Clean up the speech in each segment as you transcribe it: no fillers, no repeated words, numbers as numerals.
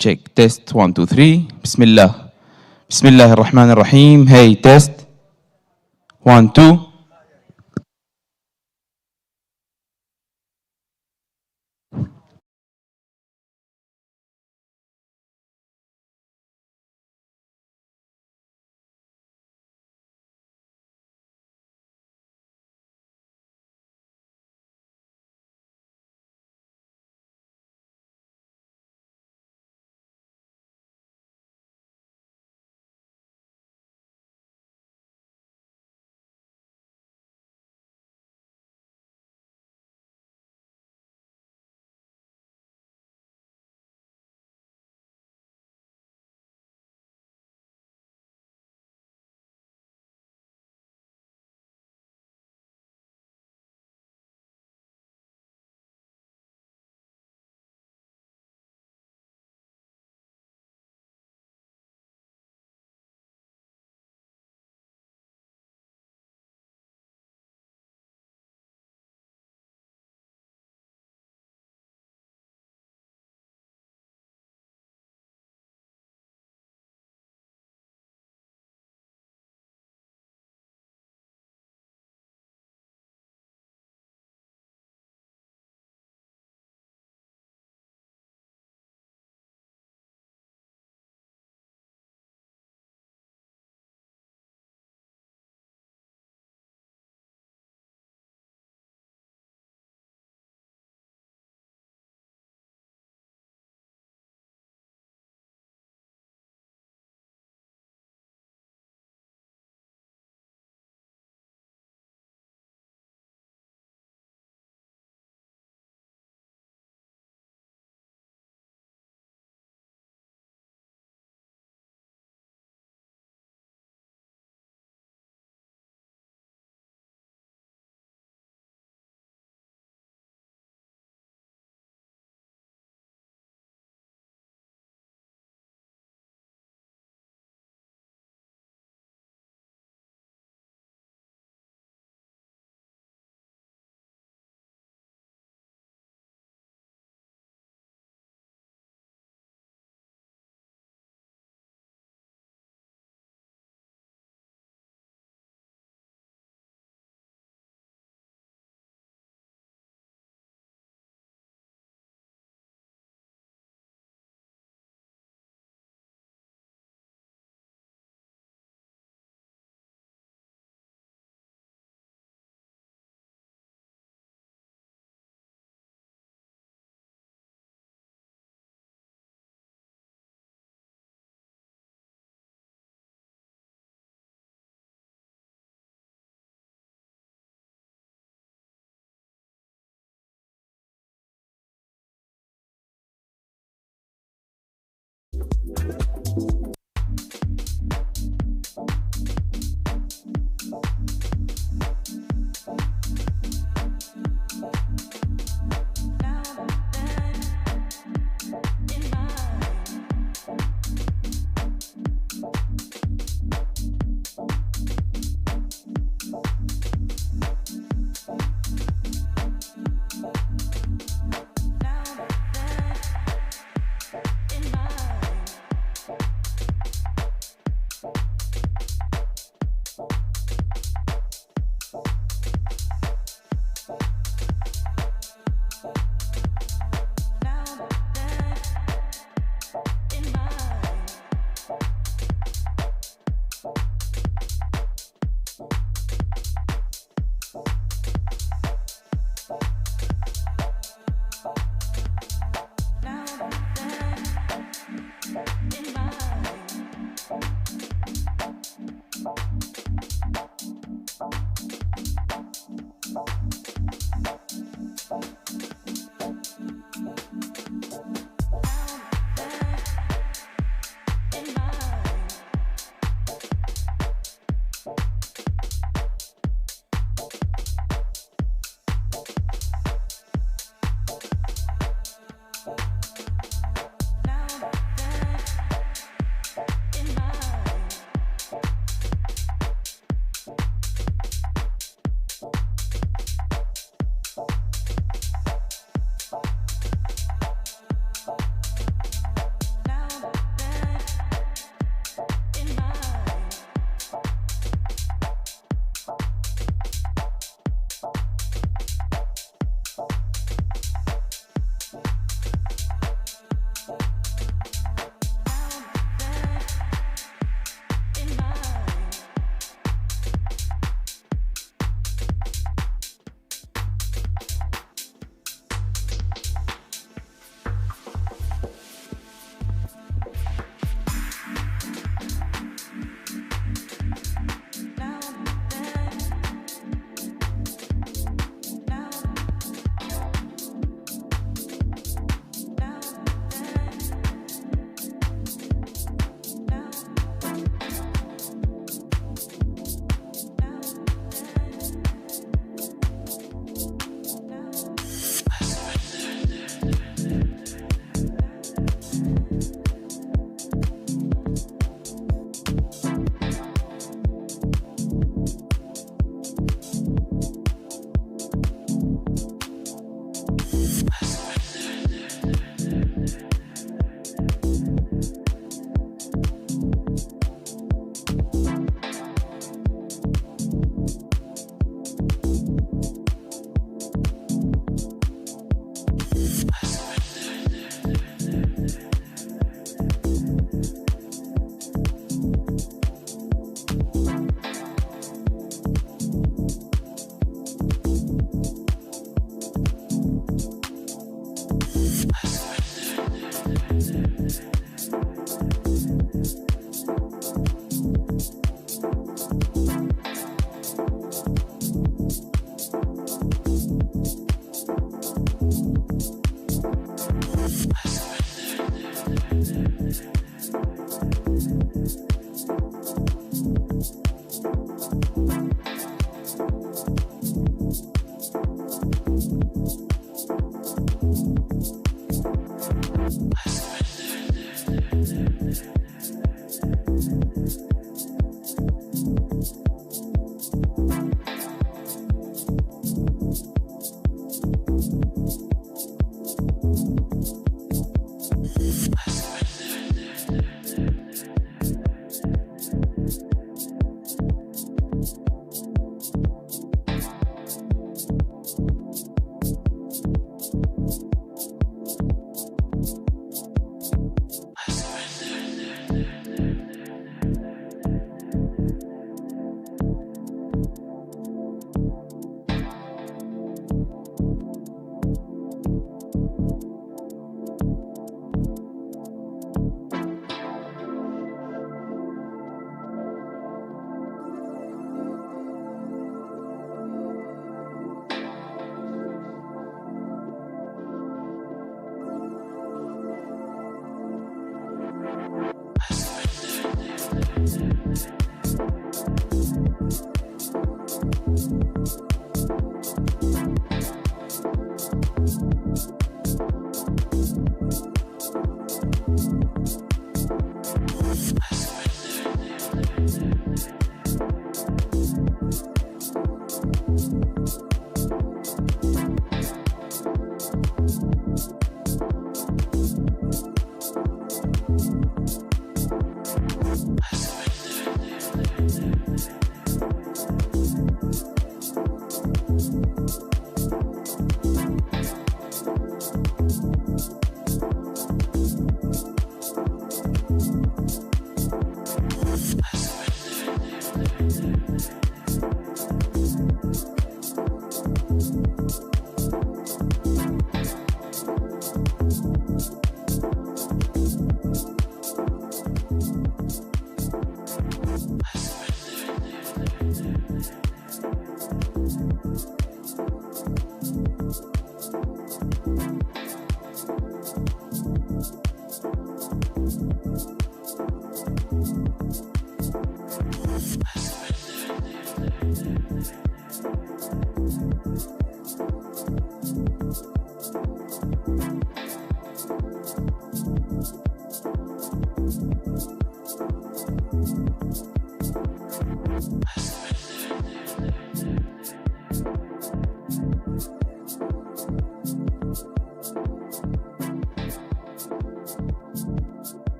Check. Test. 1, 2, 3. Bismillah. Bismillah ar-Rahman ar-Rahim. Hey, test. 1, 2.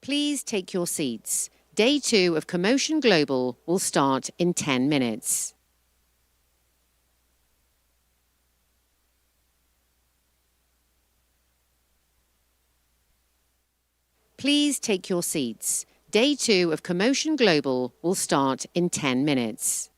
Please take your seats. Day 2 of CoMotion Global will start in 10 minutes. Please take your seats. Day 2 of CoMotion Global will start in 10 minutes.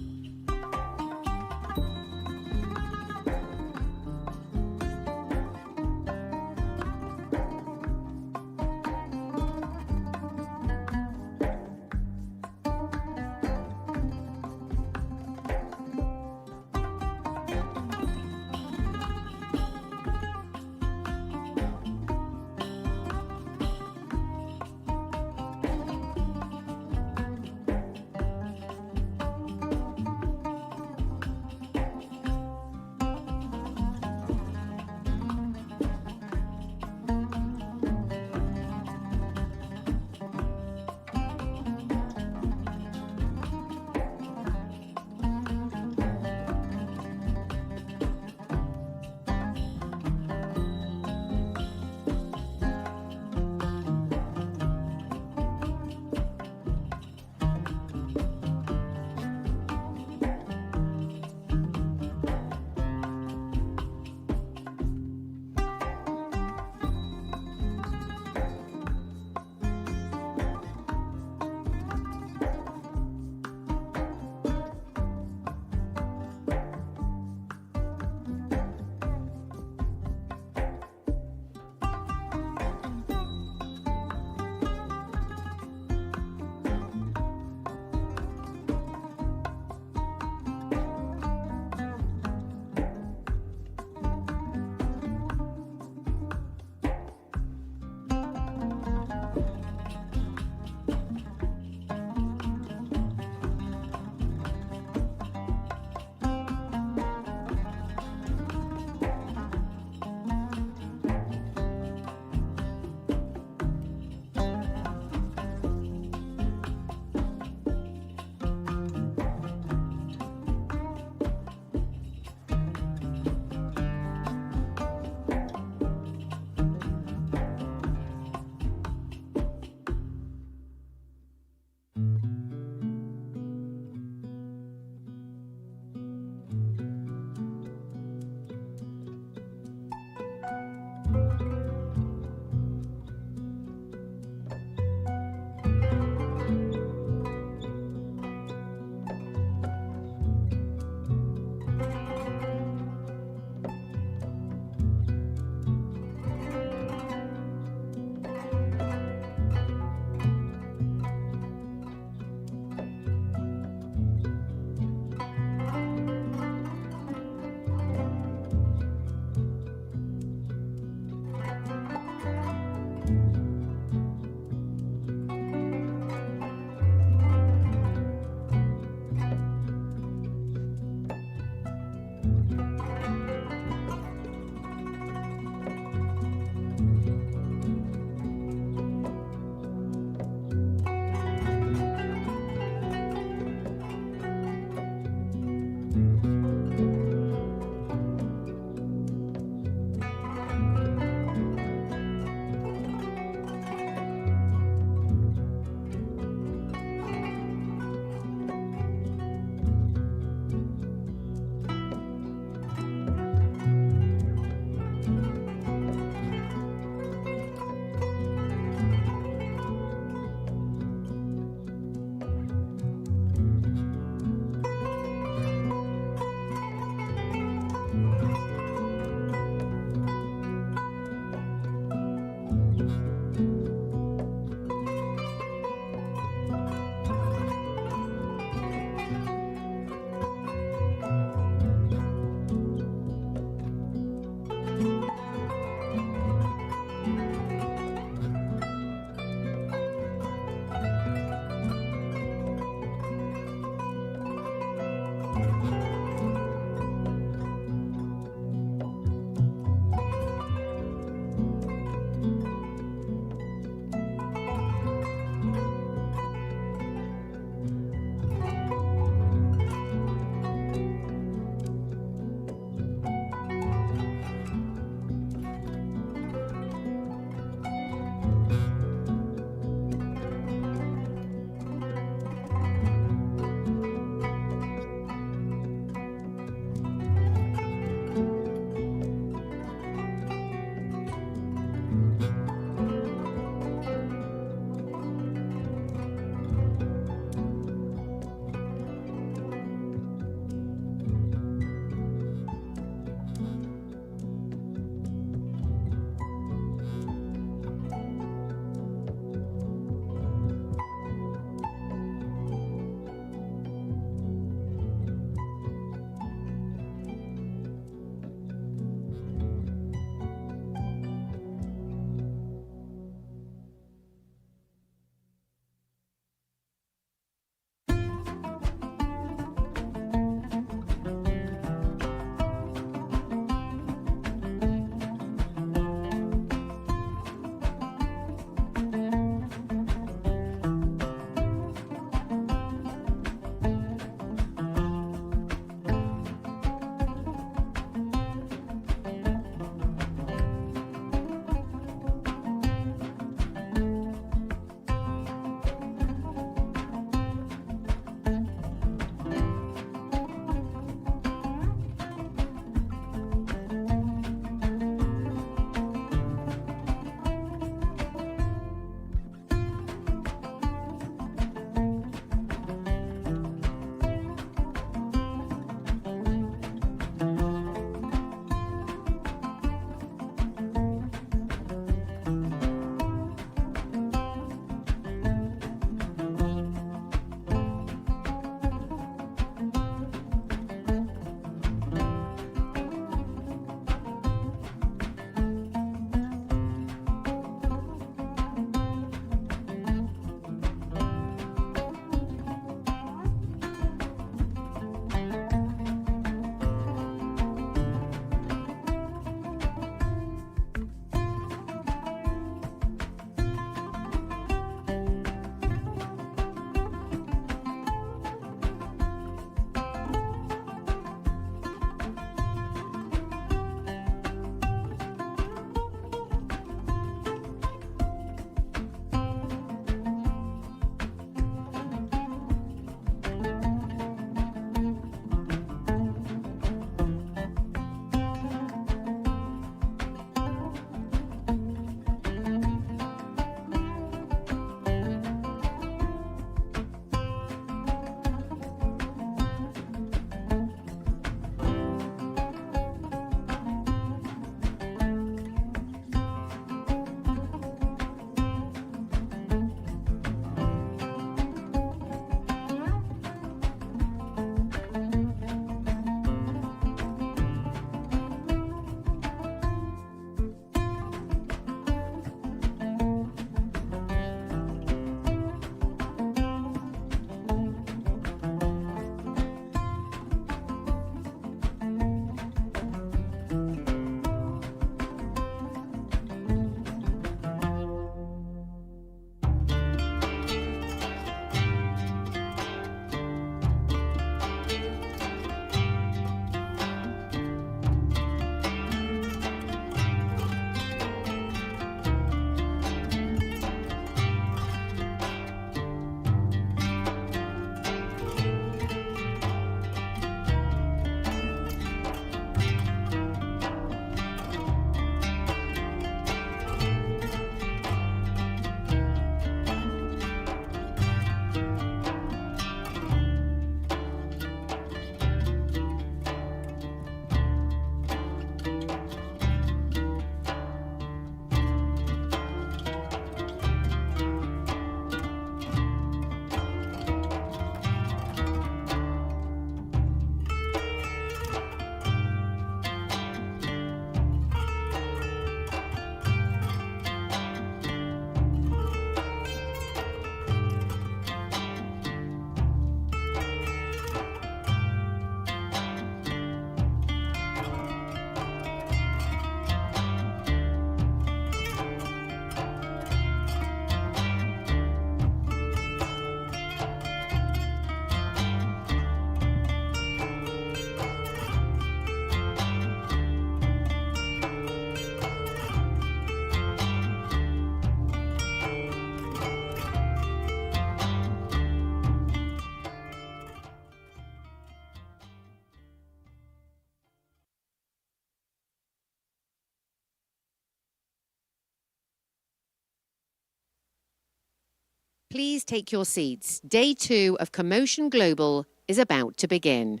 Please take your seats. Day 2 of CoMotion Global is about to begin.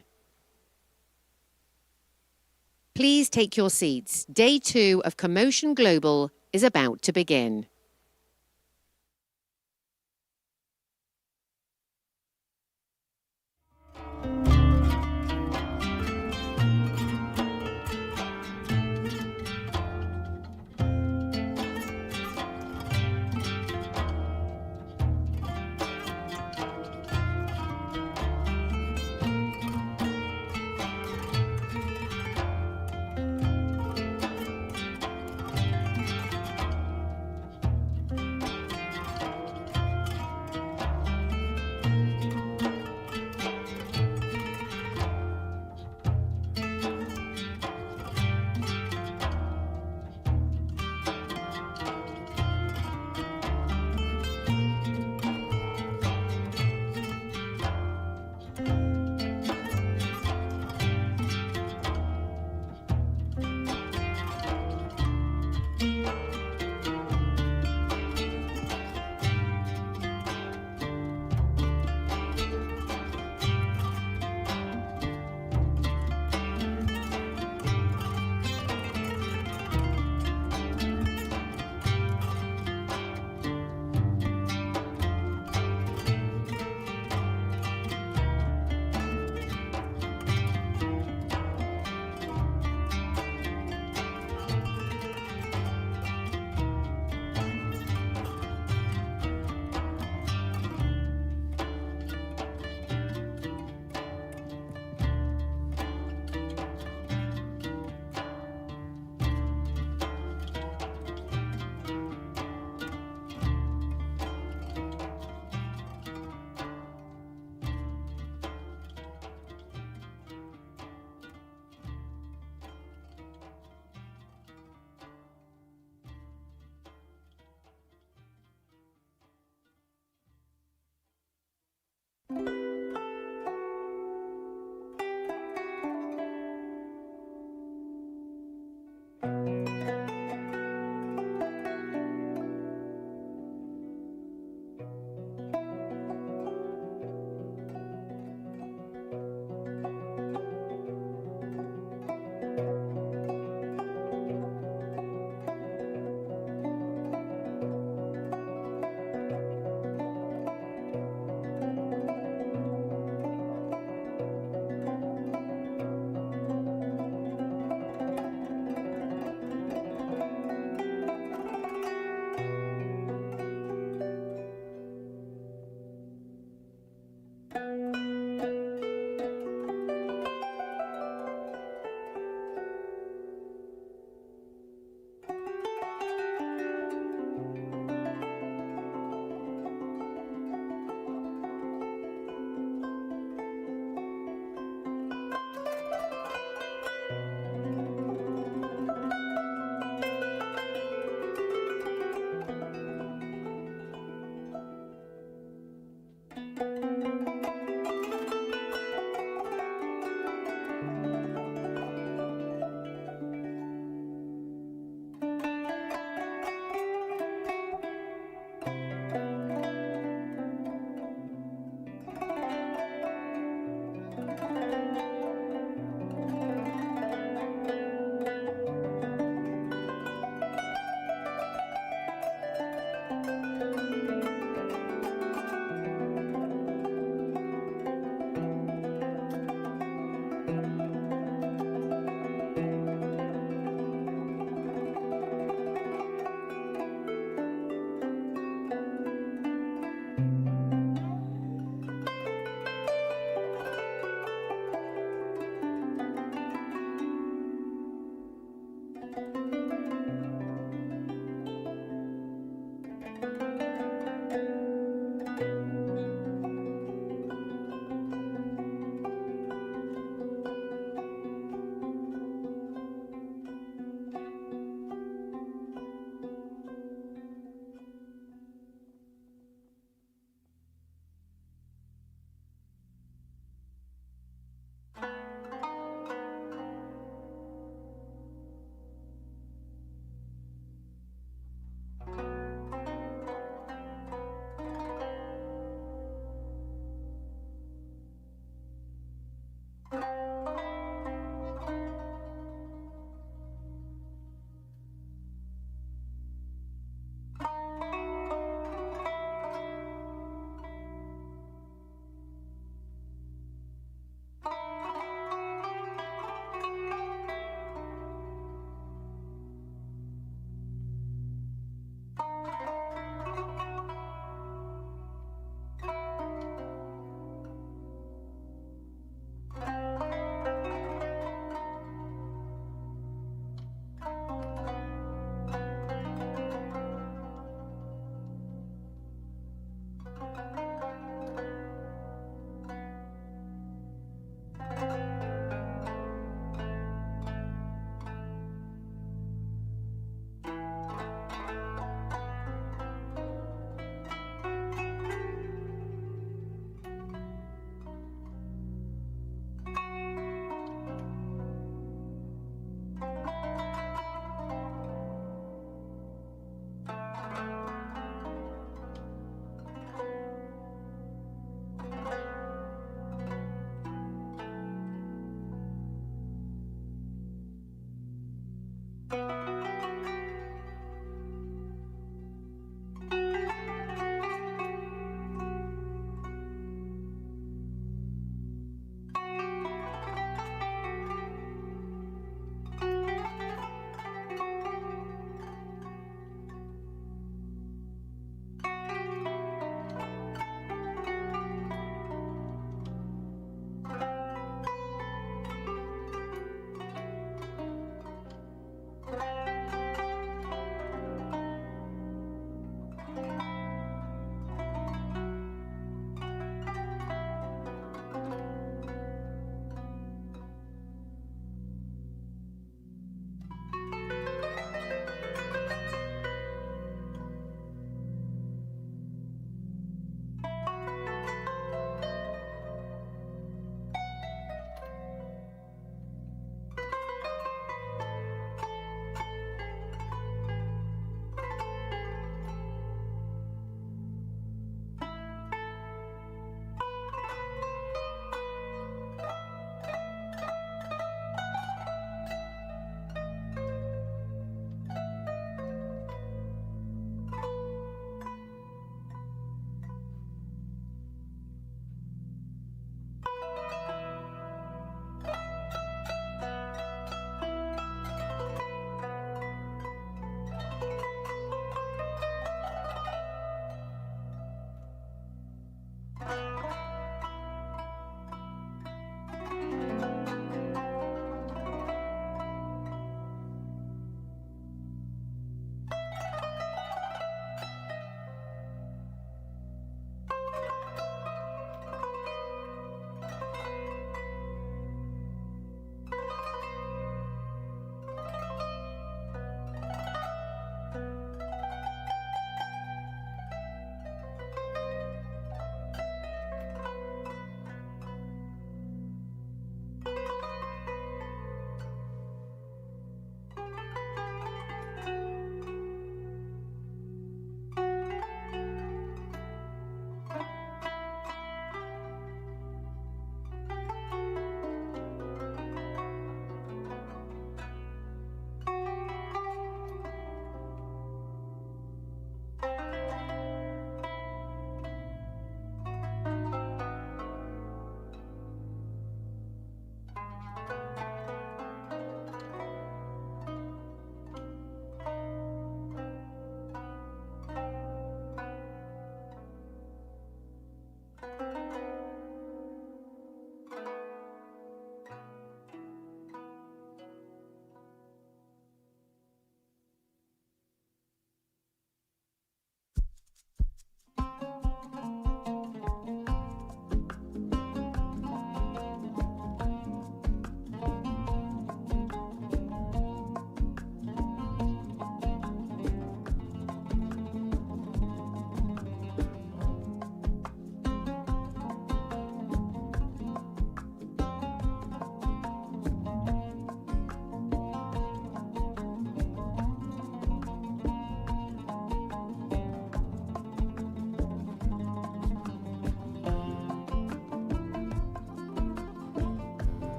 Please take your seats. Day 2 of CoMotion Global is about to begin.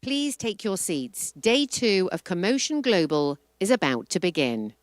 Please take your seats. Day 2 of CoMotion Global is about to begin.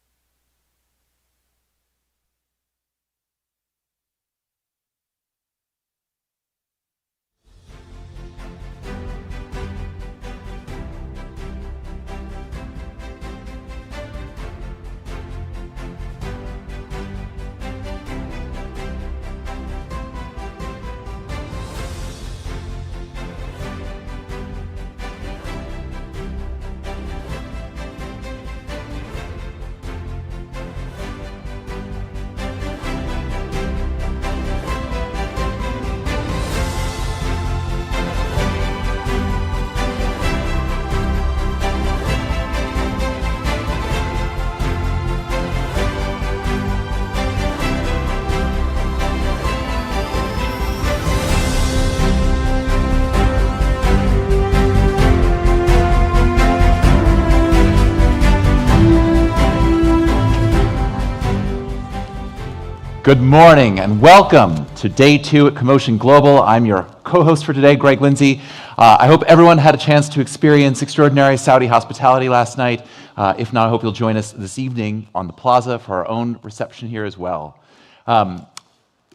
Good morning and welcome to day 2 at CoMotion Global. I'm your co-host for today, Greg Lindsay. I hope everyone had a chance to experience extraordinary Saudi hospitality last night. If not, I hope you'll join us this evening on the plaza for our own reception here as well.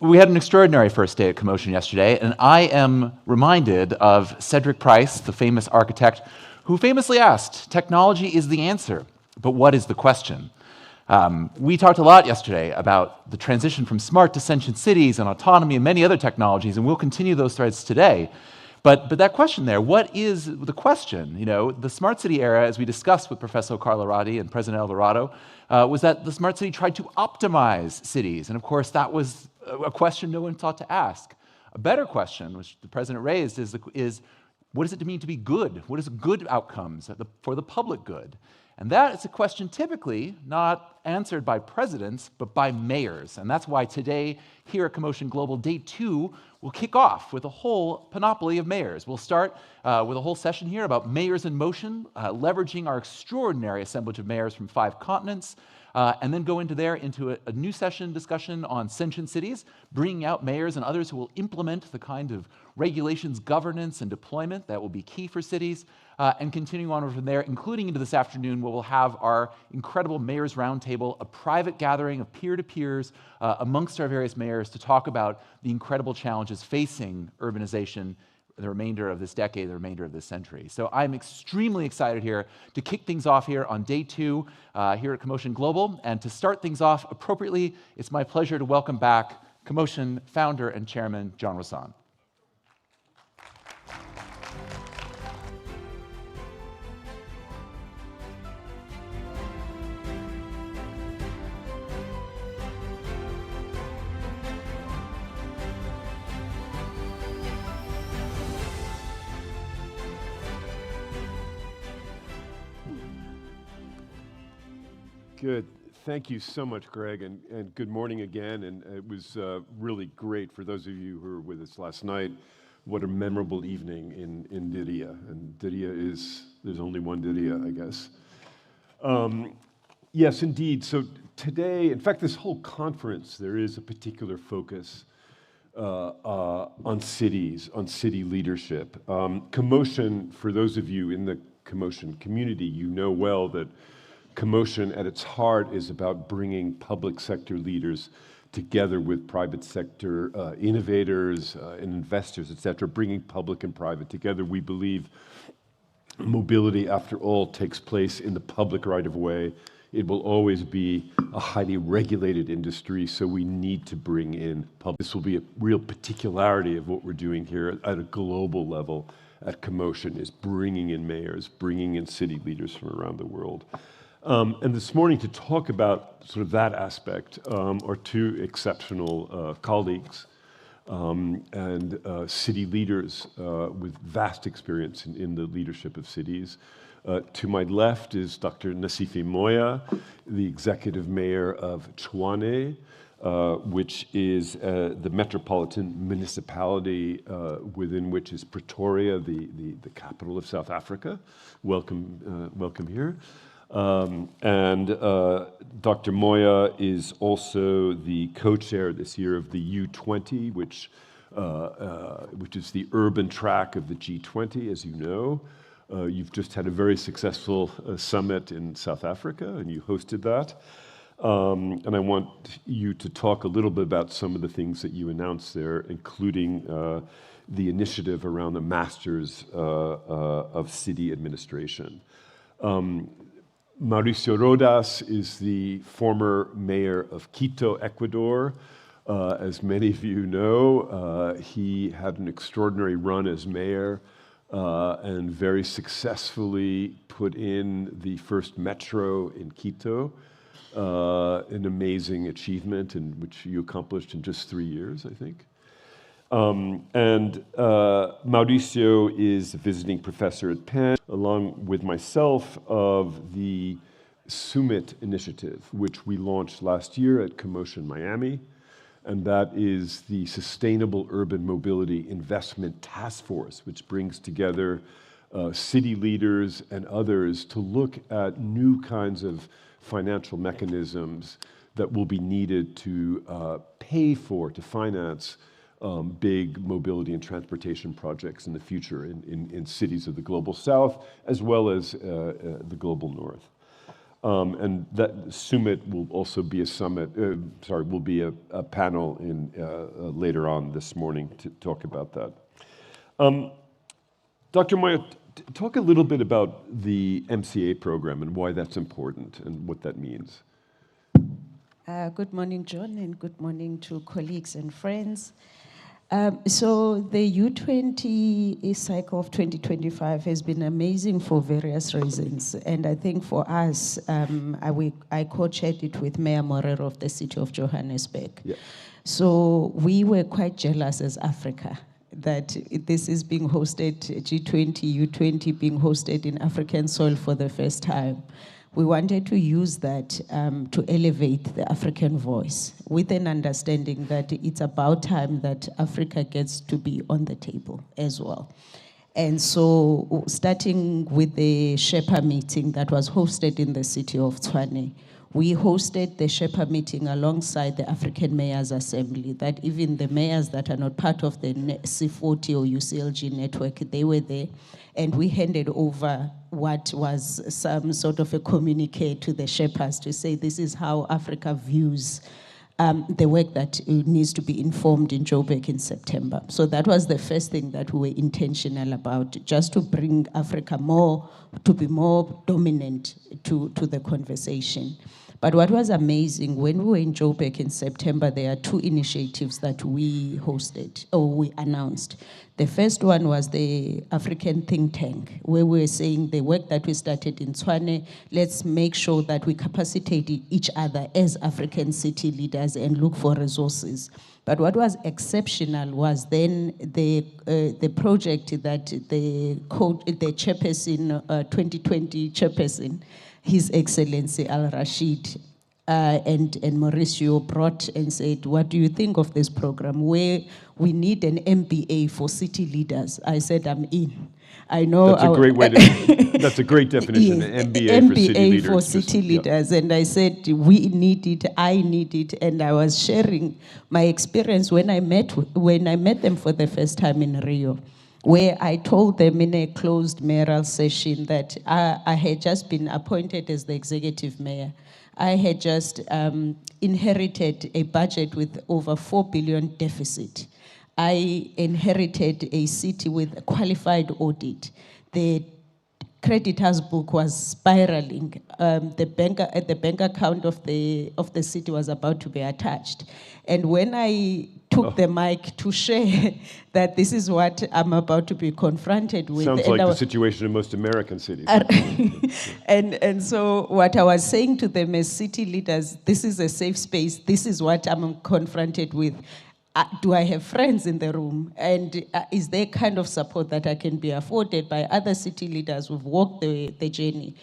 We had an extraordinary first day at CoMotion yesterday, and I am reminded of Cedric Price, the famous architect, who famously asked, "Technology is the answer, but what is the question?" We talked a lot yesterday about the transition from smart to sentient cities and autonomy and many other technologies, and we'll continue those threads today. But that question there, what is the question? You know, the smart city era, as we discussed with Professor Carlo Ratti and President Alvarado, was that the smart city tried to optimize cities. And of course, that was a question no one thought to ask. A better question, which the president raised, is what does it mean to be good? What is good outcomes for the public good? And that is a question typically not answered by presidents, but by mayors. And that's why today, here at CoMotion Global, day 2, we'll kick off with a whole panoply of mayors. We'll start with a whole session here about mayors in motion, leveraging our extraordinary assemblage of mayors from 5 continents, and then go into a new session discussion on sentient cities, bringing out mayors and others who will implement the kind of regulations, governance, and deployment that will be key for cities, and continuing on from there, including into this afternoon, where we'll have our incredible Mayors Roundtable, a private gathering of peer-to-peers amongst our various mayors to talk about the incredible challenges facing urbanization the remainder of this decade, the remainder of this century. So I'm extremely excited here to kick things off here on day 2 here at CoMotion Global. And to start things off appropriately, it's my pleasure to welcome back CoMotion founder and chairman, John Rossan. Good. Thank you so much, Greg, and good morning again. And it was really great for those of you who were with us last night. What a memorable evening in Diriyah. And Diriyah there's only one Diriyah, I guess. Yes, indeed. So today, in fact, this whole conference, there is a particular focus on cities, on city leadership. CoMotion, for those of you in the CoMotion community, you know well that CoMotion at its heart is about bringing public sector leaders together with private sector innovators and investors, et cetera, bringing public and private together. We believe mobility, after all, takes place in the public right of way. It will always be a highly regulated industry, so we need to bring in public. This will be a real particularity of what we're doing here at a global level at CoMotion, is bringing in mayors, bringing in city leaders from around the world. And this morning, to talk about sort of that aspect, are 2 exceptional colleagues and city leaders with vast experience in the leadership of cities. To my left is Dr. Nassifi Moya, the executive mayor of Chwane, which is the metropolitan municipality within which is Pretoria, the capital of South Africa. Welcome here. And Dr. Moya is also the co-chair this year of the U20, which is the urban track of the G20, as you know. You've just had a very successful summit in South Africa, and you hosted that. And I want you to talk a little bit about some of the things that you announced there, including the initiative around the Masters of City Administration. Mauricio Rodas is the former mayor of Quito, Ecuador. As many of you know, he had an extraordinary run as mayor and very successfully put in the first metro in Quito, an amazing achievement in which you accomplished in just 3 years, I think. Mauricio is a visiting professor at Penn, along with myself, of the Summit Initiative, which we launched last year at CoMotion Miami. And that is the Sustainable Urban Mobility Investment Task Force, which brings together city leaders and others to look at new kinds of financial mechanisms that will be needed to pay for, to finance big mobility and transportation projects in the future in cities of the Global South, as well as the Global North. And that summit will also be a summit, will be a panel later on this morning to talk about that. Dr. Moya, talk a little bit about the MCA program and why that's important and what that means. Good morning, John, and good morning to colleagues and friends. So the U20 cycle of 2025 has been amazing for various reasons. And I think for us, I co-chaired it with Mayor Morero of the city of Johannesburg. Yeah. So we were quite jealous as Africa that this is being hosted, G20, U20 being hosted in African soil for the first time. We wanted to use that to elevate the African voice with an understanding that it's about time that Africa gets to be on the table as well. And so starting with the Sherpa meeting that was hosted in the city of Tshwane, we hosted the Sherpa meeting alongside the African Mayors Assembly, that even the mayors that are not part of the C40 or UCLG network, they were there. And we handed over what was some sort of a communique to the Sherpas to say this is how Africa views the work that needs to be informed in Joburg in September. So that was the first thing that we were intentional about, just to bring Africa to be more dominant to the conversation. But what was amazing, when we were in Joburg in September, there are two initiatives that we hosted, or we announced. The first one was the African think tank, where we were saying the work that we started in Tshwane, let's make sure that we capacitate each other as African city leaders and look for resources. But what was exceptional was then the project that the chairperson, 2020 chairperson, His Excellency Al-Rashid and Mauricio brought and said, what do you think of this program where we need an MBA for city leaders? I said, I'm in. I know that's a great way to, that's a great definition, yes, an MBA for city leaders. And I said, we need it, I need it. And I was sharing my experience when I met them for the first time in Rio, where I told them in a closed mayoral session that I had just been appointed as the executive mayor. I had just inherited a budget with over 4 billion deficit. I inherited a city with a qualified audit. The creditor's book was spiraling. The bank account of the city was about to be attached. And when I took the mic to share that this is what I'm about to be confronted with. Sounds like the situation in most American cities. And so what I was saying to them as city leaders, this is a safe space, this is what I'm confronted with. Do I have friends in the room? And is there kind of support that I can be afforded by other city leaders who've walked the journey?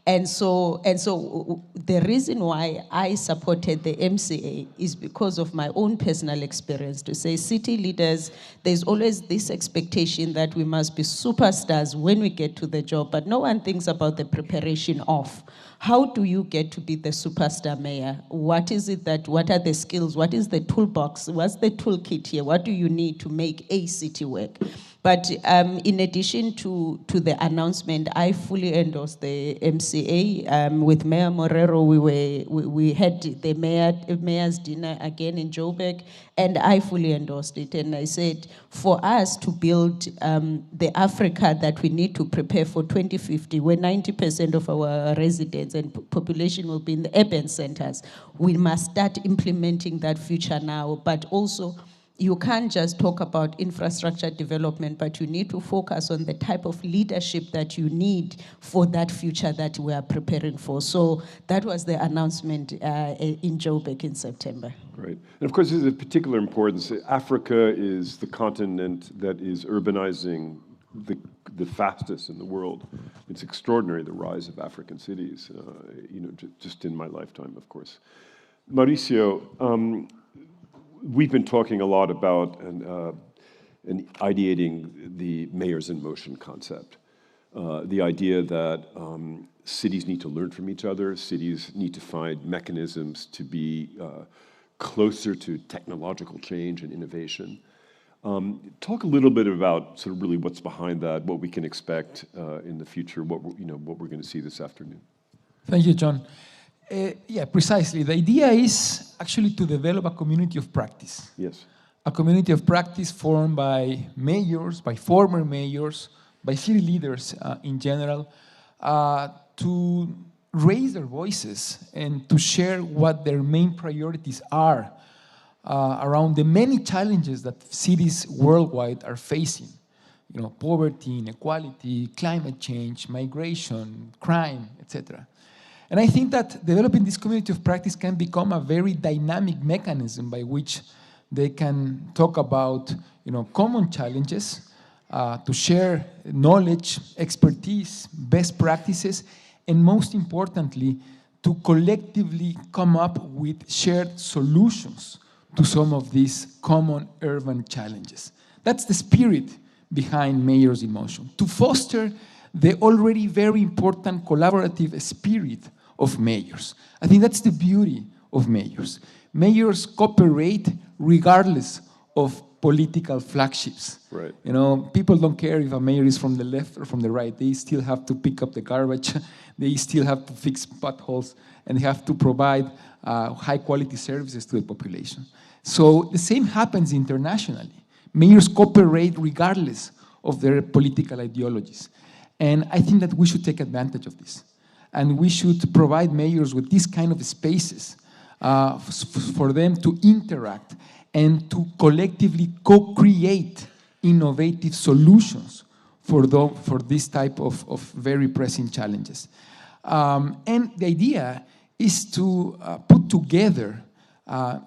And so the reason why I supported the MCA is because of my own personal experience, to say city leaders, there's always this expectation that we must be superstars when we get to the job, but no one thinks about the preparation of. How do you get to be the superstar mayor? What is it what are the skills? What is the toolbox? What's the toolkit here? What do you need to make a city work? But in addition to the announcement, I fully endorsed the MCA. With Mayor Morero, we had the mayor's dinner again in Joburg, and I fully endorsed it. And I said, for us to build the Africa that we need to prepare for 2050, where 90% of our residents and population will be in the urban centers, we must start implementing that future now. But also, you can't just talk about infrastructure development, but you need to focus on the type of leadership that you need for that future that we are preparing for. So that was the announcement in Joburg in September. Right. And of course, there's a particular importance. Africa is the continent that is urbanizing the fastest in the world. It's extraordinary, the rise of African cities, just in my lifetime, of course. Mauricio, we've been talking a lot about and ideating the mayors in motion concept. The idea that cities need to learn from each other, cities need to find mechanisms to be closer to technological change and innovation. Talk a little bit about sort of really what's behind that, what we can expect in the future, what we're going to see this afternoon. Thank you, John. Yeah, precisely. The idea is actually to develop a community of practice. Yes. A community of practice formed by mayors, by former mayors, by city leaders in general, to raise their voices and to share what their main priorities are around the many challenges that cities worldwide are facing. You know, poverty, inequality, climate change, migration, crime, etc. And I think that developing this community of practice can become a very dynamic mechanism by which they can talk about, common challenges, to share knowledge, expertise, best practices, and most importantly, to collectively come up with shared solutions to some of these common urban challenges. That's the spirit behind Mayors in Motion, to foster the already very important collaborative spirit of mayors. I think that's the beauty of mayors. Mayors cooperate regardless of political flagships. Right. People don't care if a mayor is from the left or from the right. They still have to pick up the garbage. They still have to fix potholes, and they have to provide high-quality services to the population. So the same happens internationally. Mayors cooperate regardless of their political ideologies. And I think that we should take advantage of this. And we should provide mayors with these kind of spaces for them to interact and to collectively co-create innovative solutions for this type of very pressing challenges. And the idea is to put together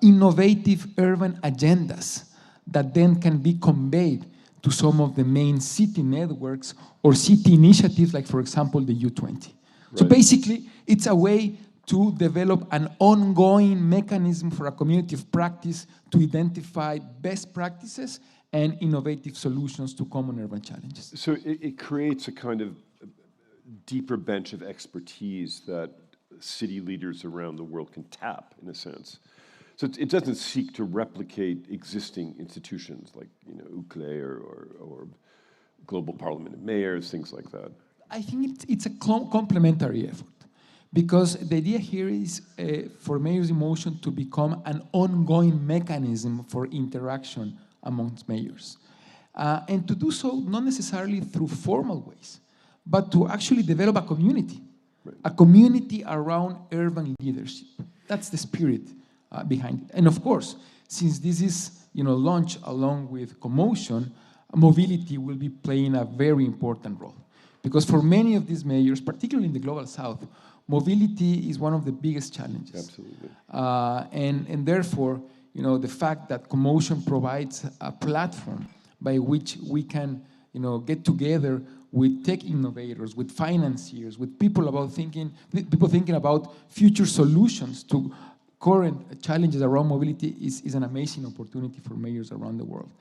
innovative urban agendas that then can be conveyed to some of the main city networks or city initiatives, like, for example, the U20. So basically, it's a way to develop an ongoing mechanism for a community of practice to identify best practices and innovative solutions to common urban challenges. So it creates a kind of deeper bench of expertise that city leaders around the world can tap, in a sense. So it doesn't seek to replicate existing institutions like UCLE or Global Parliament of Mayors, things like that. I think it's a complementary effort, because the idea here is for Mayors in Motion to become an ongoing mechanism for interaction amongst mayors. And to do so not necessarily through formal ways, but to actually develop a community, a community around urban leadership. That's the spirit behind it. And of course, since this is launched along with CoMotion, mobility will be playing a very important role. Because for many of these mayors, particularly in the Global South, mobility is one of the biggest challenges. Absolutely. And therefore, the fact that CoMotion provides a platform by which we can, get together with tech innovators, with financiers, with people thinking about future solutions to current challenges around mobility is an amazing opportunity for mayors around the world.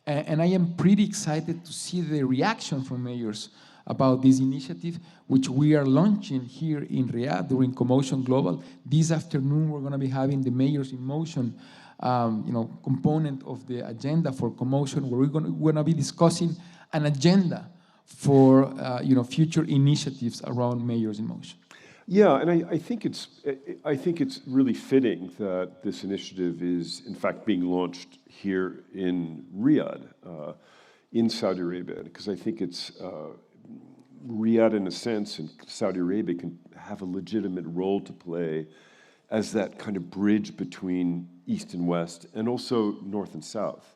And I am pretty excited to see the reaction from mayors about this initiative, which we are launching here in Riyadh during CoMotion Global. This afternoon, we're going to be having the Mayors in Motion, component of the agenda for CoMotion, where we're going to be discussing an agenda for future initiatives around Mayors in Motion. Yeah, and I think it's really fitting that this initiative is in fact being launched here in Riyadh, in Saudi Arabia, because I think it's Riyadh, in a sense, and Saudi Arabia can have a legitimate role to play as that kind of bridge between East and West, and also North and South.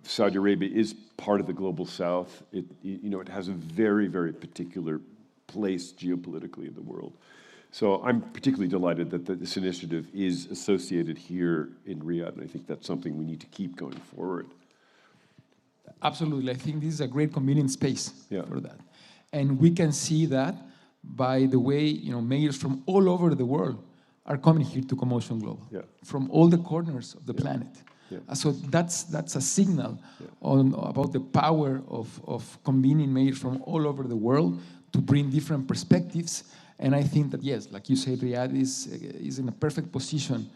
Saudi Arabia is part of the global South. It has a very, very particular place geopolitically in the world. So I'm particularly delighted that this initiative is associated here in Riyadh, and I think that's something we need to keep going forward. Absolutely. I think this is a great convenient space Yeah. for that. And we can see that by the way, mayors from all over the world are coming here to CoMotion Global, Yeah. from all the corners of the planet. Yeah. So that's a signal about the power of convening mayors from all over the world to bring different perspectives. And I think that, yes, like you said, Riyadh is in a perfect position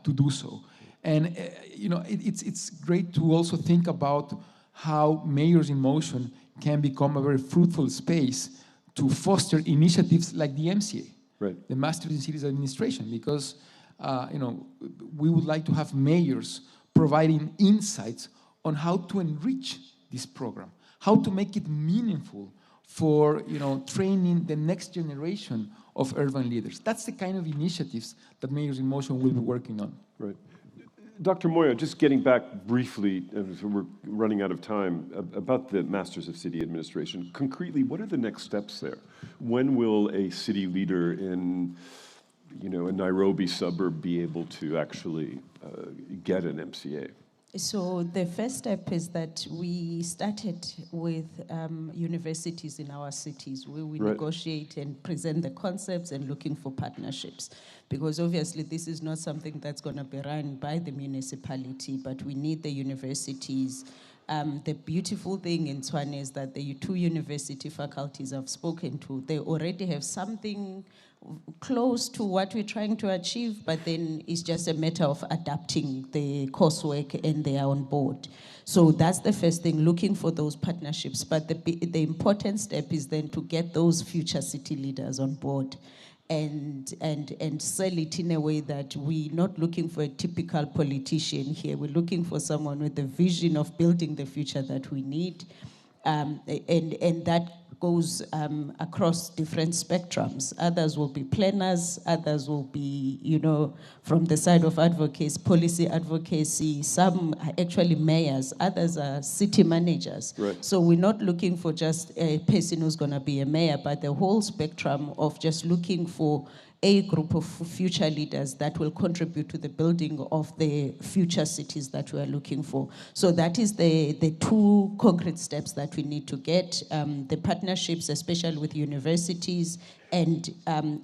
to do so. And it's great to also think about how Mayors in Motion can become a very fruitful space to foster initiatives like the MCA, Right. the Masters in Cities Administration, because we would like to have mayors providing insights on how to enrich this program, how to make it meaningful for training the next generation of urban leaders. That's the kind of initiatives that Mayors in Motion will be working on. Right. Dr. Moya, just getting back briefly, we're running out of time, about the Masters of City Administration. Concretely, what are the next steps there? When will a city leader in a Nairobi suburb be able to actually get an MCA? So the first step is that we started with universities in our cities where we Right. negotiate and present the concepts and looking for partnerships. Because obviously this is not something that's going to be run by the municipality, but we need the universities. The beautiful thing in Tswane is that the two university faculties I've spoken to, they already have something close to what we're trying to achieve, but then it's just a matter of adapting the coursework and they are on board. So that's the first thing, looking for those partnerships. But the important step is then to get those future city leaders on board and sell it in a way that we're not looking for a typical politician here. We're looking for someone with the vision of building the future that we need. And that goes across different spectrums. Others will be planners, others will be, from the side of advocacy, policy advocacy, some are actually mayors, others are city managers. Right. So we're not looking for just a person who's going to be a mayor, but the whole spectrum of just looking for a group of future leaders that will contribute to the building of the future cities that we are looking for. So that is the two concrete steps that we need to get, the partnerships, especially with universities, and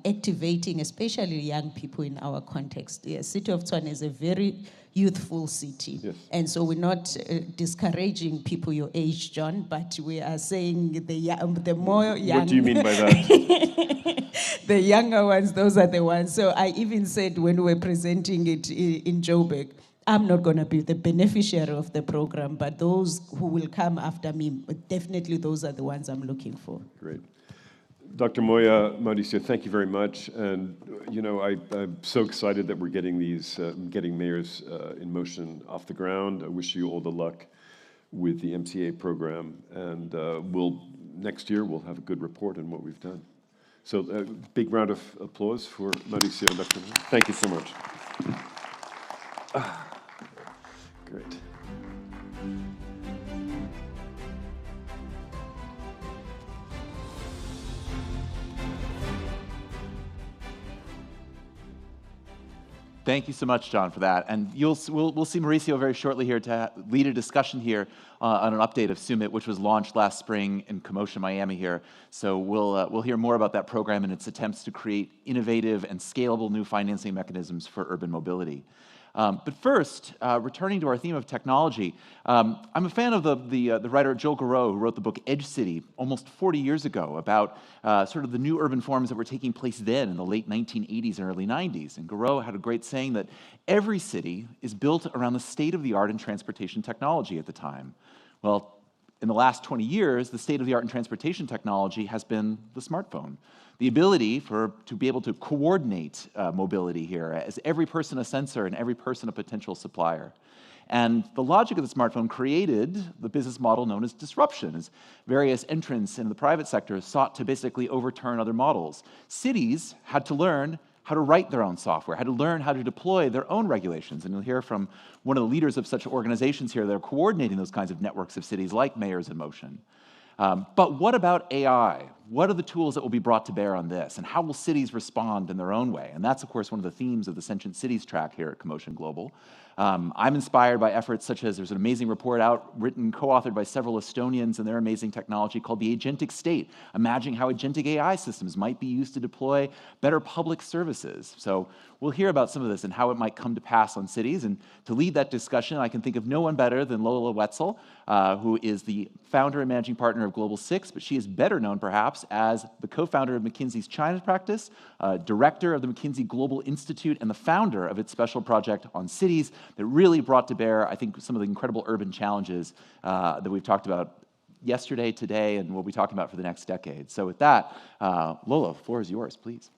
activating especially young people in our context. The city of Tswane is a very youthful city. Yes. And so we're not discouraging people your age, John, but we are saying the more young... What do you mean by that? The younger ones, those are the ones. So I even said when we were presenting it in Joburg, I'm not going to be the beneficiary of the program, but those who will come after me, definitely those are the ones I'm looking for. Great. Dr. Moya, Mauricio, thank you very much. And, I'm so excited that we're getting getting Mayors in Motion off the ground. I wish you all the luck with the MCA program. And next year, we'll have a good report on what we've done. So a big round of applause for Mauricio and Dr. Moya. Thank you so much. Great. Thank you so much, John, for that. And we'll see Mauricio very shortly here to lead a discussion here on an update of Summit, which was launched last spring in CoMotion Miami here. So we'll hear more about that program and its attempts to create innovative and scalable new financing mechanisms for urban mobility. But first, returning to our theme of technology, I'm a fan of the writer Joel Garreau, who wrote the book Edge City almost 40 years ago about sort of the new urban forms that were taking place then in the late 1980s and early 90s. And Garreau had a great saying that every city is built around the state-of-the-art in transportation technology at the time. Well, in the last 20 years, the state-of-the-art in transportation technology has been the smartphone. The ability to be able to coordinate mobility here, as every person a sensor and every person a potential supplier. And the logic of the smartphone created the business model known as disruption, as various entrants in the private sector sought to basically overturn other models. Cities had to learn how to write their own software, how to learn how to deploy their own regulations. And you'll hear from one of the leaders of such organizations here that are coordinating those kinds of networks of cities like Mayors in Motion. But what about AI? What are the tools that will be brought to bear on this? And how will cities respond in their own way? And that's, of course, one of the themes of the Sentient Cities track here at CoMotion Global. I'm inspired by efforts such as there's an amazing report out, written, co-authored by several Estonians and their amazing technology called the Agentic State, imagining how agentic AI systems might be used to deploy better public services. So we'll hear about some of this and how it might come to pass on cities. And to lead that discussion, I can think of no one better than Lola Wetzel, who is the founder and managing partner of Global 6, but she is better known perhaps as the co-founder of McKinsey's China practice, director of the McKinsey Global Institute, and the founder of its special project on cities that really brought to bear, I think, some of the incredible urban challenges that we've talked about yesterday, today, and we'll be talking about for the next decade. So with that, Lola, the floor is yours, please.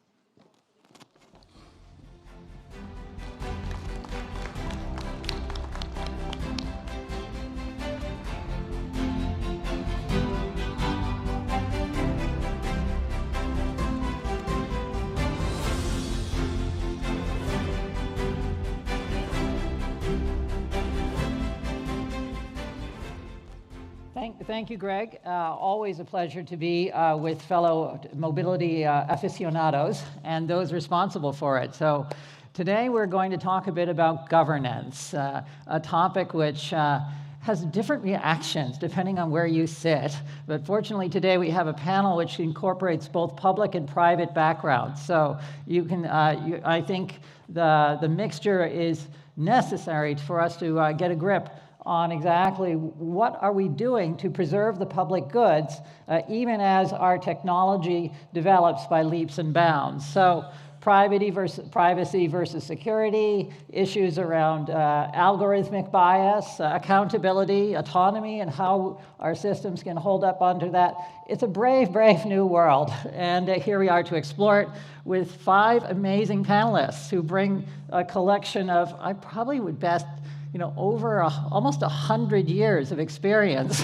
Thank you, Greg. Always a pleasure to be with fellow mobility aficionados and those responsible for it. So today we're going to talk a bit about governance, a topic which has different reactions depending on where you sit. But fortunately today we have a panel which incorporates both public and private backgrounds. So you can, I think the mixture is necessary for us to get a grip on exactly what are we doing to preserve the public goods, even as our technology develops by leaps and bounds. So privacy versus security, issues around algorithmic bias, accountability, autonomy, and how our systems can hold up under that. It's a brave, brave new world. And here we are to explore it with 5 amazing panelists who bring a collection of, I probably would best, over almost 100 years of experience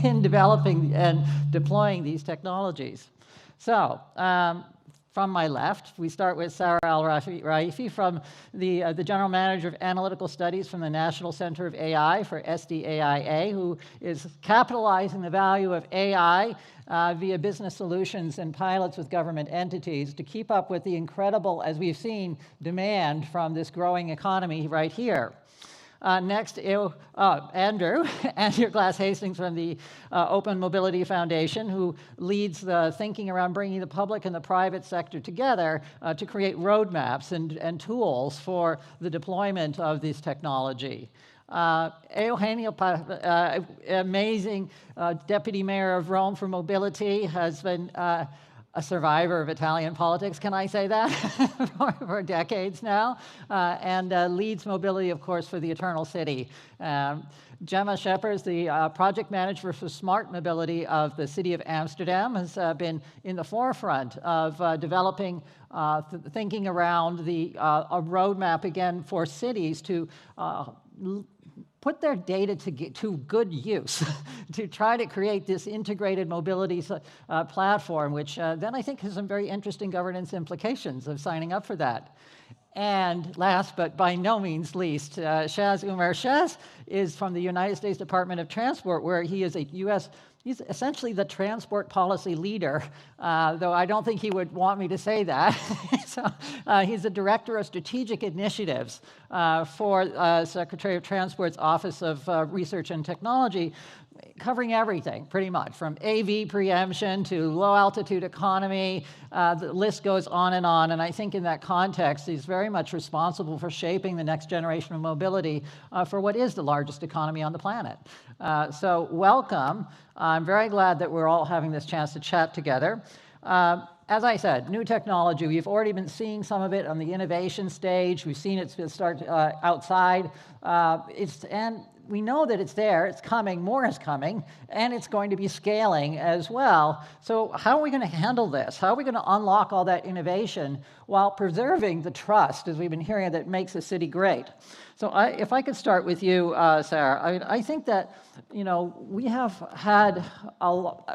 in developing and deploying these technologies. So, from my left, we start with Sarah Al-Raifi from the General Manager of Analytical Studies from the National Center of AI for SDAIA, who is capitalizing the value of AI via business solutions and pilots with government entities to keep up with the incredible, as we've seen, demand from this growing economy right here. Next, Andrew Glass-Hastings from the Open Mobility Foundation, who leads the thinking around bringing the public and the private sector together to create roadmaps and tools for the deployment of this technology. Eugenio, amazing Deputy Mayor of Rome for Mobility, has been a survivor of Italian politics, can I say that, for decades now, and leads mobility, of course, for the Eternal City. Gemma Scheppers, the project manager for smart mobility of the City of Amsterdam, has been in the forefront of developing thinking around a roadmap, again, for cities to put their data to good use to try to create this integrated mobility platform, which then I think has some very interesting governance implications of signing up for that. And last, but by no means least, Shaz Umar. Shaz is from the United States Department of Transport, where he is he's essentially the transport policy leader, though I don't think he would want me to say that. So he's the Director of Strategic Initiatives for Secretary of Transport's Office of Research and Technology. covering everything, pretty much, from AV preemption to low-altitude economy. The list goes on, and I think in that context, he's very much responsible for shaping the next generation of mobility for what is the largest economy on the planet. So welcome. I'm very glad that we're all having this chance to chat together. As I said, new technology, we've already been seeing some of it on the innovation stage. We've seen it start outside. And we know that it's there, it's coming, more is coming, and it's going to be scaling as well. So how are we going to handle this? How are we going to unlock all that innovation while preserving the trust, as we've been hearing, that makes a city great? So if I could start with you, Sarah, I think that, we have had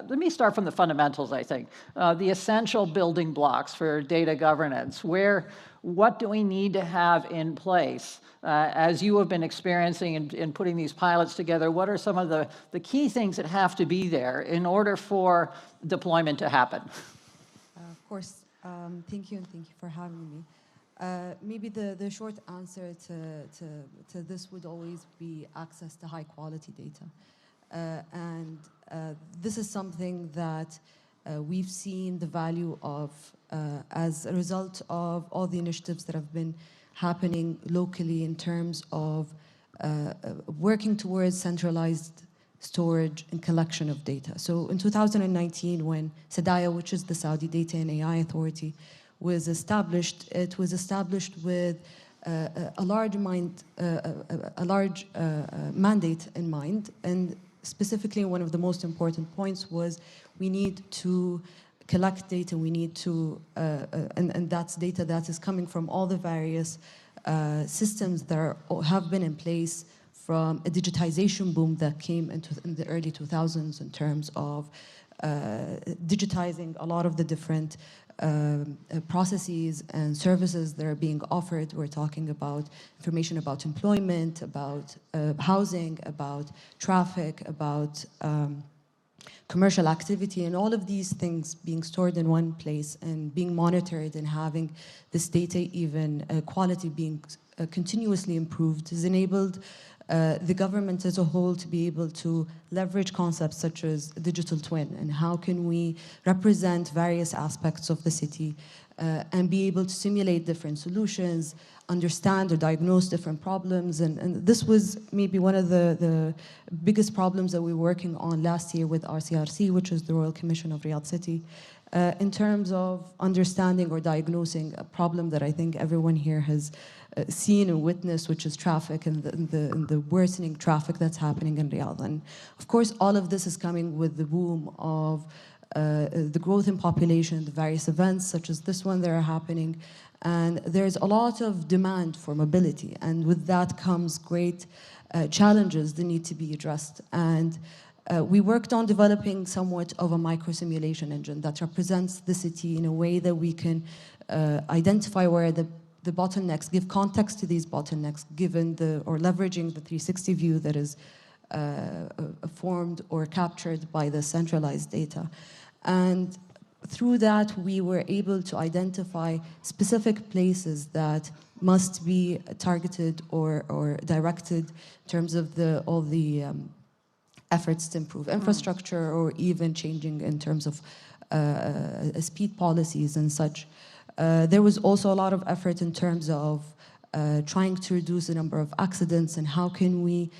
let me start from the fundamentals, I think. The essential building blocks for data governance, what do we need to have in place? As you have been experiencing in putting these pilots together, what are some of the key things that have to be there in order for deployment to happen? Of course. Thank you, and thank you for having me. Maybe the short answer to this would always be access to high quality data. And this is something that we've seen the value of as a result of all the initiatives that have been happening locally in terms of working towards centralized storage and collection of data. So in 2019, when SDAIA, which is the Saudi Data and AI Authority, was established, it was established with a large mandate in mind, and specifically one of the most important points was we need to collect data, we need to, and that's data that is coming from all the various systems that have been in place from a digitization boom that came in the early 2000s in terms of digitizing a lot of the different processes and services that are being offered. We're talking about information about employment, about housing, about traffic, about commercial activity, and all of these things being stored in one place and being monitored and having this data even quality being continuously improved has enabled the government as a whole to be able to leverage concepts such as digital twin and how can we represent various aspects of the city and be able to simulate different solutions, understand or diagnose different problems. And this was maybe one of the biggest problems that we were working on last year with RCRC, which is the Royal Commission of Riyadh City, in terms of understanding or diagnosing a problem that I think everyone here has seen and witnessed, which is traffic and the worsening traffic that's happening in Riyadh. And of course, all of this is coming with the boom of the growth in population, the various events such as this one that are happening. And there's a lot of demand for mobility. And with that comes great challenges that need to be addressed. And we worked on developing somewhat of a micro-simulation engine that represents the city in a way that we can identify where the bottlenecks, give context to these bottlenecks, given or leveraging the 360 view that is formed or captured by the centralized data. And through that, we were able to identify specific places that must be targeted or directed in terms of all the efforts to improve infrastructure or even changing in terms of speed policies and such. There was also a lot of effort in terms of trying to reduce the number of accidents and how can we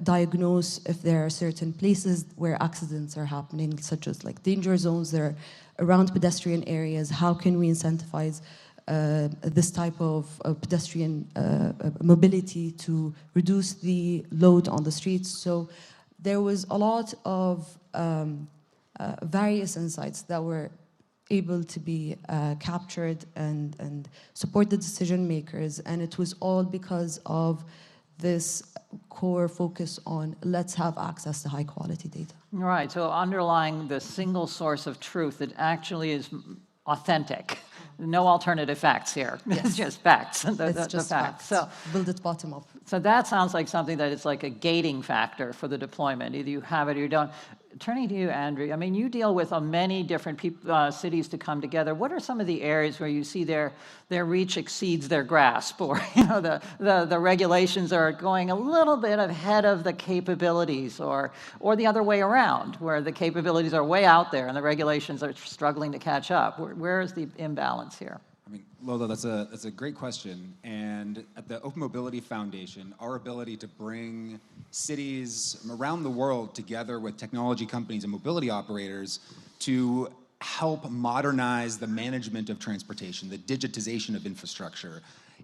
diagnose if there are certain places where accidents are happening, such as like danger zones that are around pedestrian areas. How can we incentivize this type of pedestrian mobility to reduce the load on the streets? So there was a lot of various insights that were able to be captured and support the decision makers, and it was all because of this core focus on let's have access to high quality data. Right, so underlying the single source of truth that actually is authentic. No alternative facts here. Yes. It's just facts. It's just facts. So build it bottom up. So that sounds like something that is like a gating factor for the deployment. Either you have it or you don't. turning to you, Andrew, I mean, you deal with many different cities to come together. What are some of the areas where you see their reach exceeds their grasp, or the regulations are going a little bit ahead of the capabilities, or the other way around, where the capabilities are way out there and the regulations are struggling to catch up? Where is the imbalance here? I mean, Lola, that's a great question. And at the Open Mobility Foundation, our ability to bring cities around the world together with technology companies and mobility operators to help modernize the management of transportation, the digitization of infrastructure,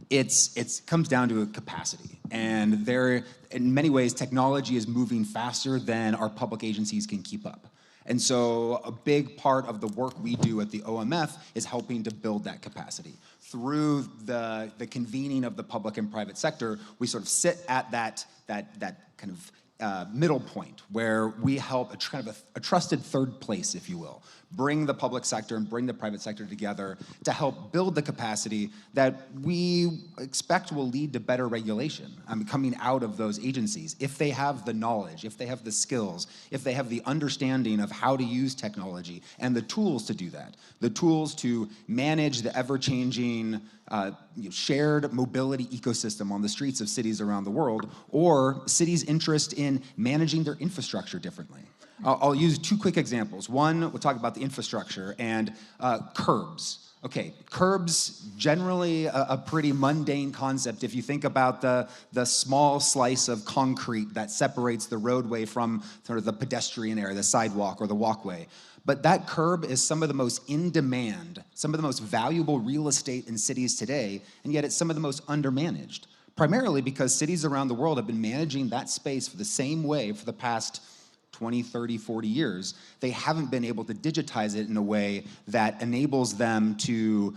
it comes down to a capacity. And there, in many ways, technology is moving faster than our public agencies can keep up. And so a big part of the work we do at the OMF is helping to build that capacity. Through the convening of the public and private sector, we sort of sit at that kind of middle point where we help a trusted third place, if you will, bring the public sector and bring the private sector together to help build the capacity that we expect will lead to better regulation coming out of those agencies. If they have the knowledge, if they have the skills, if they have the understanding of how to use technology and the tools to do that, the tools to manage the ever-changing shared mobility ecosystem on the streets of cities around the world, or cities' interest in managing their infrastructure differently. I'll use two quick examples. One, we'll talk about the infrastructure and curbs. Okay, curbs, generally a pretty mundane concept if you think about the small slice of concrete that separates the roadway from sort of the pedestrian area, the sidewalk or the walkway. But that curb is some of the most in demand, some of the most valuable real estate in cities today, and yet it's some of the most undermanaged. Primarily because cities around the world have been managing that space for the same way for the past 20, 30, 40 years. They haven't been able to digitize it in a way that enables them to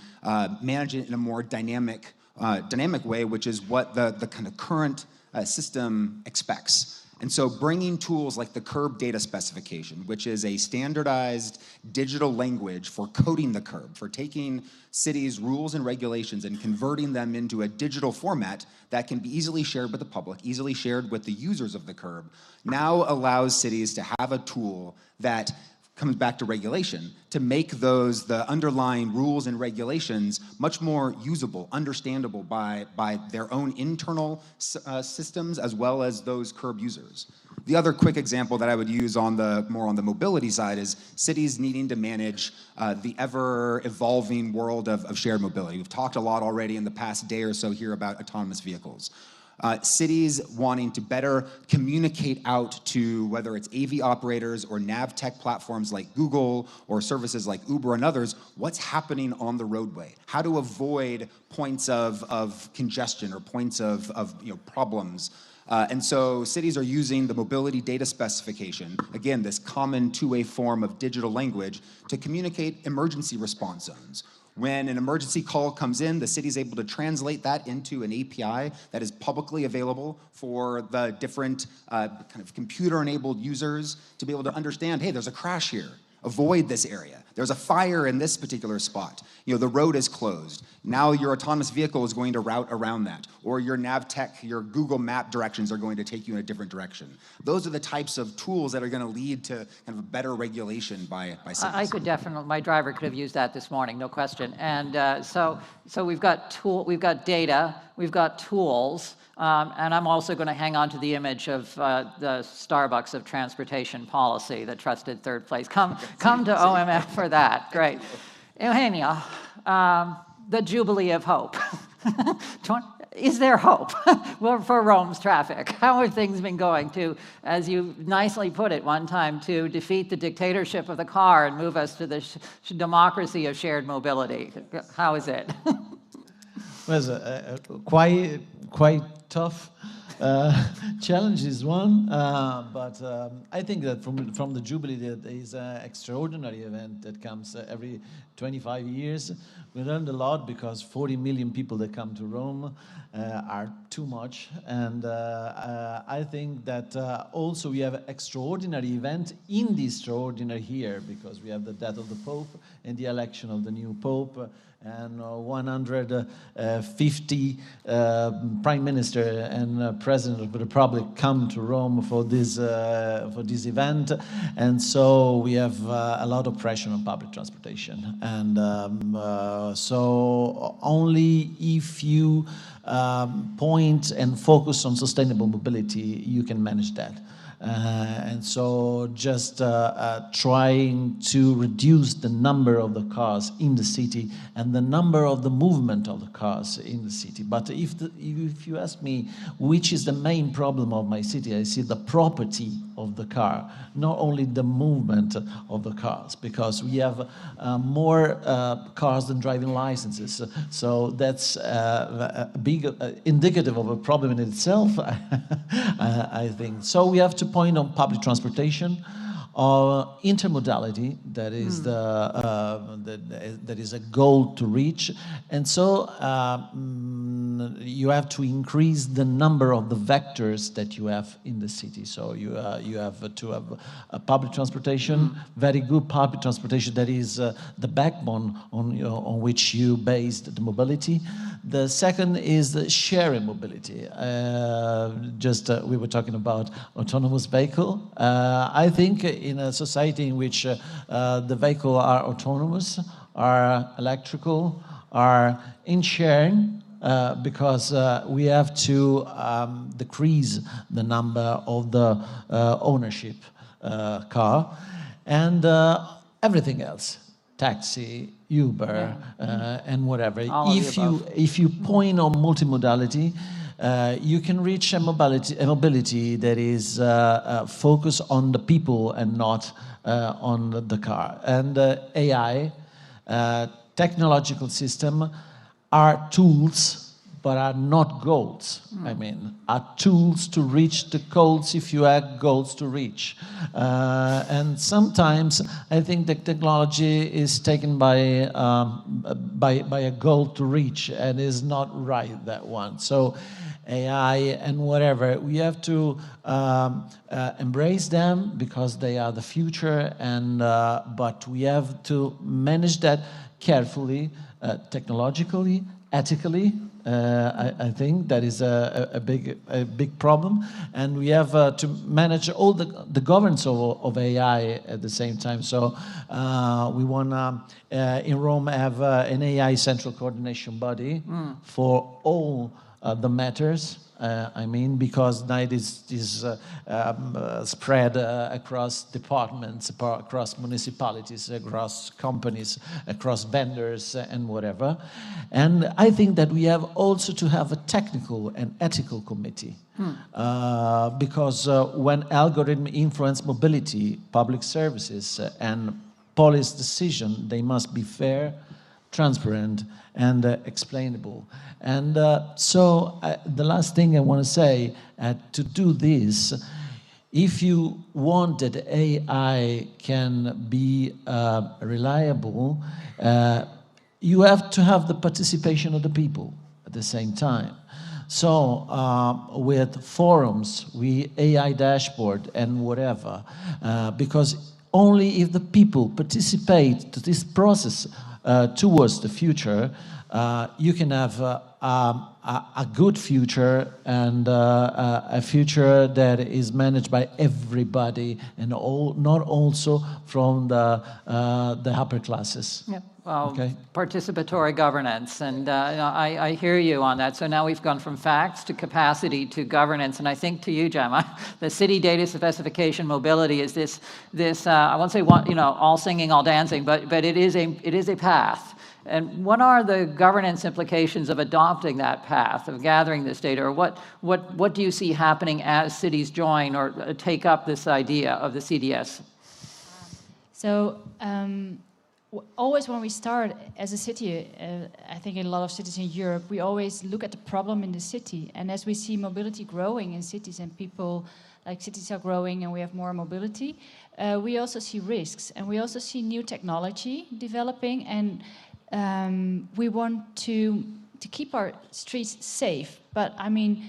manage it in a more dynamic way, which is what the kind of current system expects. And so bringing tools like the curb data specification, which is a standardized digital language for coding the curb, for taking cities' rules and regulations and converting them into a digital format that can be easily shared with the public, easily shared with the users of the curb, now allows cities to have a tool that comes back to regulation, to make the underlying rules and regulations much more usable, understandable by their own internal systems as well as those curb users. The other quick example that I would use more on the mobility side is cities needing to manage the ever-evolving world of shared mobility. We've talked a lot already in the past day or so here about autonomous vehicles. Cities wanting to better communicate out to whether it's AV operators or nav tech platforms like Google or services like Uber and others, what's happening on the roadway, how to avoid points of congestion or points of problems. And so cities are using the mobility data specification, again, this common two-way form of digital language, to communicate emergency response zones. When an emergency call comes in, the city's able to translate that into an API that is publicly available for the different kind of computer-enabled users to be able to understand, hey, there's a crash here. Avoid this area. There's a fire in this particular spot. The road is closed. Now your autonomous vehicle is going to route around that. Or your NavTech, your Google Map directions are going to take you in a different direction. Those are the types of tools that are going to lead to kind of a better regulation by cities. I could definitely, my driver could have used that this morning, no question. And so we've got data, we've got tools, and I'm also going to hang on to the image of the Starbucks of transportation policy, the trusted third place. Come to OMF for that. Great. Eugenia, the Jubilee of Hope. Is there hope for Rome's traffic? How have things been going to, as you nicely put it one time, to defeat the dictatorship of the car and move us to the democracy of shared mobility? How is it? Well, quite tough challenge is one, but I think that from the Jubilee, that is an extraordinary event that comes every 25 years. We learned a lot because 40 million people that come to Rome are too much, and I think that also we have an extraordinary event in the extraordinary here, because we have the death of the Pope and the election of the new Pope, and 150 prime minister and President of the Republic come to Rome for this event, and so we have a lot of pressure on public transportation. And so only if you point and focus on sustainable mobility, you can manage that. And so just trying to reduce the number of the cars in the city and the number of the movement of the cars in the city. But if you ask me which is the main problem of my city, I see the property of the car, not only the movement of the cars, because we have more cars than driving licenses. So that's a big indicative of a problem in itself, I think. So we have to point on public transportation, intermodality, that is that is a goal to reach, and so you have to increase the number of the vectors that you have in the city. So you have to have a public transportation, very good public transportation that is the backbone on which you base the mobility. The second is the sharing mobility. We were talking about autonomous vehicle. I think in a society in which the vehicles are autonomous, are electrical, are in sharing, because we have to decrease the number of the ownership car, and everything else, taxi, Uber, and whatever. If you point on multimodality, you can reach a mobility that is focused on the people and not on the car. And AI, technological system, are tools, but are not goals. I mean, are tools to reach the goals if you have goals to reach. And sometimes I think the technology is taken by a goal to reach, and is not right, that one. So AI and whatever, we have to embrace them because they are the future, and but we have to manage that carefully, technologically, ethically. I think that is a big problem, and we have to manage all the governance of AI at the same time. So we want to in Rome have an AI central coordination body for all the matters. I mean, because now it is spread across departments, across municipalities, across companies, across vendors, and whatever. And I think that we have also to have a technical and ethical committee, because when algorithms influence mobility, public services, and policy decision, they must be fair, transparent, and explainable. And so the last thing I want to say, to do this, if you want that AI can be reliable, you have to have the participation of the people at the same time. So with forums, AI dashboard and whatever, because only if the people participate to this process towards the future, you can have a good future, and a future that is managed by everybody, and not also from the upper classes. Yeah. Well, okay. Participatory governance, and I hear you on that. So now we've gone from facts to capacity to governance, and I think to you, Gemma, the city data specification mobility is this I won't say all singing, all dancing, but it is a path. And what are the governance implications of adopting that path, of gathering this data, or what do you see happening as cities join or take up this idea of the CDS? So always when we start as a city, I think in a lot of cities in Europe, we always look at the problem in the city. And as we see mobility growing in cities, and cities are growing and we have more mobility, we also see risks, and we also see new technology developing, and we want to keep our streets safe. But I mean,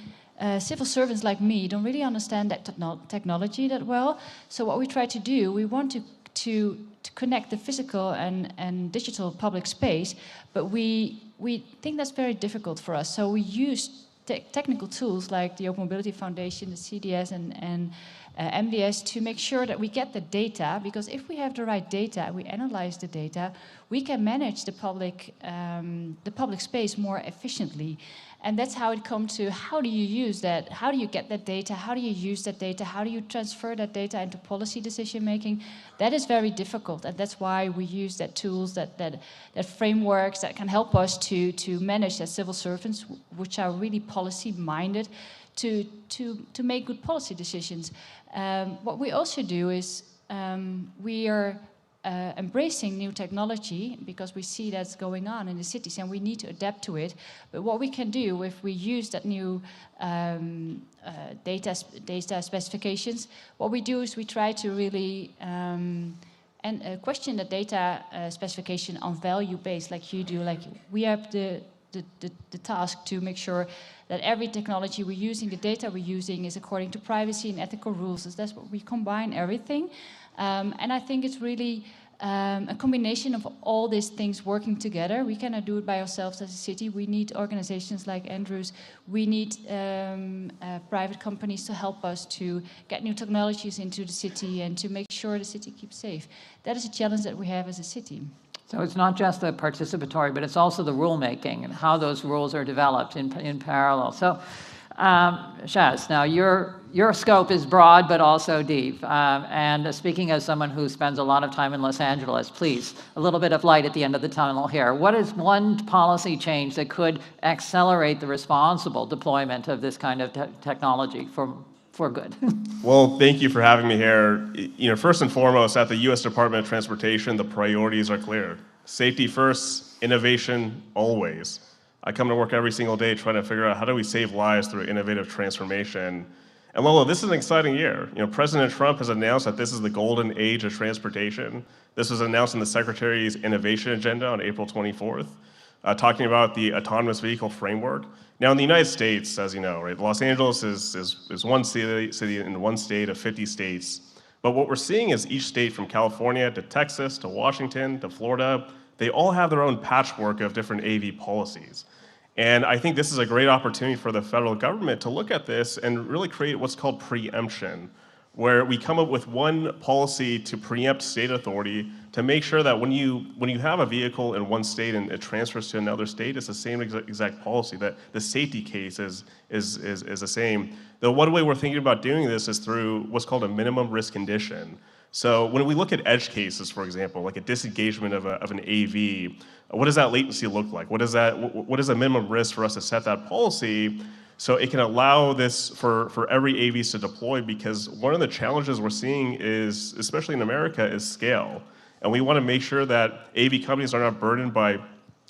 civil servants like me don't really understand that technology that well. So what we try to do, we want to connect the physical and digital public space, but we think that's very difficult for us. So we use technical tools like the Open Mobility Foundation, the CDS, and MDS to make sure that we get the data, because if we have the right data, we analyze the data, we can manage the public space more efficiently. And that's how it comes to how do you use that? How do you get that data? How do you use that data? How do you transfer that data into policy decision making? That is very difficult, and that's why we use that tools, that frameworks that can help us to manage as civil servants, which are really policy minded, to make good policy decisions. What we also do is we are embracing new technology because we see that's going on in the cities and we need to adapt to it. But what we can do if we use that new data specifications, what we do is we try to really question the data specification on value based, like you do. Like we have the task to make sure that every technology we're using, the data we're using, is according to privacy and ethical rules. So that's what we combine everything. And I think it's really a combination of all these things working together. We cannot do it by ourselves as a city. We need organizations like Andrew's. We need private companies to help us to get new technologies into the city and to make sure the city keeps safe. That is a challenge that we have as a city. So it's not just the participatory, but it's also the rulemaking and how those rules are developed in parallel. So, Shaz, now your scope is broad but also deep. And speaking as someone who spends a lot of time in Los Angeles, please, a little bit of light at the end of the tunnel here. What is one policy change that could accelerate the responsible deployment of this kind of technology for good? Well, thank you for having me here. You know, first and foremost, at the U.S. Department of Transportation, the priorities are clear. Safety first, innovation always. I come to work every single day trying to figure out how do we save lives through innovative transformation. And Lolo, this is an exciting year. You know, President Trump has announced that this is the golden age of transportation. This was announced in the Secretary's innovation agenda on April 24th, talking about the autonomous vehicle framework. Now, in the United States, as you know, right, Los Angeles is one city in one state of 50 states. But what we're seeing is each state from California to Texas to Washington to Florida, they all have their own patchwork of different AV policies. And I think this is a great opportunity for the federal government to look at this and really create what's called preemption, where we come up with one policy to preempt state authority to make sure that when you have a vehicle in one state and it transfers to another state, it's the same exact policy, that the safety case is the same. The one way we're thinking about doing this is through what's called a minimum risk condition. So when we look at edge cases, for example, like a disengagement of an AV, what does that latency look like? What is a minimum risk for us to set that policy so it can allow this for every AVs to deploy? Because one of the challenges we're seeing is, especially in America, is scale. And we want to make sure that AV companies are not burdened by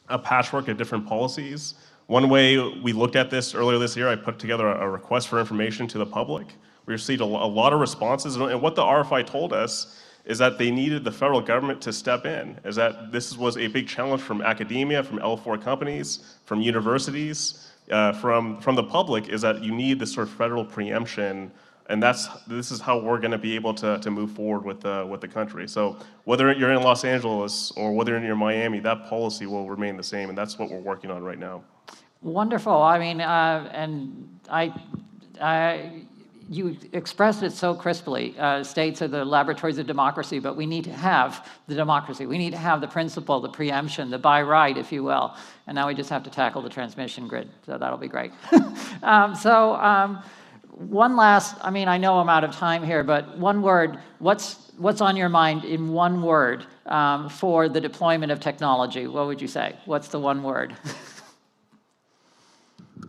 a patchwork of different policies. One way we looked at this earlier this year, I put together a request for information to the public. We received a lot of responses, and what the RFI told us is that they needed the federal government to step in, is that this was a big challenge from academia, from L4 companies, from universities, from the public, is that you need this sort of federal preemption, and this is how we're gonna be able to move forward with the country. So whether you're in Los Angeles or whether you're in Miami, that policy will remain the same, and that's what we're working on right now. Wonderful. I mean, you expressed it so crisply. States are the laboratories of democracy, but we need to have the democracy. We need to have the principle, the preemption, the by right, if you will. And now we just have to tackle the transmission grid. So that'll be great. One last, I mean, I know I'm out of time here, but one word, what's on your mind in one word for the deployment of technology? What would you say? What's the one word?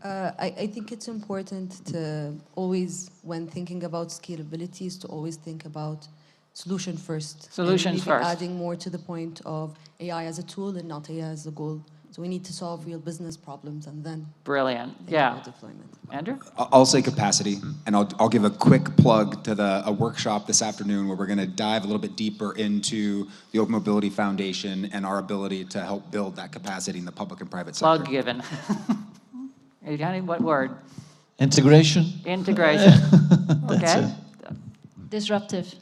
I think it's important to always, when thinking about scalabilities, to always think about solution first. Solutions and first. Adding more to the point of AI as a tool and not AI as a goal. So we need to solve real business problems and then Brilliant. think Yeah. about deployment. Andrew? I'll say capacity, and I'll give a quick plug to a workshop this afternoon where we're going to dive a little bit deeper into the Open Mobility Foundation and our ability to help build that capacity in the public and private sector. Plug given. Johnny, what word? Integration. Integration. That's Okay. it. Disruptive.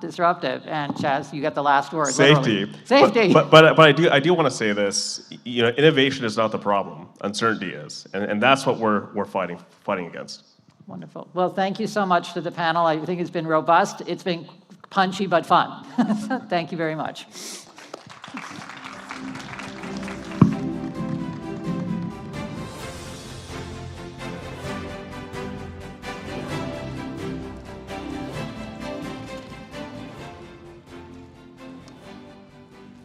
Disruptive. And Chaz, you get the last word. Safety. Literally. Safety. But I do want to say this. You know, innovation is not the problem. Uncertainty is, and that's what we're fighting against. Wonderful. Well, thank you so much to the panel. I think it's been robust. It's been punchy but fun. Thank you very much.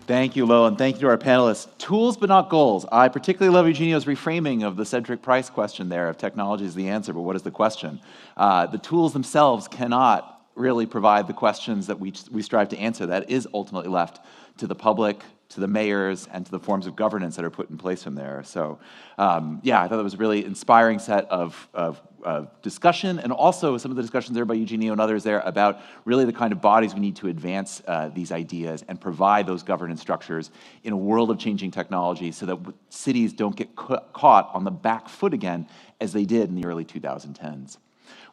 Thank you, Lo, and thank you to our panelists. Tools but not goals. I particularly love Eugenio's reframing of the Cedric Price question there, of technology is the answer, but what is the question? The tools themselves cannot really provide the questions that we strive to answer. That is ultimately left to the public, to the mayors, and to the forms of governance that are put in place from there. So, yeah, I thought it was a really inspiring set of discussion, and also some of the discussions there by Eugenio and others there about really the kind of bodies we need to advance these ideas and provide those governance structures in a world of changing technology so that cities don't get caught on the back foot again as they did in the early 2010s.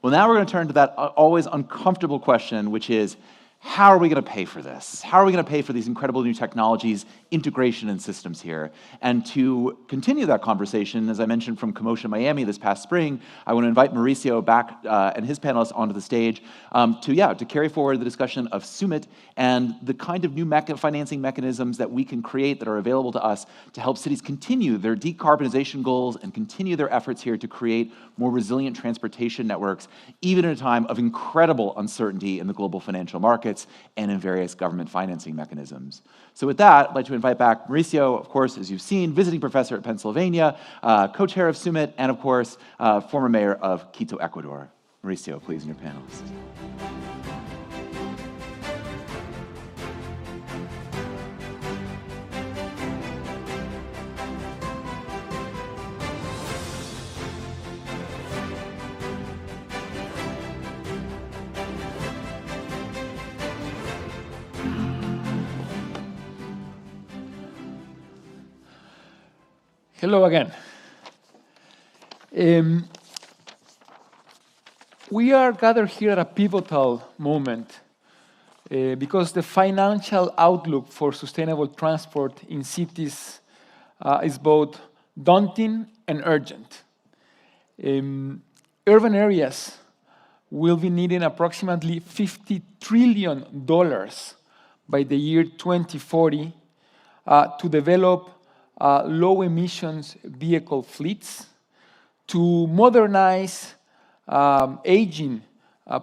Well, now we're going to turn to that always uncomfortable question, which is, how are we going to pay for this? How are we going to pay for these incredible new technologies, integration and systems here? And to continue that conversation, as I mentioned from CoMotion Miami this past spring, I want to invite Mauricio back and his panelists onto the stage to carry forward the discussion of SUMIT and the kind of new financing mechanisms that we can create that are available to us to help cities continue their decarbonization goals and continue their efforts here to create more resilient transportation networks, even in a time of incredible uncertainty in the global financial markets and in various government financing mechanisms. So with that, I'd like to invite back Mauricio, of course, as you've seen, visiting professor at Pennsylvania, co-chair of SUMIT, and of course, former mayor of Quito, Ecuador. Mauricio, please, and your panelists. Hello again. We are gathered here at a pivotal moment because the financial outlook for sustainable transport in cities is both daunting and urgent. Urban areas will be needing approximately $50 trillion by the year 2040 to develop low emissions vehicle fleets, to modernize aging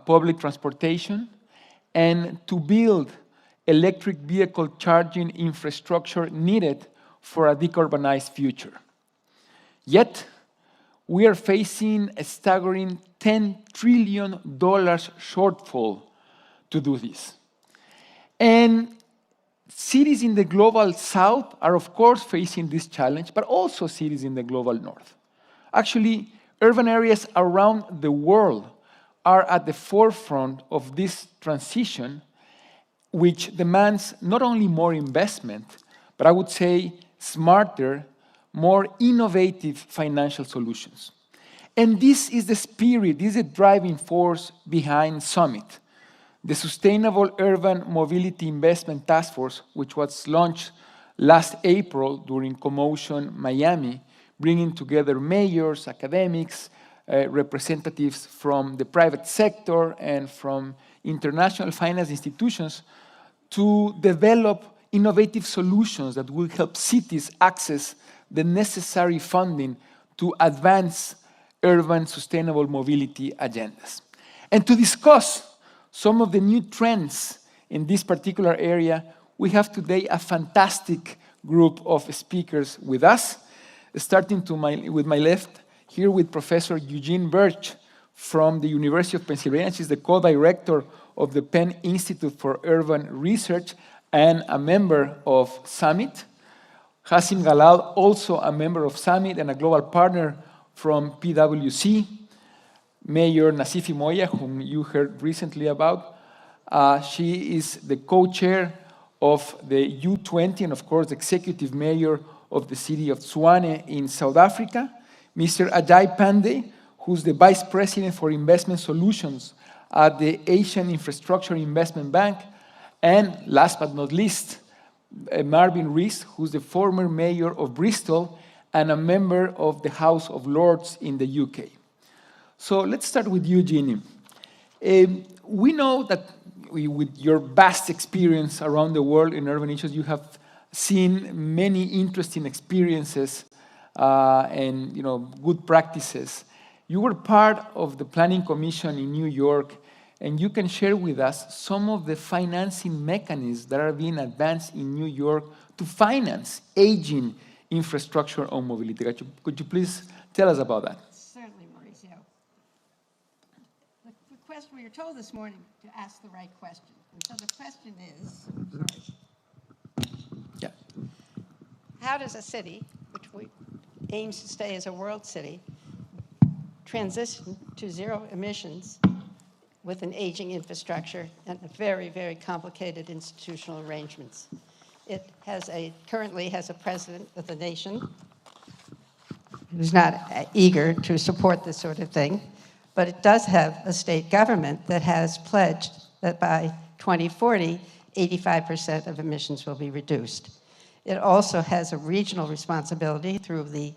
public transportation, and to build electric vehicle charging infrastructure needed for a decarbonized future. Yet, we are facing a staggering $10 trillion shortfall to do this. And cities in the global south are, of course, facing this challenge, but also cities in the global north. Actually, urban areas around the world are at the forefront of this transition, which demands not only more investment, but I would say smarter, more innovative financial solutions. And this is the spirit, this is the driving force behind Summit, the Sustainable Urban Mobility Investment Task Force, which was launched last April during CoMotion Miami, bringing together mayors, academics, representatives from the private sector and from international finance institutions to develop innovative solutions that will help cities access the necessary funding to advance urban sustainable mobility agendas. And to discuss some of the new trends in this particular area, we have today a fantastic group of speakers with us, starting with my left, here with Professor Eugene Birch from the University of Pennsylvania. She's the co-director of the Penn Institute for Urban Research and a member of Summit. Hasim Galal, also a member of Summit and a global partner from PwC. Mayor Nazifi Moya, whom you heard recently about. She is the co-chair of the U20 and, of course, executive mayor of the city of Tshwane in South Africa. Mr. Ajay Pandey, who's the vice president for investment solutions at the Asian Infrastructure Investment Bank, and last but not least, Marvin Rees, who's the former mayor of Bristol and a member of the House of Lords in the UK. So let's start with you, Jeannie. We know that with your vast experience around the world in urban issues, you have seen many interesting experiences and good practices. You were part of the Planning Commission in New York, and you can share with us some of the financing mechanisms that are being advanced in New York to finance aging infrastructure on mobility. Could you please tell us about that? Certainly, Mauricio. The question we were told this morning to ask the right question. And so the question is, Yeah. how does a city, which aims to stay as a world city, transition to zero emissions with an aging infrastructure and very, very complicated institutional arrangements? It currently has a president of the nation who's not eager to support this sort of thing, but it does have a state government that has pledged that by 2040, 85% of emissions will be reduced. It also has a regional responsibility through the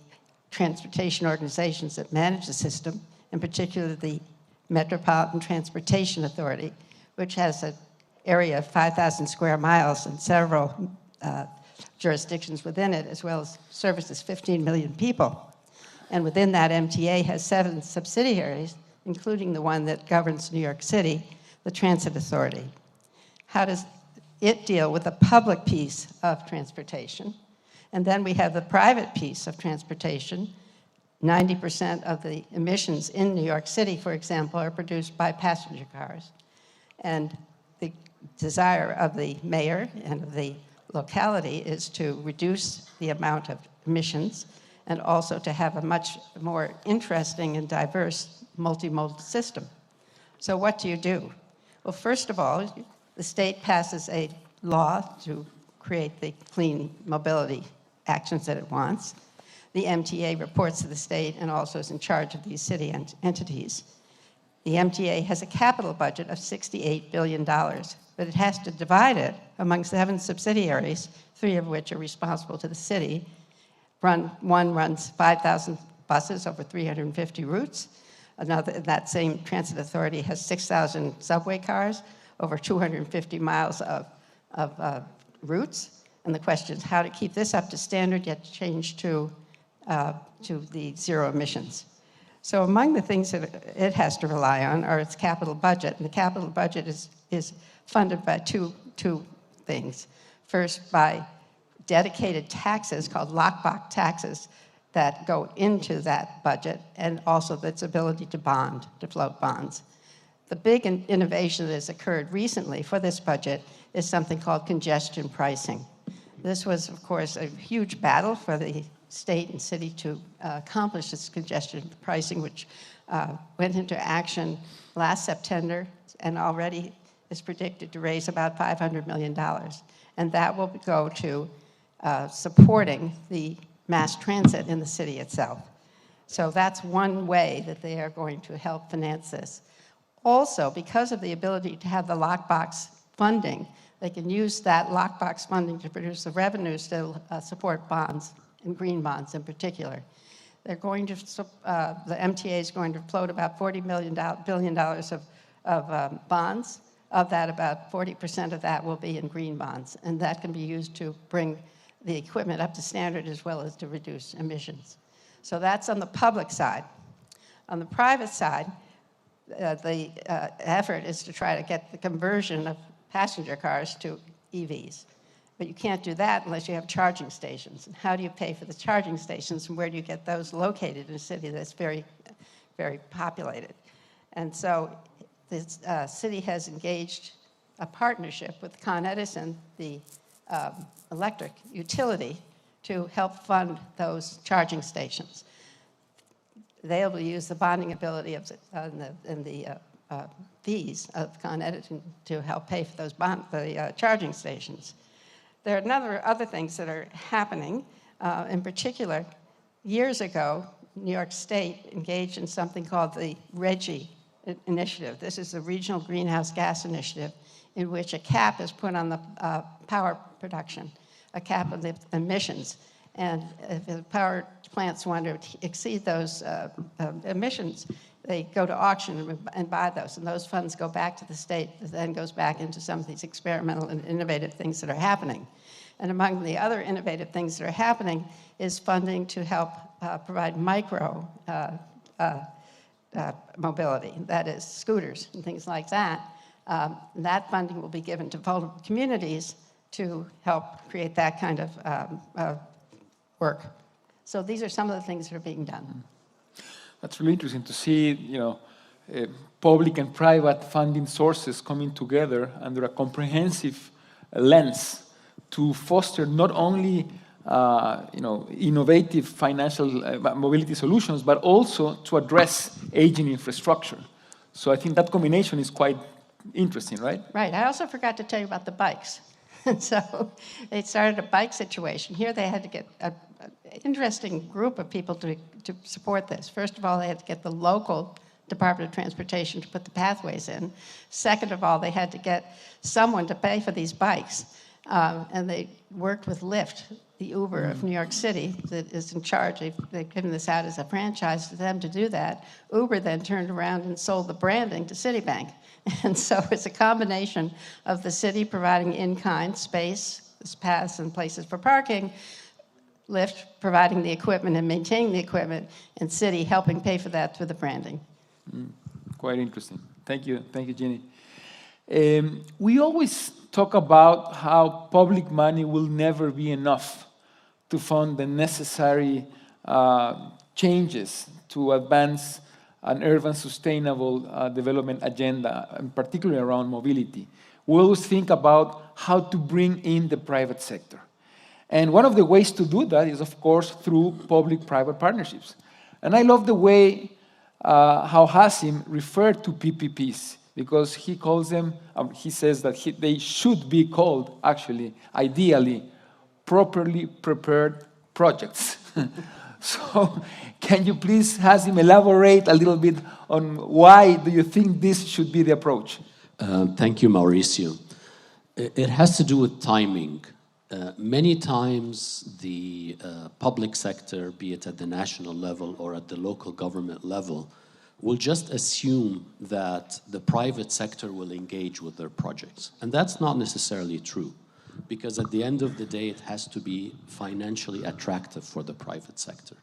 transportation organizations that manage the system, in particular the Metropolitan Transportation Authority, which has an area of 5,000 square miles and several jurisdictions within it, as well as services 15 million people. And within that, MTA has 7 subsidiaries, including the one that governs New York City, the Transit Authority. How does it deal with the public piece of transportation? And then we have the private piece of transportation. 90% of the emissions in New York City, for example, are produced by passenger cars. And the desire of the mayor and of the locality is to reduce the amount of emissions and also to have a much more interesting and diverse multimodal system. So what do you do? Well, first of all, the state passes a law to create the clean mobility actions that it wants. The MTA reports to the state and also is in charge of these city entities. The MTA has a capital budget of $68 billion, but it has to divide it among 7 subsidiaries, 3 of which are responsible to the city. One runs 5,000 buses over 350 routes. Another, that same transit authority has 6,000 subway cars over 250 miles of routes. And the question is how to keep this up to standard, yet change to the zero emissions. So among the things that it has to rely on are its capital budget. And the capital budget is funded by two things. First, by dedicated taxes called lockbox taxes that go into that budget, and also its ability to float bonds. The big innovation that has occurred recently for this budget is something called congestion pricing. This was, of course, a huge battle for the state and city to accomplish this congestion pricing, which went into action last September and already is predicted to raise about $500 million. And that will go to supporting the mass transit in the city itself. So that's one way that they are going to help finance this. Also, because of the ability to have the lockbox funding, they can use that lockbox funding to produce the revenues to support bonds, and green bonds in particular. They're going to, the MTA is going to float about $40 billion of bonds. Of that, about 40% of that will be in green bonds, and that can be used to bring the equipment up to standard as well as to reduce emissions. So that's on the public side. On the private side, the effort is to try to get the conversion of passenger cars to EVs. But you can't do that unless you have charging stations. And how do you pay for the charging stations, and where do you get those located in a city that's very, very populated? And so the city has engaged a partnership with Con Edison, the electric utility, to help fund those charging stations. They'll be use the bonding ability of the fees of Con Edison to help pay for those charging stations. There are a number of other things that are happening. In particular, years ago, New York State engaged in something called the RGGI initiative. This is the Regional Greenhouse Gas Initiative, in which a cap is put on the power production, a cap of the emissions. And if the power plants want to exceed those emissions, they go to auction and buy those, and those funds go back to the state, that then goes back into some of these experimental and innovative things that are happening. And among the other innovative things that are happening is funding to help provide micro mobility, that is scooters and things like that. That funding will be given to vulnerable communities to help create that kind of work. So these are some of the things that are being done. That's really interesting to see, public and private funding sources coming together under a comprehensive lens to foster not only innovative financial mobility solutions, but also to address aging infrastructure. So I think that combination is quite interesting, right? Right. I also forgot to tell you about the bikes. So they started a bike situation. Here they had to get an interesting group of people to support this. First of all, they had to get the local Department of Transportation to put the pathways in. Second of all, they had to get someone to pay for these bikes. And they worked with Lyft, the Uber of New York City, that is in charge. They've given this out as a franchise to them to do that. Uber then turned around and sold the branding to Citibank. And so it's a combination of the city providing in-kind space, paths and places for parking, Lyft providing the equipment and maintaining the equipment, and city helping pay for that through the branding. Quite interesting. Thank you, Jeannie. We always talk about how public money will never be enough to fund the necessary changes to advance an urban sustainable development agenda, and particularly around mobility. We always think about how to bring in the private sector. And one of the ways to do that is, of course, through public-private partnerships. And I love the way how Hasim referred to PPPs, because he calls them, he says that they should be called, actually, ideally, properly prepared projects. So can you please, Hasim, elaborate a little bit on why do you think this should be the approach? Thank you, Mauricio. It has to do with timing. Many times the public sector, be it at the national level or at the local government level, will just assume that the private sector will engage with their projects. And that's not necessarily true, because at the end of the day, it has to be financially attractive for the private sector.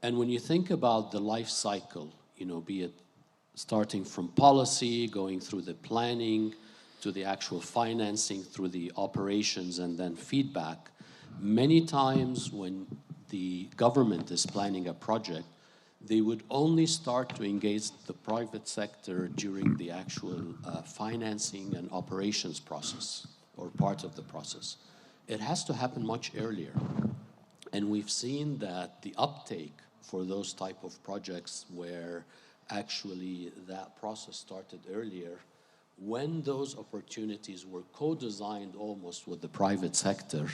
And when you think about the life cycle, be it starting from policy, going through the planning, to the actual financing, through the operations, and then feedback, many times when the government is planning a project, they would only start to engage the private sector during the actual financing and operations process, or part of the process. It has to happen much earlier. And we've seen that the uptake for those type of projects where actually that process started earlier, when those opportunities were co-designed almost with the private sector,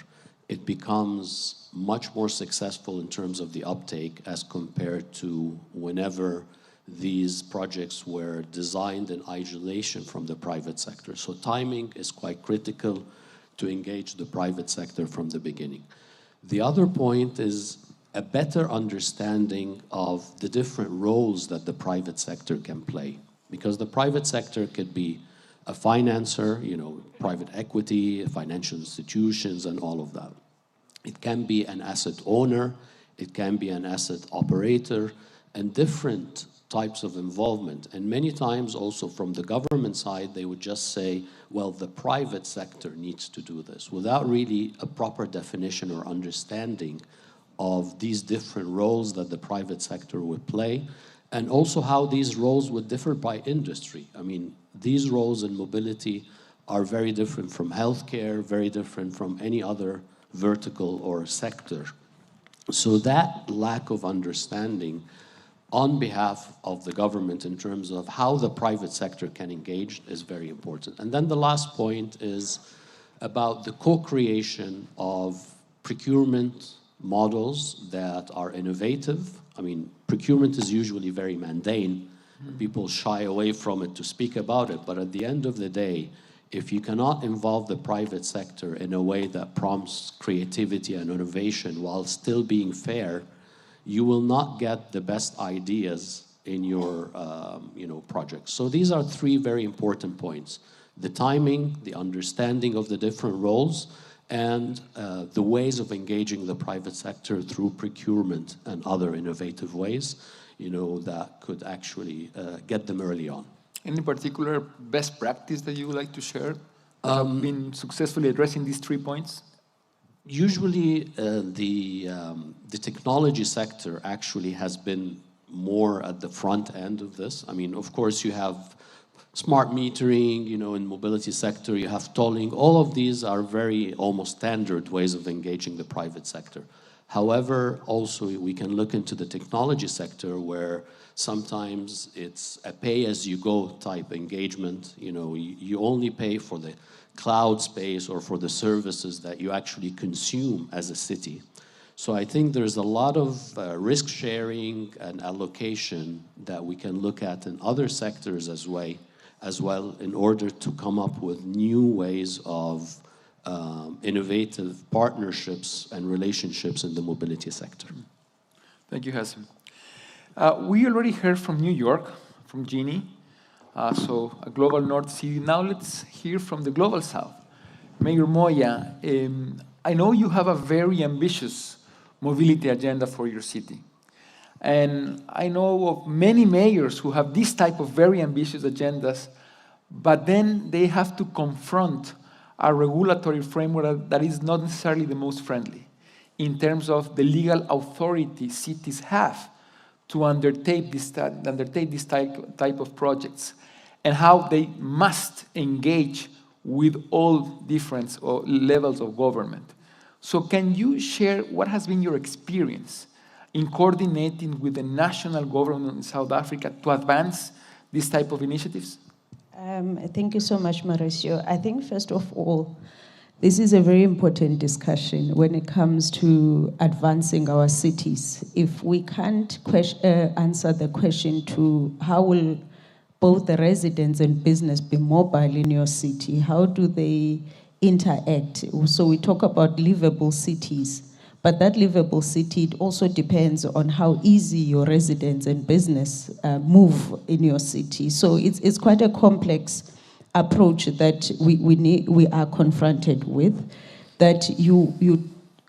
it becomes much more successful in terms of the uptake as compared to whenever these projects were designed in isolation from the private sector. So timing is quite critical to engage the private sector from the beginning. The other point is a better understanding of the different roles that the private sector can play. Because the private sector could be a financer, private equity, financial institutions, and all of that. It can be an asset owner, it can be an asset operator, and different types of involvement. And many times also from the government side, they would just say, well, the private sector needs to do this, without really a proper definition or understanding of these different roles that the private sector would play, and also how these roles would differ by industry. I mean, these roles in mobility are very different from healthcare, very different from any other vertical or sector. So that lack of understanding on behalf of the government in terms of how the private sector can engage is very important. And then the last point is about the co-creation of procurement models that are innovative. I mean, procurement is usually very mundane, People shy away from it to speak about it, but at the end of the day, if you cannot involve the private sector in a way that prompts creativity and innovation while still being fair, you will not get the best ideas in your projects. So these are three very important points: the timing, the understanding of the different roles, and the ways of engaging the private sector through procurement and other innovative ways, that could actually get them early on. Any particular best practice that you would like to share that have been successfully addressing these 3 points? Usually, the technology sector actually has been more at the front end of this. I mean, of course, you have smart metering, in mobility sector, you have tolling. All of these are very almost standard ways of engaging the private sector. However, also we can look into the technology sector where sometimes it's a pay-as-you-go type engagement. You only pay for the cloud space or for the services that you actually consume as a city. So I think there's a lot of risk sharing and allocation that we can look at in other sectors as well in order to come up with new ways of innovative partnerships and relationships in the mobility sector. Thank you, Hassan. We already heard from New York, from Jeannie, so a global North city. Now let's hear from the global South. Mayor Moya, I know you have a very ambitious mobility agenda for your city. And I know of many mayors who have this type of very ambitious agendas, but then they have to confront a regulatory framework that is not necessarily the most friendly in terms of the legal authority cities have to undertake this type of projects and how they must engage with all different levels of government. So can you share what has been your experience in coordinating with the national government in South Africa to advance this type of initiatives? Thank you so much, Mauricio. I think, first of all, this is a very important discussion when it comes to advancing our cities. If we can't answer the question to how will both the residents and business be mobile in your city, how do they interact? So we talk about livable cities. But that livable city, it also depends on how easy your residents and business move in your city. So it's quite a complex approach that we are confronted with. That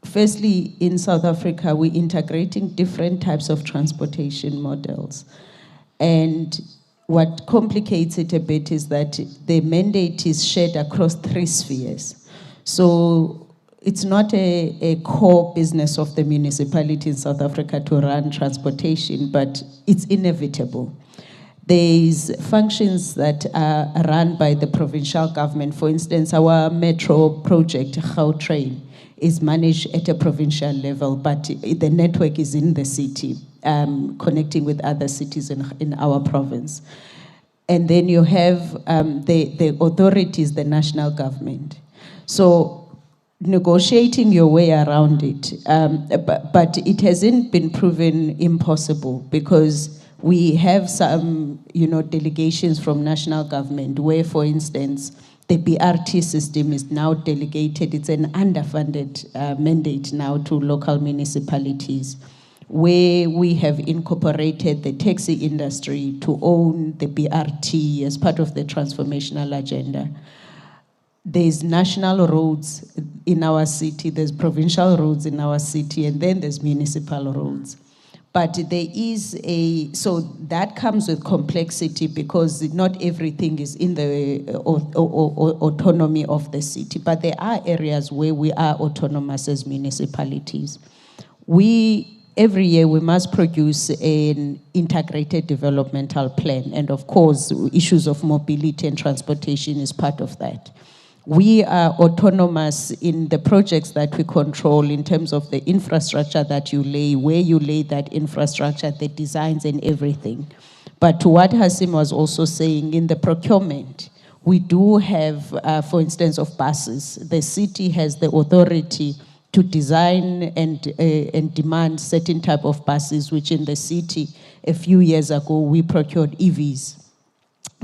firstly, in South Africa, we're integrating different types of transportation models. And what complicates it a bit is that the mandate is shared across 3 spheres. So it's not a core business of the municipality in South Africa to run transportation, but it's inevitable. There's functions that are run by the provincial government. For instance, our metro project, Gautrain, is managed at a provincial level, but the network is in the city, connecting with other cities in our province. And then you have the authorities, the national government. So negotiating your way around it, but it hasn't been proven impossible because we have some, delegations from national government where, for instance, the BRT system is now delegated. It's an underfunded mandate now to local municipalities, where we have incorporated the taxi industry to own the BRT as part of the transformational agenda. There's national roads in our city, there's provincial roads in our city, and then there's municipal roads. But there is so that comes with complexity because not everything is in the autonomy of the city, but there are areas where we are autonomous as municipalities. Every year we must produce an integrated developmental plan, and of course, issues of mobility and transportation is part of that. We are autonomous in the projects that we control in terms of the infrastructure that you lay, where you lay that infrastructure, the designs and everything. But to what Hassim was also saying, in the procurement, we do have, for instance, of buses. The city has the authority to design and demand certain type of buses, which in the city, a few years ago, we procured EVs,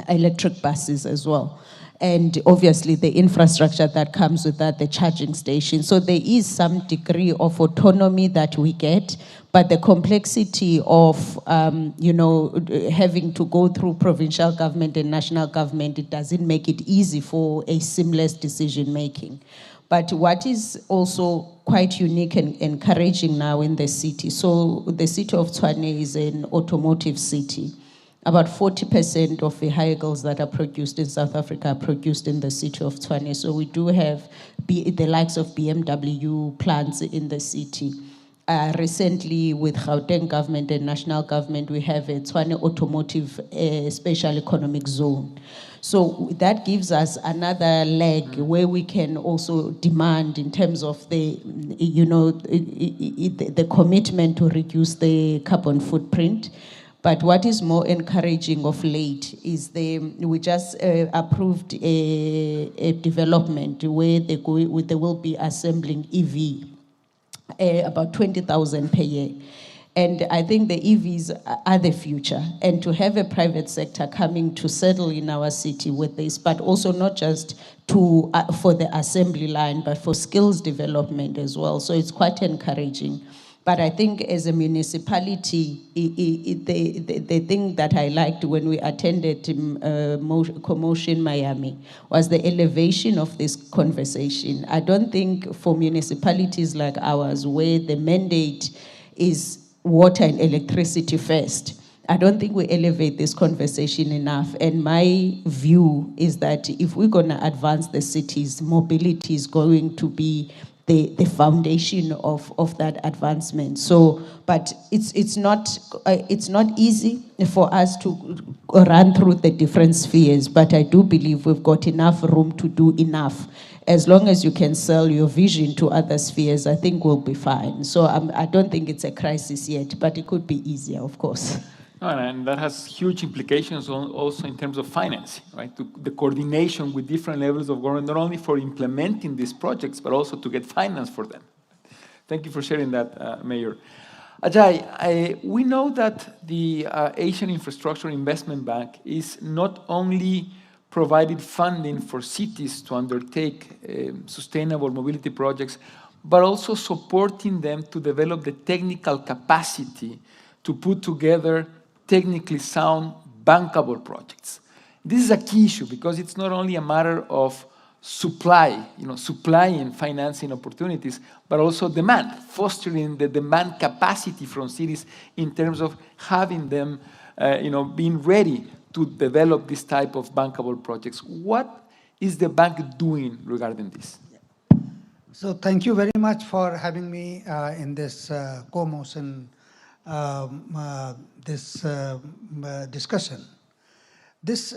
electric buses as well. And obviously the infrastructure that comes with that, the charging station. So there is some degree of autonomy that we get, but the complexity of, having to go through provincial government and national government, it doesn't make it easy for a seamless decision making. But what is also quite unique and encouraging now in the city, so the city of Tshwane is an automotive city. About 40% of vehicles that are produced in South Africa are produced in the city of Tshwane. So we do have the likes of BMW plants in the city. Recently, with Gauteng government and national government, we have a Tshwane Automotive Special Economic Zone. So that gives us another leg where we can also demand in terms of the commitment to reduce the carbon footprint. But what is more encouraging of late is we just approved a development where they will be assembling EV, about 20,000 per year. And I think the EVs are the future. And to have a private sector coming to settle in our city with this, but also not just for the assembly line, but for skills development as well. So it's quite encouraging. But I think as a municipality, the thing that I liked when we attended CoMotion Miami was the elevation of this conversation. I don't think for municipalities like ours, where the mandate is water and electricity first, I don't think we elevate this conversation enough. And my view is that if we're going to advance the cities, mobility is going to be the foundation of that advancement. So, but it's not easy for us to run through the different spheres, but I do believe we've got enough room to do enough. As long as you can sell your vision to other spheres, I think we'll be fine. So I don't think it's a crisis yet, but it could be easier, of course. And that has huge implications also in terms of financing, right? The coordination with different levels of government, not only for implementing these projects, but also to get finance for them. Thank you for sharing that, Mayor. Ajay, we know that the Asian Infrastructure Investment Bank is not only provided funding for cities to undertake sustainable mobility projects, but also supporting them to develop the technical capacity to put together technically sound, bankable projects. This is a key issue because it's not only a matter of supply, supplying financing opportunities, but also demand, fostering the demand capacity from cities in terms of having them, being ready to develop this type of bankable projects. What is the bank doing regarding this? So thank you very much for having me in this CoMotion discussion. This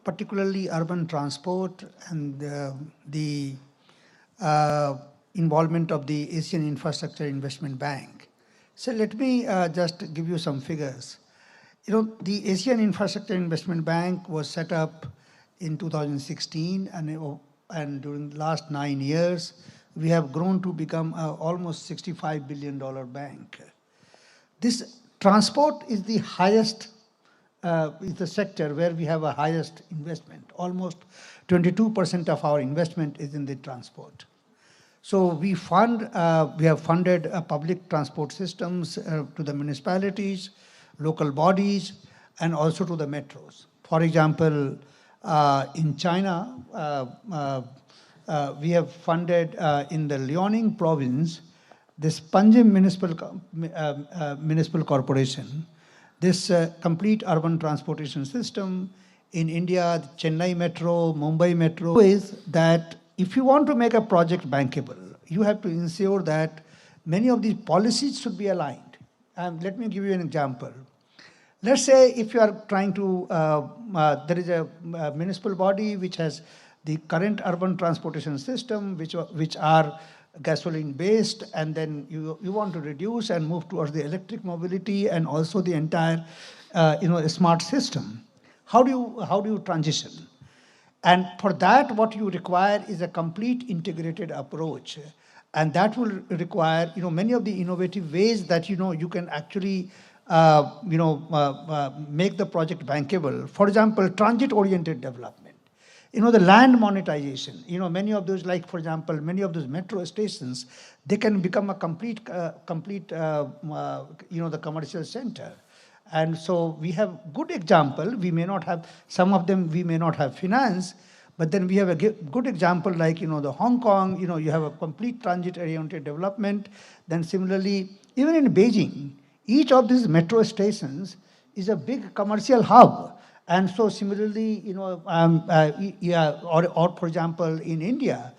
particularly urban transport and the involvement of the Asian Infrastructure Investment Bank. So let me just give you some figures. The Asian Infrastructure Investment Bank was set up in 2016, and during the last 9 years, we have grown to become almost $65 billion bank. This transport is the highest, is the sector where we have a highest investment. Almost 22% of our investment is in the transport. So we have funded public transport systems to the municipalities, local bodies, and also to the metros. For example, in China, we have funded in the Liaoning province, this Panjim Municipal Corporation, this complete urban transportation system. In India, the Chennai Metro, Mumbai Metro, is that if you want to make a project bankable, you have to ensure that many of these policies should be aligned. Let me give you an example. Let's say if you are trying to, there is a municipal body which has the current urban transportation system, which are gasoline based, and then you want to reduce and move towards the electric mobility and also the entire smart system. How do you transition? And for that, what you require is a complete integrated approach. And that will require, many of the innovative ways that, you can actually, make the project bankable. For example, transit-oriented development. The land monetization, many of those, like, for example, many of those metro stations, they can become a complete, the commercial center. And so we have good example. We may not have, some of them we may not have finance, but then we have a good example like, the Hong Kong, you have a complete transit-oriented development. Then similarly, even in Beijing, each of these metro stations is a big commercial hub. And so similarly, or for example, in India,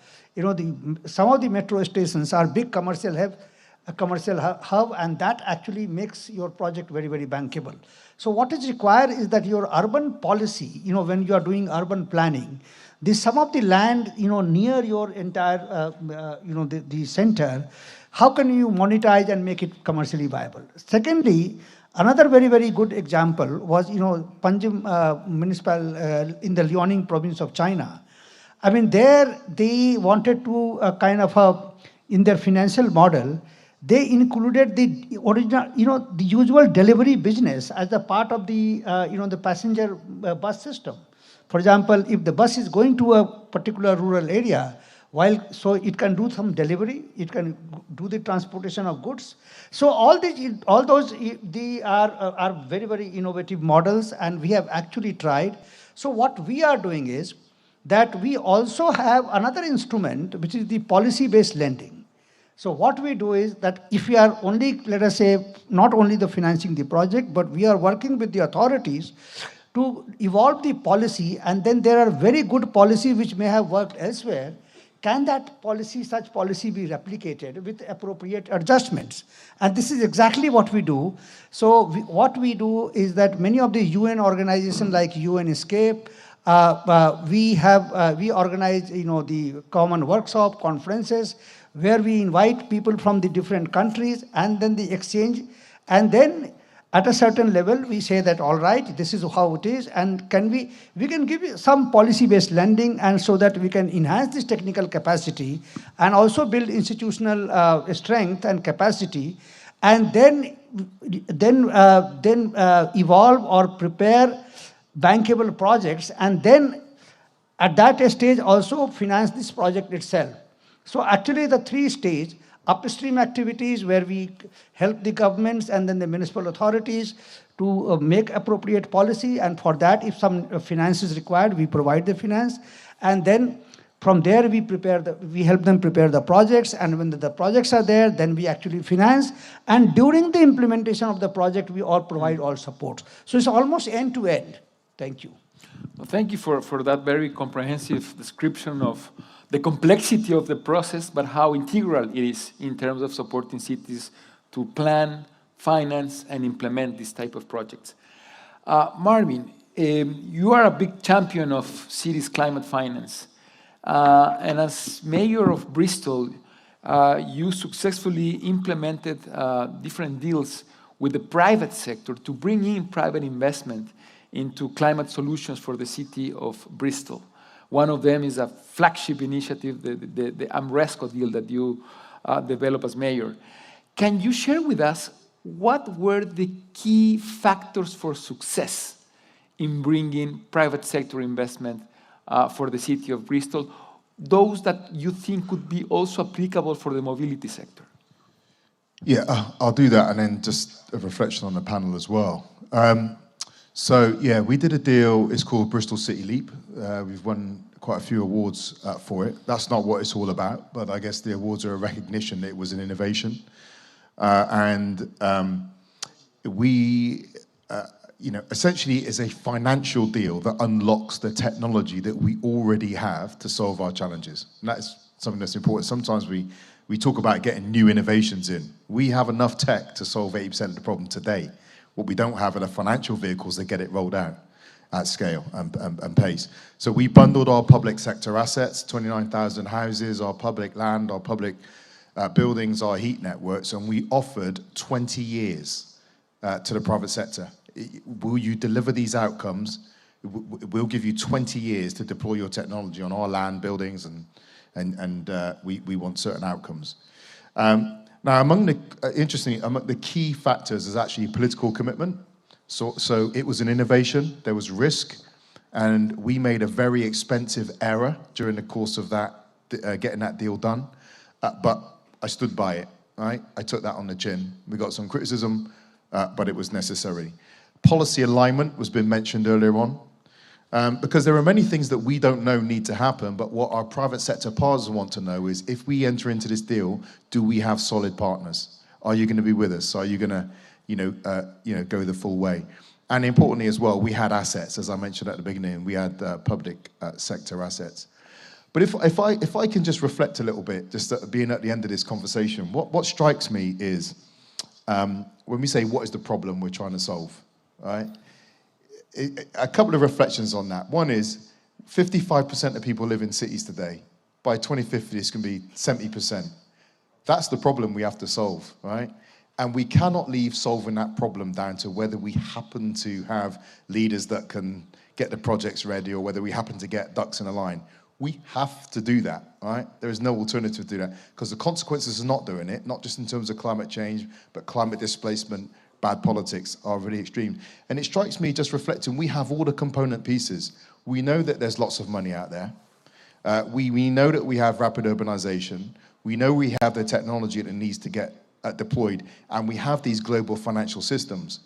some of the metro stations are big commercial hub, and that actually makes your project very, very bankable. So what is required is that your urban policy, when you are doing urban planning, some of the land, near your entire, the center, how can you monetize and make it commercially viable? Secondly, another very, very good example was, Panjim municipal in the Liaoning province of China. I mean, there they wanted to in their financial model, they included the original, the usual delivery business as a part of the, the passenger bus system. For example, if the bus is going to a particular rural area, so it can do some delivery, it can do the transportation of goods. So all those they are very, very innovative models, and we have actually tried. So what we are doing is that we also have another instrument, which is the policy-based lending. So what we do is that if we are only, let us say, not only the financing the project, but we are working with the authorities to evolve the policy, and then there are very good policies which may have worked elsewhere. Can that policy, such policy, be replicated with appropriate adjustments? And this is exactly what we do. So what we do is that many of the UN organizations like UN Escape, we organize, the common workshop conferences where we invite people from the different countries, and then the exchange, and then at a certain level, we say that, all right, this is how it is, and we can give you some policy-based lending, and so that we can enhance this technical capacity and also build institutional strength and capacity, and then evolve or prepare bankable projects, and then at that stage also finance this project itself. So actually the 3 stages, upstream activities where we help the governments and then the municipal authorities to make appropriate policy, and for that, if some finance is required, we provide the finance, and then from there we help them prepare the projects, and when the projects are there, then we actually finance, and during the implementation of the project, we all provide all support. So it's almost end to end. Thank you. Well, thank you for that very comprehensive description of the complexity of the process, but how integral it is in terms of supporting cities to plan, finance, and implement this type of projects. Marvin, you are a big champion of cities' climate finance. And as mayor of Bristol, you successfully implemented different deals with the private sector to bring in private investment into climate solutions for the city of Bristol. One of them is a flagship initiative, the Amresco deal that you developed as mayor. Can you share with us what were the key factors for success in bringing private sector investment for the city of Bristol, those that you think could be also applicable for the mobility sector? Yeah, I'll do that, and then just a reflection on the panel as well. So yeah, we did a deal, it's called Bristol City Leap. We've won quite a few awards for it. That's not what it's all about, but I guess the awards are a recognition that it was an innovation. Essentially is a financial deal that unlocks the technology that we already have to solve our challenges. And that's something that's important. Sometimes we talk about getting new innovations in. We have enough tech to solve 80% of the problem today. What we don't have are the financial vehicles that get it rolled out at scale and pace. So we bundled our public sector assets, 29,000 houses, our public land, our public buildings, our heat networks, and we offered 20 years to the private sector. Will you deliver these outcomes we'll give you 20 years to deploy your technology on our land, buildings, and we want certain outcomes. Now, among the key factors is actually political commitment. So it was an innovation, there was risk, and we made a very expensive error during the course of that, getting that deal done. But I stood by it, right? I took that on the chin. We got some criticism, but it was necessary. Policy alignment was been mentioned earlier on, because there are many things that we don't know need to happen, but what our private sector partners want to know is, if we enter into this deal, do we have solid partners? Are you going to be with us? Are you going to, go the full way? And importantly as well, we had assets, as I mentioned at the beginning. We had public sector assets. But if I can just reflect a little bit, just being at the end of this conversation, what strikes me is when we say, what is the problem we're trying to solve, right? A couple of reflections on that. One is 55% of people live in cities today. By 2050, it's going to be 70%. That's the problem we have to solve, right? And we cannot leave solving that problem down to whether we happen to have leaders that can get the projects ready or whether we happen to get ducks in a line. We have to do that, right? There is no alternative to do that, because the consequences of not doing it, not just in terms of climate change, but climate displacement, bad politics, are really extreme. And it strikes me, just reflecting, we have all the component pieces. We know that there's lots of money out there. We know that we have rapid urbanization. We know we have the technology that needs to get deployed, and we have these global financial systems.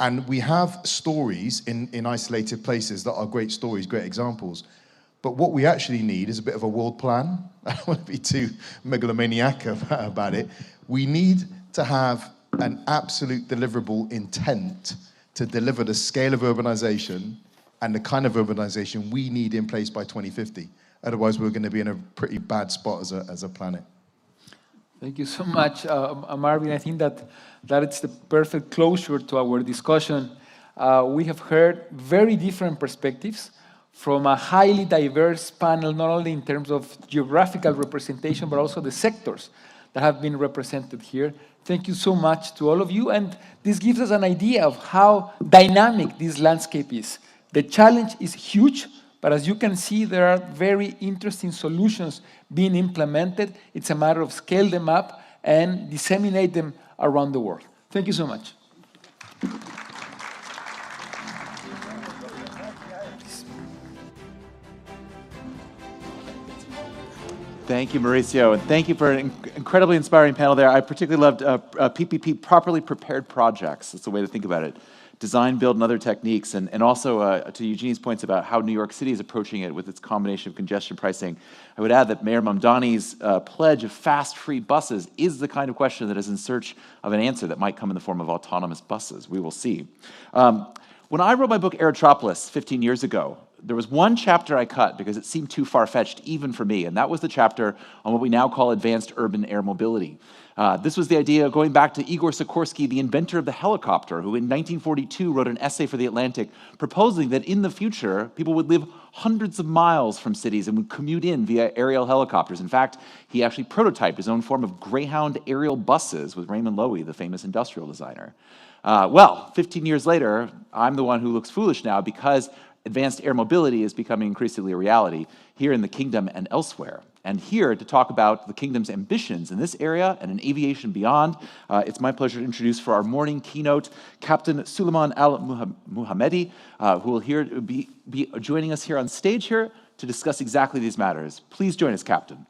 And we have stories in isolated places that are great stories, great examples. But what we actually need is a bit of a world plan. I don't want to be too megalomaniac about it. We need to have an absolute deliverable intent to deliver the scale of urbanization and the kind of urbanization we need in place by 2050. Otherwise, we're going to be in a pretty bad spot as a planet. Thank you so much, Marvin. I think that it's the perfect closure to our discussion. We have heard very different perspectives from a highly diverse panel, not only in terms of geographical representation, but also the sectors that have been represented here. Thank you so much to all of you. And this gives us an idea of how dynamic this landscape is. The challenge is huge, but as you can see, there are very interesting solutions being implemented. It's a matter of scale them up and disseminate them around the world. Thank you so much. Thank you, Mauricio, and thank you for an incredibly inspiring panel there. I particularly loved PPP, properly prepared projects. That's the way to think about it. Design, build, and other techniques, and also to Eugenie's points about how New York City is approaching it with its combination of congestion pricing. I would add that Mayor Mamdani's pledge of fast, free buses is the kind of question that is in search of an answer that might come in the form of autonomous buses. We will see. When I wrote my book, Aerotropolis, 15 years ago, there was one chapter I cut because it seemed too far-fetched even for me, and that was the chapter on what we now call advanced urban air mobility. This was the idea going back to Igor Sikorsky, the inventor of the helicopter, who in 1942 wrote an essay for The Atlantic proposing that in the future, people would live hundreds of miles from cities and would commute in via aerial helicopters. In fact, he actually prototyped his own form of Greyhound aerial buses with Raymond Loewy, the famous industrial designer. Well, 15 years later, I'm the one who looks foolish now because advanced air mobility is becoming increasingly a reality here in the kingdom and elsewhere. And here to talk about the kingdom's ambitions in this area and in aviation beyond, it's my pleasure to introduce for our morning keynote, Captain Suleiman Al-Muhammadi, who will be joining us here on stage here to discuss exactly these matters. Please join us, Captain.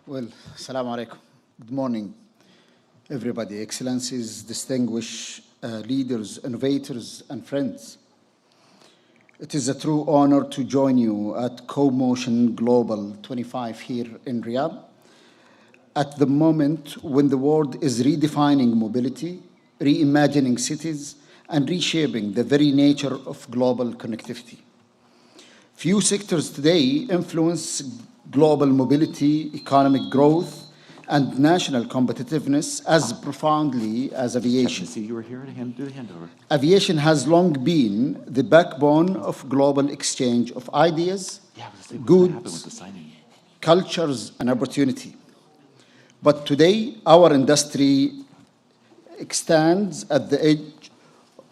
Well, assalamu alaikum. Good morning, everybody, excellencies, distinguished leaders, innovators, and friends. It is a true honor to join you at CoMotion GLOBAL 25 here in Riyadh, at the moment when the world is redefining mobility, reimagining cities, and reshaping the very nature of global connectivity. Few sectors today influence global mobility, economic growth, and national competitiveness as profoundly as aviation. You were here to do the handover. Aviation has long been the backbone of global exchange of ideas, goods, cultures, and opportunity. But today, our industry stands at the edge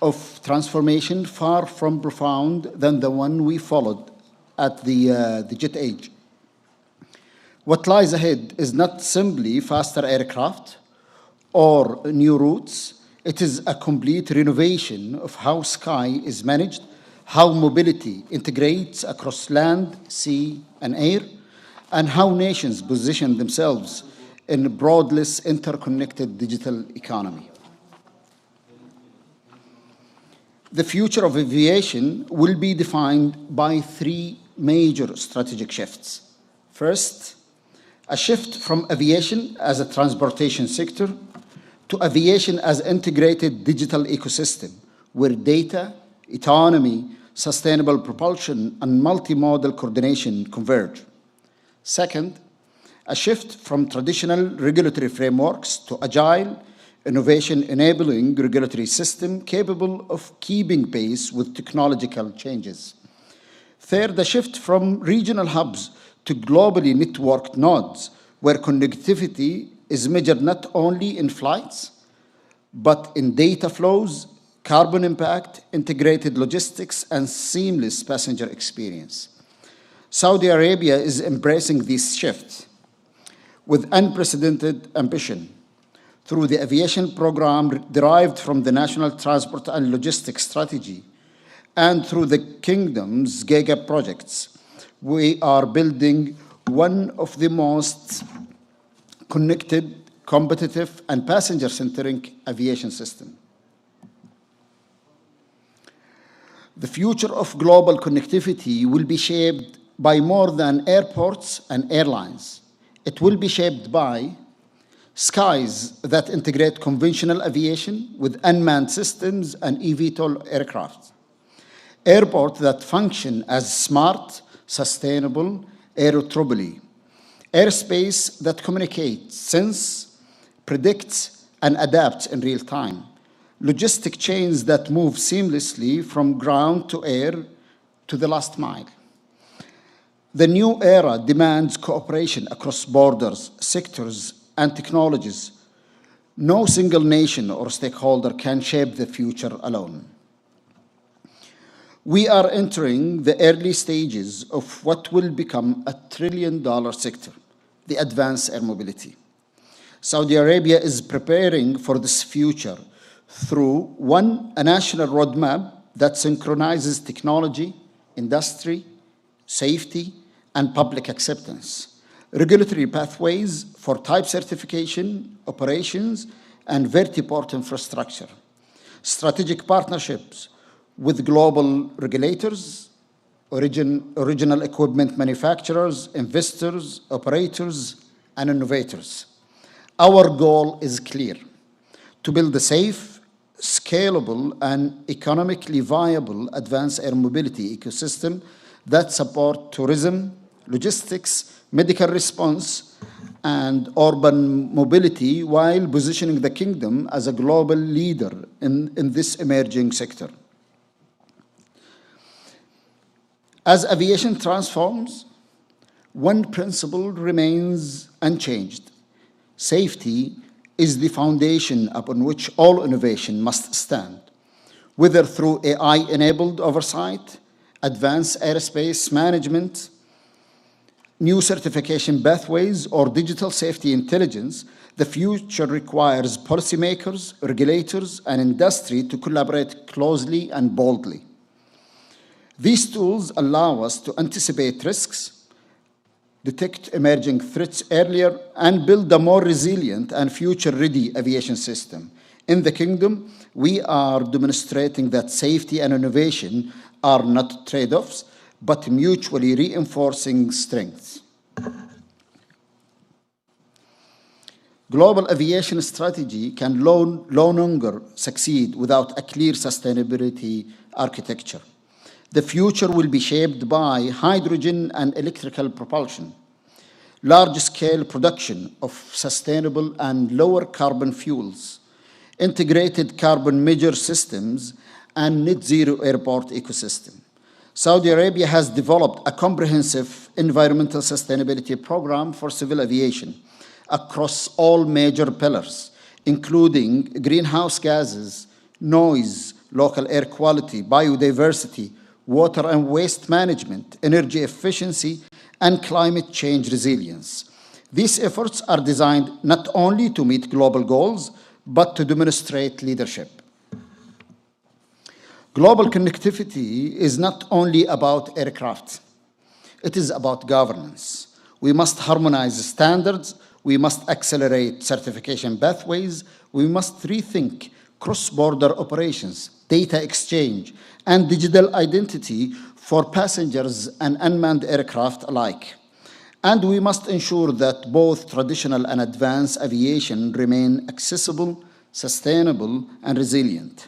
of transformation far from profound than the one we followed at the jet age. What lies ahead is not simply faster aircraft or new routes. It is a complete renovation of how sky is managed, how mobility integrates across land, sea, and air, and how nations position themselves in a broadless, interconnected digital economy. The future of aviation will be defined by three major strategic shifts. First, a shift from aviation as a transportation sector to aviation as an integrated digital ecosystem where data, autonomy, sustainable propulsion, and multimodal coordination converge. Second, a shift from traditional regulatory frameworks to agile, innovation-enabling regulatory system capable of keeping pace with technological changes. Third, a shift from regional hubs to globally networked nodes, where connectivity is measured not only in flights, but in data flows, carbon impact, integrated logistics, and seamless passenger experience. Saudi Arabia is embracing this shift with unprecedented ambition through the aviation program derived from the National Transport and Logistics Strategy and through the Kingdom's Giga projects. We are building one of the most connected, competitive, and passenger-centric aviation systems. The future of global connectivity will be shaped by more than airports and airlines. It will be shaped by skies that integrate conventional aviation with unmanned systems and eVTOL aircraft, airports that function as smart, sustainable aerotrobally, airspace that communicates, sense, predicts, and adapts in real time, logistic chains that move seamlessly from ground to air to the last mile. The new era demands cooperation across borders, sectors, and technologies. No single nation or stakeholder can shape the future alone. We are entering the early stages of what will become a $1 trillion sector, the advanced air mobility. Saudi Arabia is preparing for this future through, one, a national roadmap that synchronizes technology, industry, safety, and public acceptance, regulatory pathways for type certification, operations, and vertiport infrastructure, strategic partnerships with global regulators, original equipment manufacturers, investors, operators, and innovators. Our goal is clear: to build a safe, scalable, and economically viable advanced air mobility ecosystem that supports tourism, logistics, medical response, and urban mobility while positioning the kingdom as a global leader in this emerging sector. As aviation transforms, one principle remains unchanged. Safety is the foundation upon which all innovation must stand, whether through AI-enabled oversight, advanced airspace management, new certification pathways, or digital safety intelligence. The future requires policymakers, regulators, and industry to collaborate closely and boldly. These tools allow us to anticipate risks, detect emerging threats earlier, and build a more resilient and future-ready aviation system. In the Kingdom, we are demonstrating that safety and innovation are not trade-offs, but mutually reinforcing strengths. Global aviation strategy can no longer succeed without a clear sustainability architecture. The future will be shaped by hydrogen and electrical propulsion, large-scale production of sustainable and lower carbon fuels, integrated carbon measure systems, and net zero airport ecosystem. Saudi Arabia has developed a comprehensive environmental sustainability program for civil aviation across all major pillars, including greenhouse gases, noise, local air quality, biodiversity, water and waste management, energy efficiency, and climate change resilience. These efforts are designed not only to meet global goals, but to demonstrate leadership. Global connectivity is not only about aircraft. It is about governance. We must harmonize standards. We must accelerate certification pathways. We must rethink cross-border operations, data exchange, and digital identity for passengers and unmanned aircraft alike. And we must ensure that both traditional and advanced aviation remain accessible, sustainable, and resilient.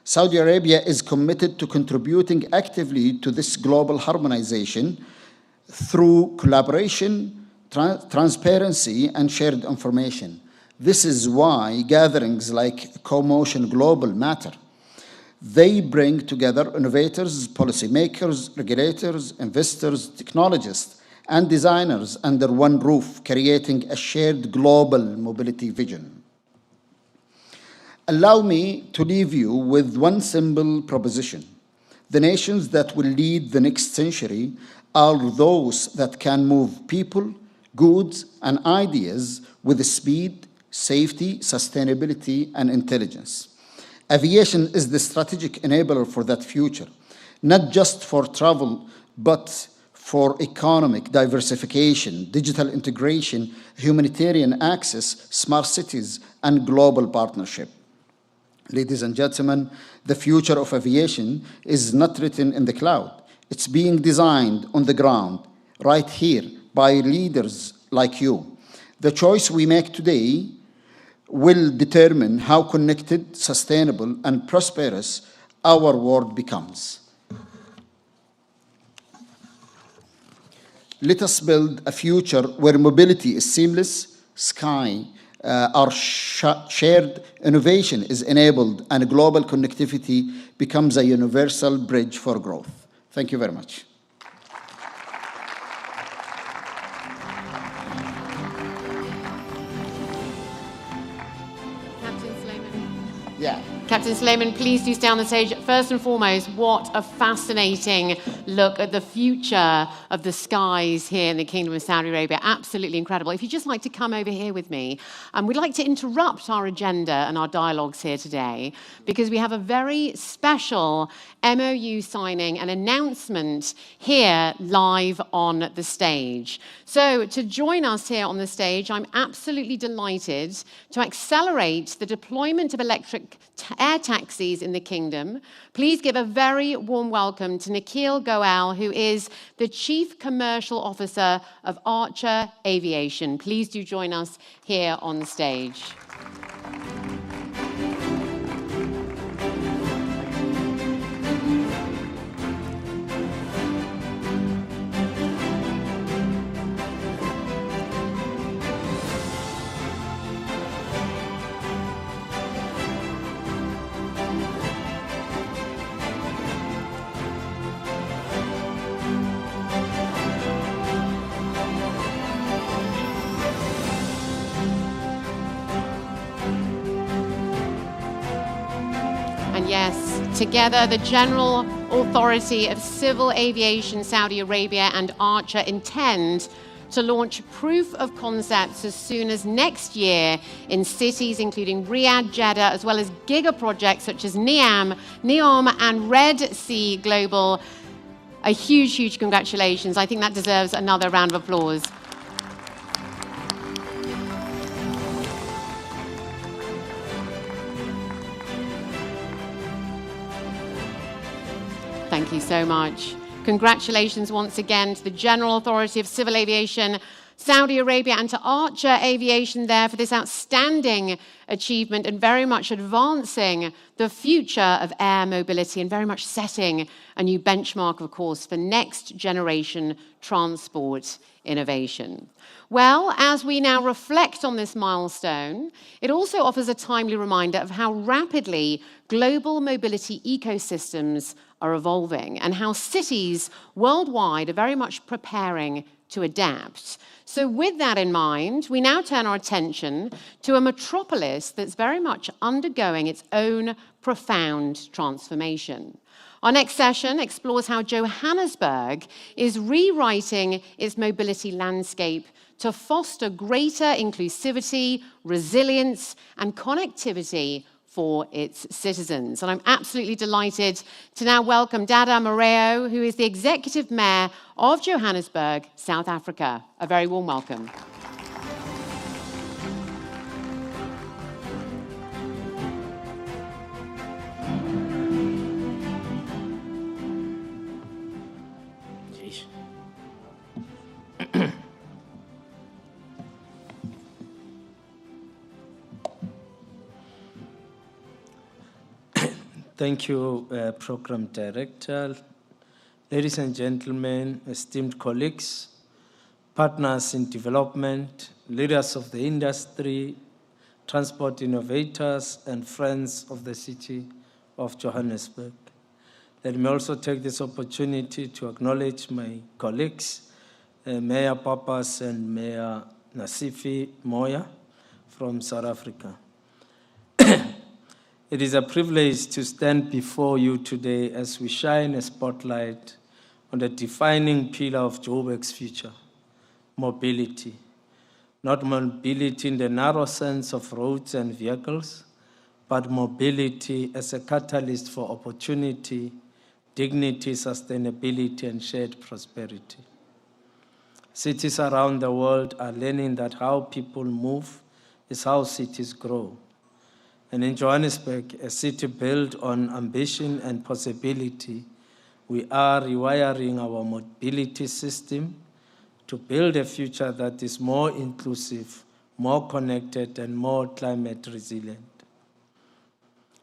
Saudi Arabia is committed to contributing actively to this global harmonization through collaboration, transparency, and shared information. This is why gatherings like CoMotion GLOBAL matter. They bring together innovators, policymakers, regulators, investors, technologists, and designers under one roof, creating a shared global mobility vision. Allow me to leave you with one simple proposition. The nations that will lead the next century are those that can move people, goods, and ideas with speed, safety, sustainability, and intelligence. Aviation is the strategic enabler for that future, not just for travel, but for economic diversification, digital integration, humanitarian access, smart cities, and global partnership. Ladies and gentlemen, the future of aviation is not written in the cloud. It's being designed on the ground, right here, by leaders like you. The choice we make today will determine how connected, sustainable, and prosperous our world becomes. Let us build a future where mobility is seamless, our shared innovation is enabled, and global connectivity becomes a universal bridge for growth. Thank you very much. Captain Sulaiman, please do stay on the stage. First and foremost, what a fascinating look at the future of the skies here in the Kingdom of Saudi Arabia. Absolutely incredible. If you'd just like to come over here with me, we'd like to interrupt our agenda and our dialogues here today because we have a very special MOU signing and announcement here live on the stage. So to join us here on the stage, I'm absolutely delighted to accelerate the deployment of electric air taxis in the kingdom. Please give a very warm welcome to Nikhil Goel, who is the Chief Commercial Officer of Archer Aviation. Please do join us here on the stage. And yes, together, the General Authority of Civil Aviation Saudi Arabia and Archer intend to launch proof of concepts as soon as next year in cities including Riyadh, Jeddah, as well as giga projects such as NEOM and Red Sea Global. A huge, huge congratulations. I think that deserves another round of applause. Thank you so much. Congratulations once again to the General Authority of Civil Aviation Saudi Arabia and to Archer Aviation there for this outstanding achievement and very much advancing the future of air mobility and very much setting a new benchmark, of course, for next generation transport innovation. Well, as we now reflect on this milestone, it also offers a timely reminder of how rapidly global mobility ecosystems are evolving and how cities worldwide are very much preparing to adapt. So with that in mind, we now turn our attention to a metropolis that's very much undergoing its own profound transformation. Our next session explores how Johannesburg is rewriting its mobility landscape to foster greater inclusivity, resilience, and connectivity for its citizens. And I'm absolutely delighted to now welcome Dada Mareo, who is the Executive Mayor of Johannesburg, South Africa. A very warm welcome. Thank you, Program Director. Ladies and gentlemen, esteemed colleagues, partners in development, leaders of the industry, transport innovators, and friends of the city of Johannesburg. Let me also take this opportunity to acknowledge my colleagues, Mayor Papas and Mayor Nasifi Moya from South Africa. It is a privilege to stand before you today as we shine a spotlight on the defining pillar of Joburg's future, mobility. Not mobility in the narrow sense of roads and vehicles, but mobility as a catalyst for opportunity, dignity, sustainability, and shared prosperity. Cities around the world are learning that how people move is how cities grow. And in Johannesburg, a city built on ambition and possibility, we are rewiring our mobility system to build a future that is more inclusive, more connected, and more climate resilient.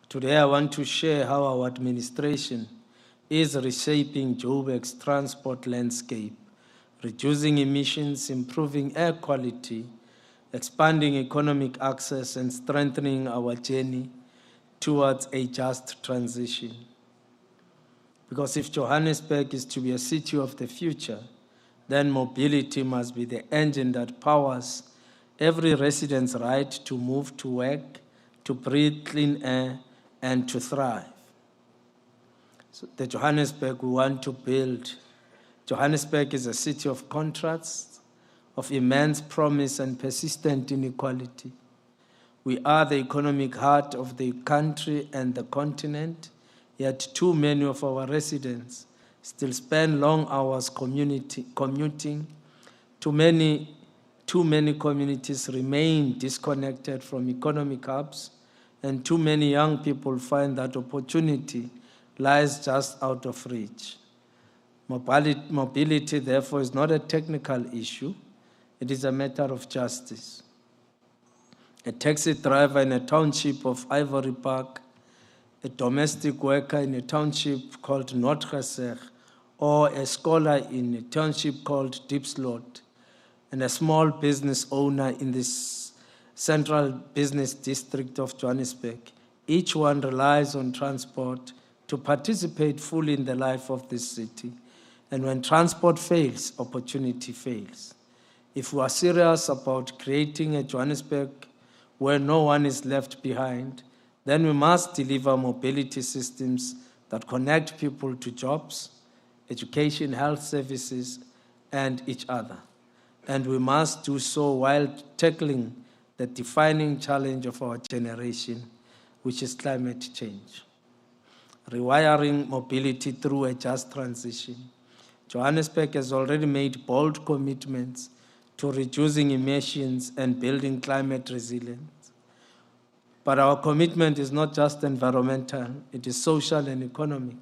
Today, I want to share how our administration is reshaping Joburg's transport landscape, reducing emissions, improving air quality, expanding economic access, and strengthening our journey towards a just transition. Because if Johannesburg is to be a city of the future, then mobility must be the engine that powers every resident's right to move to work, to breathe clean air, and to thrive. So the Johannesburg we want to build. Johannesburg is a city of contrasts, of immense promise and persistent inequality. We are the economic heart of the country and the continent, yet too many of our residents still spend long hours commuting. Too many communities remain disconnected from economic hubs, and too many young people find that opportunity lies just out of reach. Mobility, therefore, is not a technical issue. It is a matter of justice. A taxi driver in a township of Ivory Park, a domestic worker in a township called Notreseg, or a scholar in a township called Diepsloot, and a small business owner in this central business district of Johannesburg. Each one relies on transport to participate fully in the life of this city. And when transport fails, opportunity fails. If we are serious about creating a Johannesburg where no one is left behind, then we must deliver mobility systems that connect people to jobs, education, health services, and each other. And we must do so while tackling the defining challenge of our generation, which is climate change. Rewiring mobility through a just transition. Johannesburg has already made bold commitments to reducing emissions and building climate resilience. But our commitment is not just environmental, it is social and economic.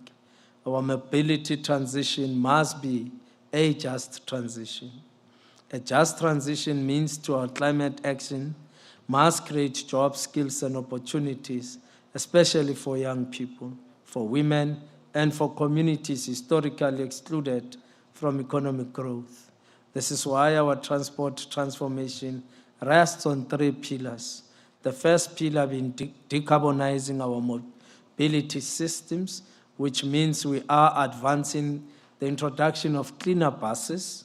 Our mobility transition must be a just transition. A just transition means to our climate action must create jobs, skills, and opportunities, especially for young people, for women, and for communities historically excluded from economic growth. This is why our transport transformation rests on 3 pillars. The first pillar being decarbonizing our mobility systems, which means we are advancing the introduction of cleaner buses,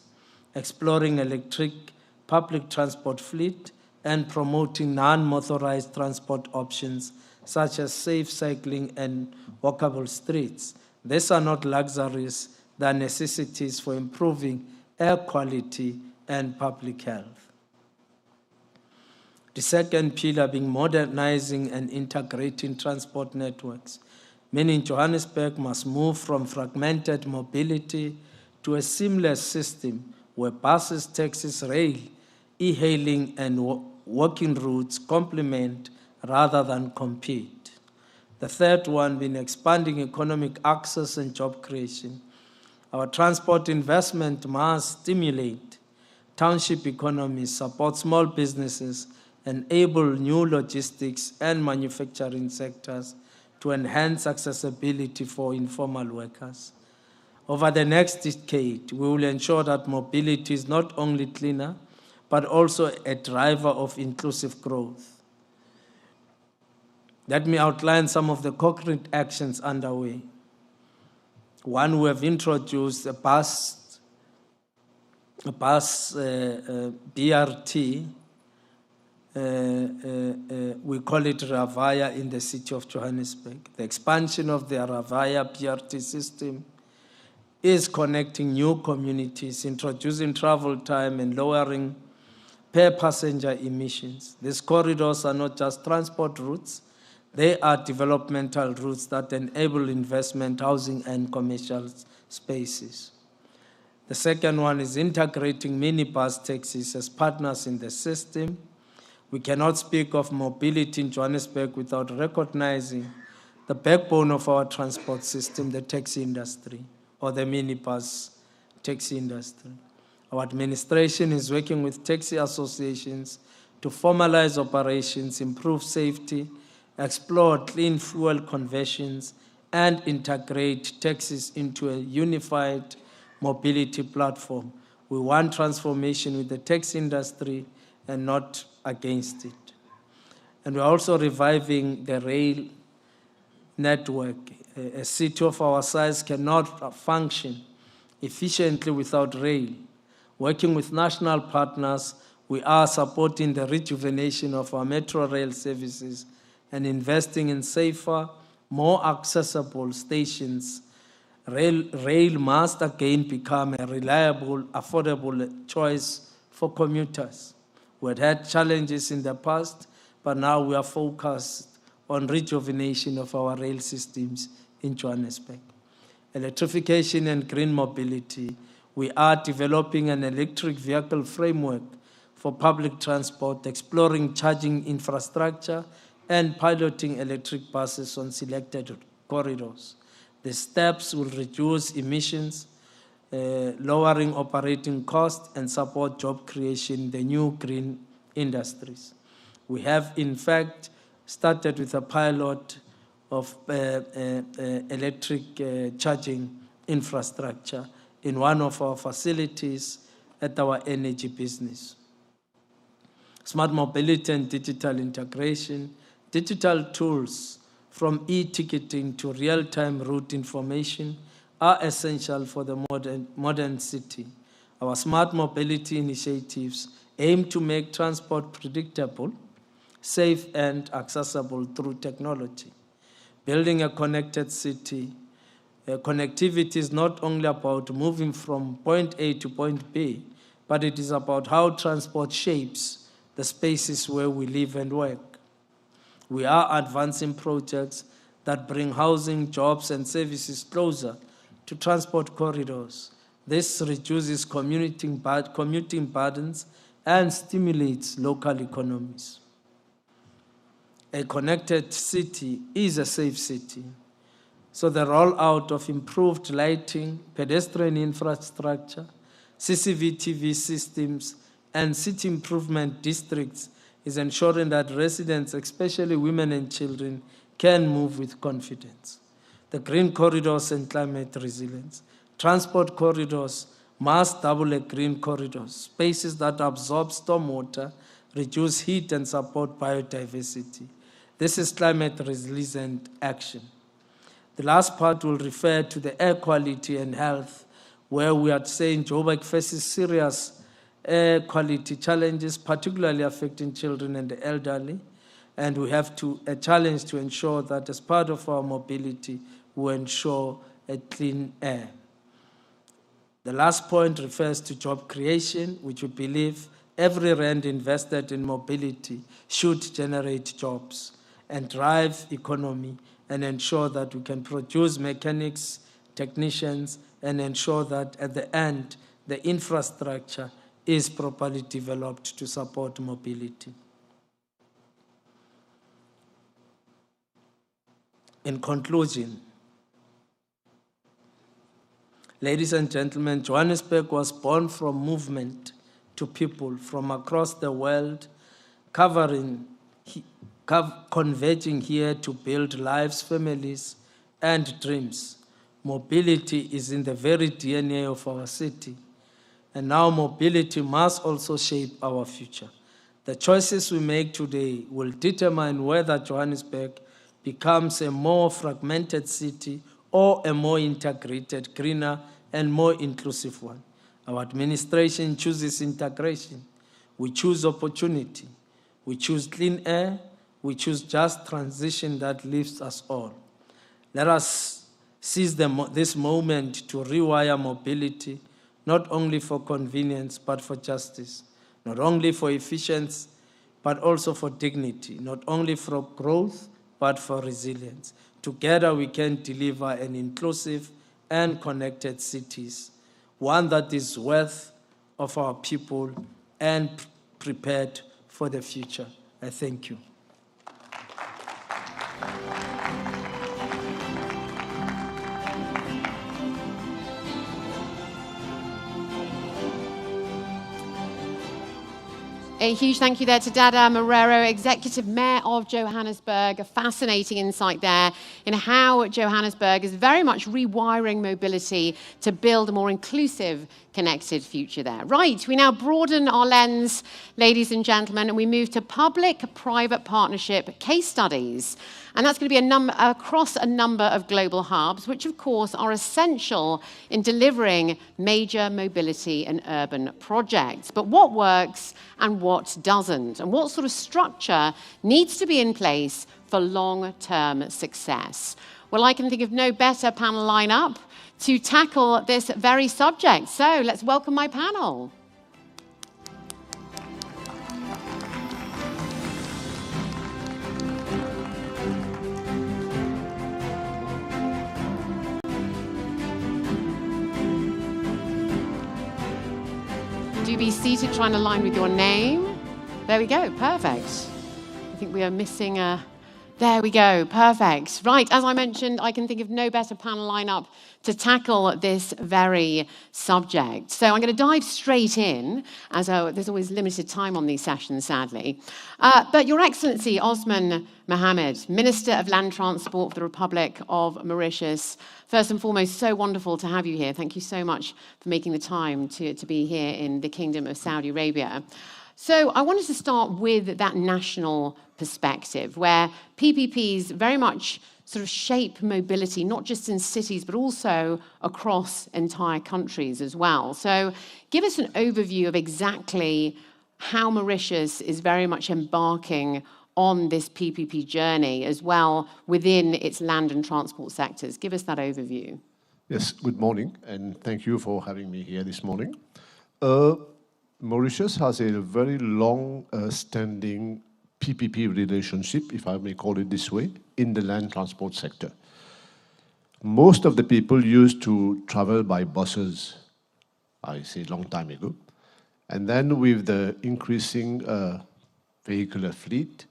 exploring electric public transport fleet, and promoting non-motorized transport options such as safe cycling and walkable streets. These are not luxuries, they are necessities for improving air quality and public health. The second pillar being modernizing and integrating transport networks, meaning Johannesburg must move from fragmented mobility to a seamless system where buses, taxis, rail, e-hailing, and walking routes complement rather than compete. The third one being expanding economic access and job creation. Our transport investment must stimulate township economies, support small businesses, enable new logistics and manufacturing sectors to enhance accessibility for informal workers. Over the next decade, we will ensure that mobility is not only cleaner, but also a driver of inclusive growth. Let me outline some of the concrete actions underway. One, we have introduced a bus BRT. We call it Ravaya in the city of Johannesburg. The expansion of the Ravaya BRT system is connecting new communities, introducing travel time and lowering per passenger emissions. These corridors are not just transport routes, they are developmental routes that enable investment, housing, and commercial spaces. The second one is integrating minibus taxis as partners in the system. We cannot speak of mobility in Johannesburg without recognizing the backbone of our transport system, the taxi industry, or the minibus taxi industry. Our administration is working with taxi associations to formalize operations, improve safety, explore clean fuel conversions, and integrate taxis into a unified mobility platform. We want transformation with the taxi industry and not against it. And we're also reviving the rail network. A city of our size cannot function efficiently without rail. Working with national partners, we are supporting the rejuvenation of our metro rail services and investing in safer, more accessible stations. Rail must again become a reliable, affordable choice for commuters. We had challenges in the past, but now we are focused on rejuvenation of our rail systems in Johannesburg. Electrification and green mobility. We are developing an electric vehicle framework for public transport, exploring charging infrastructure, and piloting electric buses on selected corridors. The steps will reduce emissions, lowering operating costs, and support job creation in the new green industries. We have, in fact, started with a pilot of electric charging infrastructure in one of our facilities at our energy business. Smart mobility and digital integration. Digital tools from e-ticketing to real-time route information are essential for the modern city. Our smart mobility initiatives aim to make transport predictable, safe, and accessible through technology. Building a connected city. Connectivity is not only about moving from point A to point B, but it is about how transport shapes the spaces where we live and work. We are advancing projects that bring housing, jobs, and services closer to transport corridors. This reduces commuting burdens and stimulates local economies. A connected city is a safe city. So the rollout of improved lighting, pedestrian infrastructure, CCTV systems, and city improvement districts is ensuring that residents, especially women and children, can move with confidence. The green corridors and climate resilience. Transport corridors must double as green corridors, spaces that absorb stormwater, reduce heat, and support biodiversity. This is climate resilient action. The last part will refer to the air quality and health, where we are saying Joburg faces serious air quality challenges, particularly affecting children and the elderly. And we have a challenge to ensure that as part of our mobility, we ensure a clean air. The last point refers to job creation, which we believe every rand invested in mobility should generate jobs and drive economy and ensure that we can produce mechanics, technicians, and ensure that at the end, the infrastructure is properly developed to support mobility. In conclusion, ladies and gentlemen, Johannesburg was born from movement to people from across the world, converging here to build lives, families, and dreams. Mobility is in the very DNA of our city, and now mobility must also shape our future. The choices we make today will determine whether Johannesburg becomes a more fragmented city or a more integrated, greener, and more inclusive one. Our administration chooses integration. We choose opportunity. We choose clean air. We choose just transition that lifts us all. Let us seize this moment to rewire mobility, not only for convenience, but for justice, not only for efficiency, but also for dignity, not only for growth, but for resilience. Together we can deliver an inclusive and connected cities, one that is worth of our people and prepared for the future. I thank you. A huge thank you there to Dada Marrero, Executive Mayor of Johannesburg. A fascinating insight there in how Johannesburg is very much rewiring mobility to build a more inclusive, connected future there. Right, we now broaden our lens, ladies and gentlemen, and we move to public-private partnership case studies. And that's going to be across a number of global hubs, which of course are essential in delivering major mobility and urban projects. But what works and what doesn't? And what sort of structure needs to be in place for long-term success? Well, I can think of no better panel lineup to tackle this very subject. So let's welcome my panel. Do be seated, trying to align with your name. There we go, perfect. I think we are missing a... There we go, perfect. Right, as I mentioned, I can think of no better panel lineup to tackle this very subject. So I'm going to dive straight in, as there's always limited time on these sessions, sadly. But Your Excellency, Osman Mohammed, Minister of Land Transport for the Republic of Mauritius, first and foremost, so wonderful to have you here. Thank you so much for making the time to be here in the Kingdom of Saudi Arabia. So I wanted to start with that national perspective, where PPPs very much sort of shape mobility, not just in cities, but also across entire countries as well. So give us an overview of exactly how Mauritius is very much embarking on this PPP journey as well within its land and transport sectors. Give us that overview. Yes, good morning, and thank you for having me here this morning. Mauritius has a very long-standing PPP relationship, if I may call it this way, in the land transport sector. Most of the people used to travel by buses, I say long time ago, and then with the increasing vehicular fleet,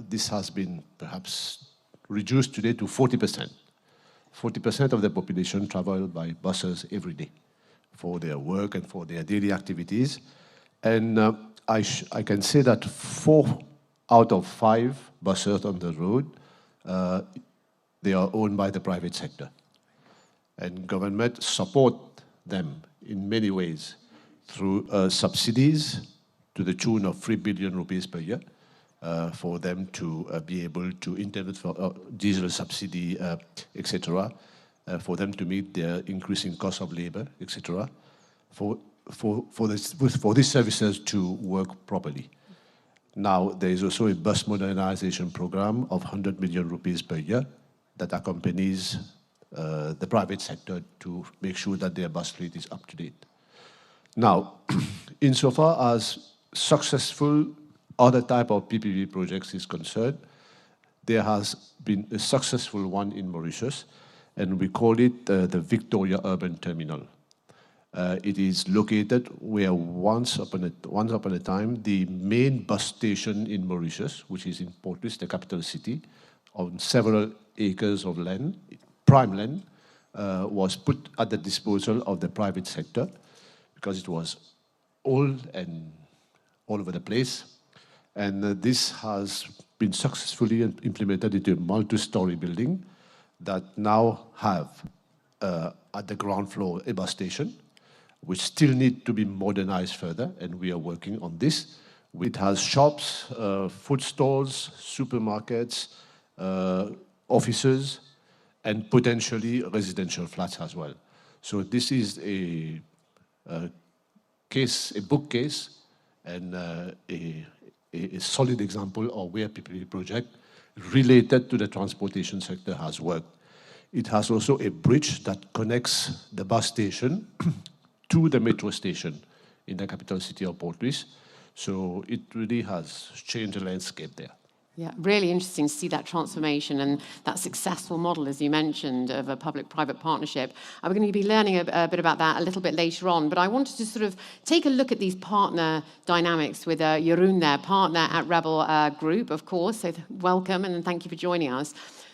this has been perhaps reduced today to 40%. 40% of the population travel by buses every day for their work and for their daily activities. And I can say that 4 out of 5 buses on the road, they are owned by the private sector. And government support them in many ways through subsidies to the tune of 3 billion rupees per year for them to be able to intervene for diesel subsidy, etc., for them to meet their increasing cost of labor, etc., for these services to work properly. Now, there is also a bus modernization program of 100 million rupees per year that accompanies the private sector to make sure that their bus fleet is up to date. Now, insofar as successful other type of PPP projects is concerned, there has been a successful one in Mauritius, and we call it the Victoria Urban Terminal. It is located where once upon a time, the main bus station in Mauritius, which is in Port-Louis, the capital city, on several acres of land, prime land, was put at the disposal of the private sector because it was old and all over the place. And this has been successfully implemented into a multi-story building that now have at the ground floor a bus station, which still need to be modernized further, and we are working on this. It has shops, food stores, supermarkets, offices, and potentially residential flats as well. So this is a bookcase, and a solid example of where PPP project related to the transportation sector has worked. It has also a bridge that connects the bus station to the metro station in the capital city of Port-Louis. So it really has changed the landscape there. Yeah, really interesting to see that transformation and that successful model, as you mentioned, of a public-private partnership. We're going to be learning a bit about that a little bit later on, but I wanted to sort of take a look at these partner dynamics with Jeroen there, partner at Rebel Group, of course, so welcome and thank you for joining us.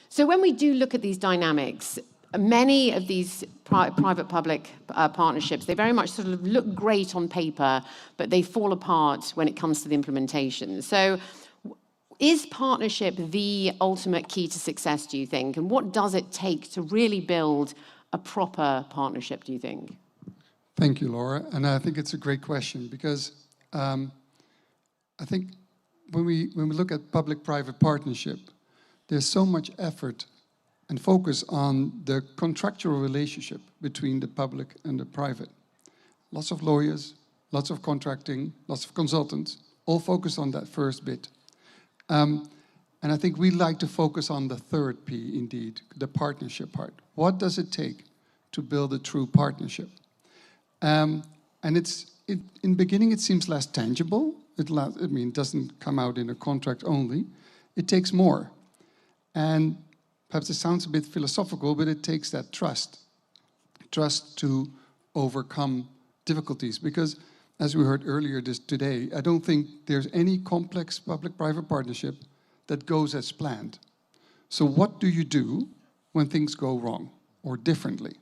So when we do look at these dynamics, many of these private-public partnerships, they very much sort of look great on paper, but they fall apart when it comes to the implementation. So is partnership the ultimate key to success, do you think? And what does it take to really build a proper partnership, do you think? Thank you, Laura. And I think it's a great question because I think when we look at public-private partnership, there's so much effort and focus on the contractual relationship between the public and the private. Lots of lawyers, lots of contracting, lots of consultants, all focus on that first bit. And I think we like to focus on the third P, indeed, the partnership part. What does it take to build a true partnership? And in the beginning, it seems less tangible. It doesn't come out in a contract only. It takes more. And perhaps it sounds a bit philosophical, but it takes that trust to overcome difficulties. Because as we heard earlier today, I don't think there's any complex public-private partnership that goes as planned. So what do you do when things go wrong or differently?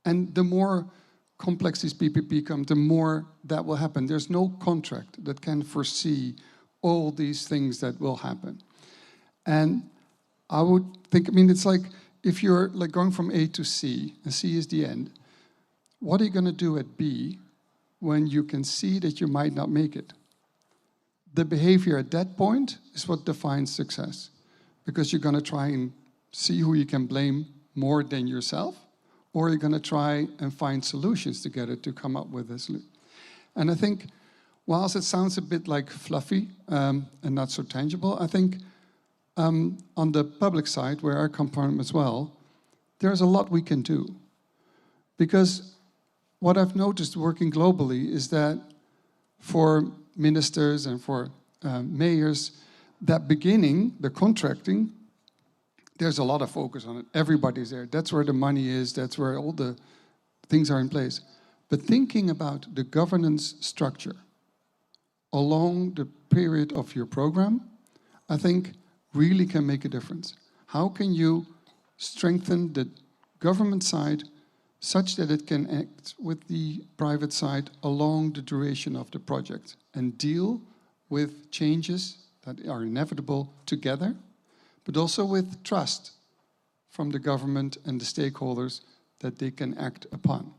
And the more complex this PPP comes, the more that will happen. There's no contract that can foresee all these things that will happen. And I would think, it's like if you're like going from A to C, and C is the end, what are you going to do at B when you can see that you might not make it? The behavior at that point is what defines success, because you're going to try and see who you can blame more than yourself, or you're going to try and find solutions together to come up with a solution. And I think, whilst it sounds a bit like fluffy and not so tangible, I think on the public side, where I come from as well, there's a lot we can do. Because what I've noticed working globally is that for ministers and for mayors, that beginning, the contracting, there's a lot of focus on it. Everybody's there. That's where the money is. That's where all the things are in place. But thinking about the governance structure along the period of your program, I think really can make a difference. How can you strengthen the government side such that it can act with the private side along the duration of the project and deal with changes that are inevitable together, but also with trust from the government and the stakeholders that they can act upon.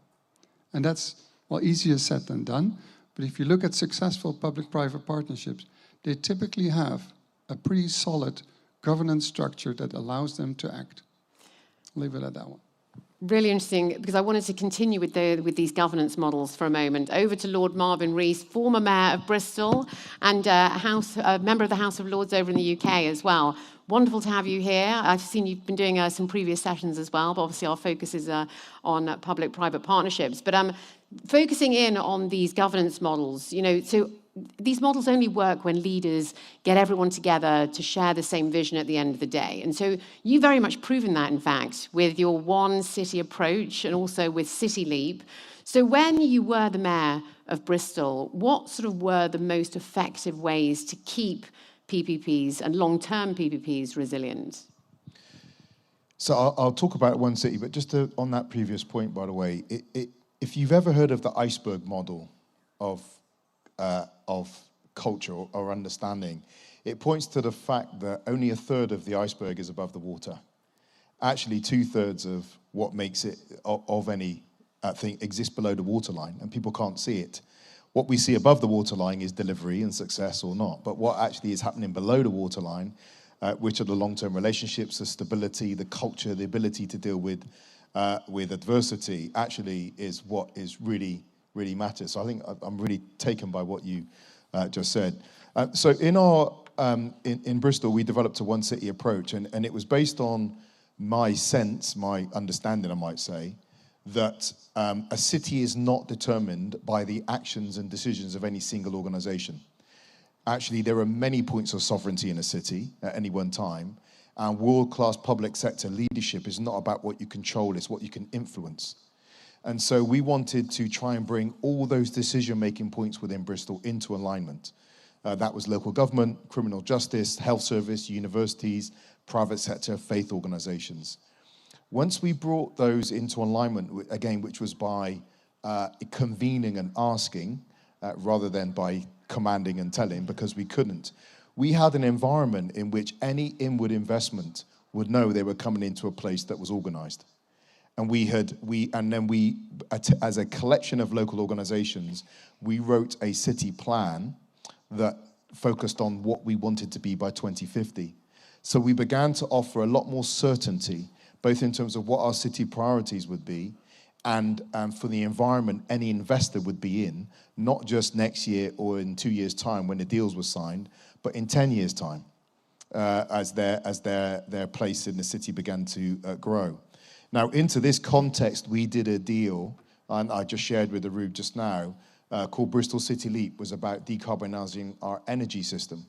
And that's, well, easier said than done, but if you look at successful public-private partnerships, they typically have a pretty solid governance structure that allows them to act. Leave it at that one. Really interesting, because I wanted to continue with these governance models for a moment. Over to Lord Marvin Rees, former Mayor of Bristol and a member of the House of Lords over in the UK as well. Wonderful to have you here. I've seen you've been doing some previous sessions as well, but obviously our focus is on public-private partnerships. But focusing in on these governance models, you know, so these models only work when leaders get everyone together to share the same vision at the end of the day. And so you've very much proven that, in fact, with your one city approach and also with City Leap. So when you were the mayor of Bristol, what sort of were the most effective ways to keep PPPs and long-term PPPs resilient? So I'll talk about one city, but just on that previous point, by the way, if you've ever heard of the iceberg model of culture or understanding, it points to the fact that only a third of the iceberg is above the water. Actually, 2/3 of what makes it of any thing exists below the waterline, and people can't see it. What we see above the waterline is delivery and success or not, but what actually is happening below the waterline, which are the long-term relationships, the stability, the culture, the ability to deal with adversity, actually is what is really matters. So I think I'm really taken by what you just said. So in Bristol, we developed a one city approach, and it was based on my sense, my understanding, I might say, that a city is not determined by the actions and decisions of any single organization. Actually, there are many points of sovereignty in a city at any one time, and world-class public sector leadership is not about what you control, it's what you can influence. And so we wanted to try and bring all those decision-making points within Bristol into alignment. That was local government, criminal justice, health service, universities, private sector, faith organizations. Once we brought those into alignment, again, which was by convening and asking, rather than by commanding and telling, because we couldn't, we had an environment in which any inward investment would know they were coming into a place that was organized. And we, as a collection of local organizations, we wrote a city plan that focused on what we wanted to be by 2050. So we began to offer a lot more certainty, both in terms of what our city priorities would be, and for the environment any investor would be in, not just next year or in 2 years' time when the deals were signed, but in 10 years' time, as their place in the city began to grow. Now, into this context, we did a deal, and I just shared with Arub just now, called Bristol City Leap, was about decarbonising our energy system.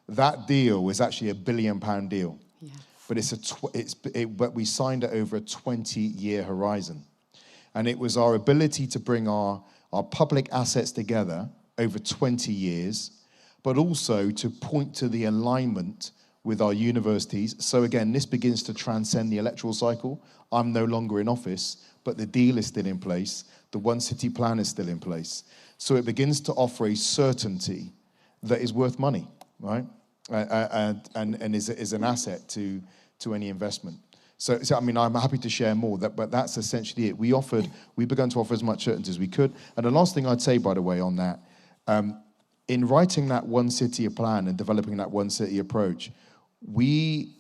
That deal was actually £1 billion deal, yeah. But we signed it over a 20-year horizon. And it was our ability to bring our public assets together over 20 years, but also to point to the alignment with our universities. So again, this begins to transcend the electoral cycle. I'm no longer in office, but the deal is still in place. The one city plan is still in place. So it begins to offer a certainty that is worth money, right? And is an asset to any investment. So I mean, I'm happy to share more, but that's essentially it. We began to offer as much certainty as we could. And the last thing I'd say, by the way, on that, in writing that one city plan and developing that one city approach, we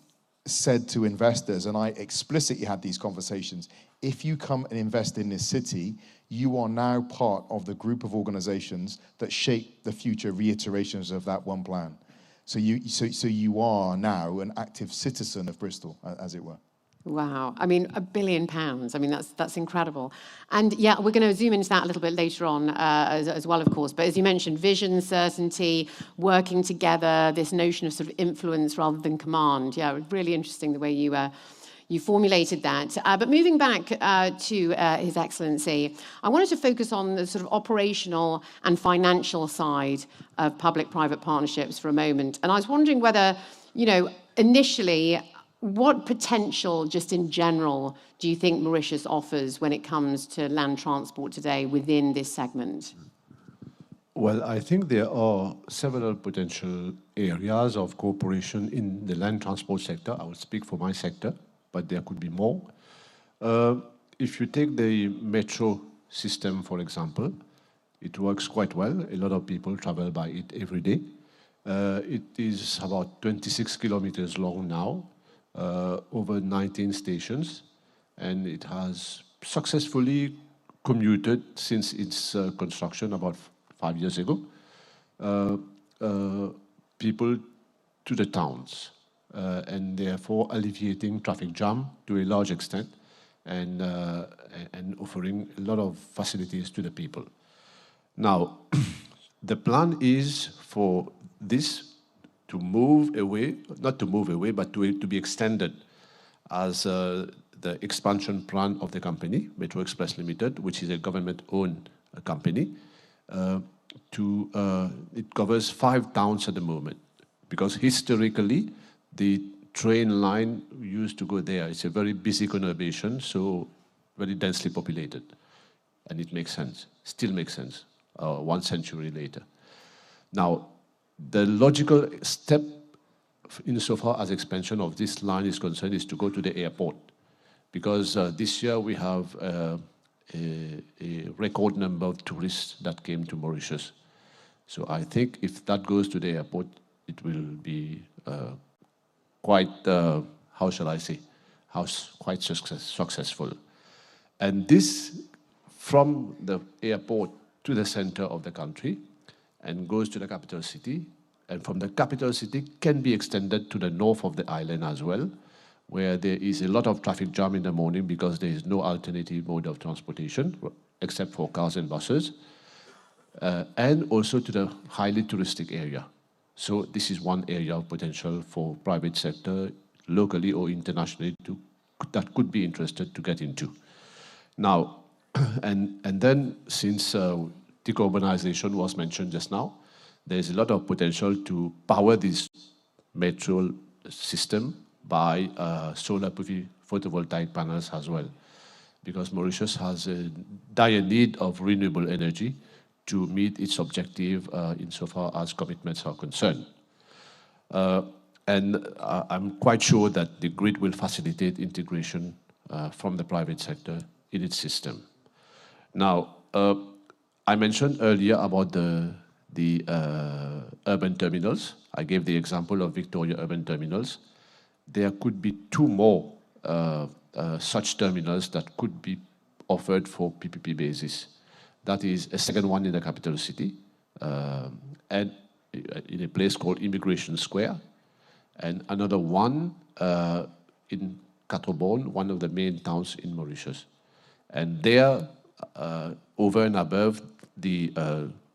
said to investors, and I explicitly had these conversations, if you come and invest in this city, you are now part of the group of organizations that shape the future reiterations of that one plan. So you are now an active citizen of Bristol, as it were. Wow. I mean, £1 billion. I mean, that's incredible. And yeah, we're going to zoom into that a little bit later on as well, of course. But as you mentioned, vision, certainty, working together, this notion of sort of influence rather than command. Yeah, really interesting the way you formulated that. But moving back to His Excellency, I wanted to focus on the sort of operational and financial side of public-private partnerships for a moment. And I was wondering whether, you know, initially, What potential, just in general, do you think Mauritius offers when it comes to land transport today within this segment? Well, I think there are several potential areas of cooperation in the land transport sector. I will speak for my sector, but there could be more. If you take the metro system, for example, it works quite well. A lot of people travel by it every day. It is about 26 kilometers long now, over 19 stations, and it has successfully commuted since its construction about 5 years ago, people to the towns, and therefore alleviating traffic jam to a large extent, and offering a lot of facilities to the people. Now, the plan is for this to move away, not to move away, but to be extended as the expansion plan of the company, Metro Express Limited, which is a government-owned company. It covers 5 towns at the moment, because historically the train line used to go there. It's a very busy conurbation, so very densely populated, and it makes sense, still makes sense, 1 century later. Now, the logical step insofar as expansion of this line is concerned is to go to the airport, because this year we have a record number of tourists that came to Mauritius. So I think if that goes to the airport, it will be quite, how shall I say, quite successful. And this, from the airport to the center of the country, and goes to the capital city, and from the capital city can be extended to the north of the island as well, where there is a lot of traffic jam in the morning because there is no alternative mode of transportation except for cars and buses, and also to the highly touristic area. So this is one area of potential for private sector, locally or internationally, that could be interested to get into. Now, and then since decarbonization was mentioned just now, there's a lot of potential to power this metro system by solar photovoltaic panels as well, because Mauritius has a dire need of renewable energy to meet its objective insofar as commitments are concerned. And I'm quite sure that the grid will facilitate integration from the private sector in its system. Now, I mentioned earlier about the urban terminals. I gave the example of Victoria Urban Terminals. There could be 2 more such terminals that could be offered for PPP basis. That is a second one in the capital city, and in a place called Immigration Square, and another one in Catobon, one of the main towns in Mauritius. And there, over and above the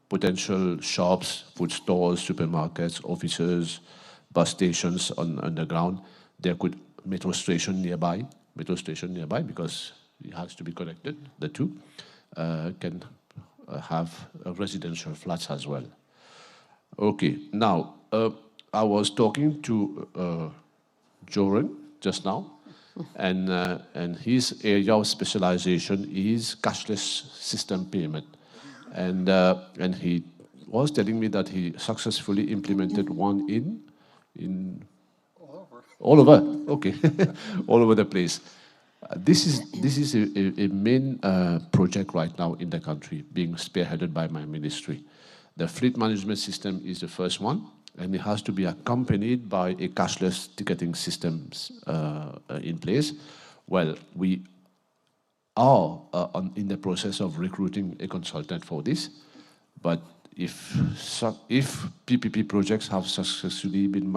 potential shops, food stores, supermarkets, offices, bus stations on the ground, there could metro station nearby, because it has to be connected, the two, can have residential flats as well. Okay, now, I was talking to Joran just now, and his area of specialization is cashless system payment. And he was telling me that he successfully implemented one in all over, okay, all over the place. This is a main project right now in the country, being spearheaded by my ministry. The fleet management system is the first one, and it has to be accompanied by a cashless ticketing systems in place. Well, we are in the process of recruiting a consultant for this, but if PPP projects have successfully been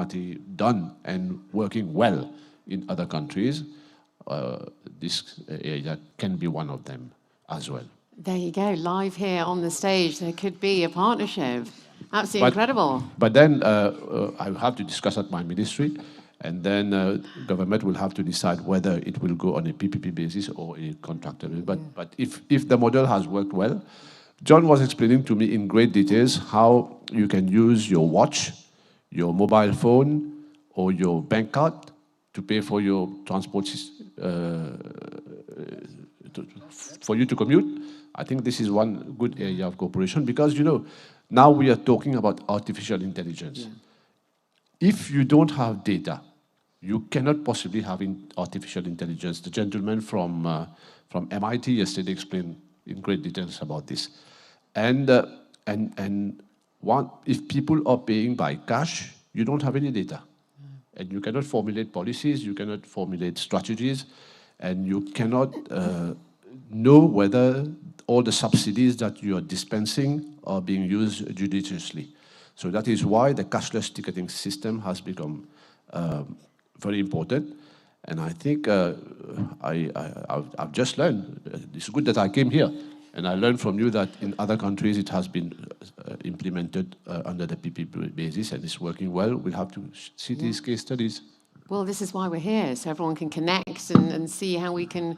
done and working well in other countries, this area can be one of them as well. There you go, live here on the stage. There could be a partnership. Absolutely incredible. But then I will have to discuss at my ministry, and then government will have to decide whether it will go on a PPP basis or a contractor. But if the model has worked well, John was explaining to me in great details how you can use your watch, your mobile phone, or your bank card to pay for your transport, for you to commute. I think this is one good area of cooperation because, you know, now we are talking about artificial intelligence. Yeah. If you don't have data, you cannot possibly have artificial intelligence. The gentleman from MIT yesterday explained in great details about this. And if people are paying by cash, you don't have any data. And you cannot formulate policies, you cannot formulate strategies, and you cannot know whether all the subsidies that you are dispensing are being used judiciously. So that is why the cashless ticketing system has become very important. And I think I've just learned, it's good that I came here, and I learned from you that in other countries it has been implemented under the PPP basis and it's working well. We'll have to see these case studies. Well, this is why we're here, so everyone can connect and see how we can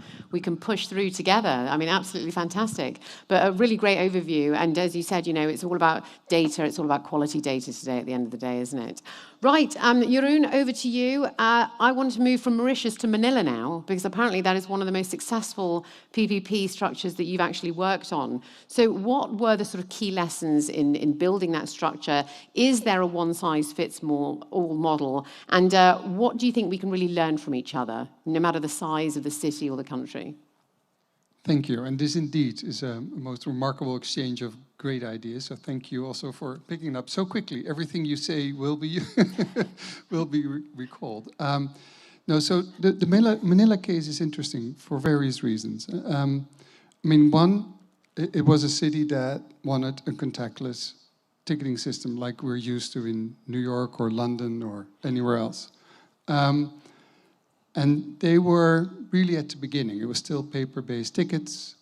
push through together. I mean, absolutely fantastic. But a really great overview. And as you said, you know, it's all about data. It's all about quality data today at the end of the day, isn't it? Right, Jeroen, over to you. I want to move from Mauritius to Manila now, because apparently that is one of the most successful PPP structures that you've actually worked on. So what were the sort of key lessons in building that structure? Is there a one-size-fits-all model? And what do you think we can really learn from each other, no matter the size of the city or the country? Thank you. And this indeed is a most remarkable exchange of great ideas. So thank you also for picking it up so quickly. Everything you say will be recalled. No, so the Manila case is interesting for various reasons. I mean, one, it was a city that wanted a contactless ticketing system like we're used to in New York or London or anywhere else. And they were really at the beginning. It was still paper-based tickets,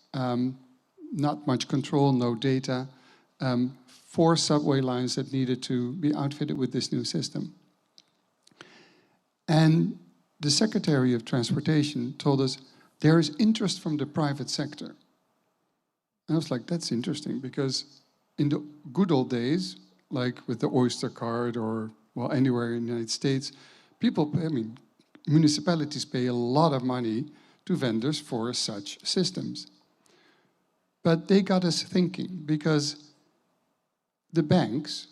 not much control, no data, 4 subway lines that needed to be outfitted with this new system. And the Secretary of Transportation told us there is interest from the private sector. And I was like, that's interesting, because in the good old days, like with the Oyster card or, well, anywhere in the United States, people, I mean, municipalities pay a lot of money to vendors for such systems. But they got us thinking, because the banks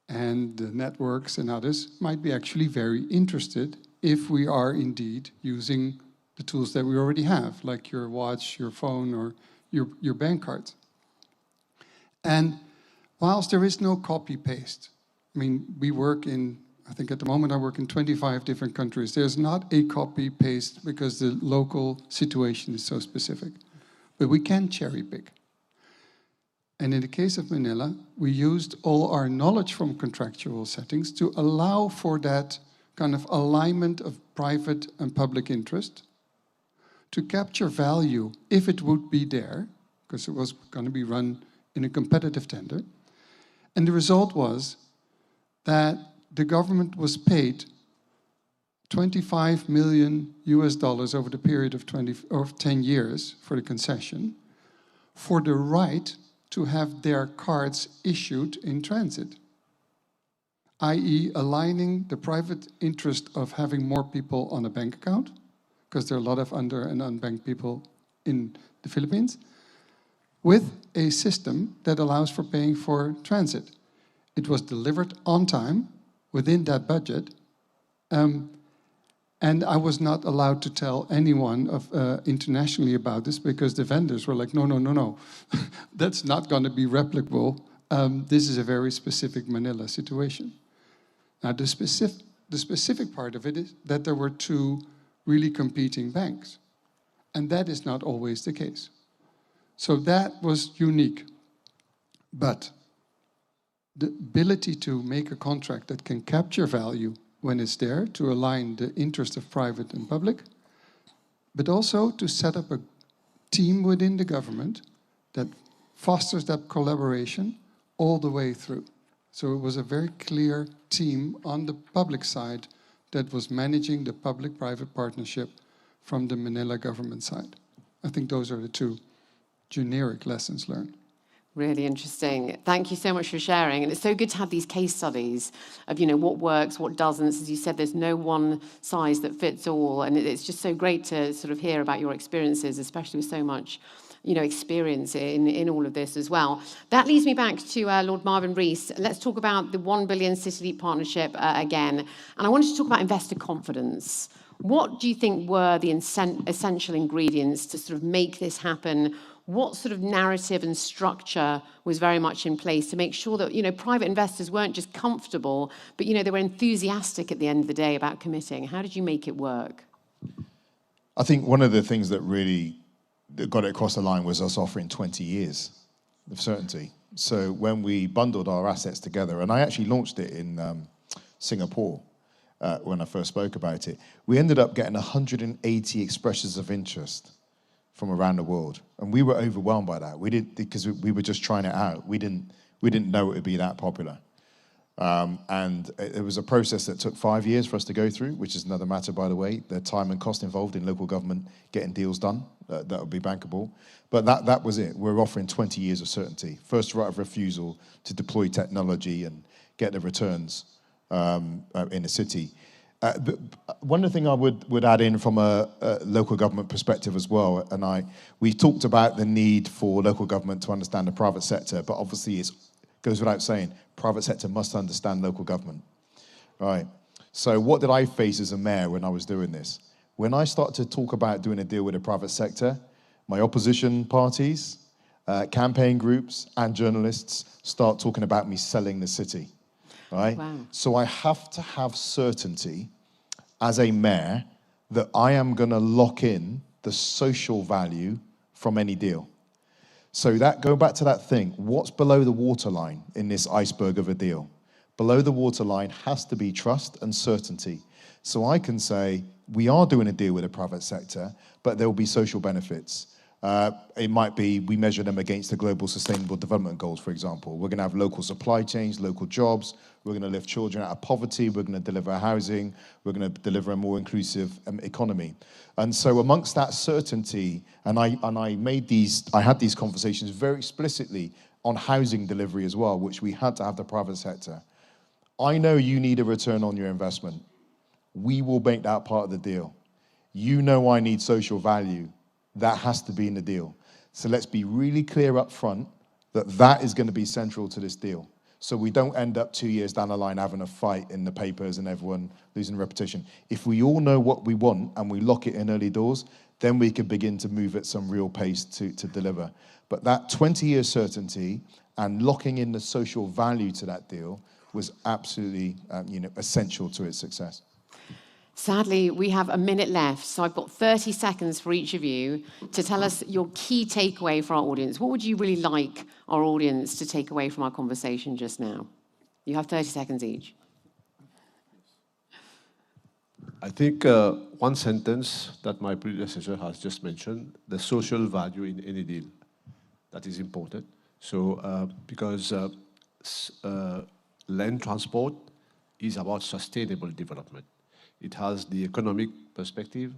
and the networks and others might be actually very interested if we are indeed using the tools that we already have, like your watch, your phone, or your bank cards. And whilst there is no copy-paste, I mean, we work in, I think at the moment I work in 25 different countries. There's not a copy-paste because the local situation is so specific. But we can cherry-pick. And in the case of Manila, we used all our knowledge from contractual settings to allow for that kind of alignment of private and public interest, to capture value if it would be there, because it was going to be run in a competitive tender. And the result was that the government was paid $25 million over the period of 10 years for the concession for the right to have their cards issued in transit, i.e. aligning the private interest of having more people on a bank account, because there are a lot of under and unbanked people in the Philippines, with a system that allows for paying for transit. It was delivered on time, within that budget, and I was not allowed to tell anyone internationally about this because the vendors were like, no, that's not going to be replicable. This is a very specific Manila situation. Now, the specific part of it is that there were 2 really competing banks, and that is not always the case. So that was unique. But the ability to make a contract that can capture value when it's there, to align the interest of private and public, but also to set up a team within the government that fosters that collaboration all the way through. So it was a very clear team on the public side that was managing the public-private partnership from the Manila government side. I think those are the 2 generic lessons learned. Really interesting. Thank you so much for sharing. And it's so good to have these case studies of, what works, what doesn't. As you said, there's no one size that fits all. And it's just so great to sort of hear about your experiences, especially with so much, experience in all of this as well. That leads me back to Lord Marvin Rees. Let's talk about the 1 billion City Leap Partnership again. And I wanted to talk about investor confidence. What do you think were the essential ingredients to sort of make this happen? What sort of narrative and structure was very much in place to make sure that, private investors weren't just comfortable, but, they were enthusiastic at the end of the day about committing? How did you make it work? I think one of the things that really got it across the line was us offering 20 years of certainty. So when we bundled our assets together, and I actually launched it in Singapore when I first spoke about it, we ended up getting 180 expressions of interest from around the world, and we were overwhelmed by that. We didn't, because we were just trying it out. We didn't know it would be that popular, and it was a process that took 5 years for us to go through, which is another matter, by the way. The time and cost involved in local government getting deals done that would be bankable, but that was it. We're offering 20 years of certainty, first right of refusal to deploy technology and get the returns in a city. One of the things I would add in from a local government perspective as well, and we talked about the need for local government to understand the private sector, but obviously it goes without saying, private sector must understand local government, right? So what did I face as a mayor when I was doing this? When I started to talk about doing a deal with the private sector, my opposition parties, campaign groups, and journalists start talking about me selling the city. Right? Wow. So I have to have certainty as a mayor that I am going to lock in the social value from any deal. So go back to that thing, what's below the waterline in this iceberg of a deal? Below the waterline has to be trust and certainty. So I can say, we are doing a deal with the private sector, but there will be social benefits. It might be we measure them against the Global Sustainable Development Goals, for example. We're going to have local supply chains, local jobs. We're going to lift children out of poverty. We're going to deliver housing. We're going to deliver a more inclusive economy. And so amongst that certainty, and I had these conversations very explicitly on housing delivery as well, which we had to have the private sector. I know you need a return on your investment. We will make that part of the deal. You know I need social value. That has to be in the deal. So let's be really clear up front that is going to be central to this deal. So we don't end up 2 years down the line having a fight in the papers and everyone losing repetition. If we all know what we want and we lock it in early doors, then we can begin to move at some real pace to deliver. But that 20-year certainty and locking in the social value to that deal was absolutely essential to its success. Sadly, we have a minute left, so I've got 30 seconds for each of you to tell us your key takeaway for our audience. What would you really like our audience to take away from our conversation just now? You have 30 seconds each. I think one sentence that my predecessor has just mentioned, the social value in any deal, that is important. So because land transport is about sustainable development. It has the economic perspective,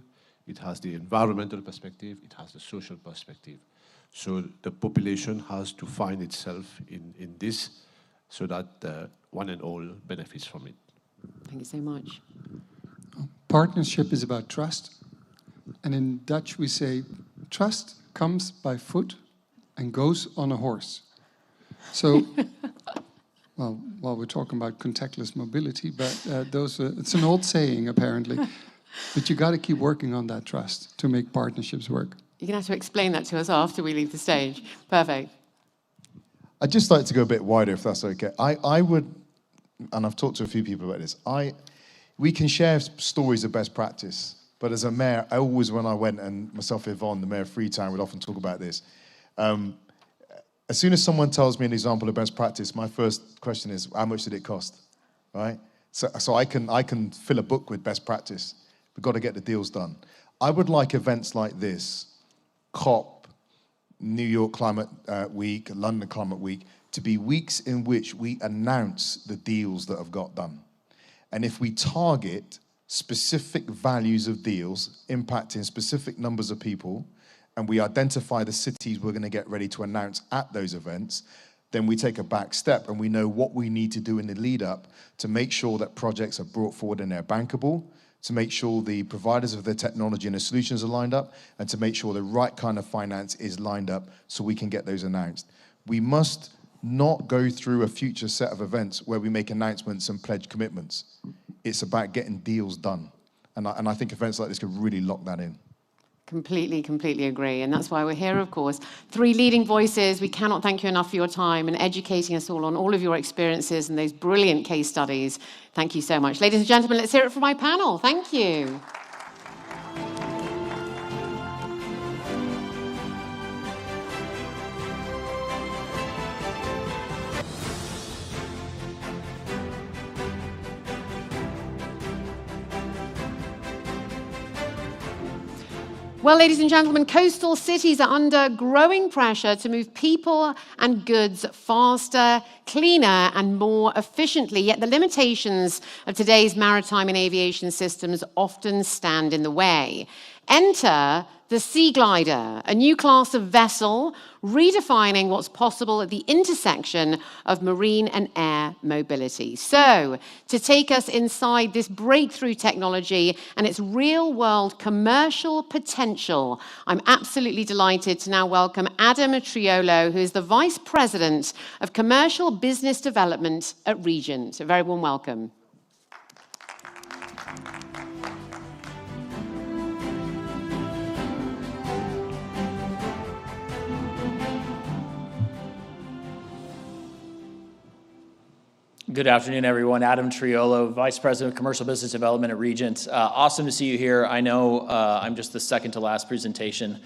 it has the environmental perspective, it has the social perspective. So the population has to find itself in this so that one and all benefits from it. Thank you so much. Partnership is about trust. And in Dutch we say, trust comes by foot and goes on a horse. So, well, we're talking about contactless mobility, but it's an old saying, apparently. But you got to keep working on that trust to make partnerships work. You're going to have to explain that to us after we leave the stage. Perfect. I'd just like to go a bit wider, if that's okay. I would, and I've talked to a few people about this, we can share stories of best practice, but as a mayor, I always, when I went, and myself, Yvonne, the mayor of Freetown, would often talk about this. As soon as someone tells me an example of best practice, my first question is, how much did it cost, right? So I can fill a book with best practice. We've got to get the deals done. I would like events like this, COP, New York Climate Week, London Climate Week, to be weeks in which we announce the deals that have got done. And if we target specific values of deals impacting specific numbers of people and we identify the cities we're going to get ready to announce at those events, then we take a back step and we know what we need to do in the lead up to make sure that projects are brought forward and they're bankable, to make sure the providers of the technology and the solutions are lined up, and to make sure the right kind of finance is lined up so we can get those announced. We must not go through a future set of events where we make announcements and pledge commitments. It's about getting deals done. And I think events like this could really lock that in. Completely agree. And that's why we're here, of course. 3 leading voices. We cannot thank you enough for your time and educating us all on all of your experiences and those brilliant case studies. Thank you so much. Ladies and gentlemen, let's hear it from my panel. Thank you. Well, ladies and gentlemen, coastal cities are under growing pressure to move people and goods faster, cleaner, and more efficiently. Yet the limitations of today's maritime and aviation systems often stand in the way. Enter the Sea Glider, a new class of vessel redefining what's possible at the intersection of marine and air mobility. So, to take us inside this breakthrough technology and its real-world commercial potential, I'm absolutely delighted to now welcome Adam Triolo, who is the Vice President of Commercial Business Development at Regent. A very warm welcome. Good afternoon, everyone. Adam Triolo, Vice President of Commercial Business Development at Regent. Awesome to see you here. I know I'm just the second to last presentation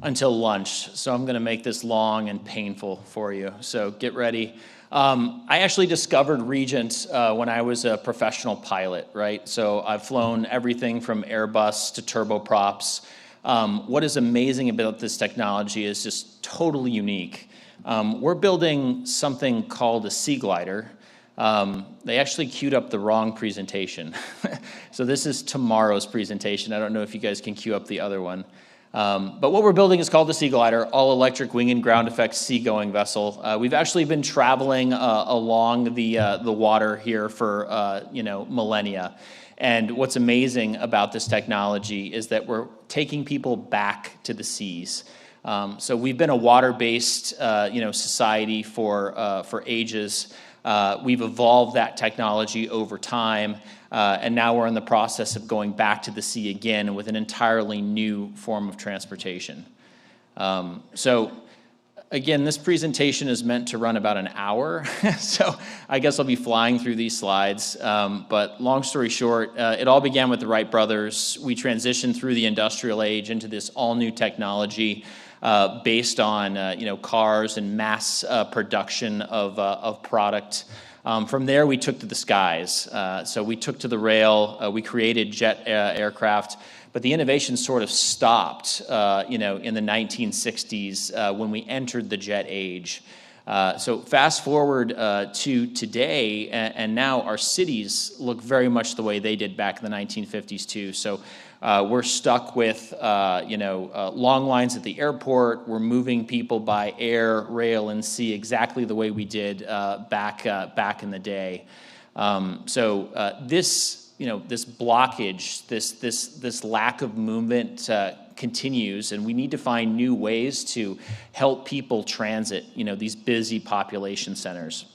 until lunch, so I'm going to make this long and painful for you. So get ready. I actually discovered Regent when I was a professional pilot, right? So I've flown everything from Airbus to turboprops. What is amazing about this technology is just totally unique. We're building something called a Sea Glider. They actually queued up the wrong presentation. So this is tomorrow's presentation. I don't know if you guys can queue up the other one. But what we're building is called the Sea Glider, all-electric wing and ground effect seagoing vessel. We've actually been traveling along the water here for millennia. And what's amazing about this technology is that we're taking people back to the seas. So we've been a water-based society for ages. We've evolved that technology over time, and now we're in the process of going back to the sea again with an entirely new form of transportation. So again, this presentation is meant to run about an hour, so I guess I'll be flying through these slides. But long story short, it all began with the Wright brothers. We transitioned through the industrial age into this all-new technology based on cars and mass production of product. From there, we took to the skies. So we took to the rail. We created jet aircraft. But the innovation sort of stopped, in the 1960s when we entered the jet age. So fast forward to today, and now our cities look very much the way they did back in the 1950s too. So we're stuck with long lines at the airport. We're moving people by air, rail, and sea exactly the way we did back in the day. This blockage, this lack of movement continues, and we need to find new ways to help people transit, these busy population centers.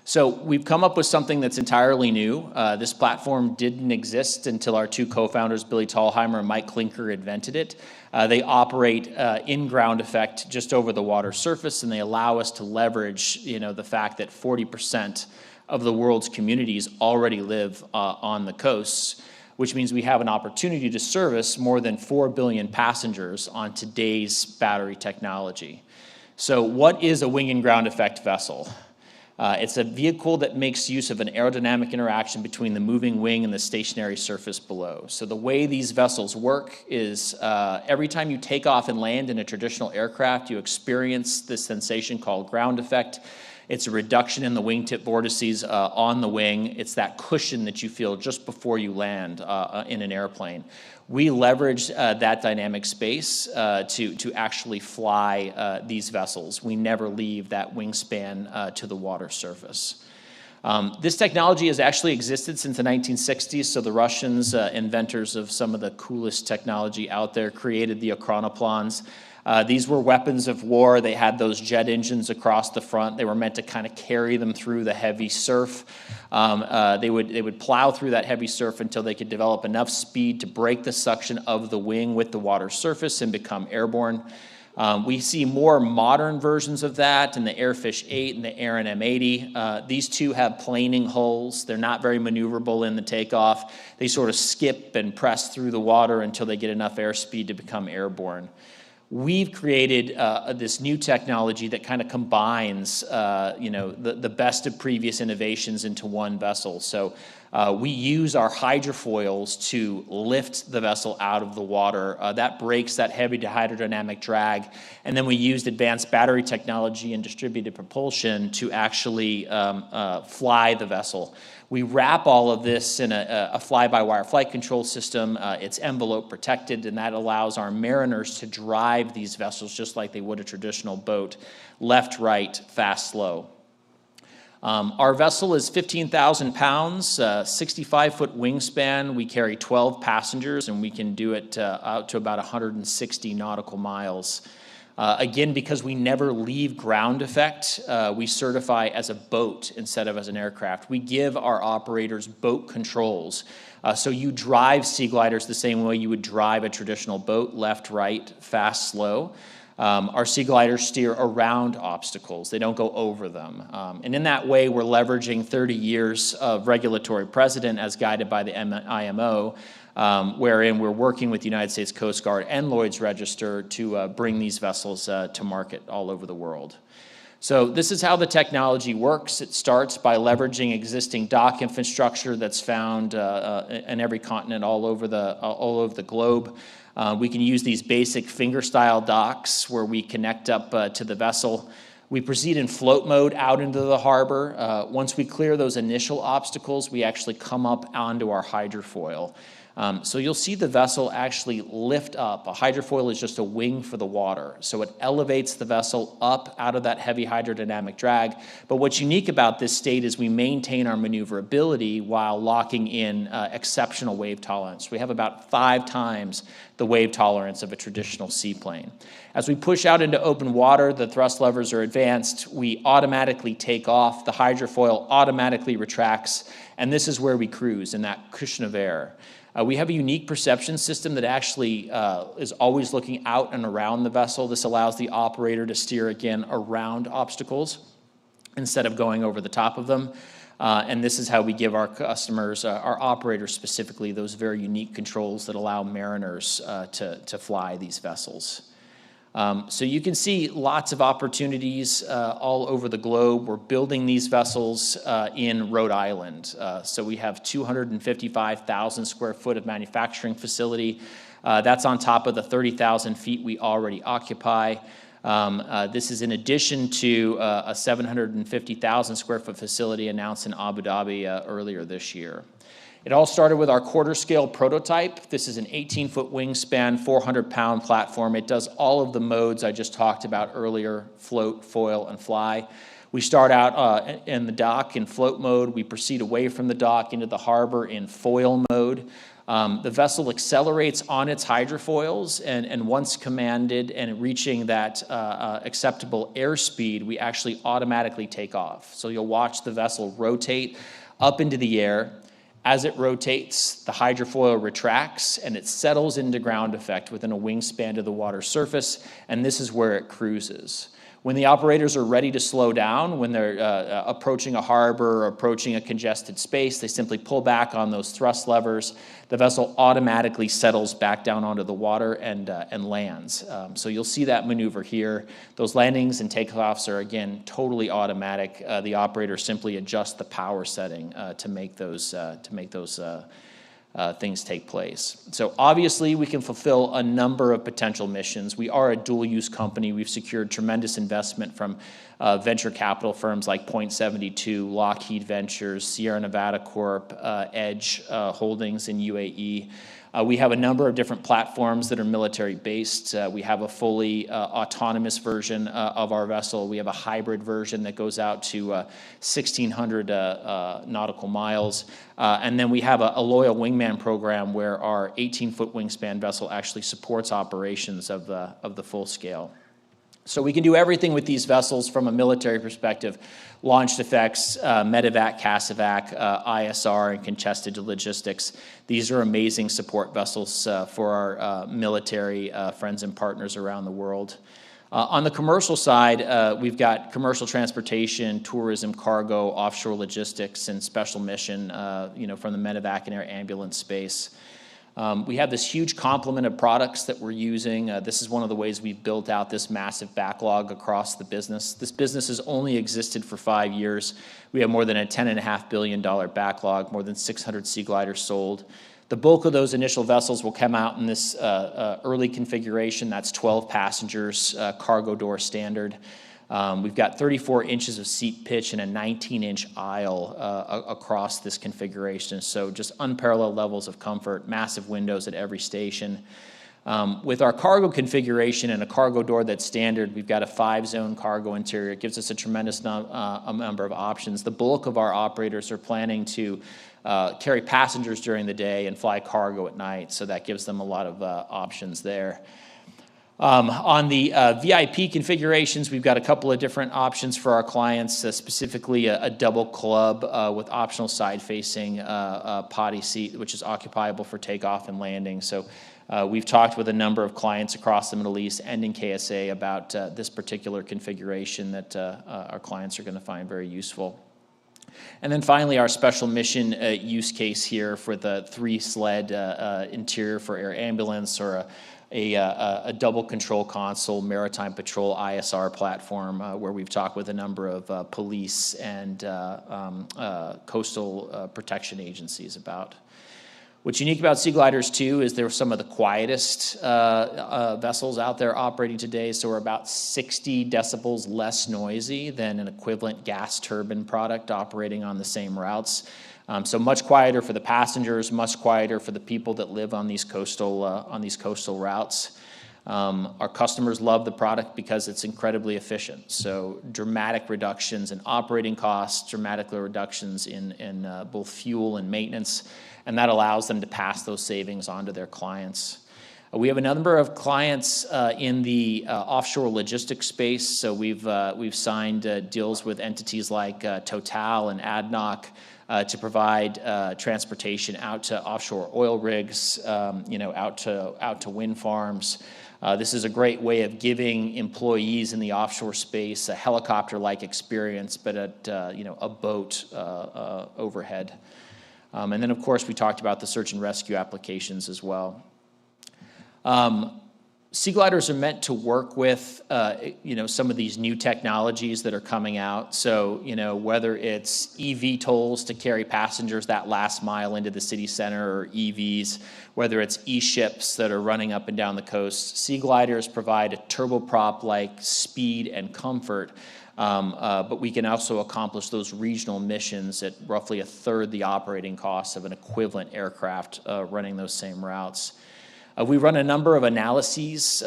So we've come up with something that's entirely new. This platform didn't exist until our 2 co-founders, Billy Thalheimer and Mike Klinker, invented it. They operate in ground effect just over the water surface, and they allow us to leverage, the fact that 40% of the world's communities already live on the coasts, which means we have an opportunity to service more than 4 billion passengers on today's battery technology. So what is a wing and ground effect vessel? It's a vehicle that makes use of an aerodynamic interaction between the moving wing and the stationary surface below. So the way these vessels work is every time you take off and land in a traditional aircraft, you experience this sensation called ground effect. It's a reduction in the wingtip vortices on the wing. It's that cushion that you feel just before you land in an airplane. We leverage that dynamic space to actually fly these vessels. We never leave that wingspan to the water surface. This technology has actually existed since the 1960s, so the Russians, inventors of some of the coolest technology out there, created the chronoplans. These were weapons of war. They had those jet engines across the front. They were meant to kind of carry them through the heavy surf. They would plow through that heavy surf until they could develop enough speed to break the suction of the wing with the water surface and become airborne. We see more modern versions of that in the Airfish 8 and the Aran M80. These two have planing hulls. They're not very maneuverable in the takeoff. They sort of skip and press through the water until they get enough airspeed to become airborne. We've created this new technology that kind of combines, the best of previous innovations into one vessel. So we use our hydrofoils to lift the vessel out of the water. That breaks that heavy hydrodynamic drag. And then we used advanced battery technology and distributed propulsion to actually fly the vessel. We wrap all of this in a fly-by-wire flight control system. It's envelope protected, and that allows our mariners to drive these vessels just like they would a traditional boat, left, right, fast, slow. Our vessel is 15,000 pounds, 65-foot wingspan. We carry 12 passengers, and we can do it out to about 160 nautical miles. Again, because we never leave ground effect, we certify as a boat instead of as an aircraft. We give our operators boat controls. So you drive sea gliders the same way you would drive a traditional boat, left, right, fast, slow. Our sea gliders steer around obstacles. They don't go over them. And in that way, we're leveraging 30 years of regulatory precedent as guided by the IMO, wherein we're working with the United States Coast Guard and Lloyd's Register to bring these vessels to market all over the world. So this is how the technology works. It starts by leveraging existing dock infrastructure that's found in every continent all over the globe. We can use these basic finger-style docks where we connect up to the vessel. We proceed in float mode out into the harbor. Once we clear those initial obstacles, we actually come up onto our hydrofoil. So you'll see the vessel actually lift up. A hydrofoil is just a wing for the water. So it elevates the vessel up out of that heavy hydrodynamic drag. But what's unique about this state is we maintain our maneuverability while locking in exceptional wave tolerance. We have about 5 times the wave tolerance of a traditional seaplane. As we push out into open water, the thrust levers are advanced. We automatically take off. The hydrofoil automatically retracts. And this is where we cruise, in that cushion of air. We have a unique perception system that actually is always looking out and around the vessel. This allows the operator to steer again around obstacles instead of going over the top of them. And this is how we give our customers, our operators specifically, those very unique controls that allow mariners to fly these vessels. So you can see lots of opportunities all over the globe. We're building these vessels in Rhode Island. So we have 255,000 square foot of manufacturing facility. That's on top of the 30,000 feet we already occupy. This is in addition to a 750,000 square foot facility announced in Abu Dhabi earlier this year. It all started with our quarter scale prototype. This is an 18-foot wingspan, 400-pound platform. It does all of the modes I just talked about earlier: float, foil, and fly. We start out in the dock in float mode. We proceed away from the dock into the harbor in foil mode. The vessel accelerates on its hydrofoils, and once commanded and reaching that acceptable airspeed, we actually automatically take off. So you'll watch the vessel rotate up into the air. As it rotates, the hydrofoil retracts and it settles into ground effect within a wingspan to the water surface, and this is where it cruises. When the operators are ready to slow down, when they're approaching a harbor or approaching a congested space, they simply pull back on those thrust levers. The vessel automatically settles back down onto the water and lands. So you'll see that maneuver here. Those landings and takeoffs are, again, totally automatic. The operator simply adjusts the power setting to make those things take place. So obviously we can fulfill a number of potential missions. We are a dual-use company. We've secured tremendous investment from venture capital firms like Point72, Lockheed Ventures, Sierra Nevada Corp, Edge Holdings in UAE. We have a number of different platforms that are military-based. We have a fully autonomous version of our vessel. We have a hybrid version that goes out to 1,600 nautical miles. And then we have a loyal wingman program where our 18-foot wingspan vessel actually supports operations of the full scale. So we can do everything with these vessels from a military perspective: launched effects, medevac, CASEVAC, ISR, and contested logistics. These are amazing support vessels for our military friends and partners around the world. On the commercial side, we've got commercial transportation, tourism, cargo, offshore logistics, and special mission, from the medevac and air ambulance space. We have this huge complement of products that we're using. This is one of the ways we've built out this massive backlog across the business. This business has only existed for 5 years. We have more than a $10.5 billion backlog, more than 600 Sea Gliders sold. The bulk of those initial vessels will come out in this early configuration. That's 12 passengers, cargo door standard. We've got 34 inches of seat pitch and a 19-inch aisle across this configuration. So just unparalleled levels of comfort, massive windows at every station. With our cargo configuration and a cargo door that's standard, we've got a 5-zone cargo interior. It gives us a tremendous number of options. The bulk of our operators are planning to carry passengers during the day and fly cargo at night, so that gives them a lot of options there. On the VIP configurations, we've got a couple of different options for our clients, specifically a double club with optional side-facing potty seat, which is occupiable for takeoff and landing. So we've talked with a number of clients across the Middle East and in KSA about this particular configuration that our clients are going to find very useful. And then finally, our special mission use case here for the 3-sled interior for air ambulance, or a double control console maritime patrol ISR platform, where we've talked with a number of police and coastal protection agencies about. What's unique about Sea Gliders too is they're some of the quietest vessels out there operating today. So we're about 60 decibels less noisy than an equivalent gas turbine product operating on the same routes. So much quieter for the passengers, much quieter for the people that live on these coastal routes. Our customers love the product because it's incredibly efficient. So dramatic reductions in operating costs, dramatic reductions in both fuel and maintenance, and that allows them to pass those savings on to their clients. We have a number of clients in the offshore logistics space. So we've signed deals with entities like Total and ADNOC to provide transportation out to offshore oil rigs, out to wind farms. This is a great way of giving employees in the offshore space a helicopter-like experience, but at a boat overhead. And then, of course, we talked about the search and rescue applications as well. Sea Gliders are meant to work with, some of these new technologies that are coming out. So, whether it's EV tolls to carry passengers that last mile into the city center, or EVs, whether it's e-ships that are running up and down the coast, Sea Gliders provide a turboprop-like speed and comfort. But we can also accomplish those regional missions at roughly 1/3 the operating costs of an equivalent aircraft running those same routes. We run a number of analyses,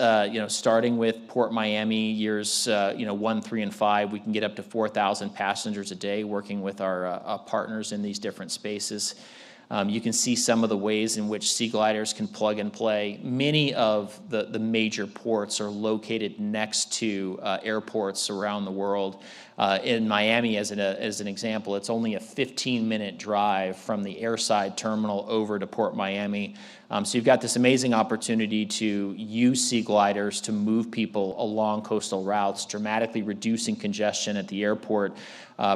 starting with Port Miami years 1, 3, and 5. We can get up to 4,000 passengers a day working with our partners in these different spaces. You can see some of the ways in which Sea Gliders can plug and play. Many of the major ports are located next to airports around the world. In Miami, as an example, it's only a 15-minute drive from the airside terminal over to Port Miami. So you've got this amazing opportunity to use Sea Gliders to move people along coastal routes, dramatically reducing congestion at the airport,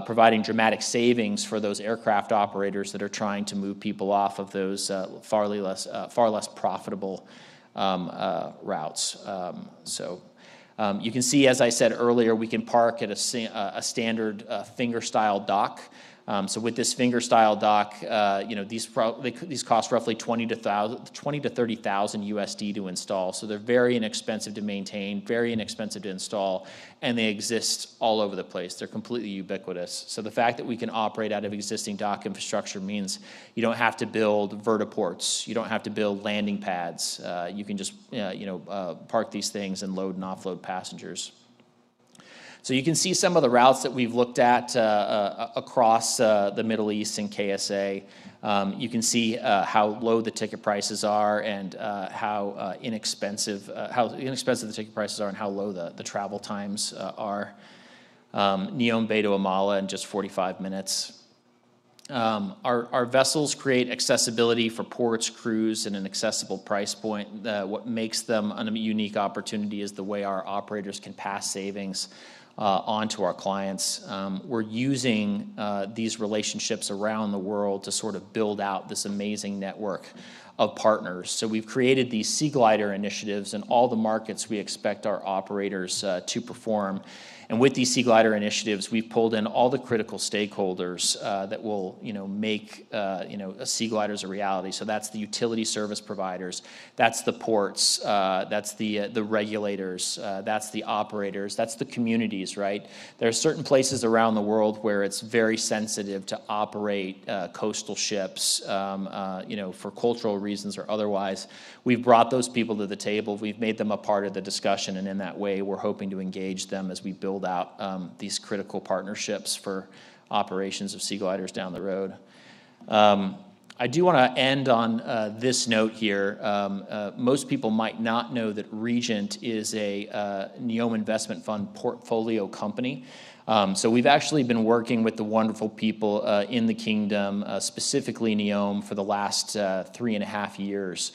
providing dramatic savings for those aircraft operators that are trying to move people off of those far less profitable routes. You can see, as I said earlier, we can park at a standard finger-style dock. So with this finger-style dock, these cost roughly 20 to 30,000 USD to install. So they're very inexpensive to maintain, very inexpensive to install, and they exist all over the place. They're completely ubiquitous. So the fact that we can operate out of existing dock infrastructure means you don't have to build vertiports, you don't have to build landing pads. You can just park these things and load and offload passengers. So you can see some of the routes that we've looked at across the Middle East and KSA. You can see how low the ticket prices are and how inexpensive the ticket prices are and how low the travel times are. Neom Bay to Amala in just 45 minutes. Our vessels create accessibility for ports, crews, and an accessible price point. What makes them a unique opportunity is the way our operators can pass savings onto our clients. We're using these relationships around the world to sort of build out this amazing network of partners. So we've created these Sea Glider initiatives in all the markets we expect our operators to perform. And with these Sea Glider initiatives, we've pulled in all the critical stakeholders that will, make Sea Gliders a reality. So that's the utility service providers, that's the ports, that's the regulators, that's the operators, that's the communities, right? There are certain places around the world where it's very sensitive to operate coastal ships, for cultural reasons or otherwise. We've brought those people to the table. We've made them a part of the discussion, and in that way, we're hoping to engage them as we build out these critical partnerships for operations of Sea Gliders down the road. I do want to end on this note here. Most people might not know that Regent is a Neom Investment Fund portfolio company. So we've actually been working with the wonderful people in the kingdom, specifically Neom, for the last 3.5 years.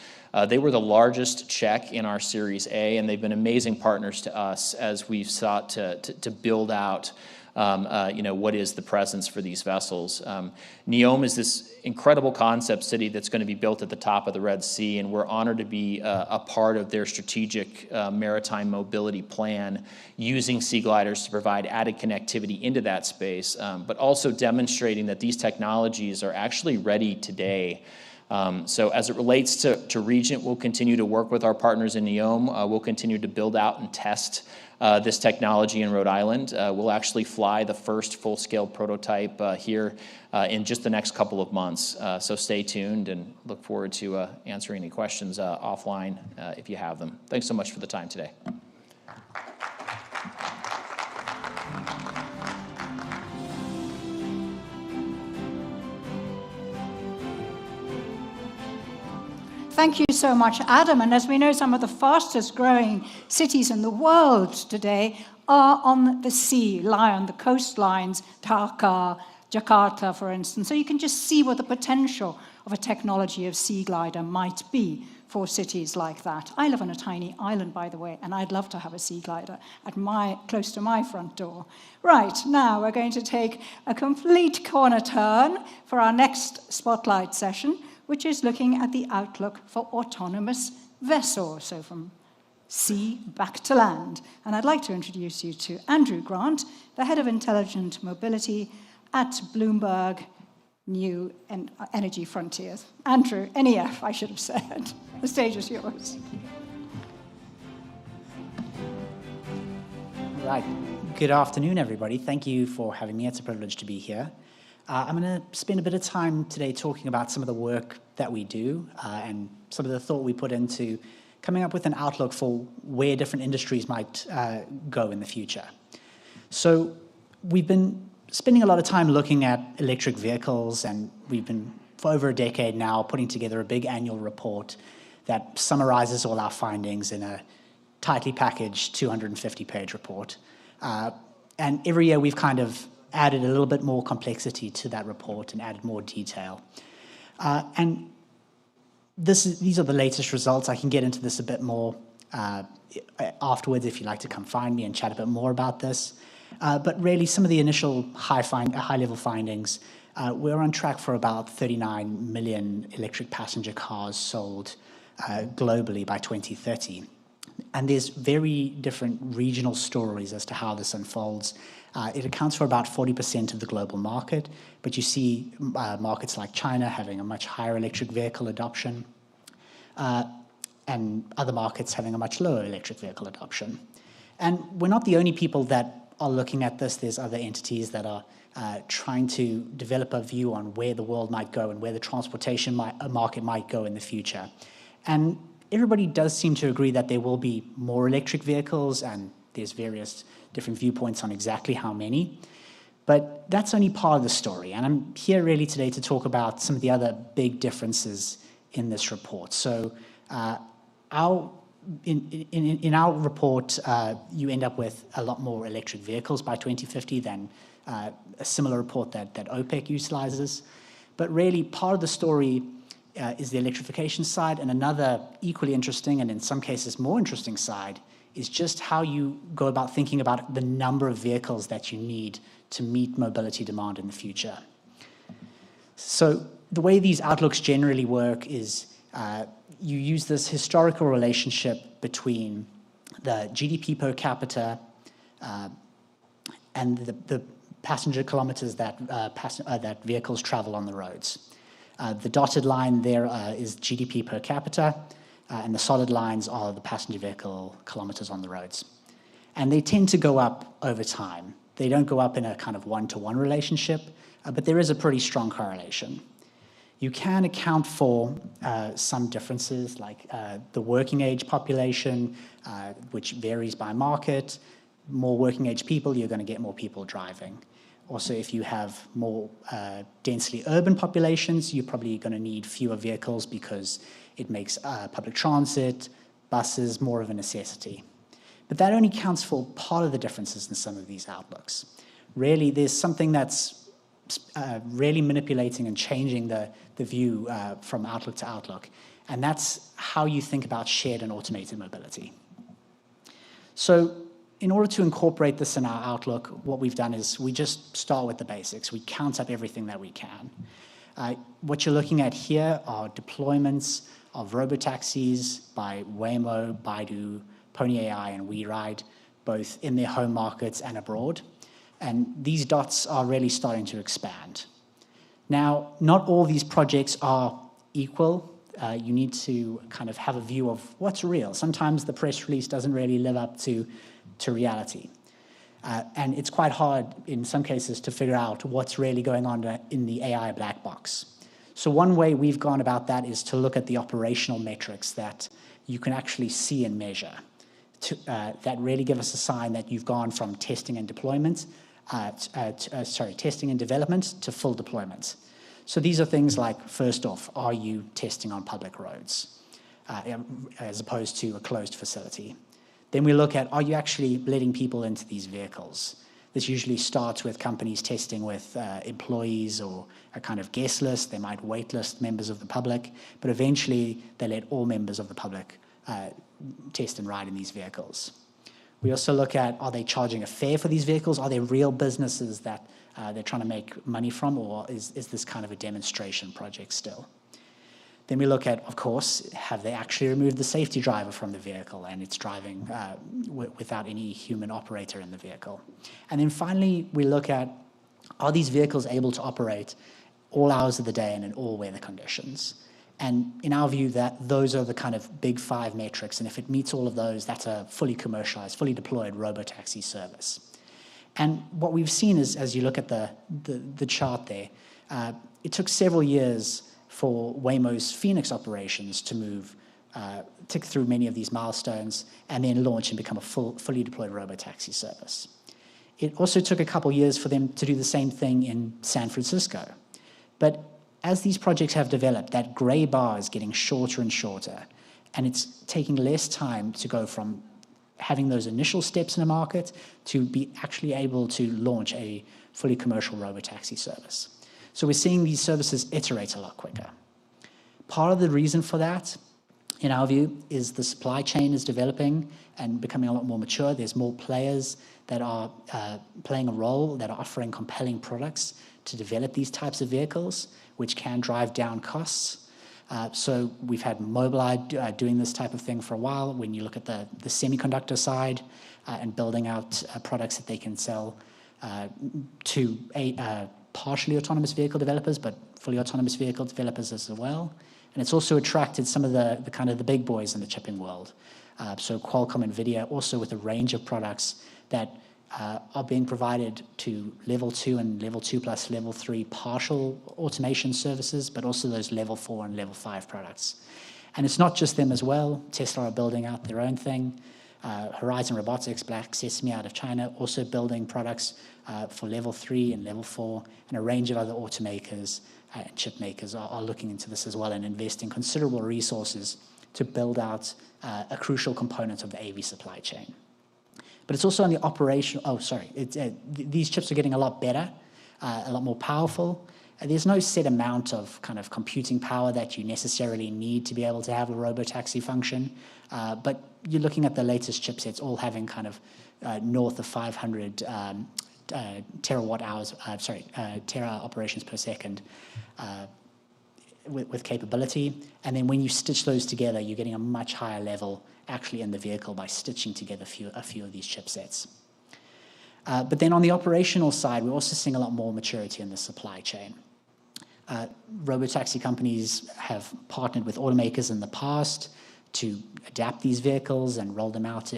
They were the largest check in our Series A, and they've been amazing partners to us as we've sought to build out what is the presence for these vessels. Neom is this incredible concept city that's going to be built at the top of the Red Sea, and we're honored to be a part of their strategic maritime mobility plan, using Sea Gliders to provide added connectivity into that space, but also demonstrating that these technologies are actually ready today. So as it relates to Regent, we'll continue to work with our partners in Neom. We'll continue to build out and test this technology in Rhode Island. We'll actually fly the first full-scale prototype here in just the next couple of months. So stay tuned and look forward to answering any questions offline if you have them. Thanks so much for the time today. Thank you so much, Adam. And as we know, some of the fastest growing cities in the world today are on the sea, lie on the coastlines, Dhaka, Jakarta, for instance. So you can just see what the potential of a technology of Sea Glider might be for cities like that. I live on a tiny island, by the way, and I'd love to have a Sea Glider close to my front door. Right, now we're going to take a complete corner turn for our next spotlight session, which is looking at the outlook for autonomous vessels, so from sea back to land. And I'd like to introduce you to Andrew Grant, the head of intelligent mobility at Bloomberg New Energy Frontiers. Andrew, NEF, I should have said. The stage is yours. Right. Good afternoon, everybody. Thank you for having me. It's a privilege to be here. I'm going to spend a bit of time today talking about some of the work that we do and some of the thought we put into coming up with an outlook for where different industries might go in the future. So we've been spending a lot of time looking at electric vehicles, and we've been, for over a decade now, putting together a big annual report that summarizes all our findings in a tightly packaged 250-page report. And every year we've kind of added a little bit more complexity to that report and added more detail. And these are the latest results. I can get into this a bit more afterwards if you'd like to come find me and chat a bit more about this. But really, some of the initial high-level findings, we're on track for about 39 million electric passenger cars sold globally by 2030. And there's very different regional stories as to how this unfolds. It accounts for about 40% of the global market, but you see markets like China having a much higher electric vehicle adoption, and other markets having a much lower electric vehicle adoption. And we're not the only people that are looking at this. There's other entities that are trying to develop a view on where the world might go and where the transportation market might go in the future. And everybody does seem to agree that there will be more electric vehicles, and there's various different viewpoints on exactly how many. But that's only part of the story. And I'm here really today to talk about some of the other big differences in this report. So in our report, you end up with a lot more electric vehicles by 2050 than a similar report that OPEC utilizes. But really, part of the story is the electrification side, and another equally interesting, and in some cases more interesting side, is just how you go about thinking about the number of vehicles that you need to meet mobility demand in the future. So the way these outlooks generally work is you use this historical relationship between the GDP per capita and the passenger kilometers that vehicles travel on the roads. The dotted line there is GDP per capita, and the solid lines are the passenger vehicle kilometers on the roads. And they tend to go up over time. They don't go up in a kind of one-to-one relationship, but there is a pretty strong correlation. You can account for some differences, like the working age population, which varies by market. More working age people, you're going to get more people driving. Also, if you have more densely urban populations, you're probably going to need fewer vehicles because it makes public transit, buses, more of a necessity. But that only counts for part of the differences in some of these outlooks. Really, there's something that's really manipulating and changing the view from outlook to outlook, and that's how you think about shared and automated mobility. So in order to incorporate this in our outlook, what we've done is we just start with the basics. We count up everything that we can. What you're looking at here are deployments of robotaxis by Waymo, Baidu, Pony AI, and WeRide, both in their home markets and abroad. And these dots are really starting to expand. Now, not all these projects are equal. You need to kind of have a view of what's real. Sometimes the press release doesn't really live up to reality. And it's quite hard in some cases to figure out what's really going on in the AI black box. So one way we've gone about that is to look at the operational metrics that you can actually see and measure, that really give us a sign that you've gone from testing and deployment, testing and development to full deployment. So these are things like, first off, are you testing on public roads as opposed to a closed facility? Then we look at, are you actually letting people into these vehicles? This usually starts with companies testing with employees or a kind of guest list. They might waitlist members of the public, but eventually they let all members of the public test and ride in these vehicles. We also look at, are they charging a fare for these vehicles? Are they real businesses that they're trying to make money from, or is this kind of a demonstration project still? Then we look at, of course, have they actually removed the safety driver from the vehicle and it's driving without any human operator in the vehicle? And then finally, we look at, are these vehicles able to operate all hours of the day and in all weather conditions? And in our view, those are the kind of big 5 metrics. And if it meets all of those, that's a fully commercialized, fully deployed robotaxi service. And what we've seen is, as you look at the chart there, it took several years for Waymo's Phoenix operations to tick through many of these milestones and then launch and become a fully deployed robotaxi service. It also took a couple years for them to do the same thing in San Francisco. But as these projects have developed, that gray bar is getting shorter and shorter, and it's taking less time to go from having those initial steps in a market to be actually able to launch a fully commercial robotaxi service. So we're seeing these services iterate a lot quicker. Part of the reason for that, in our view, is the supply chain is developing and becoming a lot more mature. There's more players that are playing a role, that are offering compelling products to develop these types of vehicles, which can drive down costs. So we've had Mobileye doing this type of thing for a while. When you look at the semiconductor side and building out products that they can sell to partially autonomous vehicle developers, but fully autonomous vehicle developers as well. And it's also attracted some of the kind of the big boys in the chipping world. So Qualcomm and NVIDIA also with a range of products that are being provided to level 2 and level 2 plus level 3 partial automation services, but also those level 4 and level 5 products. And it's not just them as well. Tesla are building out their own thing. Horizon Robotics, Black Sesame out of China, also building products for level 3 and level 4, and a range of other automakers and chip makers are looking into this as well and investing considerable resources to build out a crucial component of the AV supply chain. But it's also on the operational, these chips are getting a lot better, a lot more powerful. There's no set amount of kind of computing power that you necessarily need to be able to have a robotaxi function. But you're looking at the latest chipsets all having kind of north of 500 terawatt hours, tera operations per second with capability. And then when you stitch those together, you're getting a much higher level actually in the vehicle by stitching together a few of these chipsets. But then on the operational side, we're also seeing a lot more maturity in the supply chain. Robotaxi companies have partnered with automakers in the past to adapt these vehicles and roll them out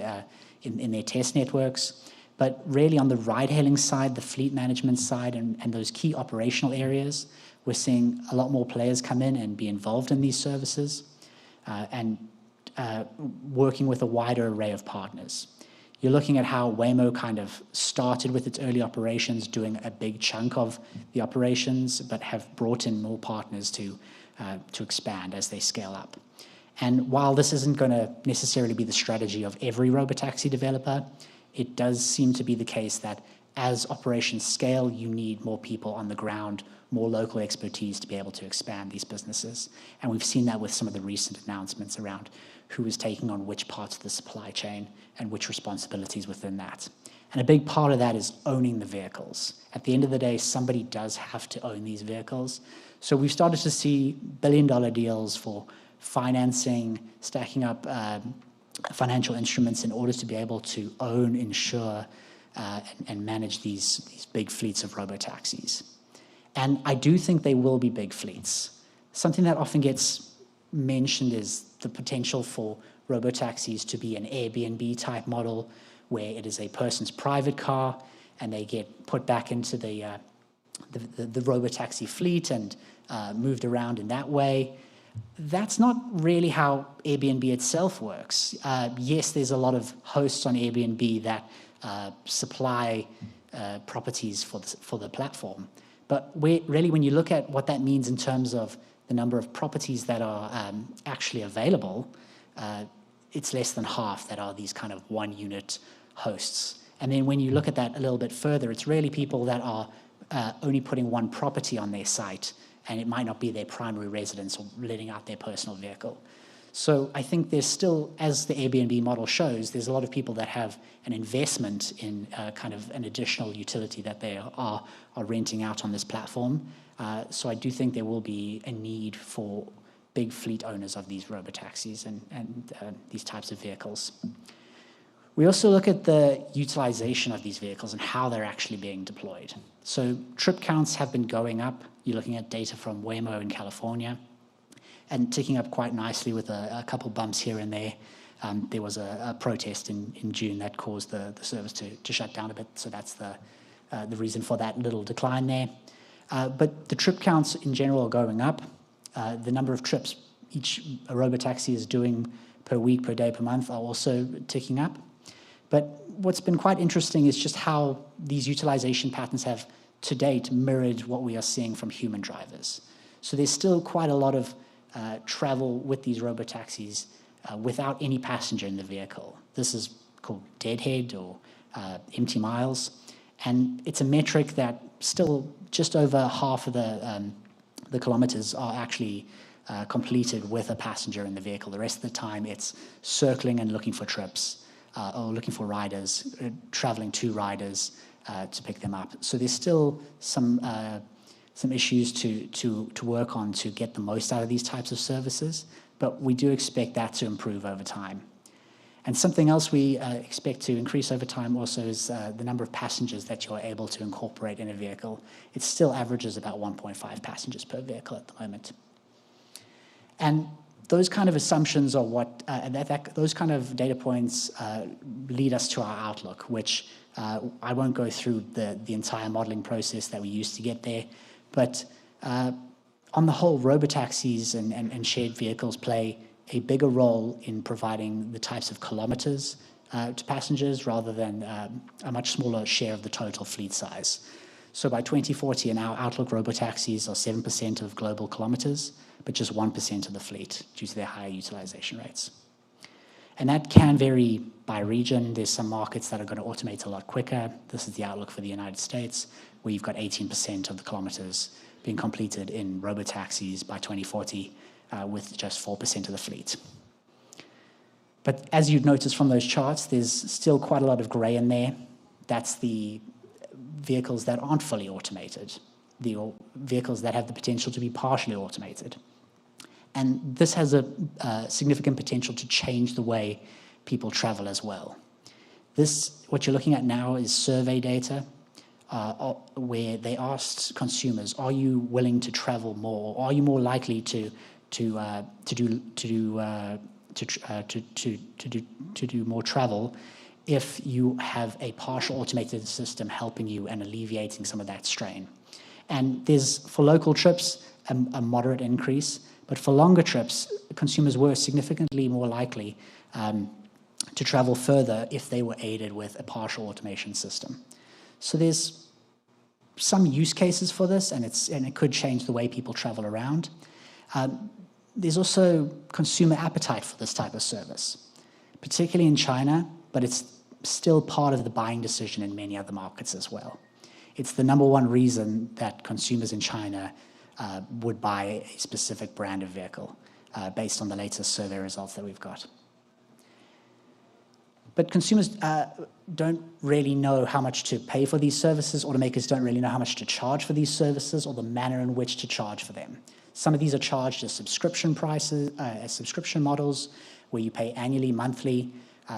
in their test networks. But really on the ride-hailing side, the fleet management side, and those key operational areas, we're seeing a lot more players come in and be involved in these services and working with a wider array of partners. You're looking at how Waymo kind of started with its early operations, doing a big chunk of the operations, but have brought in more partners to expand as they scale up. And while this isn't going to necessarily be the strategy of every robotaxi developer, it does seem to be the case that as operations scale, you need more people on the ground, more local expertise to be able to expand these businesses. And we've seen that with some of the recent announcements around who is taking on which parts of the supply chain and which responsibilities within that. And a big part of that is owning the vehicles. At the end of the day, somebody does have to own these vehicles. So we've started to see billion-dollar deals for financing, stacking up financial instruments in order to be able to own, insure, and manage these big fleets of robotaxis. And I do think they will be big fleets. Something that often gets mentioned is the potential for robotaxis to be an Airbnb type model where it is a person's private car and they get put back into the robotaxi fleet and moved around in that way. That's not really how Airbnb itself works. Yes, there's a lot of hosts on Airbnb that supply properties for the platform. But really, when you look at what that means in terms of the number of properties that are actually available, it's less than half that are these kind of one-unit hosts. And then when you look at that a little bit further, it's really people that are only putting one property on their site, and it might not be their primary residence or letting out their personal vehicle. So I think there's still, as the Airbnb model shows, there's a lot of people that have an investment in kind of an additional utility that they are renting out on this platform. So I do think there will be a need for big fleet owners of these robotaxis and these types of vehicles. We also look at the utilization of these vehicles and how they're actually being deployed. So trip counts have been going up. You're looking at data from Waymo in California and ticking up quite nicely with a couple bumps here and there. There was a protest in June that caused the service to shut down a bit. So that's the reason for that little decline there. But the trip counts in general are going up. The number of trips each robotaxi is doing per week, per day, per month are also ticking up. But what's been quite interesting is just how these utilization patterns have to date mirrored what we are seeing from human drivers. So there's still quite a lot of travel with these robotaxis without any passenger in the vehicle. This is called deadhead or empty miles. And it's a metric that still just over half of the kilometers are actually completed with a passenger in the vehicle. The rest of the time it's circling and looking for trips or looking for riders, traveling to riders to pick them up. So there's still some some issues to work on to get the most out of these types of services, but we do expect that to improve over time. And something else we expect to increase over time also is the number of passengers that you're able to incorporate in a vehicle. It still averages about 1.5 passengers per vehicle at the moment. And those kind of assumptions are what, those kind of data points lead us to our outlook, which I won't go through the entire modeling process that we used to get there, but on the whole, robotaxis and shared vehicles play a bigger role in providing the types of kilometers to passengers rather than a much smaller share of the total fleet size. So by 2040, in our outlook, robotaxis are 7% of global kilometers, but just 1% of the fleet due to their higher utilization rates. And that can vary by region. There's some markets that are going to automate a lot quicker. This is the outlook for the United States, where you've got 18% of the kilometers being completed in robotaxis by 2040, with just 4% of the fleet. But as you've noticed from those charts, there's still quite a lot of gray in there. That's the vehicles that aren't fully automated, the vehicles that have the potential to be partially automated. And this has a significant potential to change the way people travel as well. What you're looking at now is survey data where they asked consumers, are you willing to travel more? Or are you more likely to do more travel if you have a partial automated system helping you and alleviating some of that strain? And there's, for local trips, a moderate increase, but for longer trips, consumers were significantly more likely to travel further if they were aided with a partial automation system. So there's some use cases for this, and it could change the way people travel around. There's also consumer appetite for this type of service, particularly in China, but it's still part of the buying decision in many other markets as well. It's the number one reason that consumers in China would buy a specific brand of vehicle based on the latest survey results that we've got. But consumers don't really know how much to pay for these services. Automakers don't really know how much to charge for these services or the manner in which to charge for them. Some of these are charged as subscription prices, as subscription models, where you pay annually, monthly.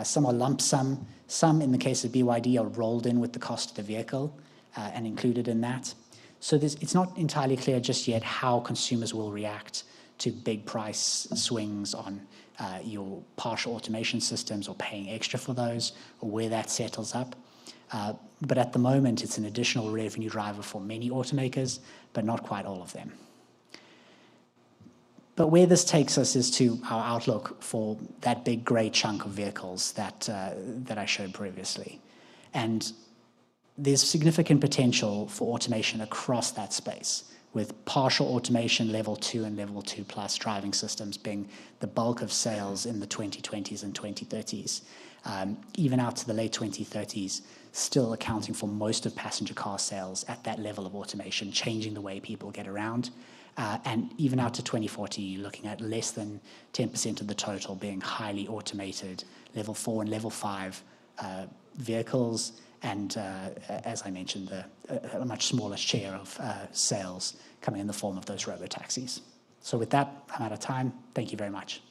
Some are lump sum. Some, in the case of BYD, are rolled in with the cost of the vehicle and included in that. So it's not entirely clear just yet how consumers will react to big price swings on your partial automation systems or paying extra for those, or where that settles up. But at the moment, it's an additional revenue driver for many automakers, but not quite all of them. But where this takes us is to our outlook for that big grey chunk of vehicles that I showed previously. And there's significant potential for automation across that space, with partial automation level 2 and level 2 plus driving systems being the bulk of sales in the 2020s and 2030s, even out to the late 2030s, still accounting for most of passenger car sales at that level of automation, changing the way people get around. And even out to 2040, you're looking at less than 10% of the total being highly automated level 4 and level 5 vehicles, and as I mentioned, a much smaller share of sales coming in the form of those robotaxis. So with that, I'm out of time. Thank you very much.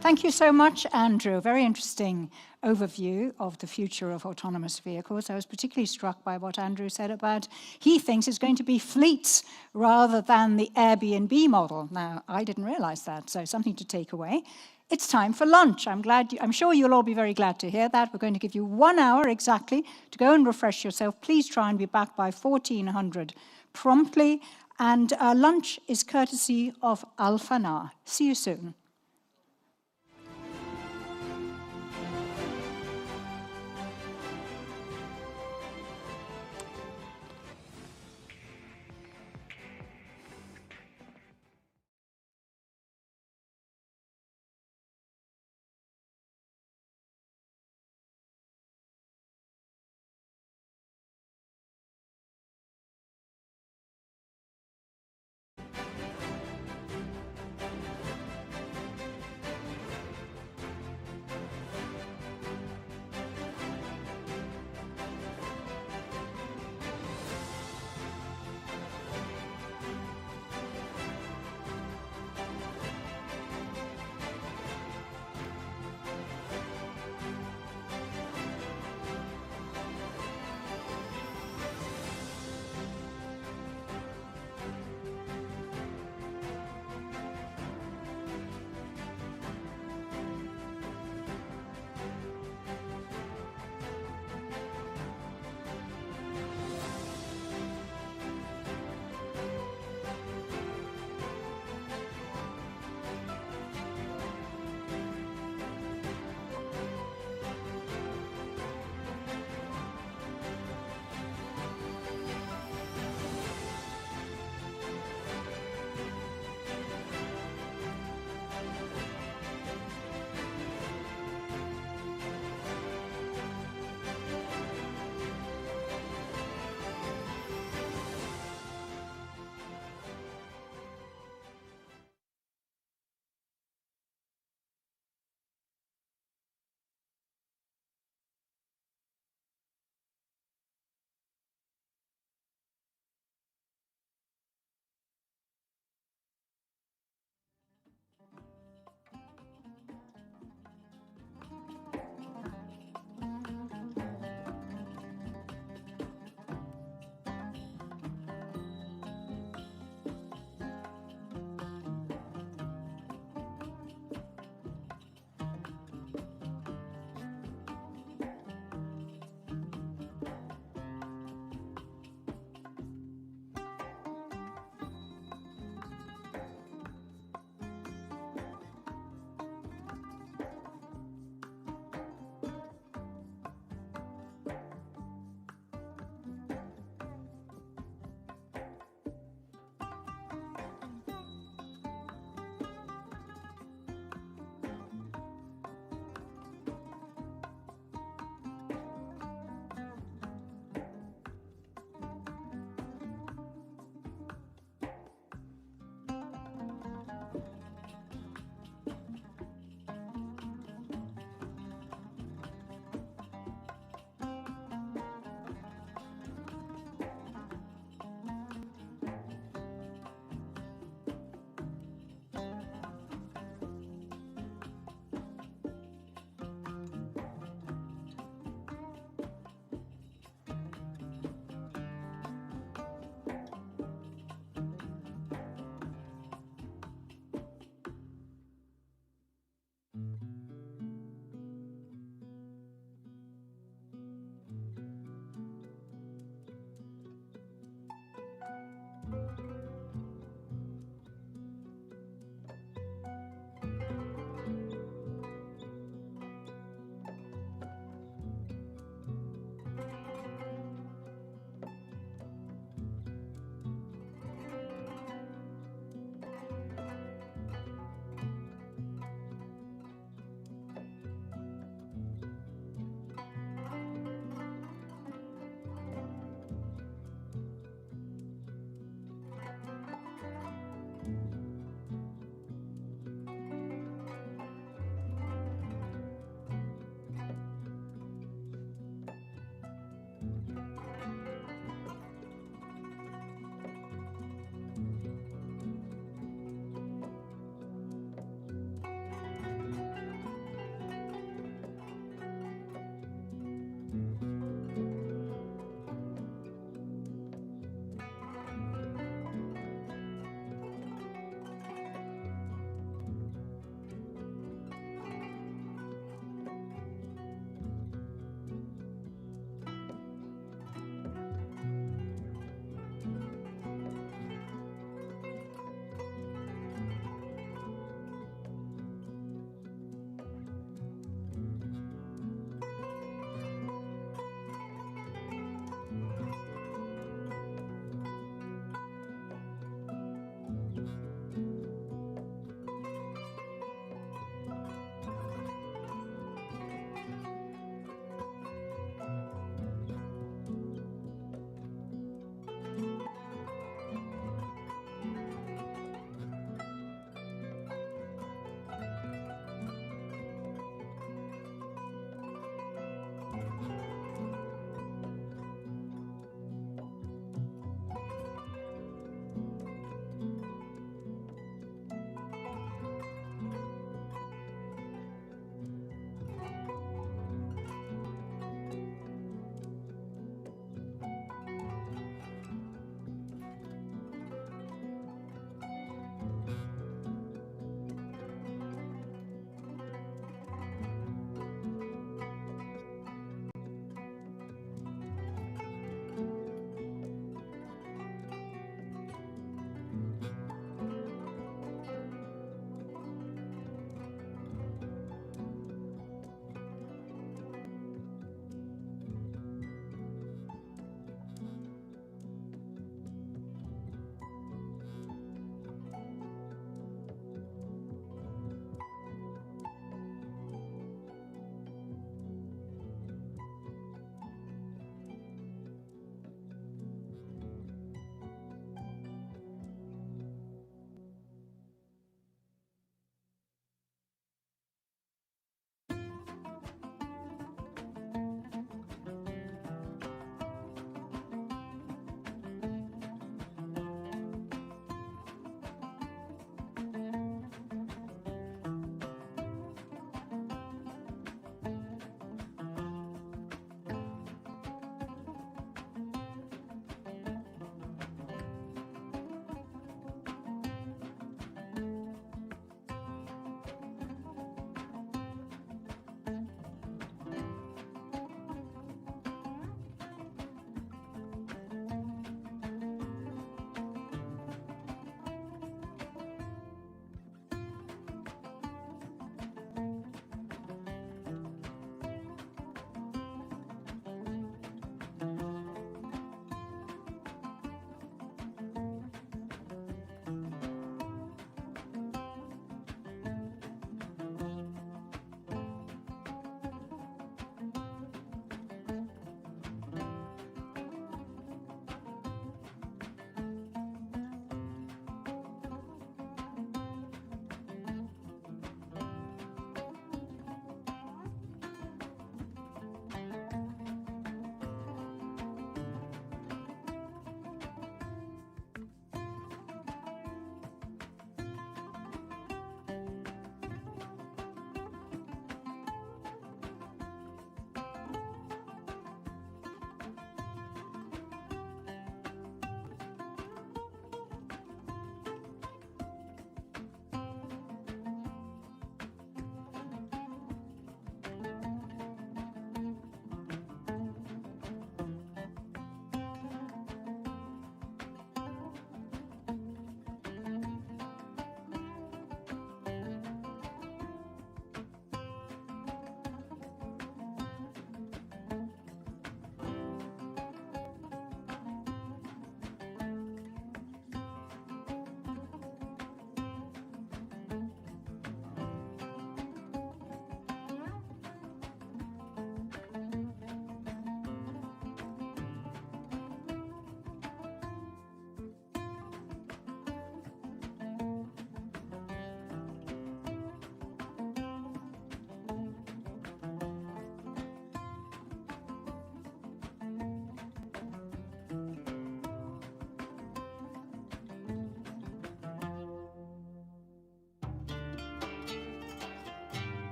Thank you so much, Andrew. Very interesting overview of the future of autonomous vehicles. I was particularly struck by what Andrew said about he thinks it's going to be fleets rather than the Airbnb model. Now, I didn't realize that, so something to take away. It's time for lunch. I'm sure you'll all be very glad to hear that. We're going to give you 1 hour exactly to go and refresh yourself. Please try and be back by 1400 promptly. And lunch is courtesy of Al-Fana. See you soon.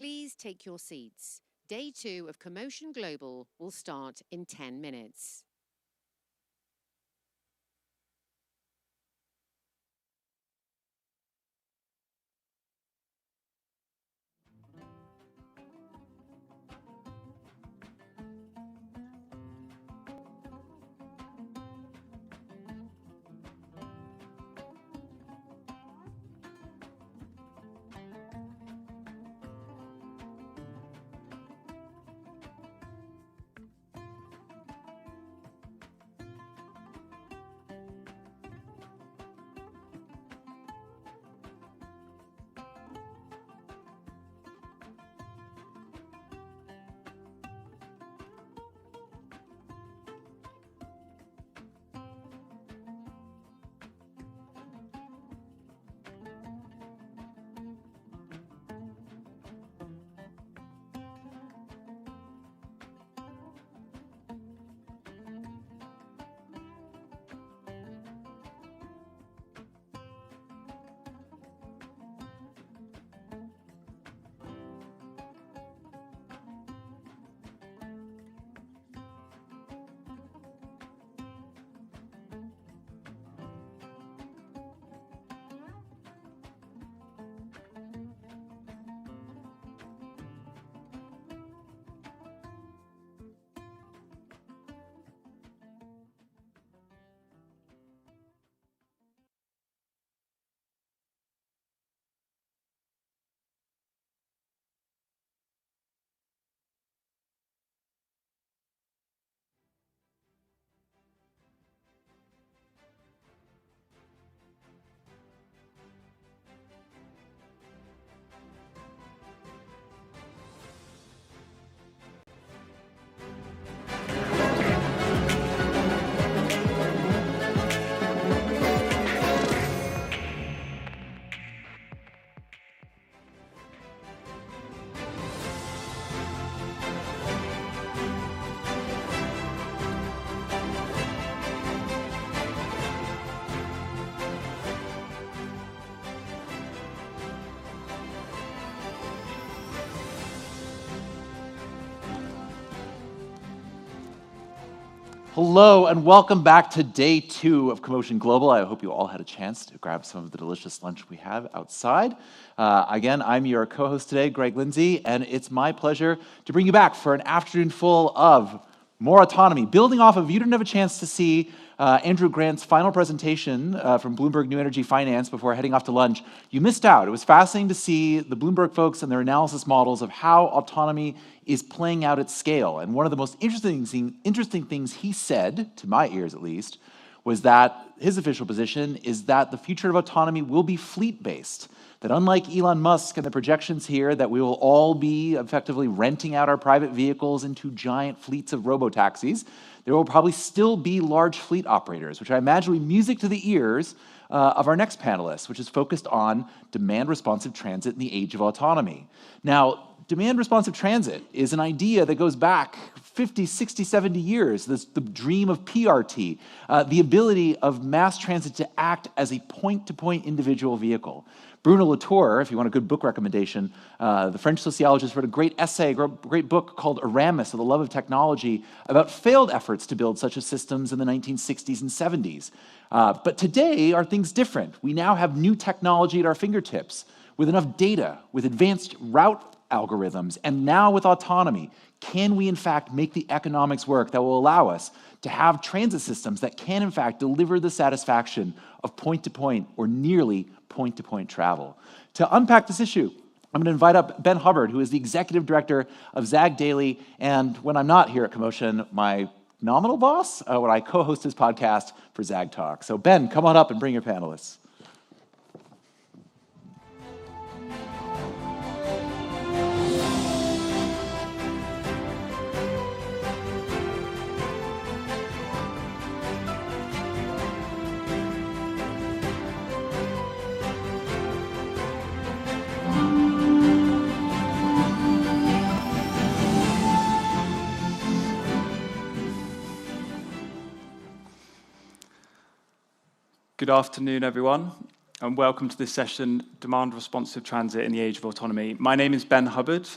Please take your seats. Day 2 of CoMotion Global will start in 10 minutes. Hello and welcome back to day 2 of CoMotion Global. I hope you all had a chance to grab some of the delicious lunch we have outside. Again, I'm your co-host today, Greg Lindsay, and it's my pleasure to bring you back for an afternoon full of more autonomy. Building off of, you didn't have a chance to see Andrew Grant's final presentation from Bloomberg New Energy Finance before heading off to lunch. You missed out. It was fascinating to see the Bloomberg folks and their analysis models of how autonomy is playing out at scale. And one of the most interesting things he said, to my ears at least, was that his official position is that the future of autonomy will be fleet-based. That unlike Elon Musk and the projections here that we will all be effectively renting out our private vehicles into giant fleets of robo-taxis, there will probably still be large fleet operators, which I imagine will be music to the ears of our next panelist, which is focused on demand-responsive transit in the age of autonomy. Now, demand-responsive transit is an idea that goes back 50, 60, 70 years, the dream of PRT, the ability of mass transit to act as a point-to-point individual vehicle. Bruno Latour, if you want a good book recommendation, the French sociologist, wrote a great essay, a great book called Aramis, or the Love of Technology, about failed efforts to build such systems in the 1960s and 70s. But today, are things different? We now have new technology at our fingertips, with enough data, with advanced route algorithms, and now with autonomy. Can we, in fact, make the economics work that will allow us to have transit systems that can, in fact, deliver the satisfaction of point-to-point or nearly point-to-point travel? To unpack this issue, I'm going to invite up Ben Hubbard, who is the executive director of Zag Daily, and when I'm not here at CoMotion, my nominal boss, when I co-host his podcast for Zag Talk. So Ben, come on up and bring your panelists. Good afternoon, everyone. and welcome to this session, Demand Responsive Transit in the Age of Autonomy. My name is Ben Hubbard.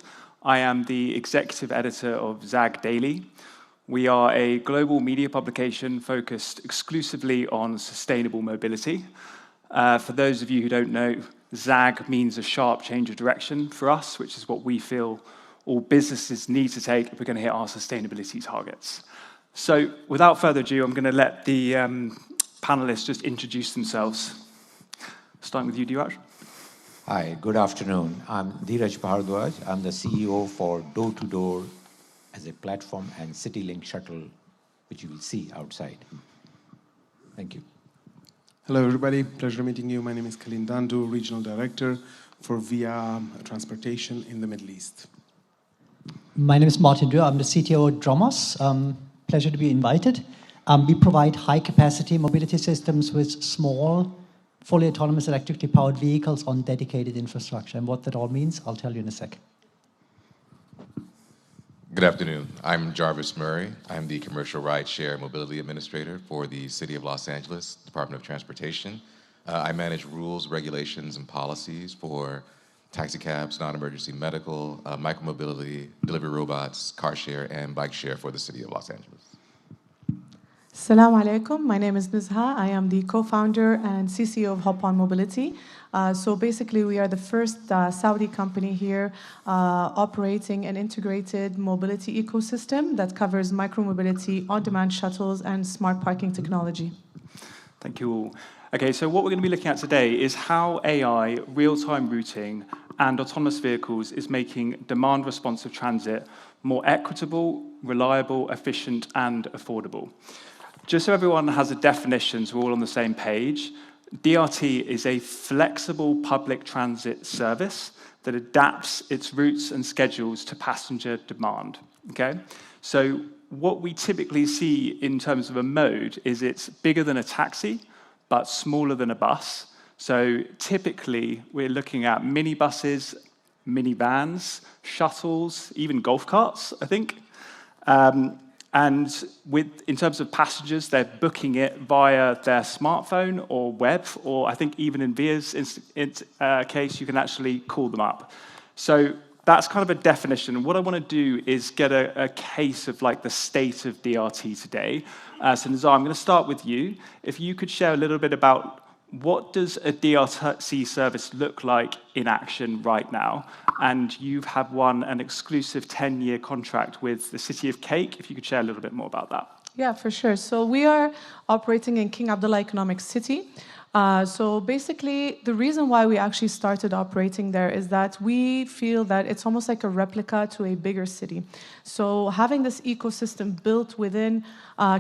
I am the executive editor of ZAG Daily. We are a global media publication focused exclusively on sustainable mobility. For those of you who don't know, ZAG means a sharp change of direction for us, which is what we feel all businesses need to take if we're going to hit our sustainability targets. So without further ado, I'm going to let the panelists just introduce themselves. Starting with you, Dheeraj. Hi, good afternoon. I'm Dheeraj Bhardwaj. I'm the CEO for Door to Door as a platform and CityLink shuttle, which you will see outside. Thank you. Hello, everybody. Pleasure meeting you. My name is Khalin Dandu, Regional Director for VIA Transportation in the Middle East. My name is Martin Dürr. I'm the CTO at Dromos. Pleasure to be invited. We provide high-capacity mobility systems with small, fully autonomous electrically powered vehicles on dedicated infrastructure. And what that all means, I'll tell you in a sec. Good afternoon. I'm Jarvis Murray. I'm the Commercial Rideshare Mobility Administrator for the City of Los Angeles, Department of Transportation. I manage rules, regulations, and policies for taxicabs, non-emergency medical, micromobility, delivery robots, car share, and bike share for the City of Los Angeles. Assalamu alaikum. My name is Nuzha. I am the co-founder and CCO of Hop On Mobility. So basically, we are the first Saudi company here operating an integrated mobility ecosystem that covers micromobility, on-demand shuttles, and smart parking technology. Thank you all. Okay, so what we're going to be looking at today is how AI, real-time routing, and autonomous vehicles is making demand-responsive transit more equitable, reliable, efficient, and affordable. Just so everyone has a definition, so we're all on the same page, DRT is a flexible public transit service that adapts its routes and schedules to passenger demand, okay? So what we typically see in terms of a mode is it's bigger than a taxi, but smaller than a bus. So typically, we're looking at minibuses, minivans, shuttles, even golf carts, I think. And in terms of passengers, they're booking it via their smartphone or web, or I think even in VIA's case, you can actually call them up. So that's kind of a definition. What I want to do is get a case of like the state of DRT today. So Nizar, I'm going to start with you. If you could share a little bit about what does a DRT service look like in action right now? And you have won an exclusive 10-year contract with the City of Cake. If you could share a little bit more about that. Yeah, for sure. So we are operating in King Abdullah Economic City. So basically, the reason why we actually started operating there is that we feel that it's almost like a replica to a bigger city. So having this ecosystem built within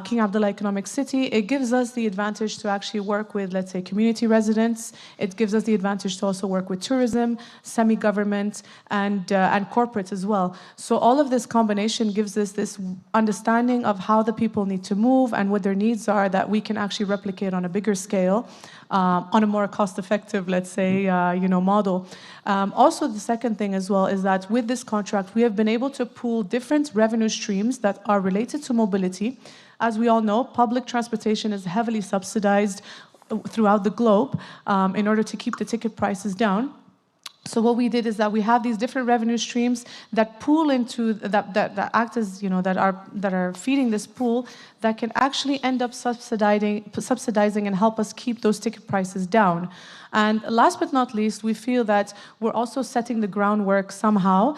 King Abdullah Economic City, it gives us the advantage to actually work with, let's say, community residents. It gives us the advantage to also work with tourism, semi-government, and corporates as well. So all of this combination gives us this understanding of how the people need to move and what their needs are that we can actually replicate on a bigger scale. On a more cost-effective, let's say, model. Also, the second thing as well is that with this contract, we have been able to pool different revenue streams that are related to mobility. As we all know, public transportation is heavily subsidized throughout the globe in order to keep the ticket prices down. So what we did is that we have these different revenue streams that pool into that act as that are feeding this pool that can actually end up subsidizing and help us keep those ticket prices down. And last but not least, we feel that we're also setting the groundwork somehow.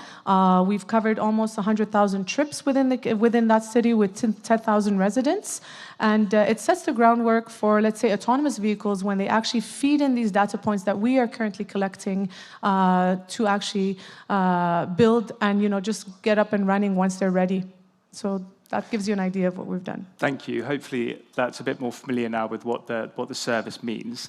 We've covered almost 100,000 trips within that city with 10,000 residents. And it sets the groundwork for, let's say, autonomous vehicles when they actually feed in these data points that we are currently collecting to actually build and just get up and running once they're ready. So that gives you an idea of what we've done. Thank you. Hopefully that's a bit more familiar now with what the service means.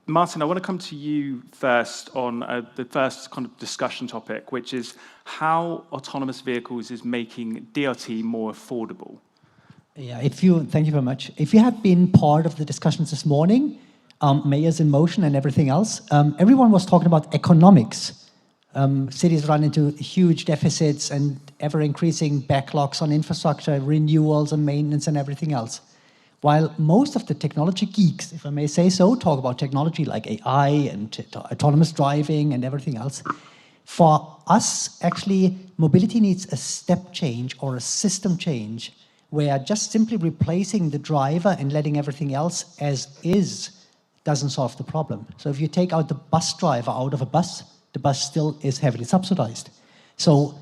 Martin, I want to come to you first on the first kind of discussion topic, which is how autonomous vehicles is making DRT more affordable. Yeah, thank you very much. If you have been part of the discussions this morning, Mayors in Motion and everything else, everyone was talking about economics. Cities run into huge deficits and ever-increasing backlogs on infrastructure, renewals and maintenance and everything else. While most of the technology geeks, if I may say so, talk about technology like AI and autonomous driving and everything else, for us, actually, mobility needs a step change or a system change where just simply replacing the driver and letting everything else as is doesn't solve the problem. So if you take out the bus driver out of a bus, the bus still is heavily subsidized. So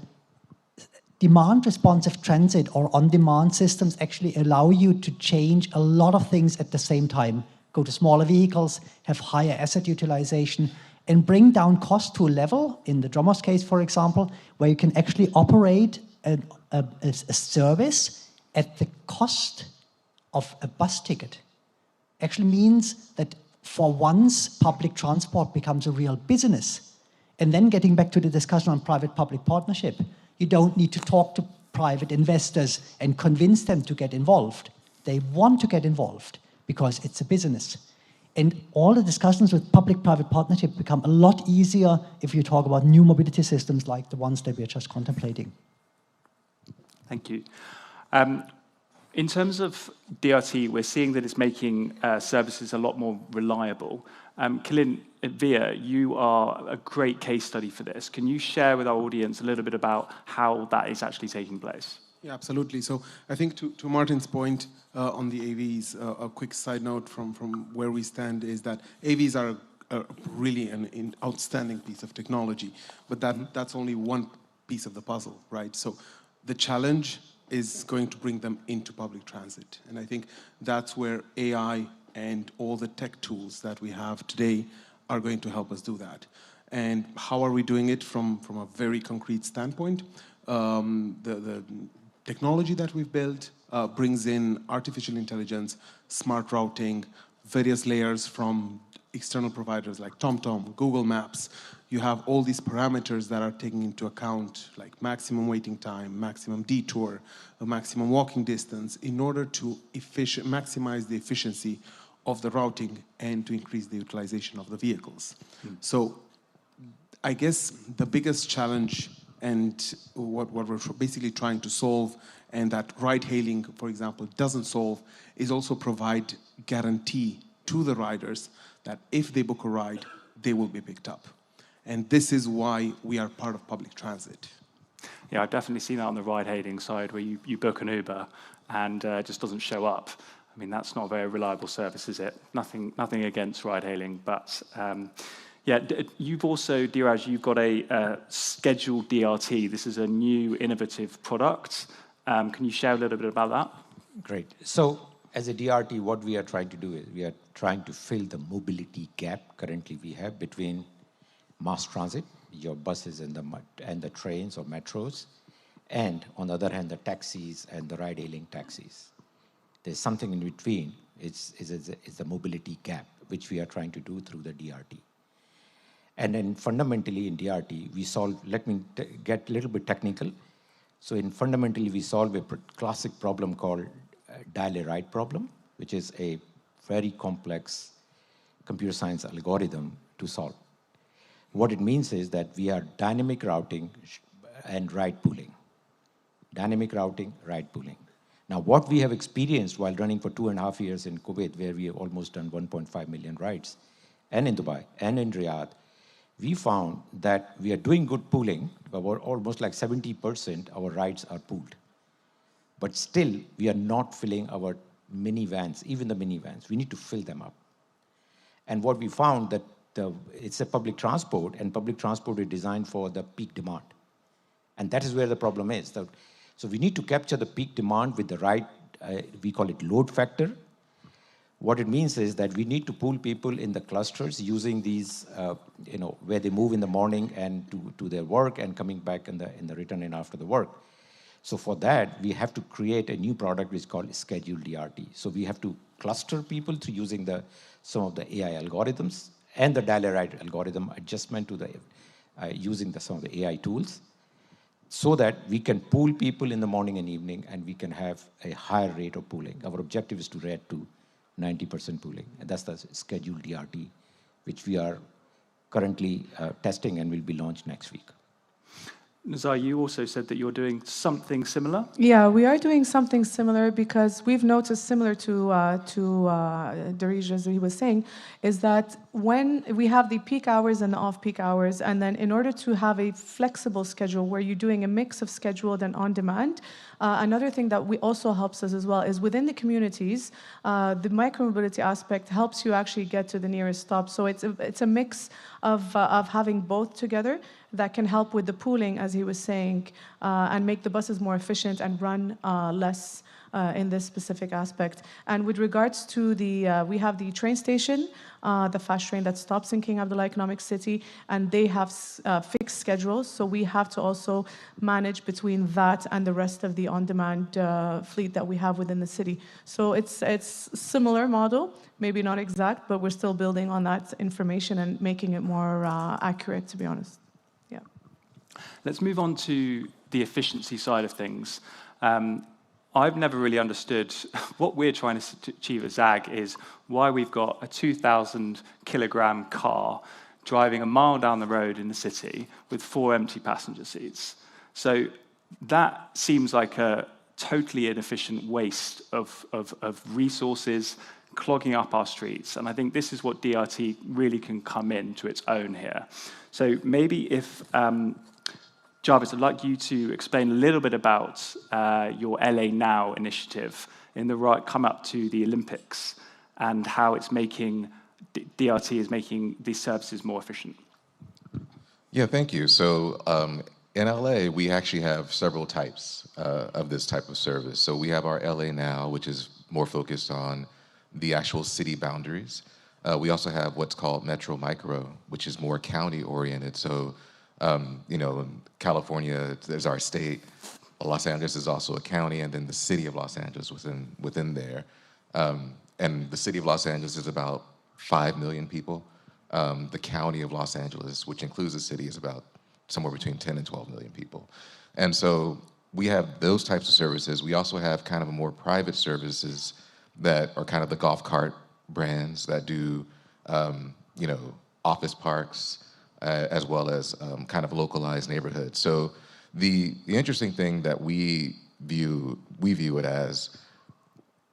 demand responsive transit or on-demand systems actually allow you to change a lot of things at the same time. Go to smaller vehicles, have higher asset utilization, and bring down cost to a level, in the Dromos case, for example, where you can actually operate a service at the cost of a bus ticket. Actually means that for once, public transport becomes a real business. And then getting back to the discussion on private-public partnership, you don't need to talk to private investors and convince them to get involved. They want to get involved because it's a business. And all the discussions with public-private partnership become a lot easier if you talk about new mobility systems like the ones that we're just contemplating. Thank you. In terms of DRT, we're seeing that it's making services a lot more reliable. Kalin, at VIA, you are a great case study for this. Can you share with our audience a little bit about how that is actually taking place? Yeah, absolutely. So I think to Martin's point on the AVs, a quick side note from where we stand is that AVs are really an outstanding piece of technology, but that's only one piece of the puzzle, right? So the challenge is going to bring them into public transit. And I think that's where AI and all the tech tools that we have today are going to help us do that. And how are we doing it from a very concrete standpoint? The technology that we've built brings in artificial intelligence, smart routing, various layers from external providers like TomTom, Google Maps. You have all these parameters that are taken into account, like maximum waiting time, maximum detour, maximum walking distance, in order to maximize the efficiency of the routing and to increase the utilization of the vehicles. So I guess the biggest challenge and what we're basically trying to solve, and that ride-hailing, for example, doesn't solve, is also provide guarantee to the riders that if they book a ride, they will be picked up. And this is why we are part of public transit. Yeah, I've definitely seen that on the ride-hailing side, where you book an Uber and it just doesn't show up. I mean, that's not a very reliable service, is it? Nothing against ride-hailing, but yeah, you've also, Dheeraj, you've got a scheduled DRT. This is a new innovative product. Can you share a little bit about that? Great. So as a DRT, what we are trying to do is we are trying to fill the mobility gap currently we have between mass transit, your buses and the trains or metros, and on the other hand, the taxis and the ride-hailing taxis. There's something in between. It's the mobility gap, which we are trying to do through the DRT. And then fundamentally in DRT, we solve, let me get a little bit technical. So fundamentally, we solve a classic problem called dial-a-ride problem, which is a very complex computer science algorithm to solve. What it means is that we are dynamic routing and ride pooling. Dynamic routing, ride pooling. Now, what we have experienced while running for 2.5 years in Kuwait, where we have almost done 1.5 million rides, and in Dubai, and in Riyadh, we found that we are doing good pooling, about almost like 70% our rides are pooled. But still, we are not filling our minivans, even the minivans. We need to fill them up. And what we found that it's a public transport, and public transport is designed for the peak demand. And that is where the problem is. So we need to capture the peak demand with the right, we call it load factor. What it means is that we need to pool people in the clusters using these, where they move in the morning and to their work and coming back in the return in after the work. So for that, we have to create a new product which is called scheduled DRT. So we have to cluster people through using some of the AI algorithms and the dial-a-ride algorithm adjustment to the using some of the AI tools, so that we can pool people in the morning and evening, and we can have a higher rate of pooling. Our objective is to get to 90% pooling, and that's the scheduled DRT, which we are currently testing and will be launched next week. Nazar, you also said that you're doing something similar? Yeah, we are doing something similar because we've noticed, similar to Darij, as he was saying, is that when we have the peak hours and the off-peak hours, and then in order to have a flexible schedule where you're doing a mix of scheduled and on-demand, another thing that we also helps us as well is within the communities, the micromobility aspect helps you actually get to the nearest stop. So it's a mix of having both together that can help with the pooling, as he was saying, and make the buses more efficient and run less in this specific aspect. And with regards to we have the train station, the fast train that stops in King Abdullah Economic City, and they have fixed schedules, so we have to also manage between that and the rest of the on-demand fleet that we have within the city. So it's similar model, maybe not exact, but we're still building on that information and making it more accurate, to be honest. Yeah. Let's move on to the efficiency side of things. I've never really understood what we're trying to achieve at ZAG is why we've got a 2,000 kilogram car driving a mile down the road in the city with 4 empty passenger seats. So that seems like a totally inefficient waste of resources, clogging up our streets. And I think this is what DRT really can come into its own here. So maybe if Jarvis, I'd like you to explain a little bit about your LA Now initiative in the come up to the Olympics and how it's making, DRT is making these services more efficient. Yeah, thank you. So in LA, we actually have several types of this type of service. So we have our LA Now, which is more focused on the actual city boundaries. We also have what's called Metro Micro, which is more county oriented. So you know, California is our state. Los Angeles is also a county, and then the city of Los Angeles within there. And the city of Los Angeles is about 5 million people. The county of Los Angeles, which includes the city, is about somewhere between 10 and 12 million people. And so we have those types of services. We also have kind of a more private services that are kind of the golf cart brands that do, you know, office parks, as well as kind of localized neighborhoods. So the interesting thing that we view it as,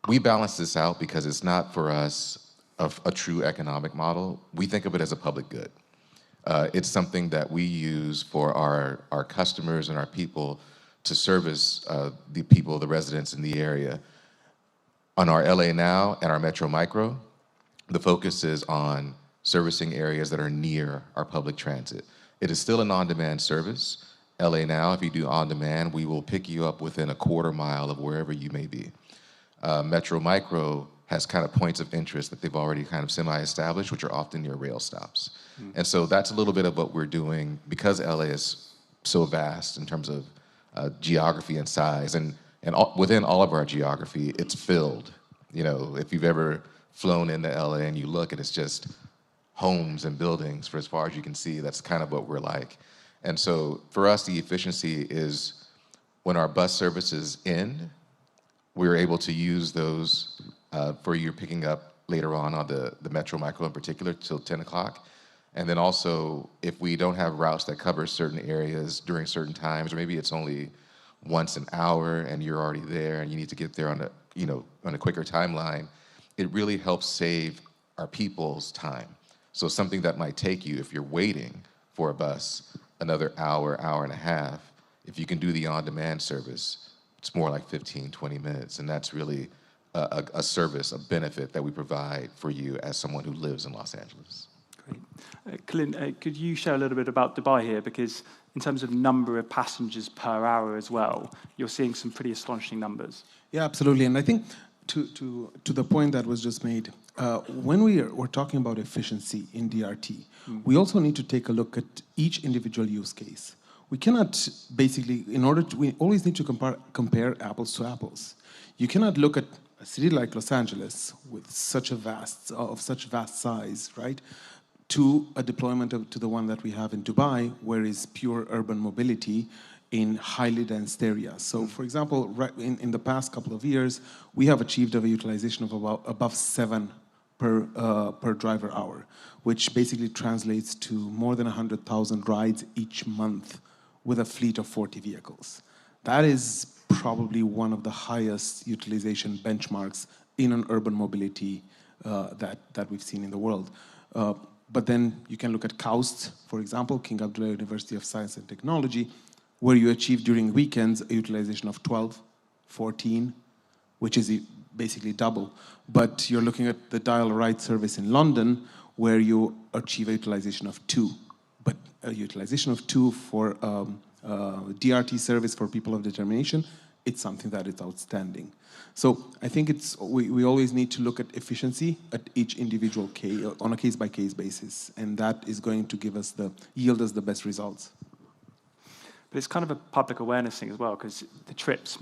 we balance this out because it's not for us a true economic model. We think of it as a public good. It's something that we use for our customers and our people to service the people, the residents in the area. On our LA Now and our Metro Micro, the focus is on servicing areas that are near our public transit. It is still an on-demand service. LA Now, if you do on-demand, we will pick you up within a quarter mile of wherever you may be. Metro Micro has kind of points of interest that they've already kind of semi-established, which are often near rail stops. And so that's a little bit of what we're doing because LA is so vast in terms of geography and size. And within all of our geography, it's filled. You know, if you've ever flown into LA and you look and it's just homes and buildings for as far as you can see, that's kind of what we're like. And so for us, the efficiency is when our bus services end, we're able to use those for your picking up later on the Metro Micro in particular till 10 o'clock. And then also, if we don't have routes that cover certain areas during certain times, or maybe it's only once an hour and you're already there and you need to get there on a quicker timeline, it really helps save our people's time. So something that might take you, if you're waiting for a bus, another hour, hour and a half, if you can do the on-demand service, it's more like 15, 20 minutes. And that's really a service, a benefit that we provide for you as someone who lives in Los Angeles. Great. Clint, could you share a little bit about Dubai here? Because in terms of number of passengers per hour as well, you're seeing some pretty astonishing numbers. Yeah, absolutely. And I think to the point that was just made, when we're talking about efficiency in DRT, we also need to take a look at each individual use case. We cannot basically, we always need to compare apples to apples. You cannot look at a city like Los Angeles with such vast size, right, to a deployment to the one that we have in Dubai, where is pure urban mobility in highly dense areas. So, for example, in the past couple of years, we have achieved a utilization of above 7 per driver hour, which basically translates to more than 100,000 rides each month with a fleet of 40 vehicles. That is probably one of the highest utilization benchmarks in an urban mobility that we've seen in the world. But then you can look at KAUST, for example, King Abdullah University of Science and Technology, where you achieve during weekends a utilization of 12, 14, which is basically double. But you're looking at the dial ride service in London, where you achieve a utilization of 2. But a utilization of 2 for DRT service for people of determination, it's something that is outstanding. So I think we always need to look at efficiency at each individual case, on a case-by-case basis, and that is going to yield us the best results. But it's kind of a public awareness thing as well, because the trips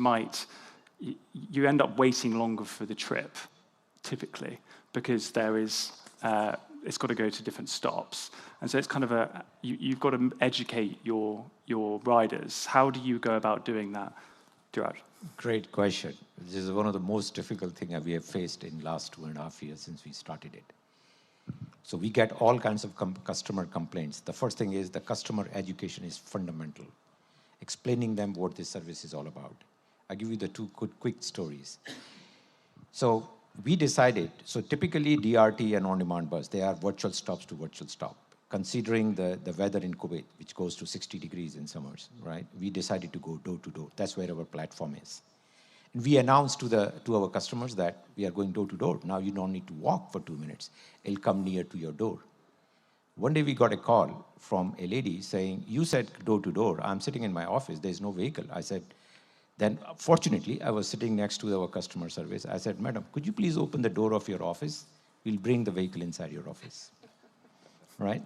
you end up waiting longer for the trip, typically, because it's got to go to different stops. And so it's kind of you've got to educate your riders. How do you go about doing that, Diraj? Great question. This is one of the most difficult things that we have faced in the last 2.5 years since we started it. So we get all kinds of customer complaints. The first thing is the customer education is fundamental. Explaining them what this service is all about. I'll give you the two quick stories. So we decided, so typically DRT and on-demand bus, they are virtual stops to virtual stop. Considering the weather in Kuwait, which goes to 60 degrees in summers, right? We decided to go door to door. That's where our platform is. And we announced to our customers that we are going door to door. Now you don't need to walk for 2 minutes. It'll come near to your door. One day we got a call from a lady saying, you said door to door. I'm sitting in my office. There's no vehicle. I said, then fortunately, I was sitting next to our customer service. I said, madam, could you please open the door of your office? We'll bring the vehicle inside your office, right?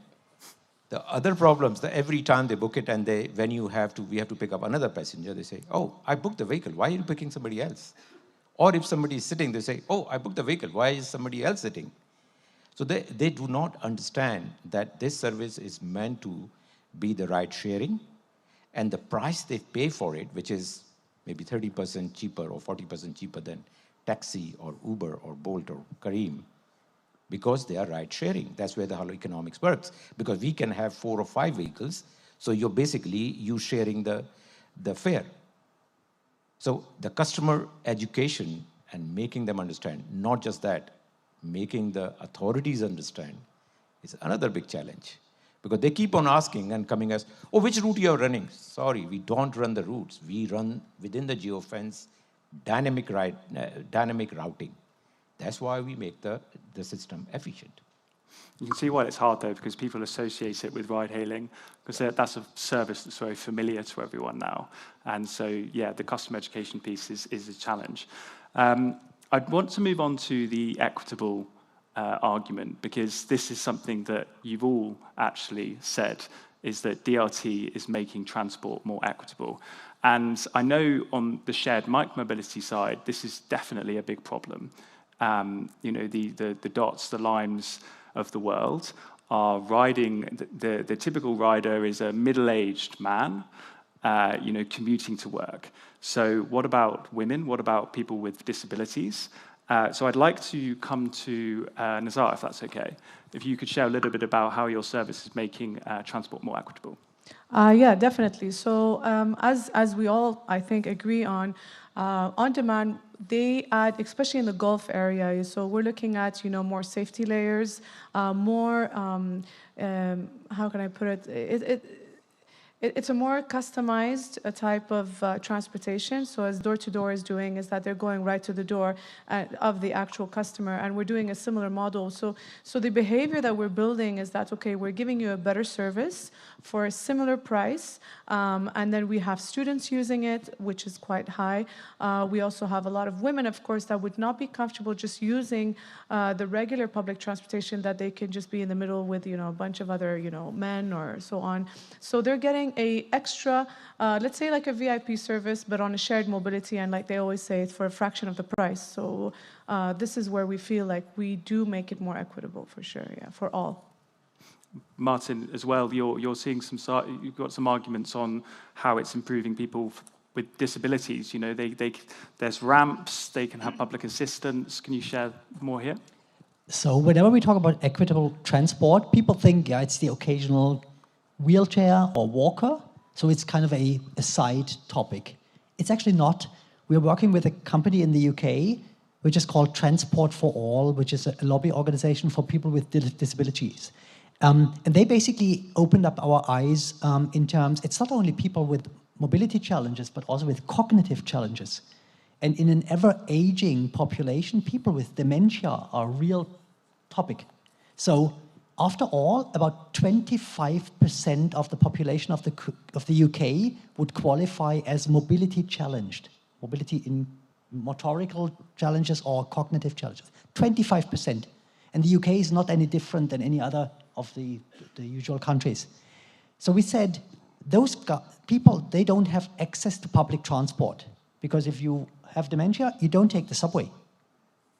The other problems, every time they book it and we have to pick up another passenger, they say, oh, I booked the vehicle. Why are you picking somebody else? Or if somebody is sitting, they say, oh, I booked the vehicle. Why is somebody else sitting? So they do not understand that this service is meant to be the ride sharing, and the price they pay for it, which is maybe 30% cheaper or 40% cheaper than taxi or Uber or Bolt or Careem, because they are ride sharing. That's where the whole economics works. Because we can have 4 or 5 vehicles, so you're basically sharing the fare. So the customer education and making them understand, not just that, making the authorities understand is another big challenge. Because they keep on asking and coming as, oh, which route you are running? Sorry, we don't run the routes. We run within the geofence dynamic routing. That's why we make the system efficient. You can see why it's hard, though, because people associate it with ride-hailing, because that's a service that's very familiar to everyone now. And so, yeah, the customer education piece is a challenge. I'd want to move on to the equitable argument, because this is something that you've all actually said, is that DRT is making transport more equitable. And I know on the shared micromobility side, this is definitely a big problem. The dots, the limes of the world are riding, the typical rider is a middle-aged man, commuting to work. So what about women? What about people with disabilities? So I'd like to come to Nazar, if that's okay. If you could share a little bit about how your service is making transport more equitable. Yeah, definitely. So as we all, I think, agree on demand, they add, especially in the Gulf area, so we're looking at, more safety layers, more, how can I put it? It's a more customized type of transportation. So as door-to-door is doing, is that they're going right to the door of the actual customer, and we're doing a similar model. So the behavior that we're building is that, okay, we're giving you a better service for a similar price, and then we have students using it, which is quite high. We also have a lot of women, of course, that would not be comfortable just using the regular public transportation, that they can just be in the middle with, a bunch of other, men or so on. So they're getting a extra, let's say like a VIP service, but on a shared mobility, and like they always say, it's for a fraction of the price. So this is where we feel like we do make it more equitable, for sure, yeah, for all. Martin, as well, you're seeing you've got some arguments on how it's improving people with disabilities. There's ramps, they can have public assistance. Can you share more here? So whenever we talk about equitable transport, people think, it's the occasional wheelchair or walker. So it's kind of a side topic. It's actually not. We're working with a company in the UK, which is called Transport for All, which is a lobby organization for people with disabilities. And they basically opened up our eyes in terms, it's not only people with mobility challenges, but also with cognitive challenges. And in an ever-aging population, people with dementia are a real topic. So after all, about 25% of the population of the UK would qualify as mobility challenged. Mobility in motorical challenges or cognitive challenges. 25%. And the UK is not any different than any other of the usual countries. So we said, those people, they don't have access to public transport. Because if you have dementia, you don't take the subway.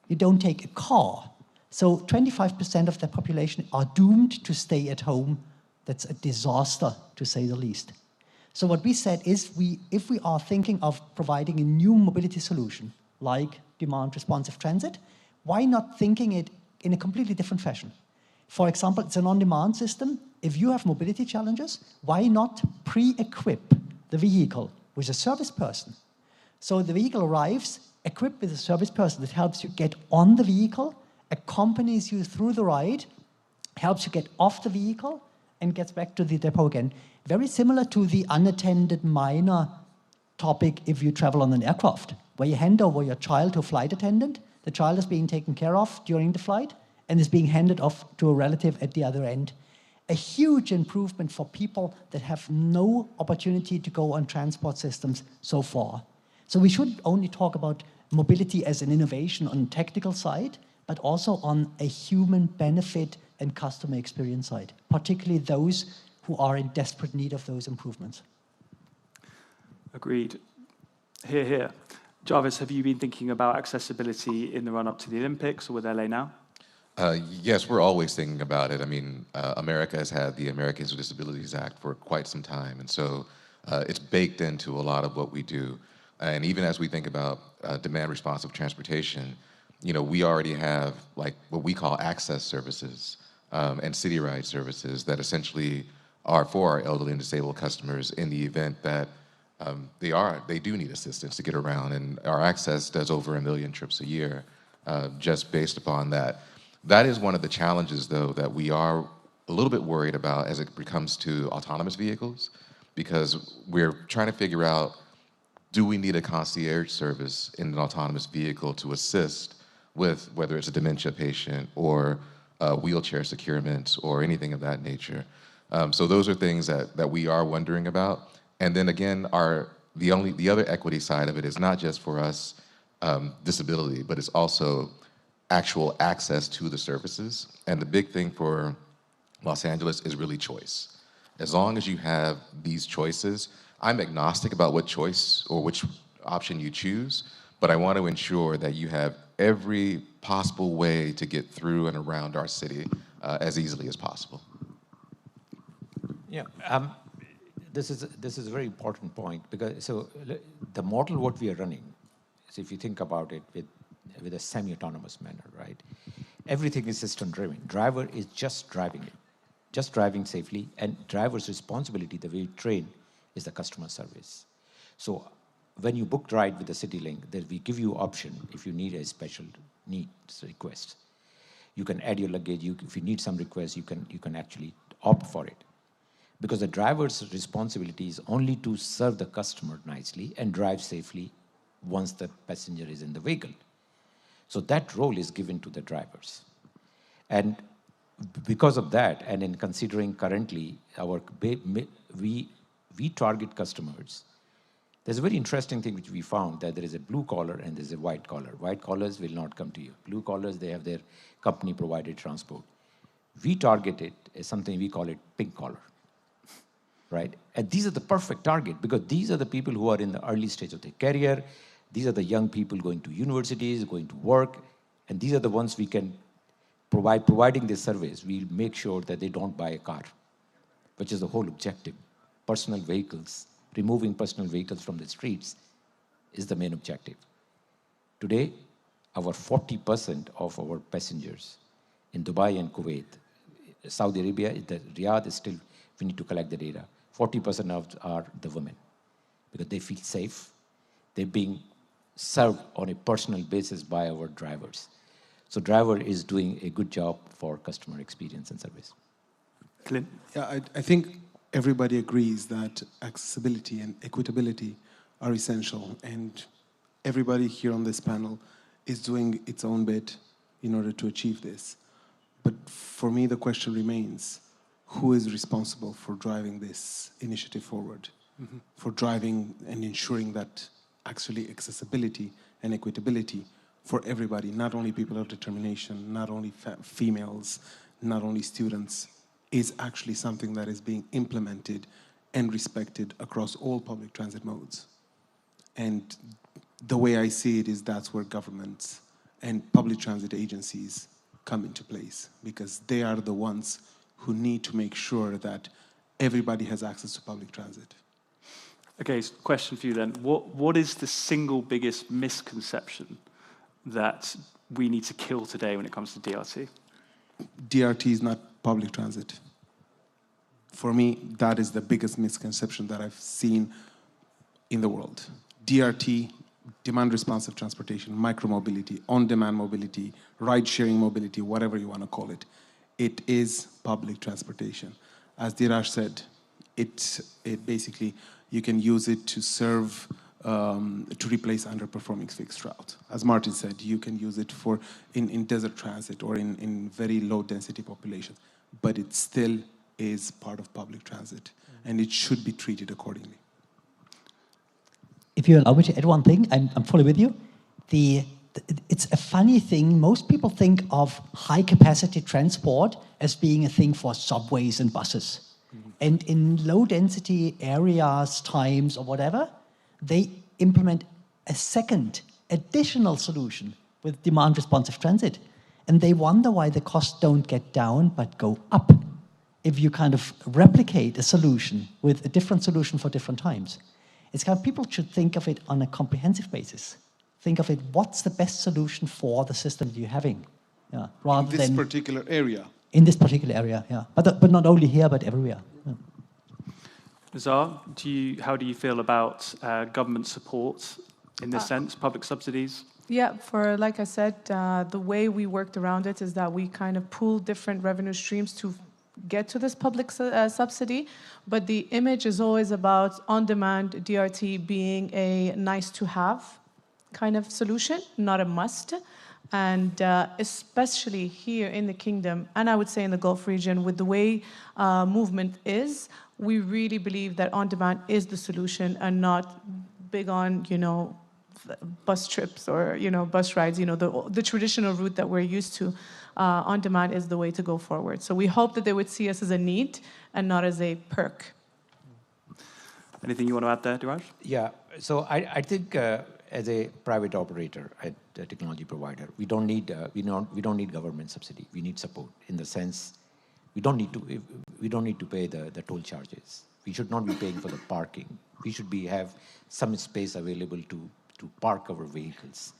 You don't take a car. So 25% of the population are doomed to stay at home. That's a disaster, to say the least. So what we said is, if we are thinking of providing a new mobility solution, like demand responsive transit, why not thinking it in a completely different fashion? For example, it's an on-demand system. If you have mobility challenges, why not pre-equip the vehicle with a service person? So the vehicle arrives equipped with a service person that helps you get on the vehicle, accompanies you through the ride, helps you get off the vehicle, and gets back to the depot again. Very similar to the unattended minor topic if you travel on an aircraft, where you hand over your child to a flight attendant, the child is being taken care of during the flight, and is being handed off to a relative at the other end. A huge improvement for people that have no opportunity to go on transport systems so far. So we should only talk about mobility as an innovation on the technical side, but also on a human benefit and customer experience side, particularly those who are in desperate need of those improvements. Agreed. Hear, hear. Jarvis, have you been thinking about accessibility in the run-up to the Olympics or with LA now? Yes, we're always thinking about it. I mean, America has had the Americans with Disabilities Act for quite some time, and so it's baked into a lot of what we do. And even as we think about demand responsive transportation, you know, we already have like what we call access services and city ride services that essentially are for our elderly and disabled customers in the event that they do need assistance to get around. And our access does over 1 million trips a year just based upon that. That is one of the challenges, though, that we are a little bit worried about as it comes to autonomous vehicles, because we're trying to figure out, do we need a concierge service in an autonomous vehicle to assist with whether it's a dementia patient or wheelchair securement or anything of that nature? So those are things that we are wondering about. And then again, the other equity side of it is not just for us disability, but it's also actual access to the services. And the big thing for Los Angeles is really choice. As long as you have these choices, I'm agnostic about what choice or which option you choose, but I want to ensure that you have every possible way to get through and around our city as easily as possible. Yeah, this is a very important point, because the model what we are running, so if you think about it with a semi-autonomous manner, right? Everything is system-driven. Driver is just driving it, just driving safely, and driver's responsibility, the way you train, is the customer service. So when you book ride with the CityLink, that we give you option if you need a special needs request. You can add your luggage. If you need some request, you can actually opt for it. Because the driver's responsibility is only to serve the customer nicely and drive safely once the passenger is in the vehicle. So that role is given to the drivers. And because of that, and in considering currently we target customers, there's a very interesting thing which we found, that there is a blue collar and there's a white collar. White collars will not come to you. Blue collars, they have their company provided transport. We target it as something, we call it pink collar, right? And these are the perfect target, because these are the people who are in the early stage of their career. These are the young people going to universities, going to work, and these are the ones we can providing this service. We'll make sure that they don't buy a car, which is the whole objective. Personal vehicles, removing personal vehicles from the streets is the main objective. Today, our 40% of our passengers in Dubai and Kuwait, Saudi Arabia, Riyadh is still, we need to collect the data. 40% of are the women, because they feel safe. They're being served on a personal basis by our drivers. So driver is doing a good job for customer experience and service. Clint? Yeah, I think everybody agrees that accessibility and equitability are essential, and everybody here on this panel is doing its own bit in order to achieve this. But for me, the question remains, who is responsible for driving this initiative forward, for driving and ensuring that actually accessibility and equitability for everybody, not only people of determination, not only females, not only students, is actually something that is being implemented and respected across all public transit modes. And the way I see it is that's where governments and public transit agencies come into place, because they are the ones who need to make sure that everybody has access to public transit. Okay, so question for you then. What is the single biggest misconception that we need to kill today when it comes to DRT? DRT is not public transit. For me, that is the biggest misconception that I've seen in the world. DRT, demand-responsive transportation, micromobility, on-demand mobility, ride-sharing mobility, whatever you want to call it, it is public transportation. As Diraj said, it basically, you can use it to serve, to replace underperforming fixed route. As Martin said, you can use it for in desert transit or in very low density populations, but it still is part of public transit, and it should be treated accordingly. If you allow me to add one thing, I'm fully with you. It's a funny thing. Most people think of high-capacity transport as being a thing for subways and buses. And in low-density areas, times, or whatever, they implement a second, additional solution with demand-responsive transit. And they wonder why the costs don't get down, but go up if you kind of replicate a solution with a different solution for different times. It's kind of, people should think of it on a comprehensive basis. Think of it, what's the best solution for the system you're having? Yeah, rather in this than particular area. in this particular area, yeah. But not only here, but everywhere. Yeah. Zara, how do you feel about government support in this sense, public subsidies? Yeah, like I said, the way we worked around it is that we kind of pool different revenue streams to get to this public subsidy, but the image is always about on-demand DRT being a nice-to-have kind of solution, not a must. And especially here in the Kingdom, and I would say in the Gulf region, with the way movement is, we really believe that on-demand is the solution and not big on, bus trips or, bus rides, the traditional route that we're used to. On-demand is the way to go forward. So we hope that they would see us as a need and not as a perk. Anything you want to add there, Diraj? Yeah, so I think as a private operator, a technology provider, we don't need government subsidy. We need support in the sense we don't need to pay the toll charges. We should not be paying for the parking. We should have some space available to park our vehicles,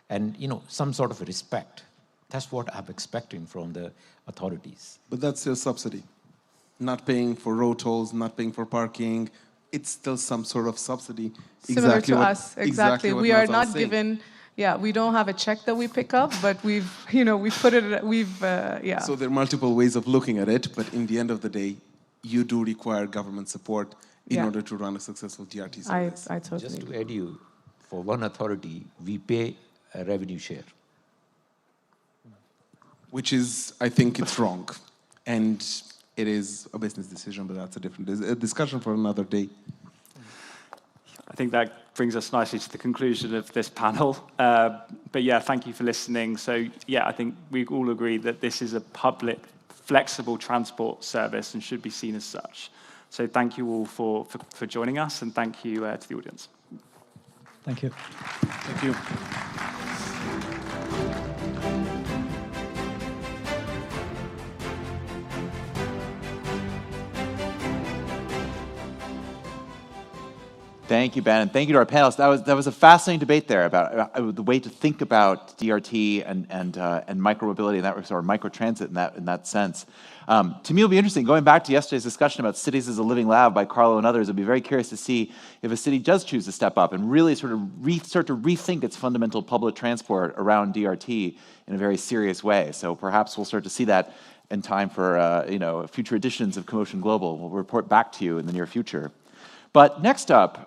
and some sort of respect. That's what I'm expecting from the authorities. But that's still subsidy. Not paying for road tolls, not paying for parking. It's still some sort of subsidy. Similar to us, exactly. We are not given, we don't have a check that we pick up, but we've put it, So there are multiple ways of looking at it, but in the end of the day, you do require government support in order to run a successful DRT service. I totally Just to add you, for one authority, we pay a revenue share. Which is, I think it's wrong. And it is a business decision, but that's a different discussion for another day. I think that brings us nicely to the conclusion of this panel. But yeah, thank you for listening. So yeah, I think we all agree that this is a public, flexible transport service and should be seen as such. So thank you all for joining us, and thank you to the audience. Thank you. Thank you. Thank you, Ben, and thank you to our panelists. That was a fascinating debate there about the way to think about DRT and micromobility in that, or microtransit in that sense. To me, it'll be interesting, going back to yesterday's discussion about cities as a living lab by Carlo and others, I'd be very curious to see if a city does choose to step up and really sort of start to rethink its fundamental public transport around DRT in a very serious way. So perhaps we'll start to see that in time for future editions of CoMotion Global. We'll report back to you in the near future. But next up,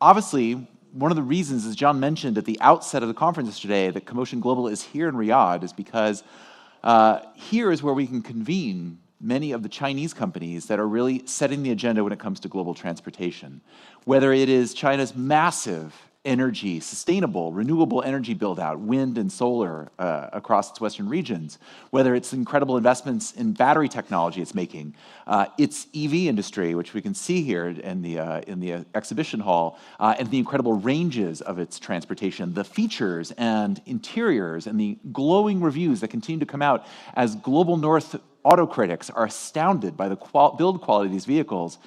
obviously, one of the reasons, as John mentioned at the outset of the conference yesterday, that CoMotion Global is here in Riyadh is because here is where we can convene many of the Chinese companies that are really setting the agenda when it comes to global transportation. Whether it is China's massive energy, sustainable, renewable energy build-out, wind and solar across its western regions, whether it's incredible investments in battery technology it's making, its EV industry, which we can see here in the exhibition hall, and the incredible ranges of its transportation, the features and interiors and the glowing reviews that continue to come out as Global North auto critics are astounded by the build quality of these vehicles.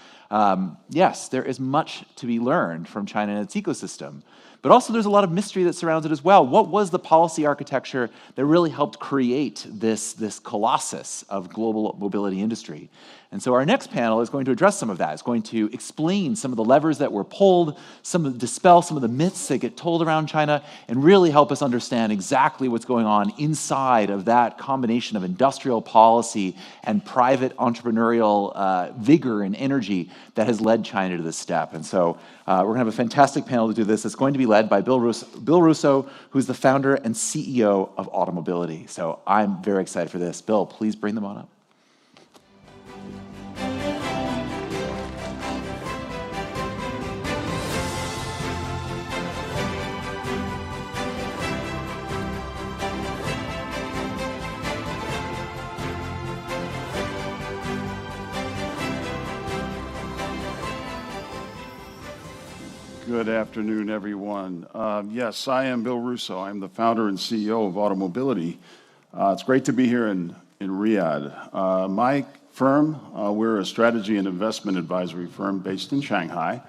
Yes, there is much to be learned from China and its ecosystem, but also there's a lot of mystery that surrounds it as well. What was the policy architecture that really helped create this colossus of global mobility industry? And so our next panel is going to address some of that. It's going to explain some of the levers that were pulled, dispel some of the myths that get told around China, and really help us understand exactly what's going on inside of that combination of industrial policy and private entrepreneurial vigor and energy that has led China to this step. And so we're going to have a fantastic panel to do this. It's going to be led by Bill Russo, who's the founder and CEO of Automobility. So I'm very excited for this. Bill, please bring them on up. Good afternoon, everyone. Yes, I am Bill Russo. I'm the founder and CEO of Automobility. It's great to be here in Riyadh. My firm, we're a strategy and investment advisory firm based in Shanghai.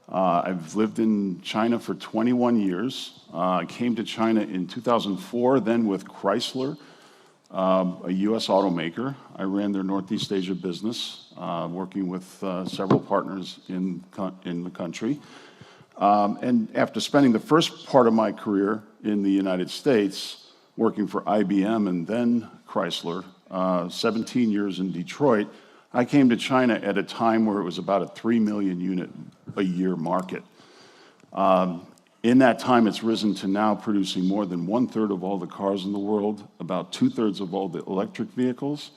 I've lived in China for 21 years. I came to China in 2004, then with Chrysler, a U.S. automaker. I ran their Northeast Asia business, working with several partners in the country. And after spending the first part of my career in the United States, working for IBM and then Chrysler, 17 years in Detroit, I came to China at a time where it was about a 3 million unit a year market. In that time, it's risen to now producing more than 1/3 of all the cars in the world, about 2/3 of all the electric vehicles,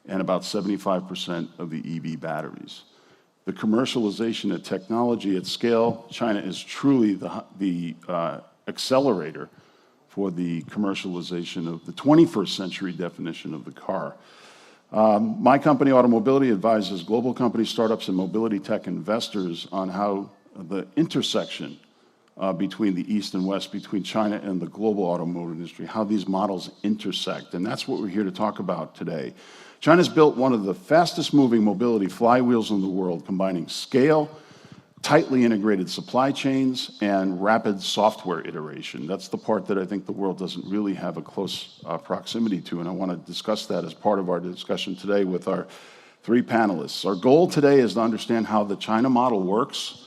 and about 75% of the EV batteries. The commercialization of technology at scale, China is truly the accelerator for the commercialization of the 21st century definition of the car. My company, Automobility, advises global companies, startups, and mobility tech investors on how the intersection between the East and West, between China and the global automotive industry, how these models intersect. And that's what we're here to talk about today. China's built one of the fastest moving mobility flywheels in the world, combining scale, tightly integrated supply chains, and rapid software iteration. That's the part that I think the world doesn't really have a close proximity to, and I want to discuss that as part of our discussion today with our three panelists. Our goal today is to understand how the China model works,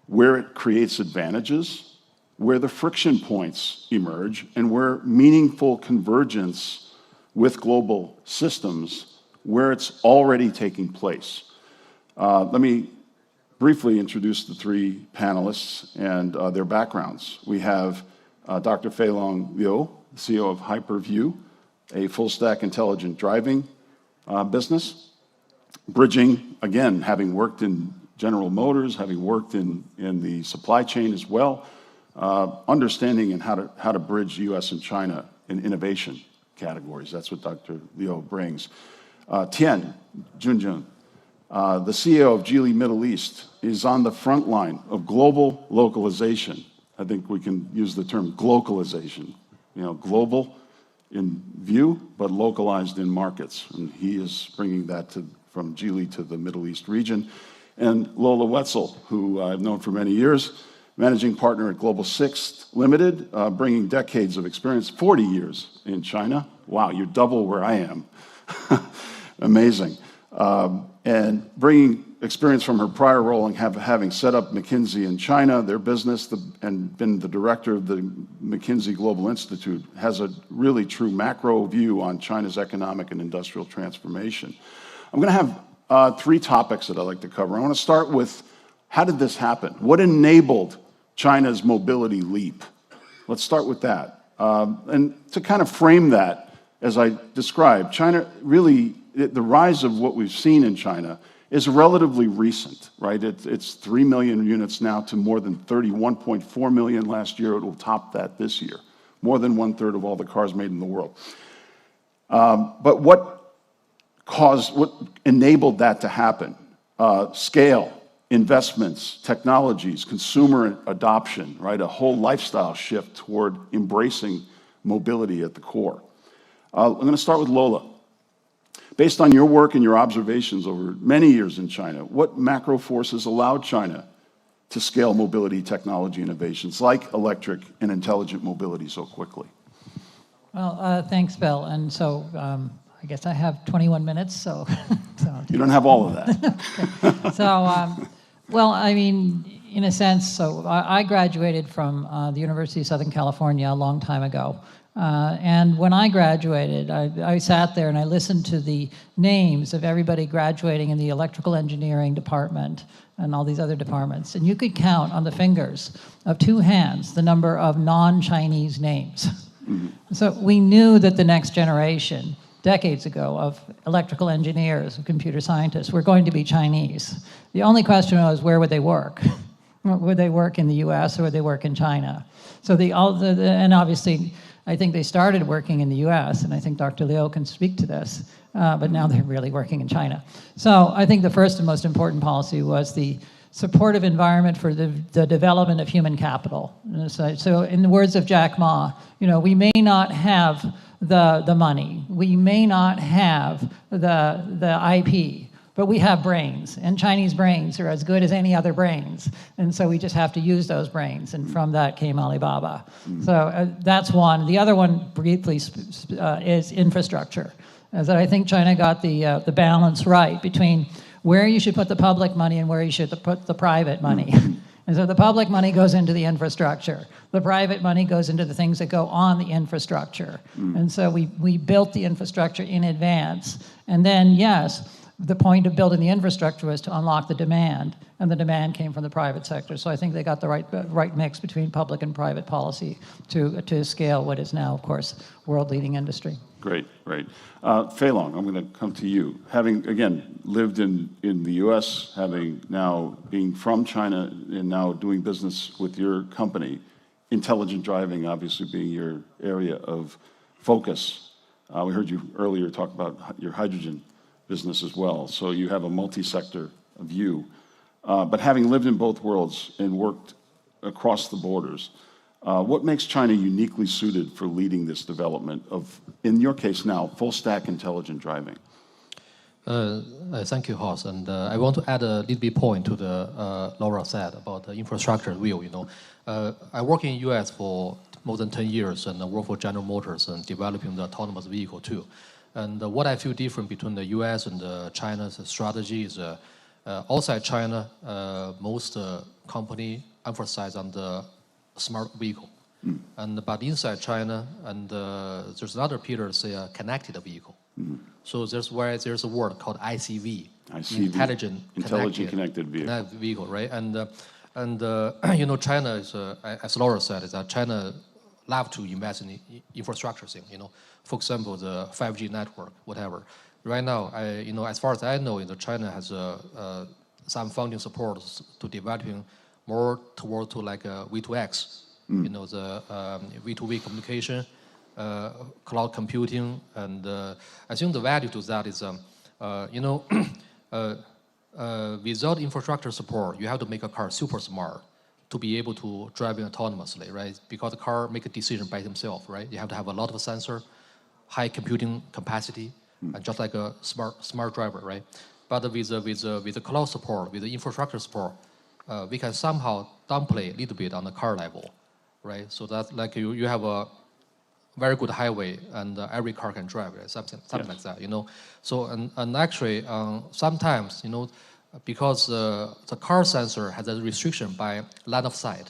where it creates advantages, where the friction points emerge, and where meaningful convergence with global systems, where it's already taking place. Let me briefly introduce the three panelists and their backgrounds. We have Dr. Feilong Liu, CEO of Hyperview, a full-stack intelligent driving business, bridging, again, having worked in General Motors, having worked in the supply chain as well, understanding and how to bridge U.S. and China in innovation categories. That's what Dr. Liu brings. Tian Junjun, the CEO of Geely Middle East, is on the front line of global localization. I think we can use the term glocalization. Global in view, but localized in markets. And he is bringing that from Geely to the Middle East region. and Lola Wetzel, who I've known for many years, managing partner at Global Six Limited, bringing decades of experience, 40 years in China. Wow, you're double where I am. Amazing. And bringing experience from her prior role and having set up McKinsey in China, their business, and been the director of the McKinsey Global Institute, has a really true macro view on China's economic and industrial transformation. I'm going to have 3 topics that I'd like to cover. I want to start with, how did this happen? What enabled China's mobility leap? Let's start with that. And to kind of frame that, as I described, China really, the rise of what we've seen in China is relatively recent, right? It's 3 million units now to more than 31.4 million last year. It will top that this year. More than 1/3 of all the cars made in the world. But what enabled that to happen? Scale, investments, technologies, consumer adoption, right? A whole lifestyle shift toward embracing mobility at the core. I'm going to start with Lola. Based on your work and your observations over many years in China, what macro forces allowed China to scale mobility technology innovations like electric and intelligent mobility so quickly? Well, thanks, Bill. And so I guess I have 21 minutes, so. You don't have all of that. Okay. So, well, I mean, in a sense, so I graduated from the University of Southern California a long time ago. And when I graduated, I sat there and I listened to the names of everybody graduating in the electrical engineering department and all these other departments. And you could count on the fingers of 2 hands the number of non-Chinese names. Mm-hmm. So we knew that the next generation, decades ago, of electrical engineers, of computer scientists, were going to be Chinese. The only question was, where would they work? Would they work in the US or would they work in China? So and obviously, I think they started working in the US, and I think Dr. Liu can speak to this, but now they're really working in China. So I think the first and most important policy was the supportive environment for the development of human capital. So in the words of Jack Ma, we may not have the money, we may not have the IP, but we have brains, and Chinese brains are as good as any other brains. And so we just have to use those brains, and from that came Alibaba. So that's one. The other one, briefly, is infrastructure. As I think China got the balance right between where you should put the public money and where you should put the private money. And so the public money goes into the infrastructure. The private money goes into the things that go on the infrastructure. And so we built the infrastructure in advance. And then, yes, the point of building the infrastructure was to unlock the demand, and the demand came from the private sector. So I think they got the right mix between public and private policy to scale what is now, of course, world-leading industry. Great, great. Fei Long, I'm going to come to you. Having, again, lived in the US, having now being from China and now doing business with your company, intelligent driving obviously being your area of focus. We heard you earlier talk about your hydrogen business as well. So you have a multi-sector view. But having lived in both worlds and worked across the borders, what makes China uniquely suited for leading this development of, in your case now, full-stack intelligent driving? Thank you, Horst. And I want to add a little bit point to the Laura said about the infrastructure view. I work in US for more than 10 years and I work for General Motors and developing the autonomous vehicle too. And what I feel different between the US and China's strategy is outside China, most company emphasize on the smart vehicle. But inside China, and there's another pillar, say a connected vehicle. So there's a word called ICV, intelligent connected vehicle, right? And China is, as Laura said, is that China love to invest in infrastructure thing. For example, the 5G network, whatever. Right now, as far as I know, China has some funding support to developing more toward to like V2X, the V2V communication, cloud computing, and I think the value to that is, without infrastructure support, you have to make a car super smart to be able to drive it autonomously, right? Because the car make a decision by himself, right? You have to have a lot of sensor, high computing capacity, and just like a smart driver, right? But with the cloud support, with the infrastructure support, we can somehow downplay a little bit on the car level, right? So that like you have a very good highway and every car can drive, right? Something like that, you know. So and actually sometimes, you know, because the car sensor has a restriction by line of sight,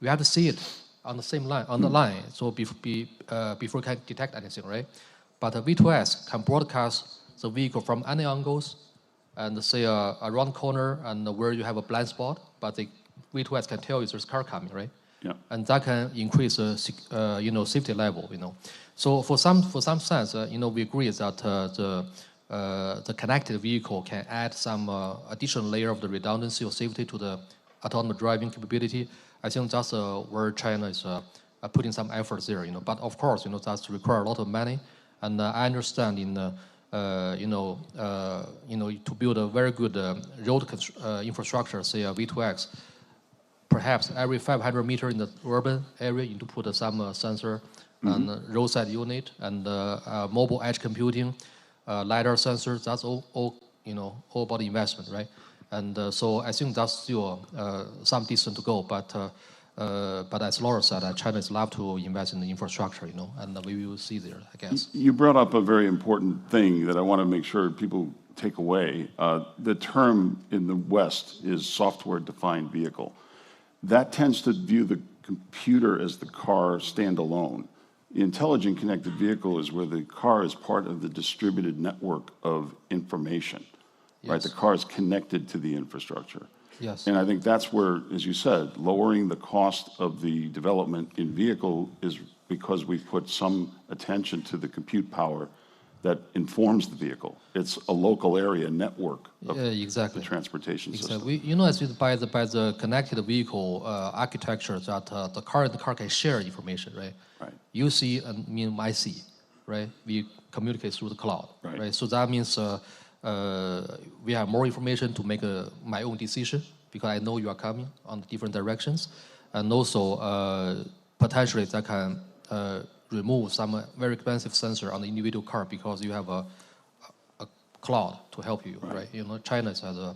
we have to see it on the same line, on the line, so before we can detect anything, right? But V2S can broadcast the vehicle from any angles, and say around the corner and where you have a blind spot, but the V2S can tell you there's a car coming, right? Yeah. And that can increase you know, safety level, you know. So for some sense, you know, we agree that the connected vehicle can add some additional layer of the redundancy or safety to the autonomous driving capability. I think that's where China is putting some efforts there, you know. But of course, you know, that's require a lot of money, and I understand in you know, to build a very good road infrastructure, say V2X, perhaps every 500 meters in the urban area, you need to put some sensor and roadside unit and mobile edge computing, LiDAR sensors. That's all you know, all about the investment, right? And so I think that's still some distance to go, but as Laura said, China is love to invest in the infrastructure, you know, and we will see there, I guess. You brought up a very important thing that I want to make sure people take away. The term in the West is software-defined vehicle. That tends to view the computer as the car standalone. The intelligent connected vehicle is where the car is part of the distributed network of information, right? The car is connected to the infrastructure. Yes. And I think that's where, as you said, lowering the cost of the development in vehicle is because we've put some attention to the compute power that informs the vehicle. It's a local area network of exactly. the transportation system. You know, as by the connected vehicle architecture, that the car and the car can share information, right? Right. You see, and I see, right? We communicate through the cloud, right? So that means we have more information to make my own decision because I know you are coming on the different directions, and also potentially that can remove some very expensive sensor on the individual car because you have a cloud to help you, right? You know, China has a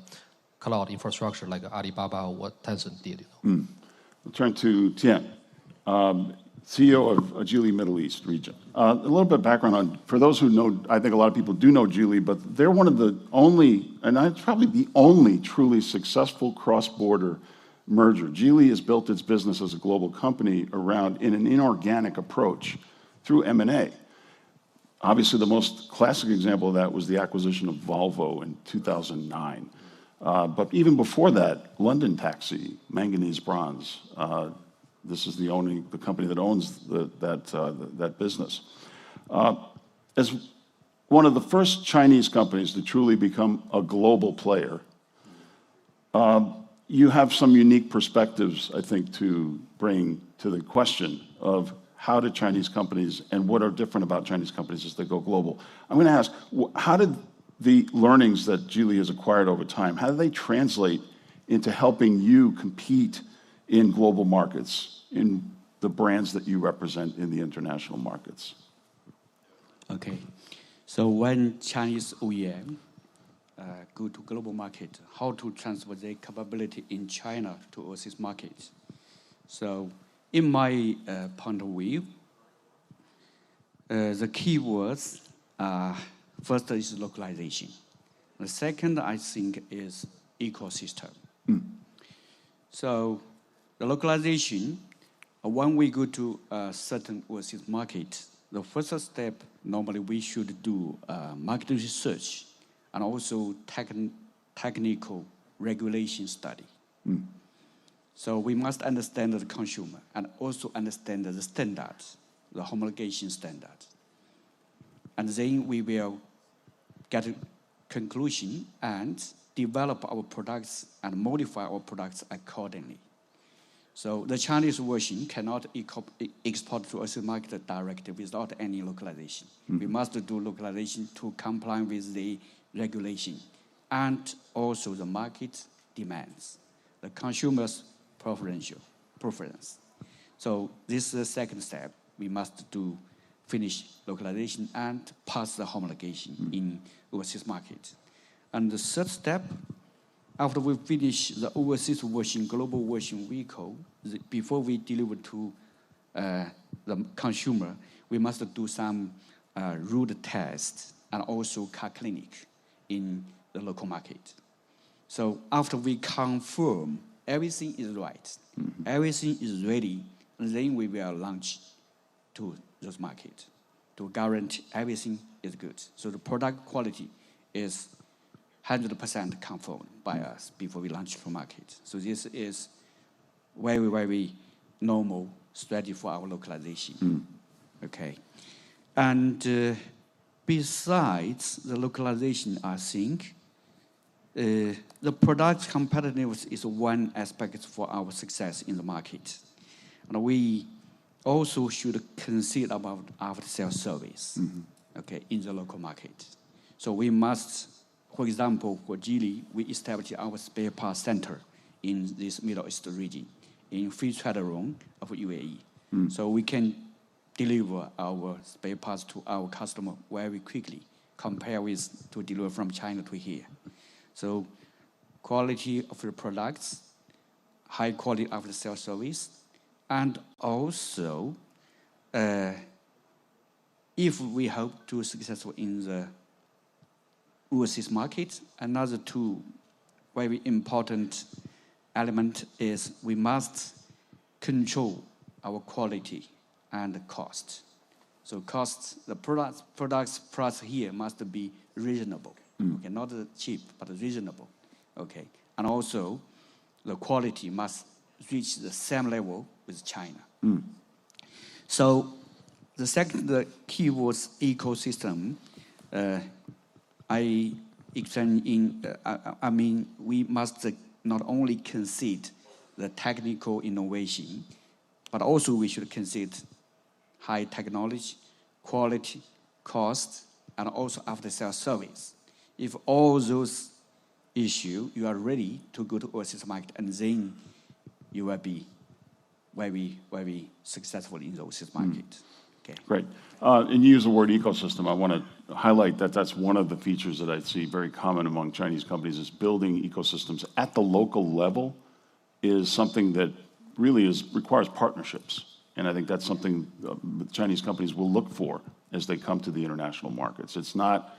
cloud infrastructure like Alibaba or what Tencent did. You know? We'll turn to Tian, CEO of Geely Middle East region. A little bit of background on, for those who know, I think a lot of people do know Geely, but they're one of the only, and it's probably the only truly successful cross-border merger. Geely has built its business as a global company around in an inorganic approach through M&A. Obviously, the most classic example of that was the acquisition of Volvo in 2009. But even before that, London Taxi, Manganese Bronze, this is the company that owns that business. As one of the first Chinese companies to truly become a global player, you have some unique perspectives, I think, to bring to the question of how do Chinese companies and what are different about Chinese companies as they go global. I'm going to ask, how did the learnings that Geely has acquired over time, how do they translate into helping you compete in global markets, in the brands that you represent in the international markets? Okay, so when Chinese OEM go to global market, how to transfer their capability in China to overseas markets. So in my point of view, the key words first is localization. The second, I think, is ecosystem. So the localization, when we go to a certain overseas market, the first step, normally we should do market research and also technical regulation study. So we must understand the consumer and also understand the standards, the homologation standards. And then we will get a conclusion and develop our products and modify our products accordingly. So the Chinese version cannot export to a market directly without any localization. We must do localization to comply with the regulation and also the market demands, the consumer's preference. So this is the second step. We must do finish localization and pass the homologation in overseas market. And the third step, after we finish the overseas version, global version vehicle, before we deliver to the consumer, we must do some road tests and also car clinic in the local market. So after we confirm everything is right, everything is ready, then we will launch to this market to guarantee everything is good. So the product quality is 100% confirmed by us before we launch to market. So this is very, very normal strategy for our localization. Okay. And besides the localization, I think the product competitiveness is one aspect for our success in the market. And we also should consider about after-sales service, okay, in the local market. So we must, for example, for Geely, we established our spare parts center in this Middle East region, in Free Trade Zone of UAE. So we can deliver our spare parts to our customer very quickly, compared with to deliver from China to here. So quality of the products, high quality of the sales service, and also if we hope to be successful in the overseas market, another two very important element is we must control our quality and cost. So costs, the products price here must be reasonable. Okay, not cheap, but reasonable. Okay, and also the quality must reach the same level with China. So the second key was ecosystem. I explained in, I mean, we must not only concede the technical innovation, but also we should concede high technology, quality, cost, and also after-sales service. If all those issues, you are ready to go to overseas market, and then you will be very, very successful in the overseas market. Okay. Great. And you use the word ecosystem. I want to highlight that that's one of the features that I see very common among Chinese companies is building ecosystems at the local level is something that really requires partnerships. And I think that's something Chinese companies will look for as they come to the international markets. It's not,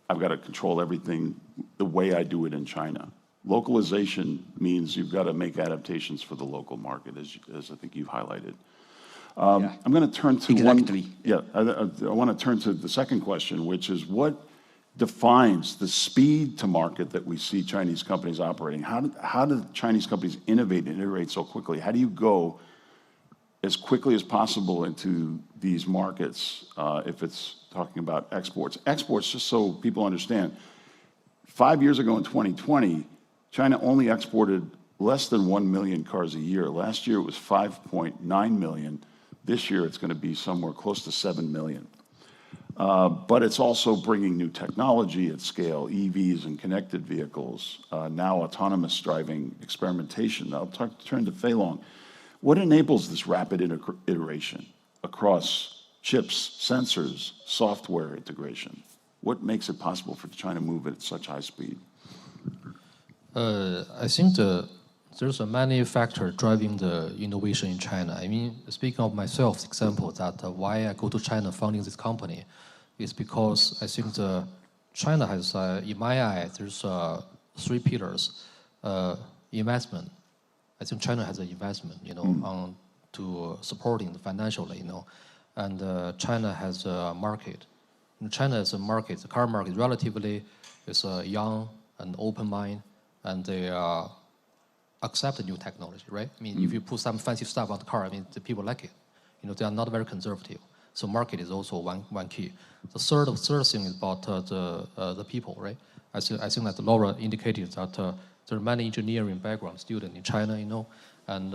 I've got to control everything the way I do it in China. Localization means you've got to make adaptations for the local market, as I think you've highlighted. I'm going to turn to I want to turn to the second question, which is what defines the speed to market that we see Chinese companies operating? How do Chinese companies innovate and iterate so quickly? How do you go as quickly as possible into these markets if it's talking about exports? Exports, just so people understand, 5 years ago in 2020, China only exported less than 1 million cars a year. Last year it was 5.9 million. This year it's going to be somewhere close to 7 million. But it's also bringing new technology at scale, EVs and connected vehicles, now autonomous driving experimentation. I'll turn to Fei Long. What enables this rapid iteration across chips, sensors, software integration? What makes it possible for China to move at such high speed? I think there's a many factors driving the innovation in China. I mean, speaking of myself, example that why I go to China founding this company is because I think China has, in my eye, there's 3 pillars. Investment. I think China has an investment, on to supporting financially, and China has a market. China has a market, the car market relatively is young and open mind, and they accept the new technology, right? I mean, if you put some fancy stuff on the car, I mean, the people like it. They are not very conservative. So market is also one key. The third thing is about the people, right? I think that Laura indicated that there are many engineering background students in China, and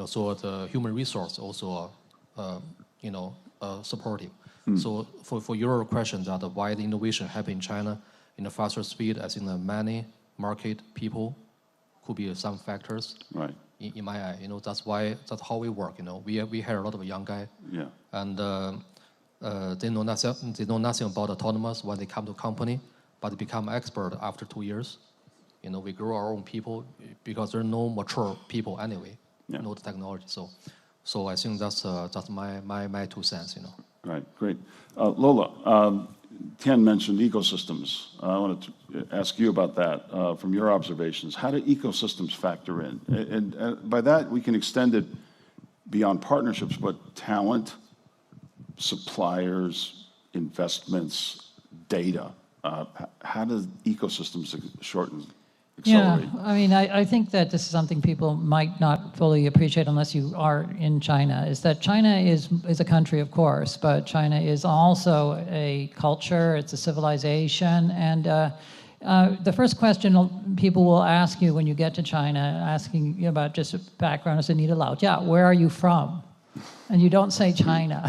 so the human resource also, supportive. So for your question that why the innovation happen in China in a faster speed, I think that many market people could be some factors. Right. In my eye, that's how we work. We hire a lot of young guys. Yeah. And they know nothing about autonomous when they come to company, but become expert after 2 years. You know, we grow our own people because there are no mature people anyway, know the technology. So I think that's my 2 cents, you know. Right, great. Lola, Tian mentioned ecosystems. I want to ask you about that from your observations. How do ecosystems factor in? And by that, we can extend it beyond partnerships, but talent, suppliers, investments, data. How does ecosystems accelerate? Yeah, I mean, I think that this is something people might not fully appreciate unless you are in China, is that China is a country, of course, but China is also a culture, it's a civilization, and the first question people will ask you when you get to China, asking you about just a background, is Anita Lau, yeah, where are you from? And you don't say China.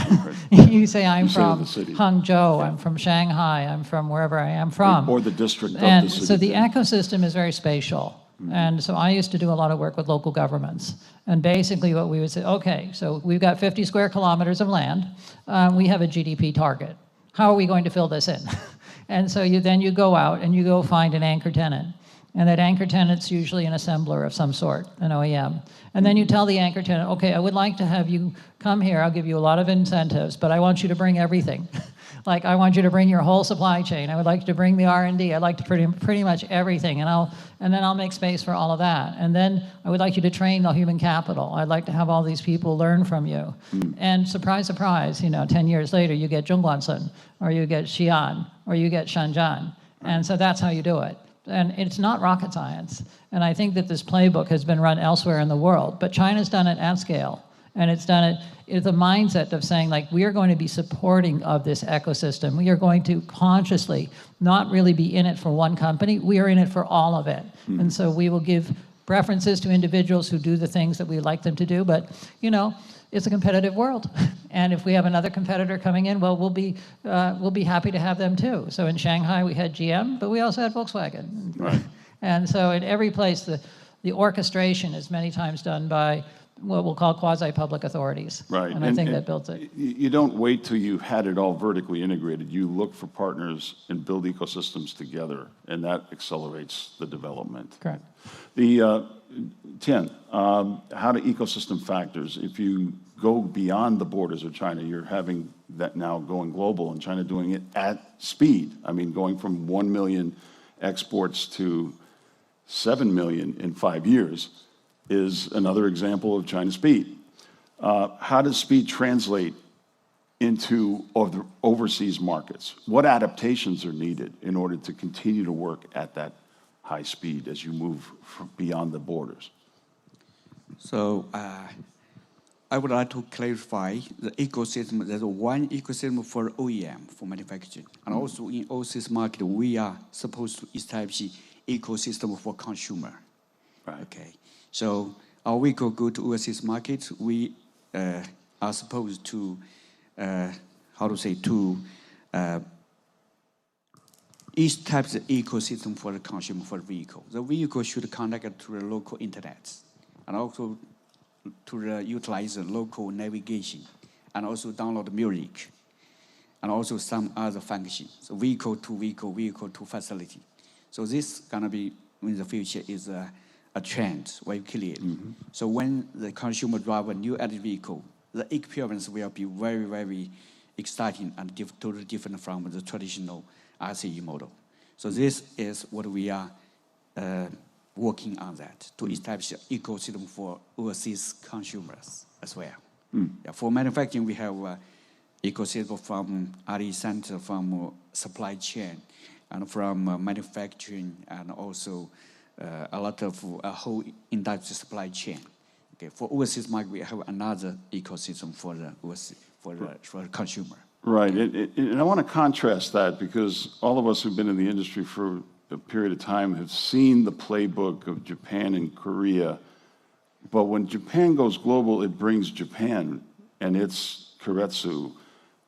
You say, I'm from Hangzhou, I'm from Shanghai, I'm from wherever I am from. Or the district of and the city. so the ecosystem is very spatial. And so I used to do a lot of work with local governments. And basically what we would say, okay, so we've got 50 square kilometers of land. We have a GDP target. How are we going to fill this in? And so then you go out and you go find an anchor tenant. And that anchor tenant's usually an assembler of some sort, an OEM. And then you tell the anchor tenant, okay, I would like to have you come here, I'll give you a lot of incentives, but I want you to bring everything. Like, I want you to bring your whole supply chain. I would like you to bring the R&D. I'd like to pretty much everything. And then I'll make space for all of that. And then I would like you to train the human capital. I'd like to have all these people learn from you. And surprise, surprise, 10 years later, you get Zhongguancun, or you get Xi'an, or you get Shenzhen. And so that's how you do it. And it's not rocket science. And I think that this playbook has been run elsewhere in the world, but China's done it at scale. And it's done it with a mindset of saying, like, we are going to be supporting of this ecosystem. We are going to consciously not really be in it for one company. We are in it for all of it. And so we will give preferences to individuals who do the things that we like them to do. But, it's a competitive world. And if we have another competitor coming in, well, we'll be happy to have them too. So in Shanghai, we had GM, but we also had Volkswagen. Right. And so in every place, the orchestration is many times done by what we'll call quasi-public authorities. Right. And I think that builds it. You don't wait till you've had it all vertically integrated. You look for partners and build ecosystems together, and that accelerates the development. Correct. Tian, how do ecosystem factors, if you go beyond the borders of China, you're having that now going global, and China doing it at speed. I mean, going from 1 million exports to 7 million in 5 years is another example of China's speed. How does speed translate into overseas markets? What adaptations are needed in order to continue to work at that high speed as you move beyond the borders? So I would like to clarify the ecosystem. There's one ecosystem for OEM, for manufacturing. And also in overseas market, we are supposed to establish ecosystem for consumer. Right. Okay. So our vehicle go to overseas markets, we are supposed to, establish the ecosystem for the consumer for the vehicle. The vehicle should connect to the local internet, and also to utilize the local navigation, and also download music, and also some other functions. So vehicle to facility. So this gonna be in the future is a trend very clear. So when the consumer drive a new electric vehicle, the experience will be very, very exciting and totally different from the traditional ICE model. So this is what we are working on, that to establish an ecosystem for overseas consumers as well. Yeah, for manufacturing, we have ecosystem from R&D center, from supply chain, and from manufacturing, and also a lot of a whole industry supply chain. Okay, for overseas market, we have another ecosystem for the consumer. Right, and I want to contrast that, because all of us who've been in the industry for a period of time have seen the playbook of Japan and Korea. But when Japan goes global, it brings Japan and its keiretsu.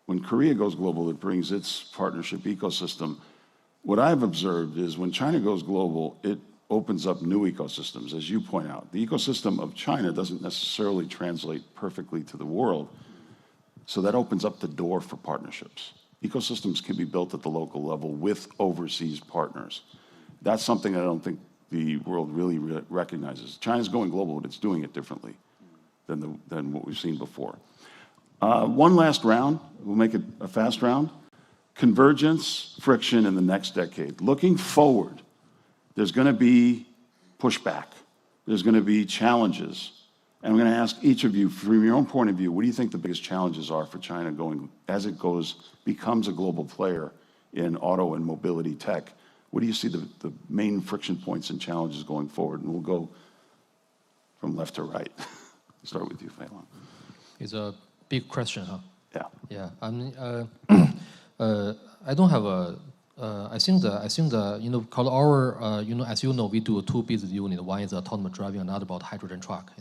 When Korea goes global, it brings its partnership ecosystem. What I've observed is when China goes global, it opens up new ecosystems, as you point out. The ecosystem of China doesn't necessarily translate perfectly to the world. So that opens up the door for partnerships. Ecosystems can be built at the local level with overseas partners. That's something I don't think the world really recognizes. China's going global, but it's doing it differently than what we've seen before. One last round. We'll make it a fast round. Convergence, friction in the next decade. Looking forward, there's going to be pushback. There's going to be challenges. And I'm going to ask each of you, from your own point of view, what do you think the biggest challenges are for China going, as it becomes a global player in auto and mobility tech? What do you see the main friction points and challenges going forward? And we'll go from left to right. Start with you, Fei-Long. It's a big question, huh? Yeah. Yeah. I mean, I don't have a. I think the called our as you know, we do two business units. One is autonomous driving, another about hydrogen truck.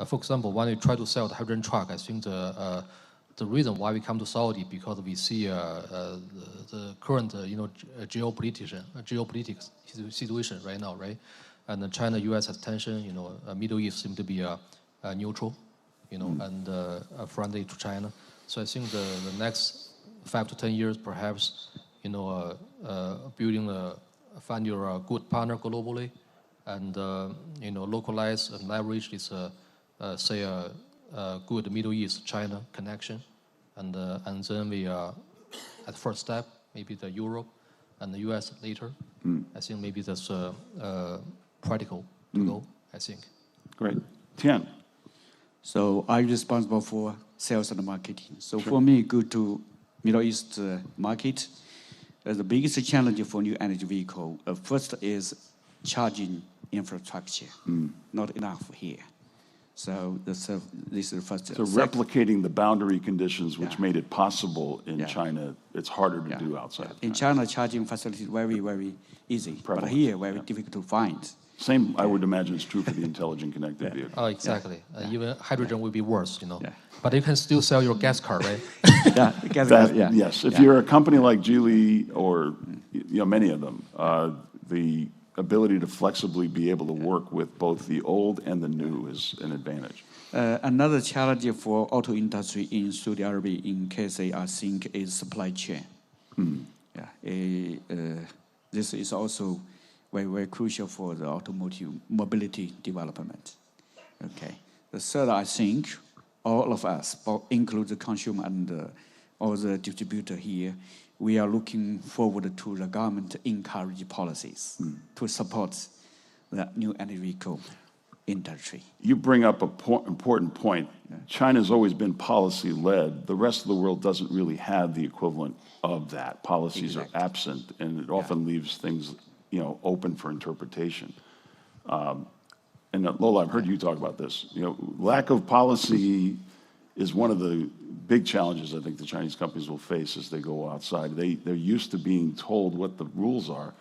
For example, when we try to sell the hydrogen truck, I think the reason why we come to Saudi because we see the current geopolitics situation right now, right? And China-U.S. has tension. Middle East seems to be neutral, and friendly to China. So I think the next 5 to 10 years, perhaps, find your good partner globally, and localize and leverage this, say, a good Middle East China connection, and then we at first step maybe the Europe and the US later. I think maybe that's practical to go. I think. Great, Tian. So I'm responsible for sales and marketing. So for me, go to Middle East market. The biggest challenge for new energy vehicle, first is charging infrastructure. Not enough here. So this is the first. So replicating the boundary conditions which made it possible in China, it's harder to do outside. In China, charging facilities very, very easy. But here, very difficult to find. Same, I would imagine, is true for the intelligent connected vehicle. Oh, exactly. Even hydrogen will be worse, But you can still sell your gas car, right? Yes. If you're a company like Geely or many of them, the ability to flexibly be able to work with both the old and the new is an advantage. Another challenge for auto industry in Saudi Arabia, in KSA, I think, is supply chain. This is also very, very crucial for the automotive mobility development. Okay. The third, I think, all of us, include the consumer and all the distributor here, we are looking forward to the government encourage policies to support the new energy vehicle industry. You bring up an important point. China's always been policy-led. The rest of the world doesn't really have the equivalent of that. Policies are absent, and it often leaves things open for interpretation. And Lola, I've heard you talk about this. Lack of policy is one of the big challenges I think the Chinese companies will face as they go outside. They're used to being told what the rules are.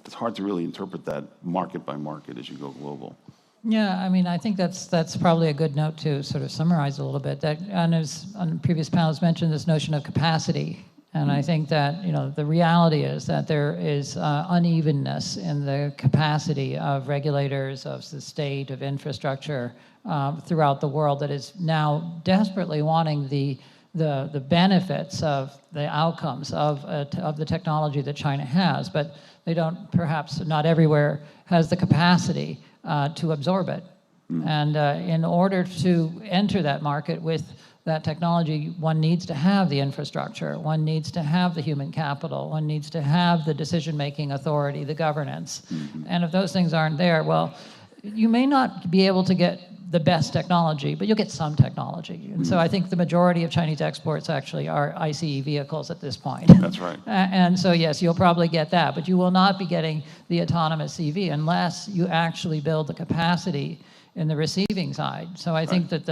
It's hard to really interpret that market by market as you go global. Yeah, I mean, I think that's probably a good note to sort of summarize a little bit. That, and as on previous panels mentioned, this notion of capacity. And I think that, the reality is that there is unevenness in the capacity of regulators, of the state, of infrastructure throughout the world that is now desperately wanting the benefits of the outcomes of the technology that China has, but they don't, perhaps not everywhere has the capacity to absorb it. And in order to enter that market with that technology, one needs to have the infrastructure, one needs to have the human capital, one needs to have the decision-making authority, the governance. And if those things aren't there, well, you may not be able to get the best technology, but you'll get some technology. And so I think the majority of Chinese exports actually are ICE vehicles at this point. That's right. And so yes, you'll probably get that, but you will not be getting the autonomous EV unless you actually build the capacity in the receiving side. So I think that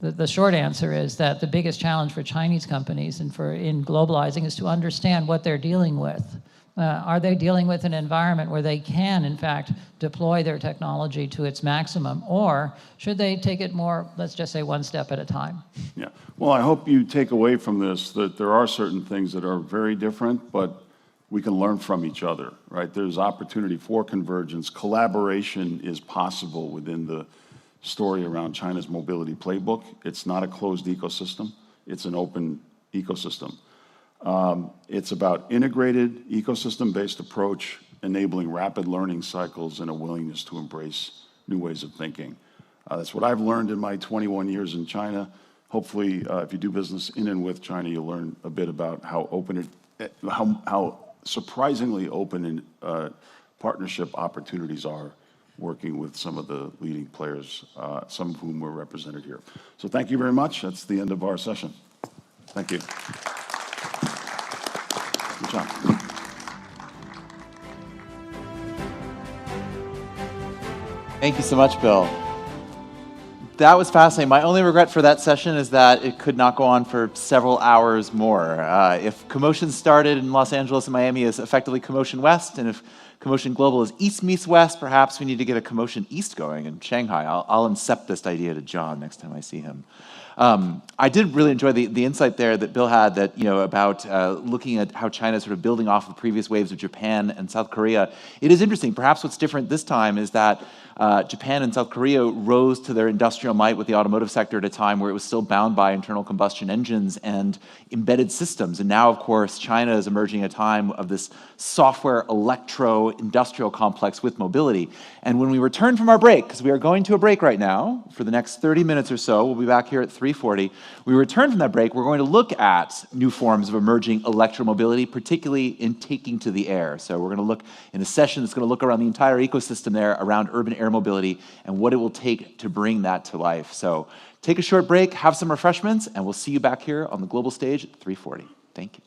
the short answer is that the biggest challenge for Chinese companies and in globalizing is to understand what they're dealing with. Are they dealing with an environment where they can, in fact, deploy their technology to its maximum, or should they take it more, let's just say, one step at a time? Yeah. Well, I hope you take away from this that there are certain things that are very different, but we can learn from each other, right? There's opportunity for convergence. Collaboration is possible within the story around China's mobility playbook. It's not a closed ecosystem. It's an open ecosystem. It's about integrated, ecosystem-based approach, enabling rapid learning cycles and a willingness to embrace new ways of thinking. That's what I've learned in my 21 years in China. Hopefully, if you do business in and with China, you'll learn a bit about how open how surprisingly open and partnership opportunities are working with some of the leading players, some of whom were represented here. So thank you very much. That's the end of our session. Thank you. Good job. Thank you so much, Bill. That was fascinating. My only regret for that session is that it could not go on for several hours more. If CoMotion started in Los Angeles and Miami as effectively CoMotion West, and if CoMotion Global is East meets West, perhaps we need to get a CoMotion East going in Shanghai. I'll incept this idea to John next time I see him. I did really enjoy the insight there that Bill had, that about looking at how China is sort of building off of previous waves of Japan and South Korea. It is interesting. Perhaps what's different this time is that Japan and South Korea rose to their industrial might with the automotive sector at a time where it was still bound by internal combustion engines and embedded systems. And now, of course, China is emerging at a time of this software electro-industrial complex with mobility. And when we return from our break, because we are going to a break right now for the next 30 minutes or so, we'll be back here at 3:40. We return from that break, we're going to look at new forms of emerging electromobility, particularly in taking to the air. So we're going to look in a session that's going to look around the entire ecosystem there around urban air mobility and what it will take to bring that to life. So take a short break, have some refreshments, and we'll see you back here on the global stage at 3:40. Thank you.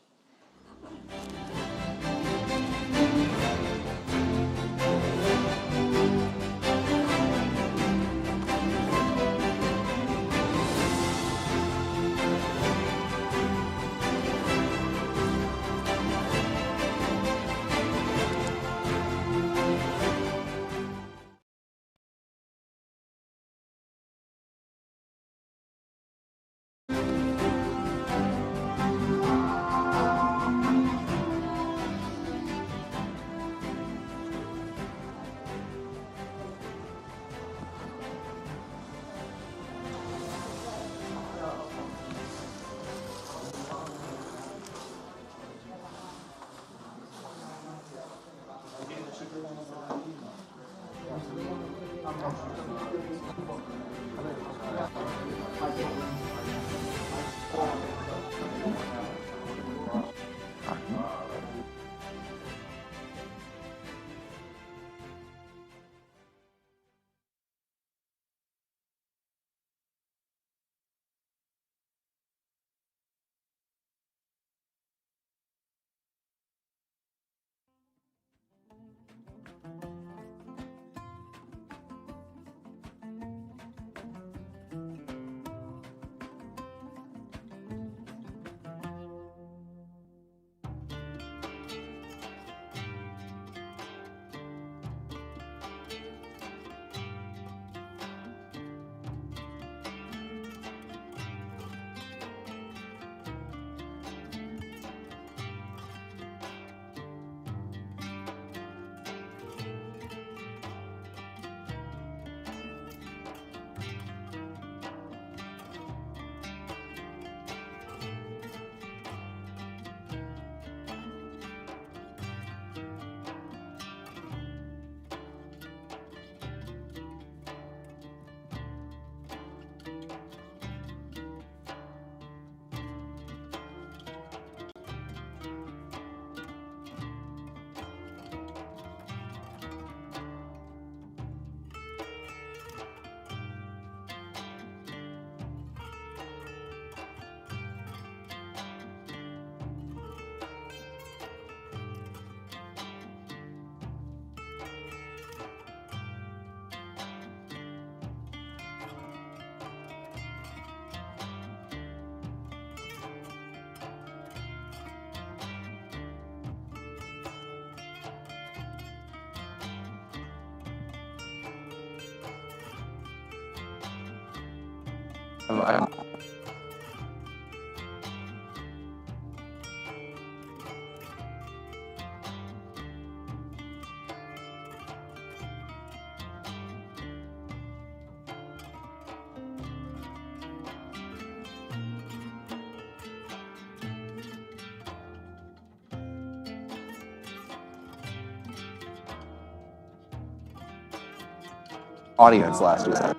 audience last year.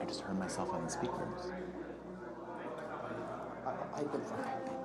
I just heard myself on the speakers. I can find it.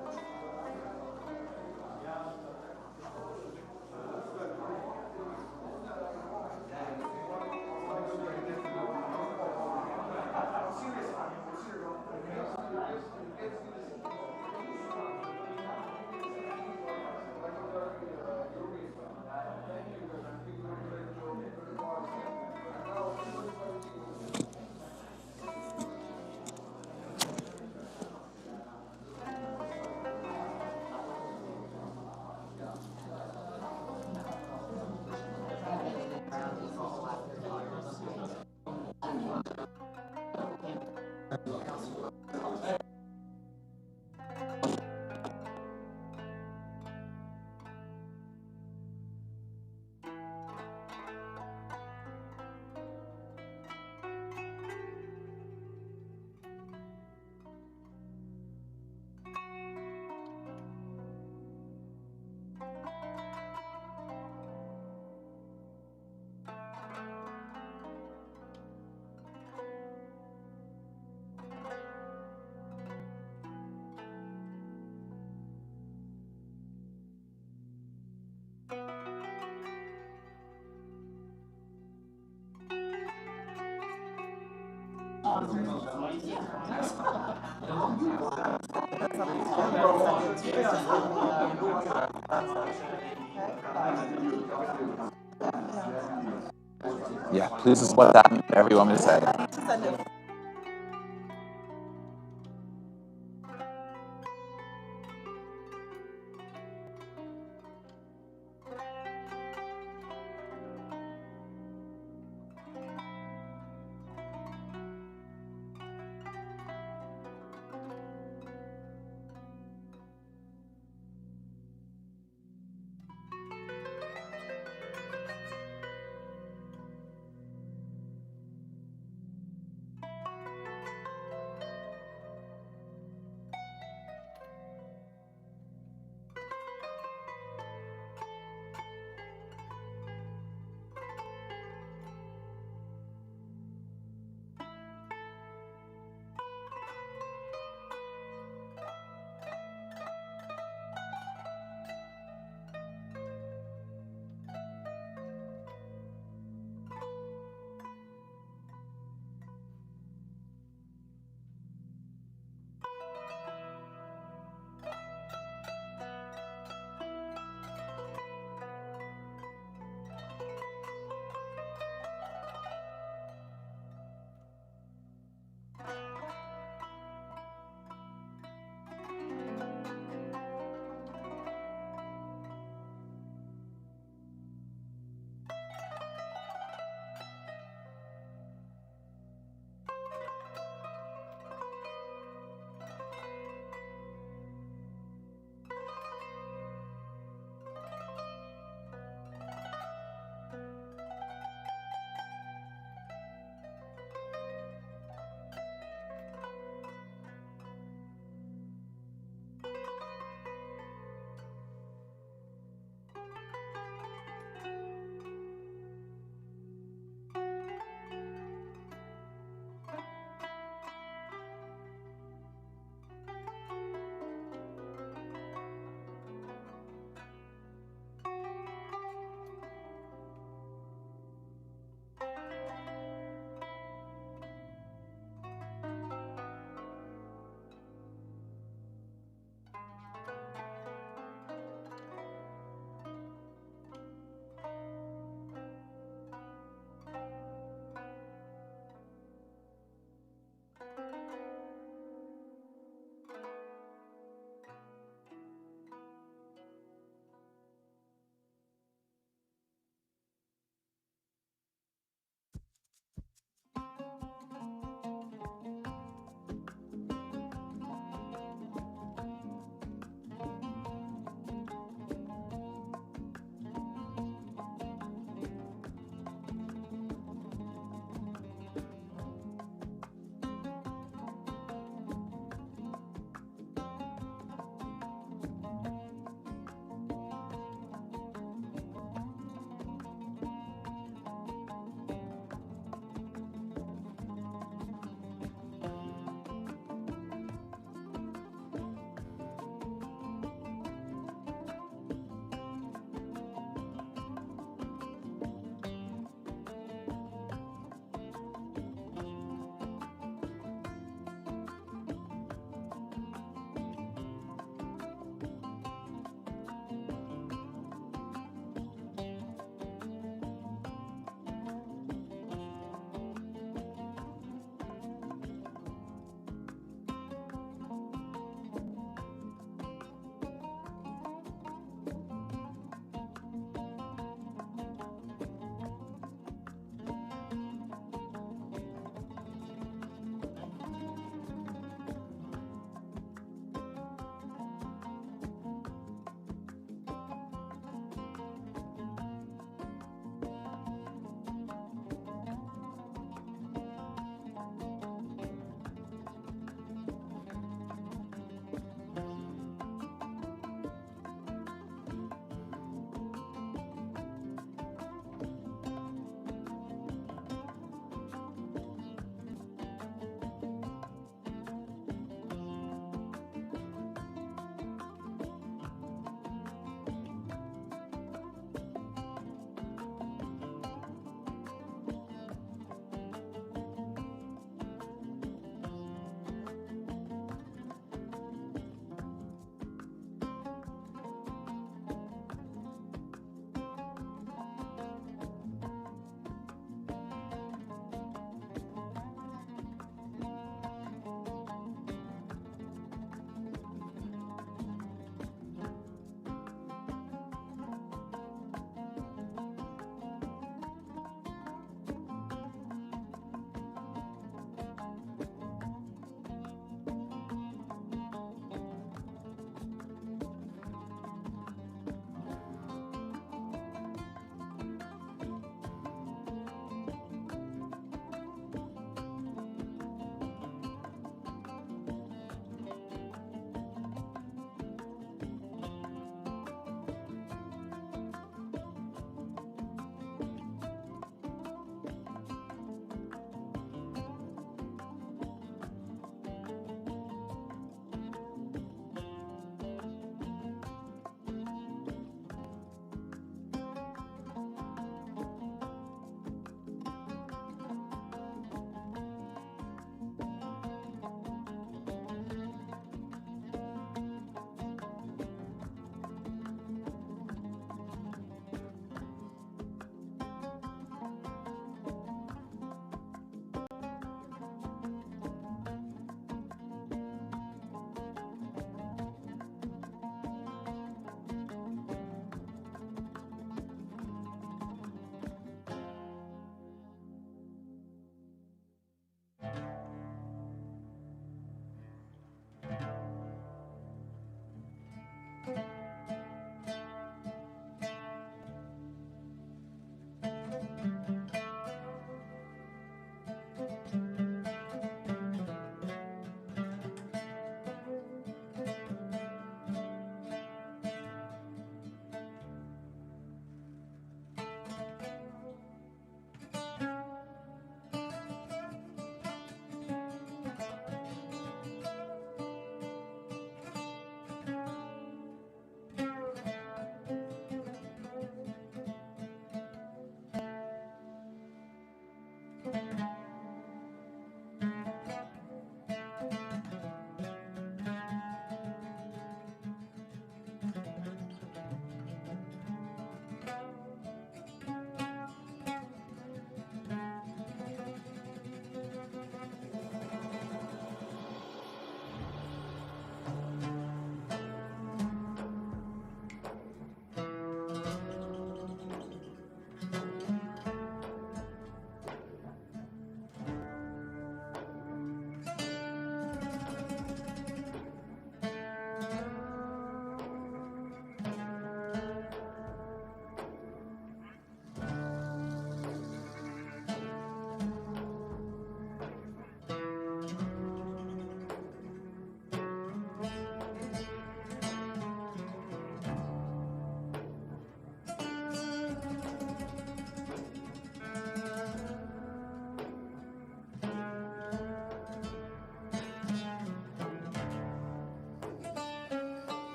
Yeah, please just let that whatever you want me to say.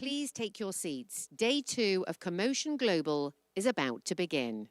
Please take your seats. Day 2 of CoMotion Global is about to begin.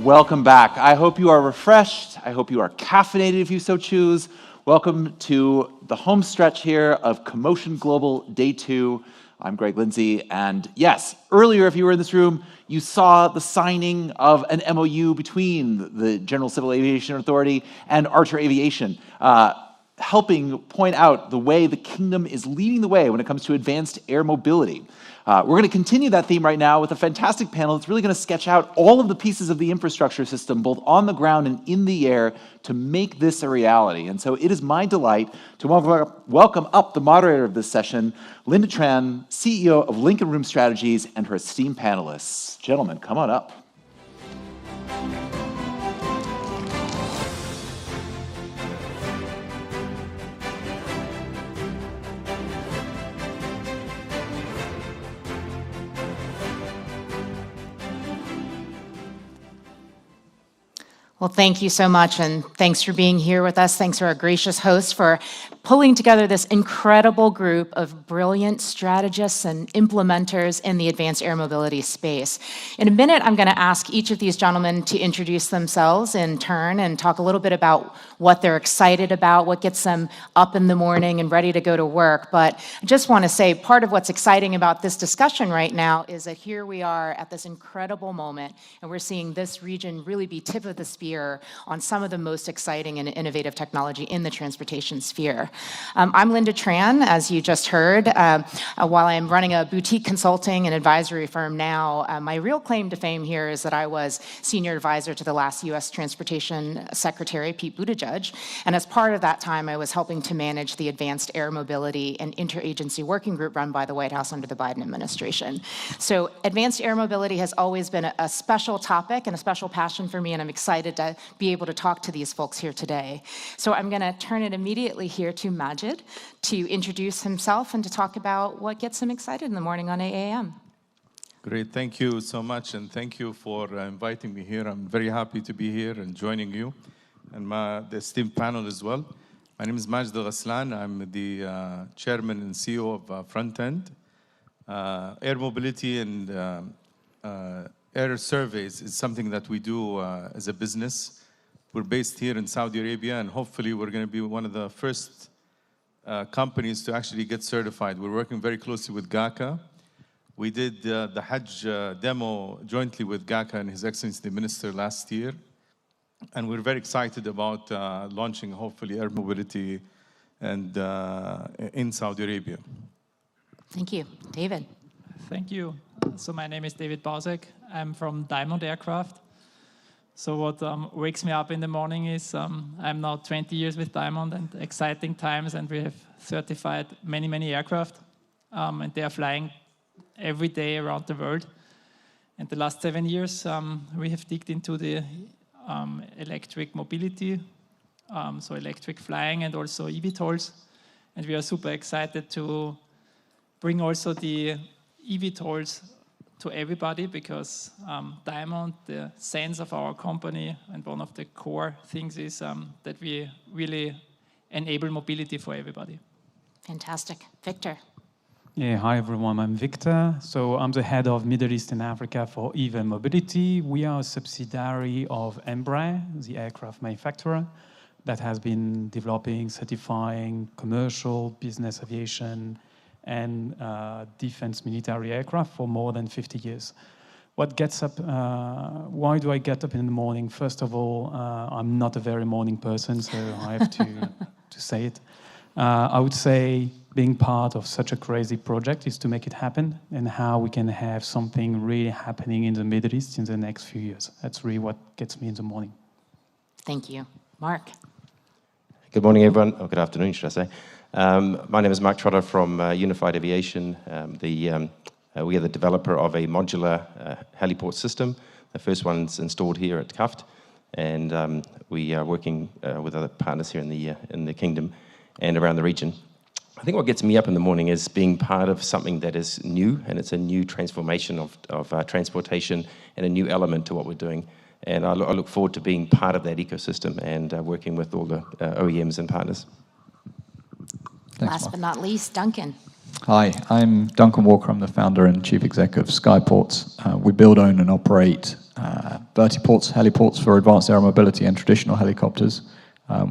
welcome back. I hope you are refreshed. I hope you are caffeinated if you so choose. Welcome to the home stretch here of CoMotion Global Day 2. I'm Greg Lindsay, and yes, earlier if you were in this room, you saw the signing of an MOU between the General Civil Aviation Authority and Archer Aviation, helping point out the way the kingdom is leading the way when it comes to advanced air mobility. We're going to continue that theme right now with a fantastic panel that's really going to sketch out all of the pieces of the infrastructure system, both on the ground and in the air, to make this a reality. And so it is my delight to welcome up the moderator of this session, Linda Tran, CEO of Lincoln Room Strategies, and her esteemed panelists. Gentlemen, come on up. Well, thank you so much, and thanks for being here with us. Thanks to our gracious host for pulling together this incredible group of brilliant strategists and implementers in the advanced air mobility space. In a minute, I'm going to ask each of these gentlemen to introduce themselves in turn and talk a little bit about what they're excited about, what gets them up in the morning and ready to go to work. But I just want to say part of what's exciting about this discussion right now is that here we are at this incredible moment, and we're seeing this region really be tip of the spear on some of the most exciting and innovative technology in the transportation sphere. I'm Linda Tran, as you just heard. While I'm running a boutique consulting and advisory firm now, my real claim to fame here is that I was senior advisor to the last U.S. Transportation Secretary, Pete Buttigieg, and as part of that time, I was helping to manage the Advanced Air Mobility and Interagency Working Group run by the White House under the Biden administration. So advanced air mobility has always been a special topic and a special passion for me, and I'm excited to be able to talk to these folks here today. So I'm going to turn it immediately here to Majid to introduce himself and to talk about what gets him excited in the morning on AAM. Great, thank you so much, and thank you for inviting me here. I'm very happy to be here and joining you, and the esteemed panel as well. My name is Majid Ghaslan. I'm the chairman and CEO of Front End. Air mobility and air surveys is something that we do as a business. We're based here in Saudi Arabia, and hopefully we're going to be one of the first companies to actually get certified. We're working very closely with GACA. We did the Hajj demo jointly with GACA and His Excellency the Minister last year. And we're very excited about launching, hopefully, air mobility and in Saudi Arabia. Thank you. David. Thank you. So my name is David Bausek. I'm from Diamond Aircraft. So what wakes me up in the morning is I'm now 20 years with Diamond and exciting times, and we have certified many, many aircraft, and they are flying every day around the world. And the last 7 years, we have digged into the electric mobility, so electric flying and also eVTOLs. And we are super excited to bring also the eVTOLs to everybody, because Diamond, the sense of our company, and one of the core things is that we really enable mobility for everybody. Fantastic. Victor. Yeah, hi everyone, I'm Victor. So I'm the head of Middle East and Africa for EVA Mobility. We are a subsidiary of Embraer, the aircraft manufacturer, that has been developing, certifying commercial, business aviation, and defense military aircraft for more than 50 years. What gets up, why do I get up in the morning? First of all, I'm not a very morning person, so I have to say it. I would say being part of such a crazy project is to make it happen, and how we can have something really happening in the Middle East in the next few years. That's really what gets me in the morning. Thank you. Mark. Good morning, everyone, or good afternoon, should I say. My name is Mark Trotter from Unified Aviation. We are the developer of a modular heliport system. The first one's installed here at Cuft, and we are working with other partners here in the kingdom and around the region. I think what gets me up in the morning is being part of something that is new, and it's a new transformation of transportation and a new element to what we're doing. And I look forward to being part of that ecosystem and working with all the OEMs and partners. Thanks, Last Mark. but not least, Duncan. Hi, I'm Duncan Walker. I'm the founder and chief executive of Skyports. We build, own, and operate vertiports, heliports for advanced air mobility and traditional helicopters.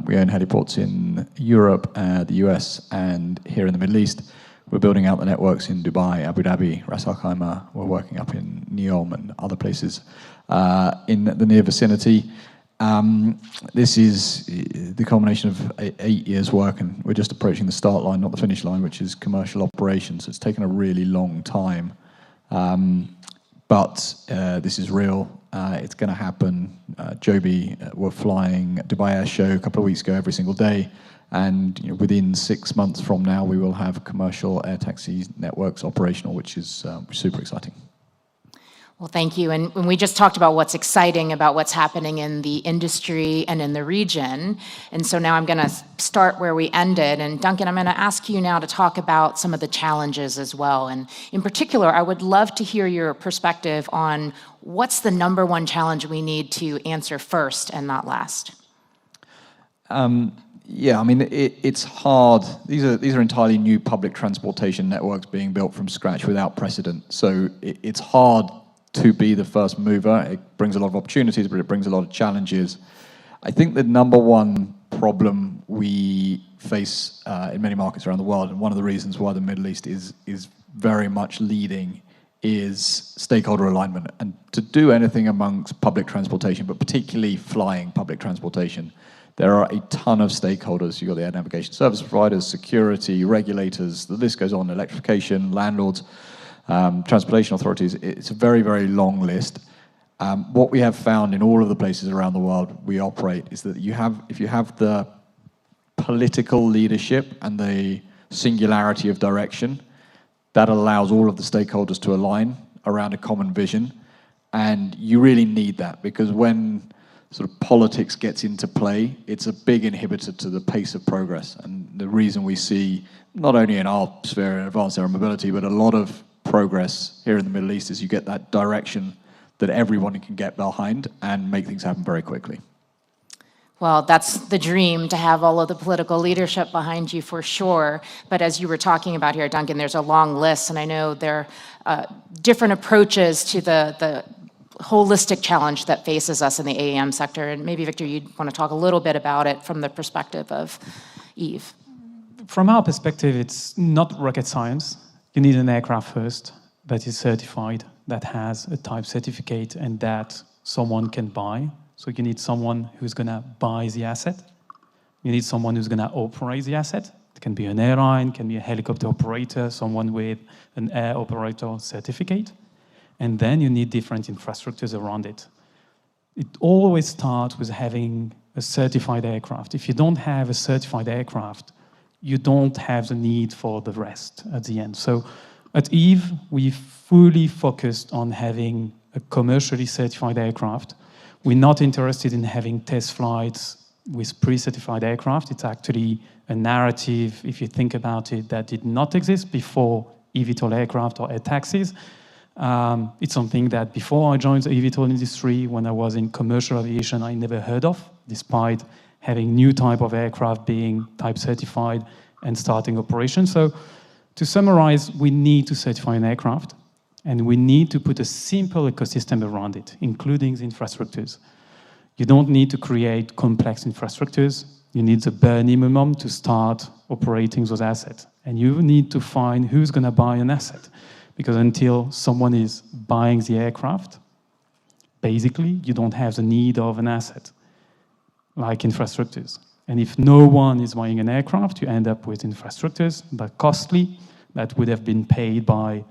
We own heliports in Europe, the US, and here in the Middle East. We're building out the networks in Dubai, Abu Dhabi, Ras Al Khaimah. We're working up in Neom and other places in the near vicinity. This is the culmination of 8 years' work, and we're just approaching the start line, not the finish line, which is commercial operations. It's taken a really long time, but this is real. It's going to happen. Joby were flying Dubai Air Show a couple of weeks ago every single day, and within 6 months from now, we will have commercial air taxi networks operational, which is super exciting. Well, thank you. And we just talked about what's exciting about what's happening in the industry and in the region. And so now I'm going to start where we ended. And Duncan, I'm going to ask you now to talk about some of the challenges as well. And in particular, I would love to hear your perspective on what's the #1 challenge we need to answer first and not last. Yeah, I mean, it's hard. These are entirely new public transportation networks being built from scratch without precedent. So it's hard to be the first mover. It brings a lot of opportunities, but it brings a lot of challenges. I think the #1 problem we face in many markets around the world, and one of the reasons why the Middle East is very much leading, is stakeholder alignment. And to do anything amongst public transportation, but particularly flying public transportation, there are a ton of stakeholders. You've got the air navigation service providers, security, regulators, the list goes on, electrification, landlords, transportation authorities. It's a very, very long list. What we have found in all of the places around the world we operate is that if you have the political leadership and the singularity of direction, that allows all of the stakeholders to align around a common vision. And you really need that, because when sort of politics gets into play, it's a big inhibitor to the pace of progress. And the reason we see, not only in our sphere in advanced air mobility, but a lot of progress here in the Middle East, is you get that direction that everyone can get behind and make things happen very quickly. Well, that's the dream, to have all of the political leadership behind you for sure. But as you were talking about here, Duncan, there's a long list, and I know there are different approaches to the holistic challenge that faces us in the AAM sector. And maybe, Victor, you'd want to talk a little bit about it from the perspective of Eve. From our perspective, it's not rocket science. You need an aircraft first that is certified, that has a type certificate, and that someone can buy. So you need someone who's going to buy the asset. You need someone who's going to operate the asset. It can be an airline, can be a helicopter operator, someone with an air operator certificate. And then you need different infrastructures around it. It always starts with having a certified aircraft. If you don't have a certified aircraft, you don't have the need for the rest at the end. So at Eve, we fully focused on having a commercially certified aircraft. We're not interested in having test flights with pre-certified aircraft. It's actually a narrative, if you think about it, that did not exist before eVTOL aircraft or air taxis. It's something that before I joined the eVTOL industry, when I was in commercial aviation, I never heard of, despite having new type of aircraft being type certified and starting operations. So to summarize, we need to certify an aircraft, and we need to put a simple ecosystem around it, including the infrastructures. You don't need to create complex infrastructures. You need the bare minimum to start operating those assets. And you need to find who's going to buy an asset. Because until someone is buying the aircraft, basically, you don't have the need of an asset, like infrastructures. And if no one is buying an aircraft, you end up with infrastructures that are costly, that would have been paid by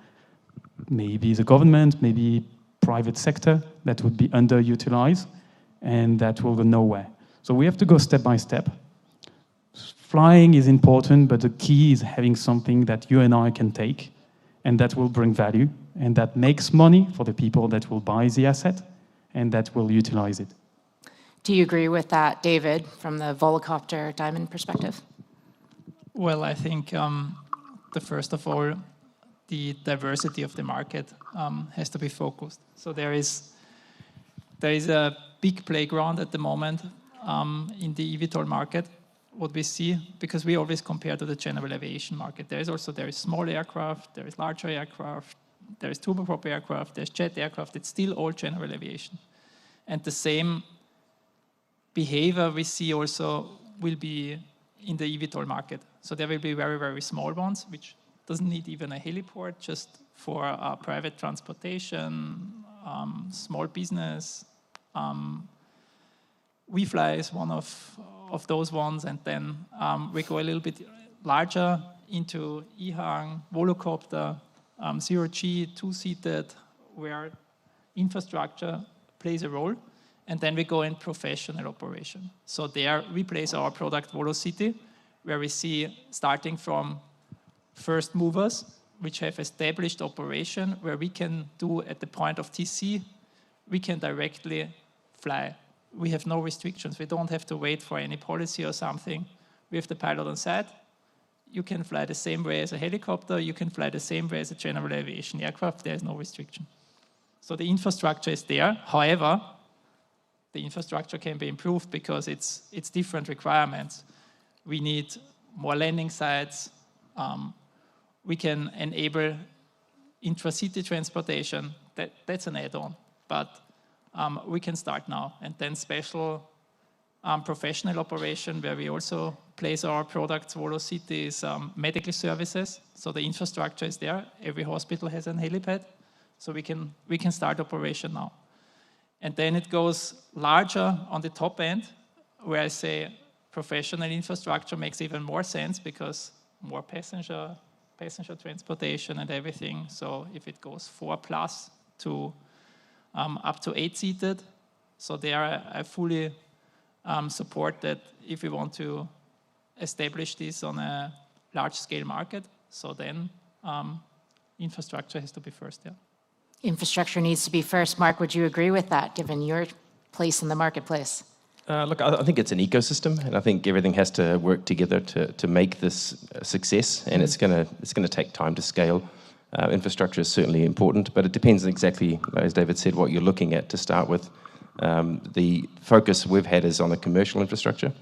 maybe the government, maybe private sector, that would be underutilized, and that will go nowhere. So we have to go step by step. Flying is important, but the key is having something that you and I can take, and that will bring value, and that makes money for the people that will buy the asset, and that will utilize it. Do you agree with that, David, from the Volocopter Diamond perspective? Well, I think first of all, the diversity of the market has to be focused. So there is a big playground at the moment in the eVTOL market. What we see, because we always compare to the general aviation market. There is small aircraft, there is larger aircraft, there is turboprop aircraft, there's jet aircraft. It's still all general aviation. And the same behavior we see also will be in the eVTOL market. So there will be very, very small ones, which doesn't need even a heliport, just for private transportation, small business. WeFly is one of those ones, and then we go a little bit larger into EHang, Volocopter, zero-G, two-seated, where infrastructure plays a role, and then we go in professional operation. So there we place our product Volocity, where we see starting from first movers, which have established operation, where we can do at the point of TC, we can directly fly. We have no restrictions. We don't have to wait for any policy or something. We have the pilot on site. You can fly the same way as a helicopter. You can fly the same way as a general aviation aircraft. There is no restriction. So the infrastructure is there. However, the infrastructure can be improved because it's different requirements. We need more landing sites. We can enable intra-city transportation. That's an add-on, but we can start now. And then special professional operation, where we also place our products, Volocity, is medical services. So the infrastructure is there. Every hospital has an helipad. So we can start operation now. And then it goes larger on the top end, where I say professional infrastructure makes even more sense because more passenger transportation and everything. So if it goes 4+ to up to 8-seated, so there I fully support that if we want to establish this on a large-scale market, so then infrastructure has to be first, yeah. Infrastructure needs to be first. Mark, would you agree with that, given your place in the marketplace? Look, I think it's an ecosystem, and I think everything has to work together to make this a success, and it's going to take time to scale. Infrastructure is certainly important, but it depends exactly, as David said, what you're looking at to start with. The focus we've had is on the commercial infrastructure,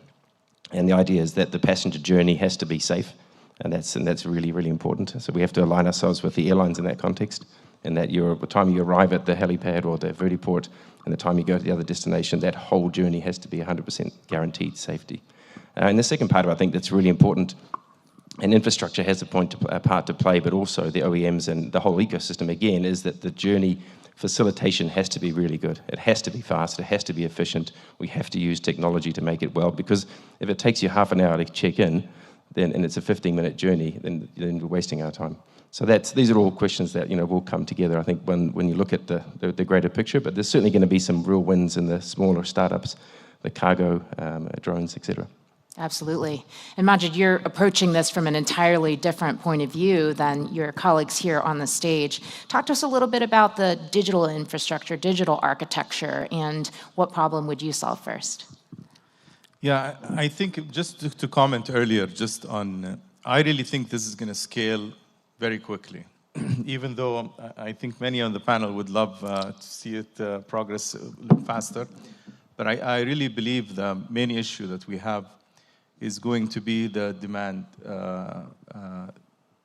and the idea is that the passenger journey has to be safe, and that's really, really important. So we have to align ourselves with the airlines in that context, and that the time you arrive at the helipad or the vertiport and the time you go to the other destination, that whole journey has to be 100% guaranteed safety. And the second part of it, I think that's really important, and infrastructure has a part to play, but also the OEMs and the whole ecosystem, again, is that the journey facilitation has to be really good. It has to be fast. It has to be efficient. We have to use technology to make it well, because if it takes you half an hour to check in, and it's a 15-minute journey, then we're wasting our time. So these are all questions that will come together, I think, when you look at the greater picture. But there's certainly going to be some real wins in the smaller startups, the cargo, drones, etc. Absolutely. And Majid, you're approaching this from an entirely different point of view than your colleagues here on the stage. Talk to us a little bit about the digital infrastructure, digital architecture, and what problem would you solve first? Yeah, I think just to comment earlier, just on, I really think this is going to scale very quickly, even though I think many on the panel would love to see it progress faster. But I really believe the main issue that we have is going to be the demand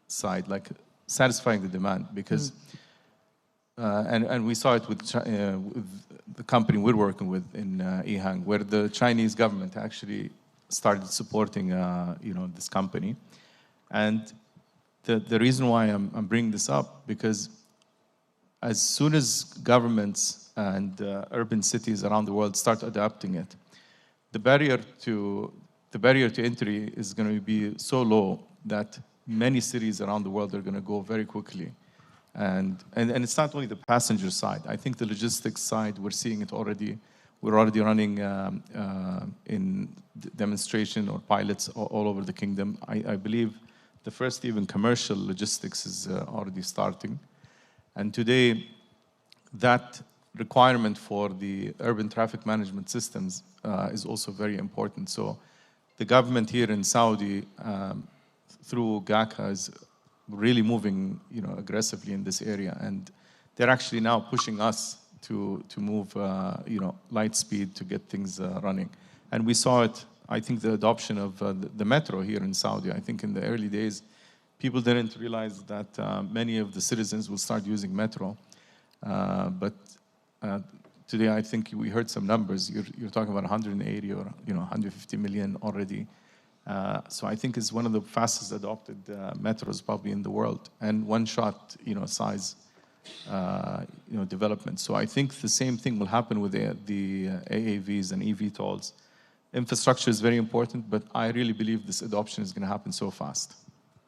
side, like satisfying the demand, because, and we saw it with the company we're working with in EHang, where the Chinese government actually started supporting this company. And the reason why I'm bringing this up, because as soon as governments and urban cities around the world start adopting it, the barrier to entry is going to be so low that many cities around the world are going to go very quickly. And it's not only the passenger side. I think the logistics side, we're seeing it already. We're already running in demonstration or pilots all over the kingdom. I believe the first even commercial logistics is already starting. And today, that requirement for the urban traffic management systems is also very important. So the government here in Saudi, through GACA, is really moving aggressively in this area. And they're actually now pushing us to move light speed to get things running. And we saw it, I think, the adoption of the metro here in Saudi. I think in the early days, people didn't realize that many of the citizens will start using metro. But Today, I think we heard some numbers. You're talking about 180 or 150 million already. So I think it's one of the fastest adopted metros probably in the world, and one-shot size development. So I think the same thing will happen with the AAVs and eVTOLs. Infrastructure is very important, but I really believe this adoption is going to happen so fast.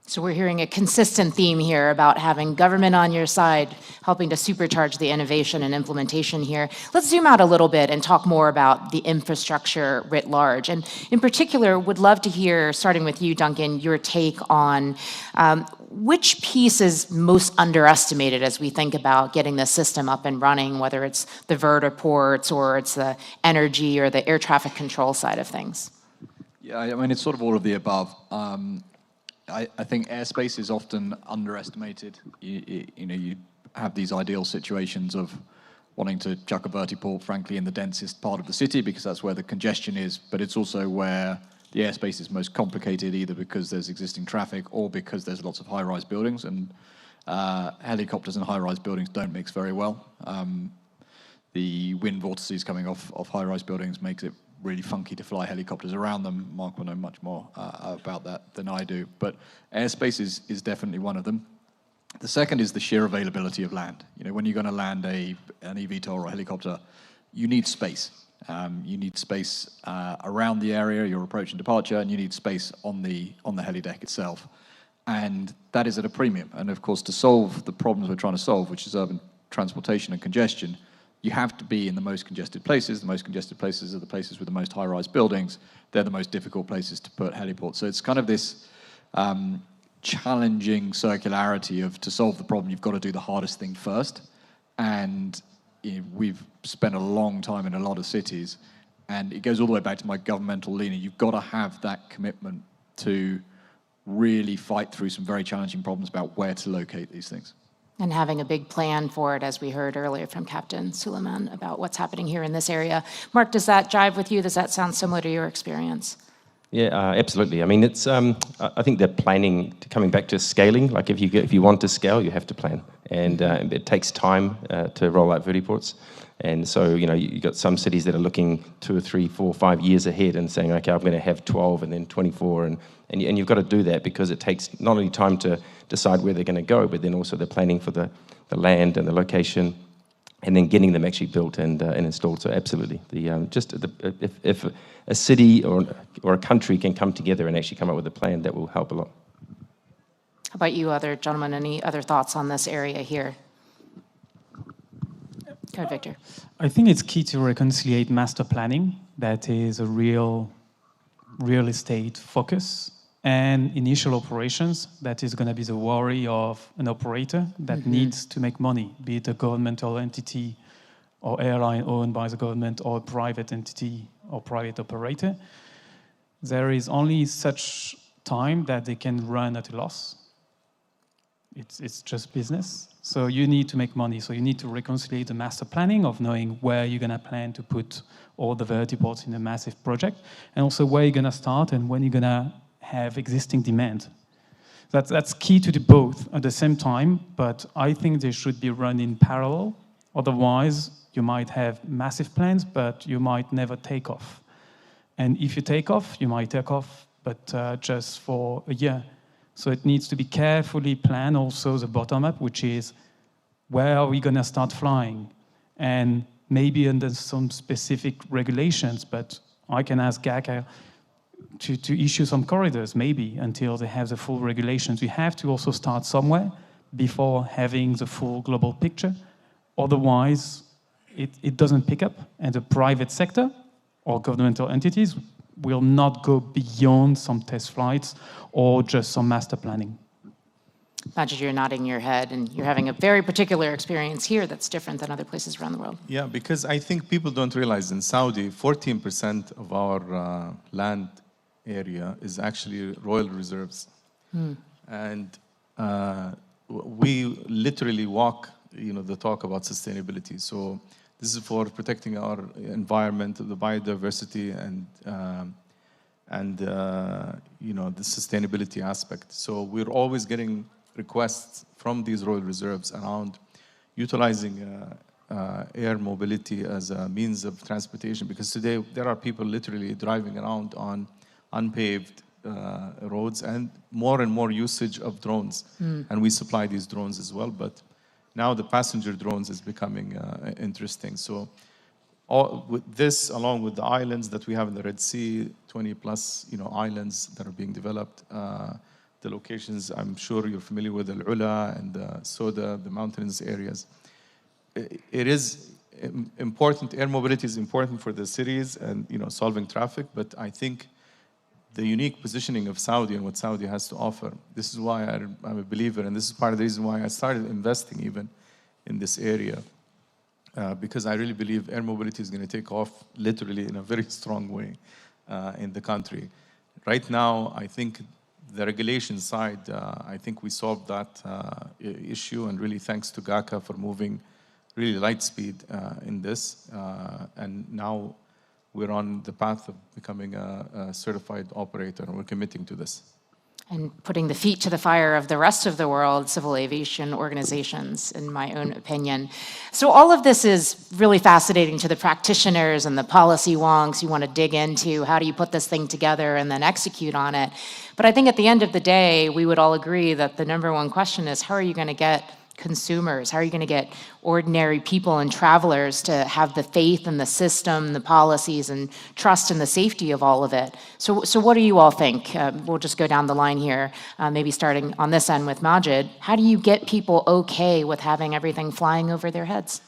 So we're hearing a consistent theme here about having government on your side, helping to supercharge the innovation and implementation here. Let's zoom out a little bit and talk more about the infrastructure writ large. And in particular, would love to hear, starting with you, Duncan, your take on which piece is most underestimated as we think about getting the system up and running, whether it's the vertiports or it's the energy or the air traffic control side of things? Yeah, I mean, it's sort of all of the above. I think airspace is often underestimated. You have these ideal situations of wanting to chuck a vertiport, frankly, in the densest part of the city because that's where the congestion is, but it's also where the airspace is most complicated, either because there's existing traffic or because there's lots of high-rise buildings, and helicopters and high-rise buildings don't mix very well. The wind vortices coming off high-rise buildings makes it really funky to fly helicopters around them. Mark will know much more about that than I do. But airspace is definitely one of them. The second is the sheer availability of land. When you're going to land an eVTOL or a helicopter, you need space. You need space around the area, your approach and departure, and you need space on the helideck itself. And that is at a premium. And of course, to solve the problems we're trying to solve, which is urban transportation and congestion, you have to be in the most congested places. The most congested places are the places with the most high-rise buildings. They're the most difficult places to put heliports. So it's kind of this challenging circularity of, to solve the problem, you've got to do the hardest thing first. And we've spent a long time in a lot of cities, and it goes all the way back to my governmental leaning. You've got to have that commitment to really fight through some very challenging problems about where to locate these things. And having a big plan for it, as we heard earlier from Captain Suleiman about what's happening here in this area. Mark, does that jive with you? Does that sound similar to your experience? Yeah, absolutely. I mean, it's. I think the planning, coming back to scaling, like if you want to scale, you have to plan, and it takes time to roll out vertiports. And so, you got some cities that are looking 2 or 3, 4, 5 years ahead and saying, okay, I'm going to have 12 and then 24, and you've got to do that because it takes not only time to decide where they're going to go, but then also the planning for the land and the location, and then getting them actually built and installed. So absolutely, if a city or a country can come together and actually come up with a plan, that will help a lot. How about you, other gentlemen? Any other thoughts on this area here? Go ahead, Victor. I think it's key to reconcile master planning, that is a real estate focus, and initial operations, that is going to be the worry of an operator that needs to make money, be it a governmental entity or airline owned by the government or a private entity or private operator. There is only such time that they can run at a loss. It's just business. So you need to make money. So you need to reconcile the master planning of knowing where you're going to plan to put all the vertiports in a massive project, and also where you're going to start and when you're going to have existing demand. That's key to do both at the same time, but I think they should be run in parallel. Otherwise, you might have massive plans, but you might never take off. And if you take off, you might take off, but just for a year. So it needs to be carefully planned, also the bottom-up, which is where are we going to start flying? And maybe under some specific regulations, but I can ask GACA to issue some corridors, maybe, until they have the full regulations. We have to also start somewhere before having the full global picture. Otherwise, it doesn't pick up, and the private sector or governmental entities will not go beyond some test flights or just some master planning. Majid, you're nodding your head, and you're having a very particular experience here that's different than other places around the world. Yeah, because I think people don't realize in Saudi, 14% of our land area is actually royal reserves. And we literally walk, the talk about sustainability. So this is for protecting our environment, the biodiversity, and the sustainability aspect. So we're always getting requests from these royal reserves around utilizing air mobility as a means of transportation, because today there are people literally driving around on unpaved roads, and more usage of drones. And we supply these drones as well, but now the passenger drones is becoming interesting. So with this, along with the islands that we have in the Red Sea, 20 plus islands that are being developed, the locations, I'm sure you're familiar with Al-Ula and Soda, the mountainous areas. It is important, air mobility is important for the cities and solving traffic, but I think the unique positioning of Saudi and what Saudi has to offer, this is why I'm a believer, and this is part of the reason why I started investing even in this area, because I really believe air mobility is going to take off literally in a very strong way in the country. Right now, I think the regulation side, I think we solved that issue, and really thanks to GACA for moving really light speed in this. And now we're on the path of becoming a certified operator, and we're committing to this. And putting the feet to the fire of the rest of the world, civil aviation organizations, in my own opinion. So all of this is really fascinating to the practitioners and the policy wonks. You want to dig into how do you put this thing together and then execute on it. But I think at the end of the day, we would all agree that the number one question is, how are you going to get consumers? How are you going to get ordinary people and travelers to have the faith in the system, the policies, and trust in the safety of all of it? So what do you all think? We'll just go down the line here, maybe starting on this end with Majid. How do you get people okay with having everything flying over their heads?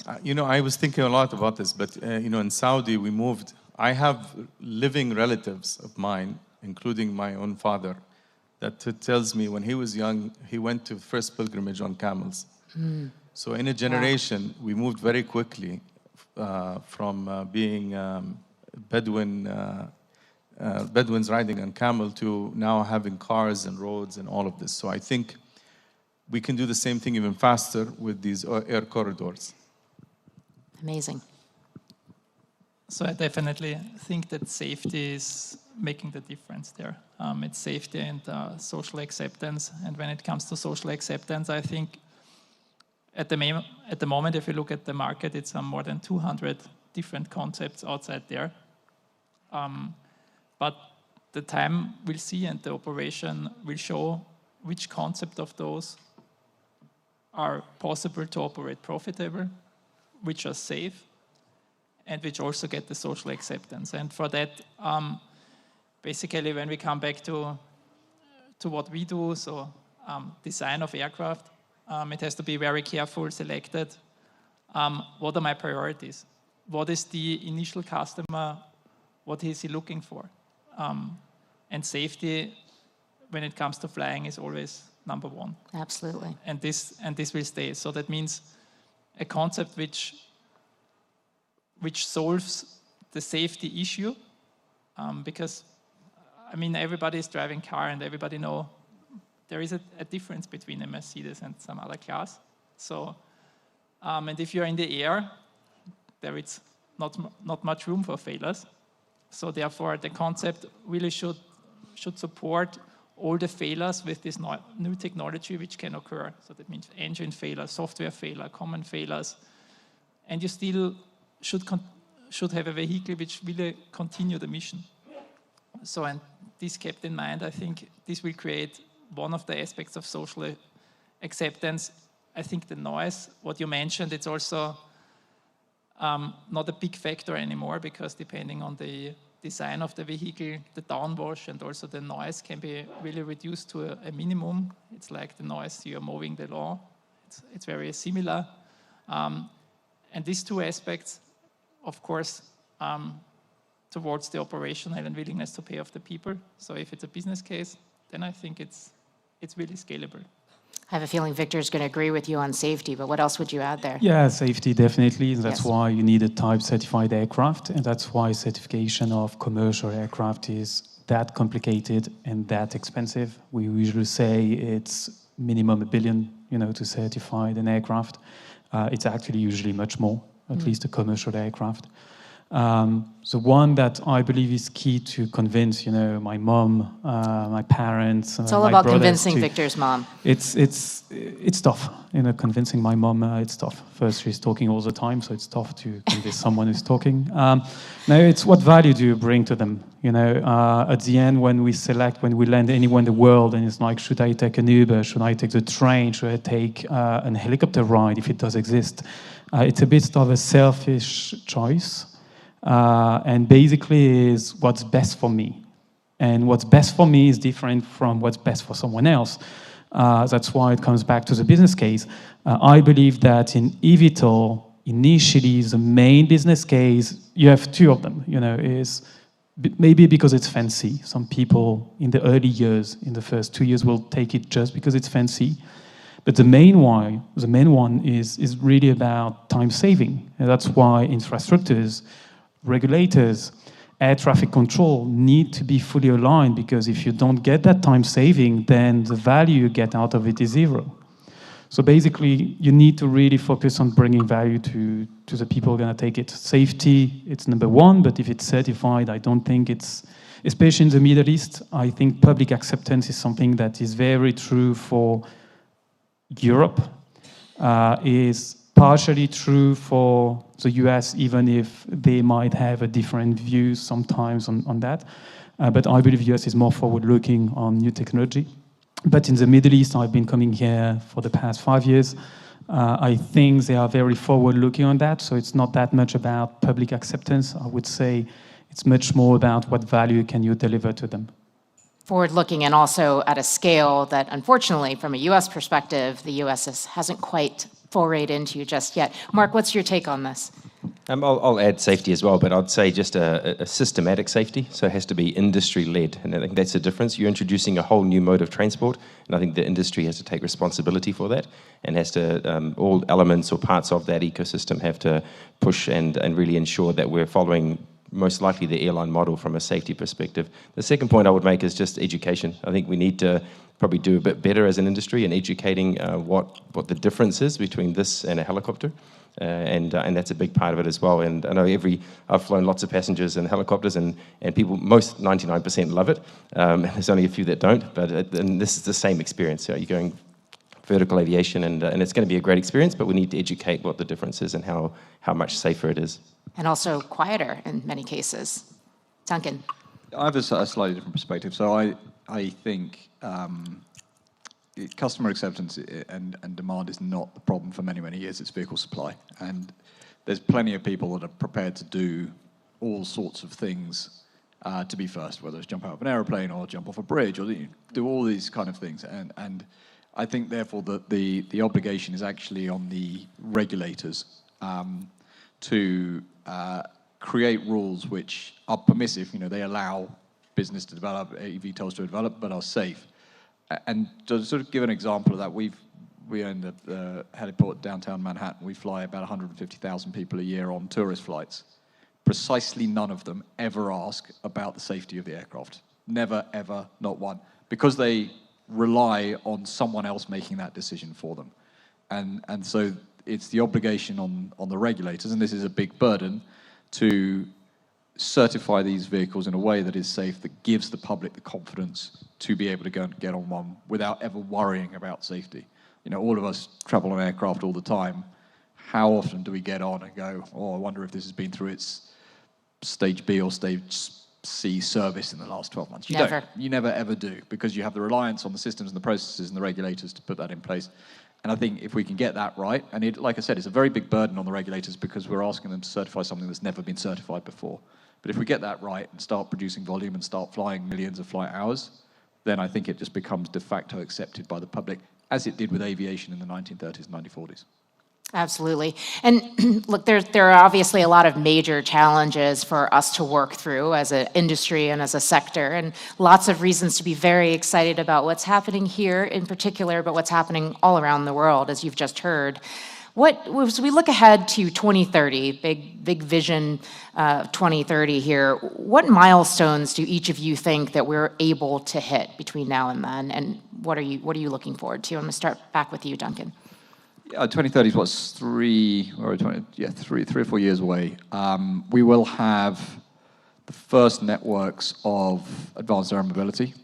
I was thinking a lot about this, but in Saudi we moved. I have living relatives of mine, including my own father, that tells me when he was young, he went to the first pilgrimage on camels. So in a generation, we moved very quickly from being Bedouins riding on camel to now having cars and roads and all of this. So I think we can do the same thing even faster with these air corridors. Amazing. So I definitely think that safety is making the difference there. It's safety and social acceptance. And when it comes to social acceptance, I think at the moment, if you look at the market, it's more than 200 different concepts outside there. But the time we'll see and the operation will show which concept of those are possible to operate profitable, which are safe, and which also get the social acceptance. And for that, basically, when we come back to what we do, so design of aircraft, it has to be very careful, selected. What are my priorities? What is the initial customer? What is he looking for? And safety, when it comes to flying, is always number one. Absolutely. And this will stay. So that means a concept which solves the safety issue, because everybody is driving car and everybody know there is a difference between a Mercedes and some other cars. So, and if you're in the air, there is not much room for failures. So therefore, the concept really should support all the failures with this new technology which can occur. So that means engine failure, software failure, common failures, and you still should have a vehicle which will continue the mission. So, and this kept in mind, I think this will create one of the aspects of social acceptance. I think the noise, what you mentioned, it's also not a big factor anymore, because depending on the design of the vehicle, the downwash and also the noise can be really reduced to a minimum. It's like the noise you're mowing the lawn. It's very similar. And these two aspects, of course, towards the operational and willingness to pay off the people. So if it's a business case, then I think it's really scalable. I have a feeling Victor is going to agree with you on safety, but what else would you add there? Yeah, safety, definitely. That's Yes. why you need a type-certified aircraft, and that's why certification of commercial aircraft is that complicated and that expensive. We usually say it's minimum $1 billion, to certify an aircraft. It's actually usually much more, at least a commercial aircraft. The one that I believe is key to convince, my mom, my parents, it's all my about brothers convincing Victor's mom. It's tough, convincing my mom, it's tough. First, she's talking all the time, so it's tough to convince someone who's talking. No, it's what value do you bring to them? At the end, when we land anywhere in the world, and it's like, should I take an Uber? Should I take the train? Should I take a helicopter ride, if it does exist? It's a bit of a selfish choice. And basically is what's best for me. And what's best for me is different from what's best for someone else. That's why it comes back to the business case. I believe that in eVTOL, initially, the main business case, you have two of them, is maybe because it's fancy. Some people in the early years, in the first 2 years, will take it just because it's fancy. But the main one is really about time saving. And that's why infrastructures, regulators, air traffic control need to be fully aligned, because if you don't get that time saving, then the value you get out of it is zero. So basically, you need to really focus on bringing value to the people who are going to take it. Safety, it's number one, but if it's certified, I don't think it's, especially in the Middle East, I think public acceptance is something that is very true for Europe, is partially true for the US, even if they might have a different view sometimes on that. But I believe the US is more forward-looking on new technology. But in the Middle East, I've been coming here for the past 5 years. I think they are very forward-looking on that, so it's not that much about public acceptance. I would say it's much more about what value can you deliver to them. Forward-looking, and also at a scale that, unfortunately, from a US perspective, the US hasn't quite forayed into just yet. Mark, what's your take on this? I'll add safety as well, but I'd say just a systematic safety. So it has to be industry-led, and I think that's the difference. You're introducing a whole new mode of transport, and I think the industry has to take responsibility for that, and has to, all elements or parts of that ecosystem have to push and really ensure that we're following most likely the airline model from a safety perspective. The second point I would make is just education. I think we need to probably do a bit better as an industry in educating what the difference is between this and a helicopter. And that's a big part of it as well. And I know I've flown lots of passengers in helicopters, and people, most 99% love it. There's only a few that don't, and this is the same experience. So you're going vertical aviation, and it's going to be a great experience, but we need to educate what the difference is and how much safer it is. And also quieter in many cases. Duncan. I have a slightly different perspective. So I think customer acceptance and demand is not the problem for many, many years. It's vehicle supply. And there's plenty of people that are prepared to do all sorts of things to be first, whether it's jump out of an aeroplane or jump off a bridge or do all these kind of things. And I think, therefore, that the obligation is actually on the regulators to create rules which are permissive. They allow business to develop, eVTOLs to develop, but are safe. And to sort of give an example of that, we own the heliport downtown Manhattan. We fly about 150,000 people a year on tourist flights. Precisely none of them ever ask about the safety of the aircraft. Never, ever, not one. Because they rely on someone else making that decision for them. And so it's the obligation on the regulators, and this is a big burden, to certify these vehicles in a way that is safe, that gives the public the confidence to be able to go and get on one without ever worrying about safety. All of us travel on aircraft all the time. How often do we get on and go, oh, I wonder if this has been through its stage B or stage C service in the last 12 months? You Never. don't. You never ever do, because you have the reliance on the systems and the processes and the regulators to put that in place. And I think if we can get that right, and like I said, it's a very big burden on the regulators because we're asking them to certify something that's never been certified before. But if we get that right and start producing volume and start flying millions of flight hours, then I think it just becomes de facto accepted by the public, as it did with aviation in the 1930s and 1940s. Absolutely. And look, there are obviously a lot of major challenges for us to work through as an industry and as a sector, and lots of reasons to be very excited about what's happening here in particular, but what's happening all around the world, as you've just heard. As we look ahead to 2030, big vision 2030 here, what milestones do each of you think that we're able to hit between now and then, and what are you looking forward to? I'm going to start back with you, Duncan. 2030 is what's three or 4 years away. We will have the first networks of advanced air mobility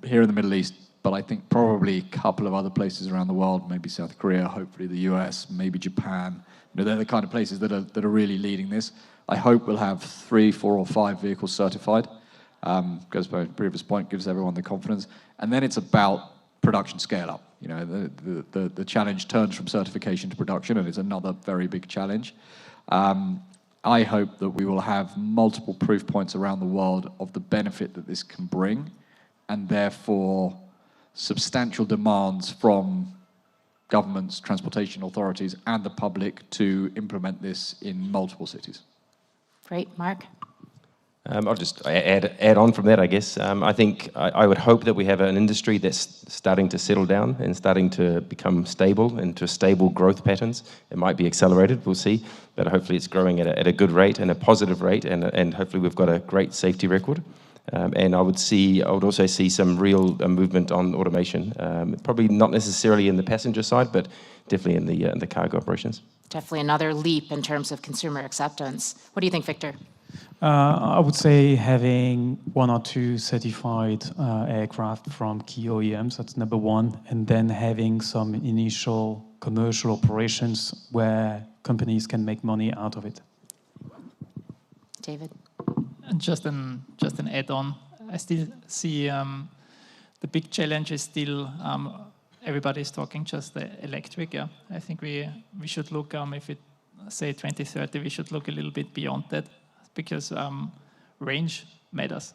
here in the Middle East, but I think probably a couple of other places around the world, maybe South Korea, hopefully the US, maybe Japan. They're the kind of places that are really leading this. I hope we'll have 3, 4, or 5 vehicles certified. Goes by the previous point, gives everyone the confidence. And then it's about production scale up. The challenge turns from certification to production, and it's another very big challenge. I hope that we will have multiple proof points around the world of the benefit that this can bring, and therefore substantial demands from governments, transportation authorities, and the public to implement this in multiple cities. Great, Mark? I'll just add on from that, I guess. I think I would hope that we have an industry that's starting to settle down and starting to become stable into stable growth patterns. It might be accelerated, we'll see, but hopefully it's growing at a good rate and a positive rate, and hopefully we've got a great safety record. And I would also see some real movement on automation, probably not necessarily in the passenger side, but definitely in the cargo operations. Definitely another leap in terms of consumer acceptance. What do you think, Victor? I would say having 1 or 2 certified aircraft from key OEMs, that's number one, and then having some initial commercial operations where companies can make money out of it. David? And just an add-on, I still see the big challenge is still everybody's talking just the electric. Yeah, I think we should look if it say 2030, we should look a little bit beyond that, because range matters,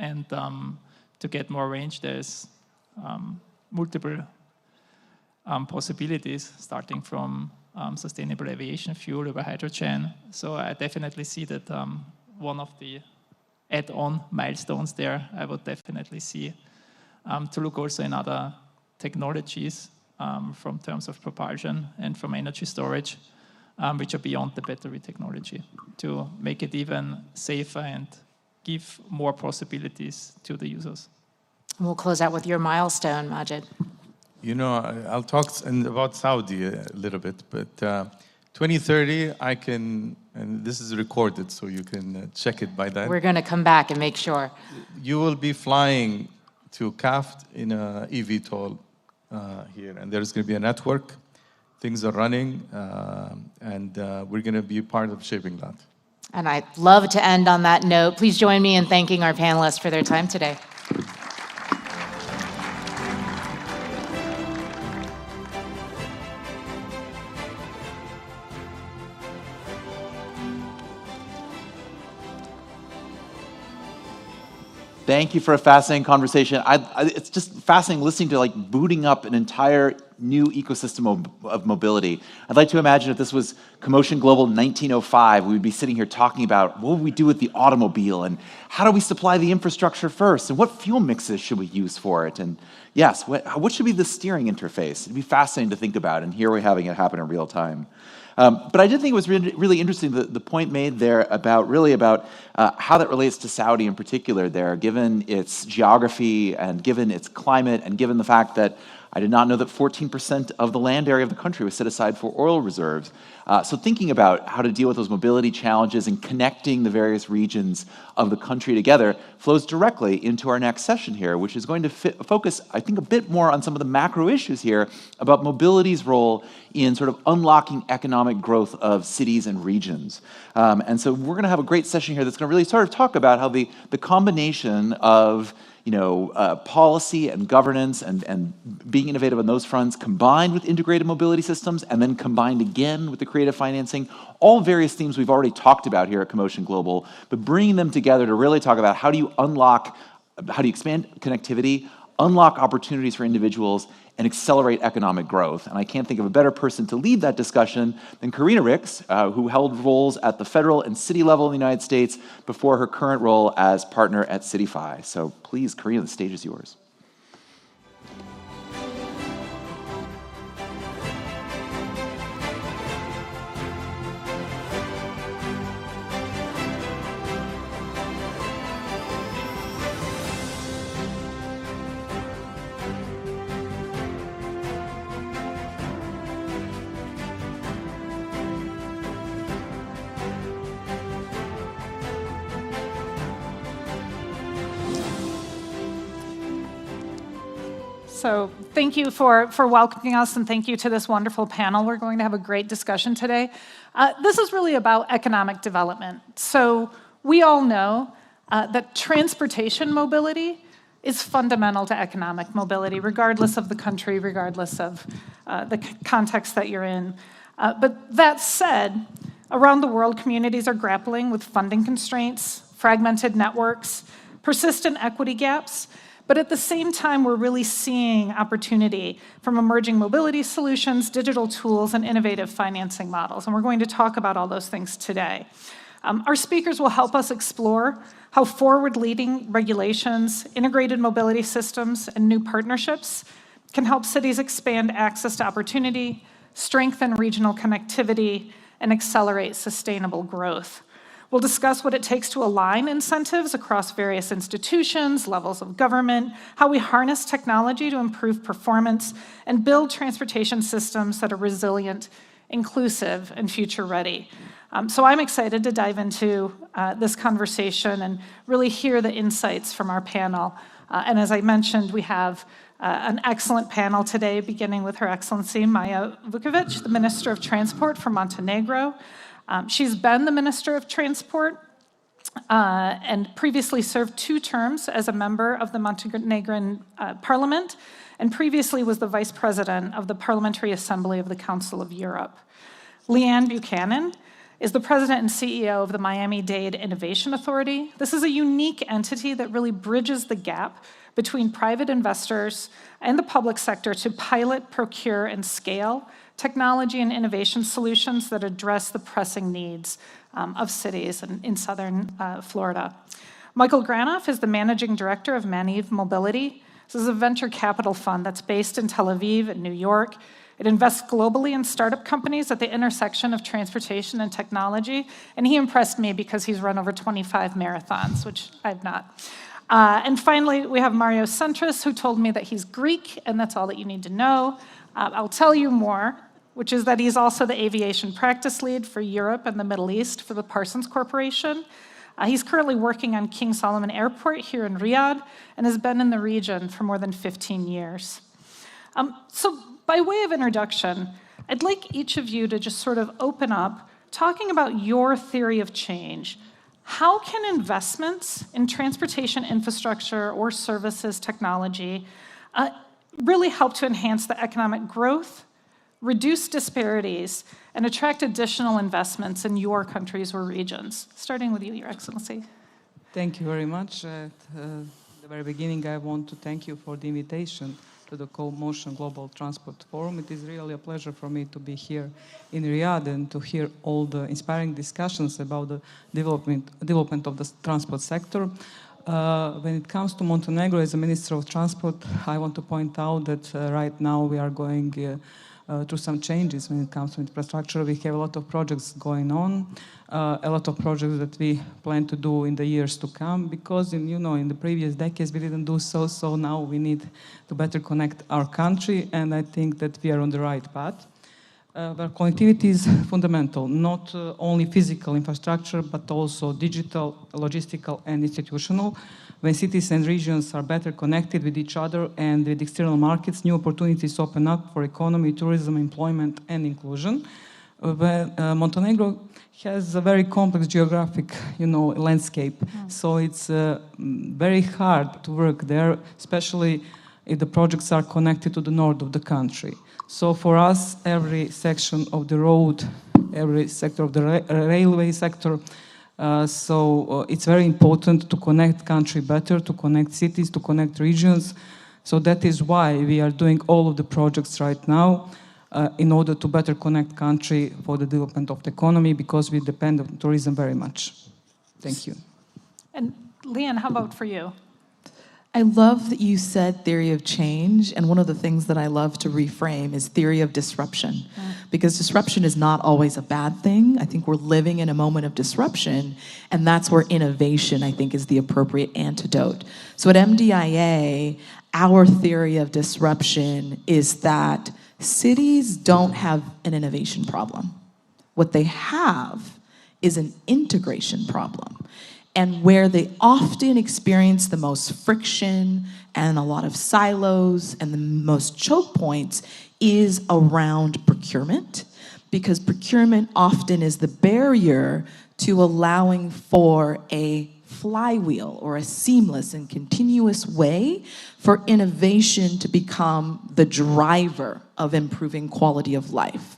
and to get more range, there's multiple possibilities, starting from sustainable aviation fuel over hydrogen. So I definitely see that one of the add-on milestones there, I would definitely see to look also in other technologies from terms of propulsion and from energy storage, which are beyond the battery technology, to make it even safer and give more possibilities to the users. We'll close out with your milestone, Majid. I'll talk about Saudi a little bit, but 2030, I can, and this is recorded, so you can check it by then. We're going to come back and make sure. You will be flying to CAFT in a eVTOL here, and there's going to be a network. Things are running, and we're going to be part of shaping that. And I'd love to end on that note. Please join me in thanking our panelists for their time today. Thank you for a fascinating conversation. It's just fascinating listening to booting up an entire new ecosystem of mobility. I'd like to imagine if this was CoMotion Global 1905, we would be sitting here talking about what would we do with the automobile, and how do we supply the infrastructure first, and what fuel mixes should we use for it, and yes, what should be the steering interface? It'd be fascinating to think about, and here we're having it happen in real time. But I did think it was really interesting, the point made there about how that relates to Saudi in particular there, given its geography and given its climate and given the fact that I did not know that 14% of the land area of the country was set aside for oil reserves. So thinking about how to deal with those mobility challenges and connecting the various regions of the country together flows directly into our next session here, which is going to focus, I think, a bit more on some of the macro issues here about mobility's role in sort of unlocking economic growth of cities and regions. And so we're going to have a great session here that's going to really sort of talk about how the combination of policy and governance and being innovative on those fronts, combined with integrated mobility systems, and then combined again with the creative financing, all various themes we've already talked about here at CoMotion Global, but bringing them together to really talk about how do you expand connectivity, unlock opportunities for individuals, and accelerate economic growth. And I can't think of a better person to lead that discussion than Karina Ricks, who held roles at the federal and city level in the United States before her current role as partner at CityFi. So please, Karina, the stage is yours. So thank you for welcoming us, and thank you to this wonderful panel. We're going to have a great discussion today. This is really about economic development. So we all know that transportation mobility is fundamental to economic mobility, regardless of the country, regardless of the context that you're in. But that said, around the world, communities are grappling with funding constraints, fragmented networks, persistent equity gaps, but at the same time, we're really seeing opportunity from emerging mobility solutions, digital tools, and innovative financing models. And we're going to talk about all those things today. Our speakers will help us explore how forward-leading regulations, integrated mobility systems, and new partnerships can help cities expand access to opportunity, strengthen regional connectivity, and accelerate sustainable growth. We'll discuss what it takes to align incentives across various institutions, levels of government, how we harness technology to improve performance, and build transportation systems that are resilient, inclusive, and future-ready. So I'm excited to dive into this conversation and really hear the insights from our panel. And as I mentioned, we have an excellent panel today, beginning with Her Excellency Maja Vukovic, the Minister of Transport for Montenegro. She's been the Minister of Transport and previously served 2 terms as a member of the Montenegrin Parliament, and previously was the Vice President of the Parliamentary Assembly of the Council of Europe. Leanne Buchanan is the President and CEO of the Miami-Dade Innovation Authority. This is a unique entity that really bridges the gap between private investors and the public sector to pilot, procure, and scale technology and innovation solutions that address the pressing needs of cities in southern Florida. Michael Granoff is the Managing Director of Maniv Mobility. This is a venture capital fund that's based in Tel Aviv and New York. It invests globally in startup companies at the intersection of transportation and technology, and he impressed me because he's run over 25 marathons, which I've not. And finally, we have Mario Centris, who told me that he's Greek, and that's all that you need to know. I'll tell you more, which is that he's also the aviation practice lead for Europe and the Middle East for the Parsons Corporation. He's currently working on King Solomon Airport here in Riyadh and has been in the region for more than 15 years. So by way of introduction, I'd like each of you to just sort of open up, talking about your theory of change. How can investments in transportation infrastructure or services technology really help to enhance the economic growth, reduce disparities, and attract additional investments in your countries or regions? Starting with you, Your Excellency. Thank you very much. At the very beginning, I want to thank you for the invitation to the CoMotion Global Transport Forum. It is really a pleasure for me to be here in Riyadh and to hear all the inspiring discussions about the development of the transport sector. When it comes to Montenegro, as a Minister of Transport, I want to point out that right now we are going through some changes when it comes to infrastructure. We have a lot of projects going on, a lot of projects that we plan to do in the years to come, because in the previous decades we didn't do so, so now we need to better connect our country, and I think that we are on the right path. Where connectivity is fundamental, not only physical infrastructure, but also digital, logistical, and institutional. When cities and regions are better connected with each other and with external markets, new opportunities open up for economy, tourism, employment, and inclusion. Montenegro has a very complex geographic, landscape, so it's very hard to work there, especially if the projects are connected to the north of the country. So for us, every section of the road, every sector of the railway sector, it's very important to connect country better, to connect cities, to connect regions. So that is why we are doing all of the projects right now in order to better connect country for the development of the economy, because we depend on tourism very much. Thank you. And Leanne, how about for you? I love that you said theory of change, and one of the things that I love to reframe is theory of disruption, because disruption is not always a bad thing. I think we're living in a moment of disruption, and that's where innovation, I think, is the appropriate antidote. So at MDIA, our theory of disruption is that cities don't have an innovation problem. What they have is an integration problem. And where they often experience the most friction and a lot of silos and the most choke points is around procurement, because procurement often is the barrier to allowing for a flywheel or a seamless and continuous way for innovation to become the driver of improving quality of life.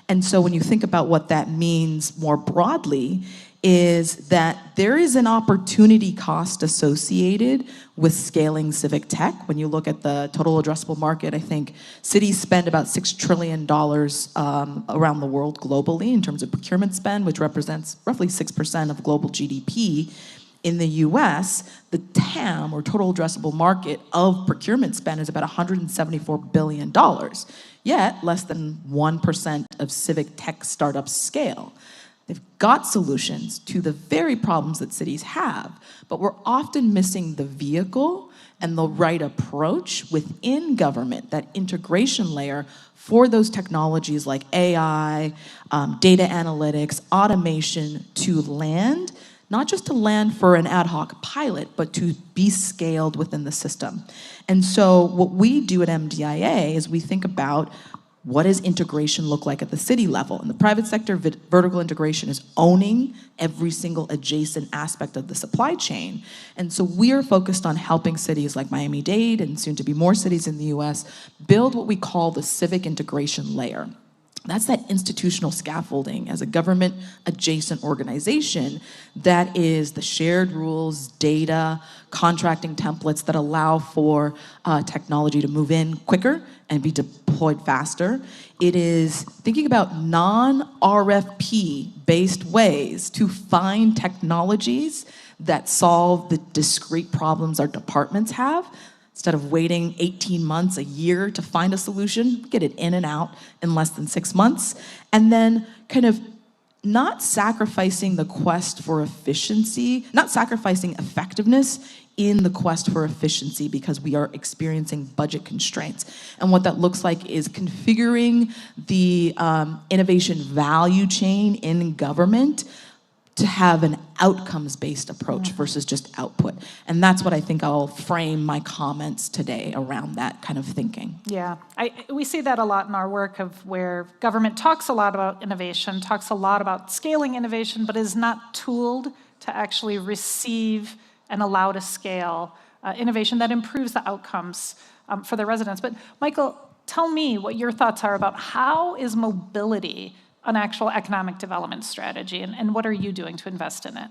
And so when you think about what that means more broadly, is that there is an opportunity cost associated with scaling civic tech. When you look at the total addressable market, I think cities spend about $6 trillion around the world globally in terms of procurement spend, which represents roughly 6% of global GDP. In the US, the TAM, or total addressable market, of procurement spend is about $174 billion. Yet, less than 1% of civic tech startups scale. They've got solutions to the very problems that cities have, but we're often missing the vehicle and the right approach within government, that integration layer for those technologies like AI, data analytics, automation, to land, not just to land for an ad hoc pilot, but to be scaled within the system. And so what we do at MDIA is we think about, what does integration look like at the city level? In the private sector, vertical integration is owning every single adjacent aspect of the supply chain. And so we are focused on helping cities like Miami-Dade and soon to be more cities in the US build what we call the civic integration layer. That's that institutional scaffolding as a government adjacent organization that is the shared rules, data, contracting templates that allow for technology to move in quicker and be deployed faster. It is thinking about non-RFP based ways to find technologies that solve the discrete problems our departments have. Instead of waiting 18 months, a year to find a solution, get it in and out in less than 6 months. And then kind of not sacrificing the quest for efficiency, not sacrificing effectiveness in the quest for efficiency, because we are experiencing budget constraints. And what that looks like is configuring the innovation value chain in government to have an outcomes-based approach versus just output. And that's what I think I'll frame my comments today around, that kind of thinking. Yeah, we see that a lot in our work, of where government talks a lot about innovation, talks a lot about scaling innovation, but is not tooled to actually receive and allow to scale innovation that improves the outcomes for the residents. But Michael, tell me what your thoughts are about how is mobility an actual economic development strategy, and what are you doing to invest in it?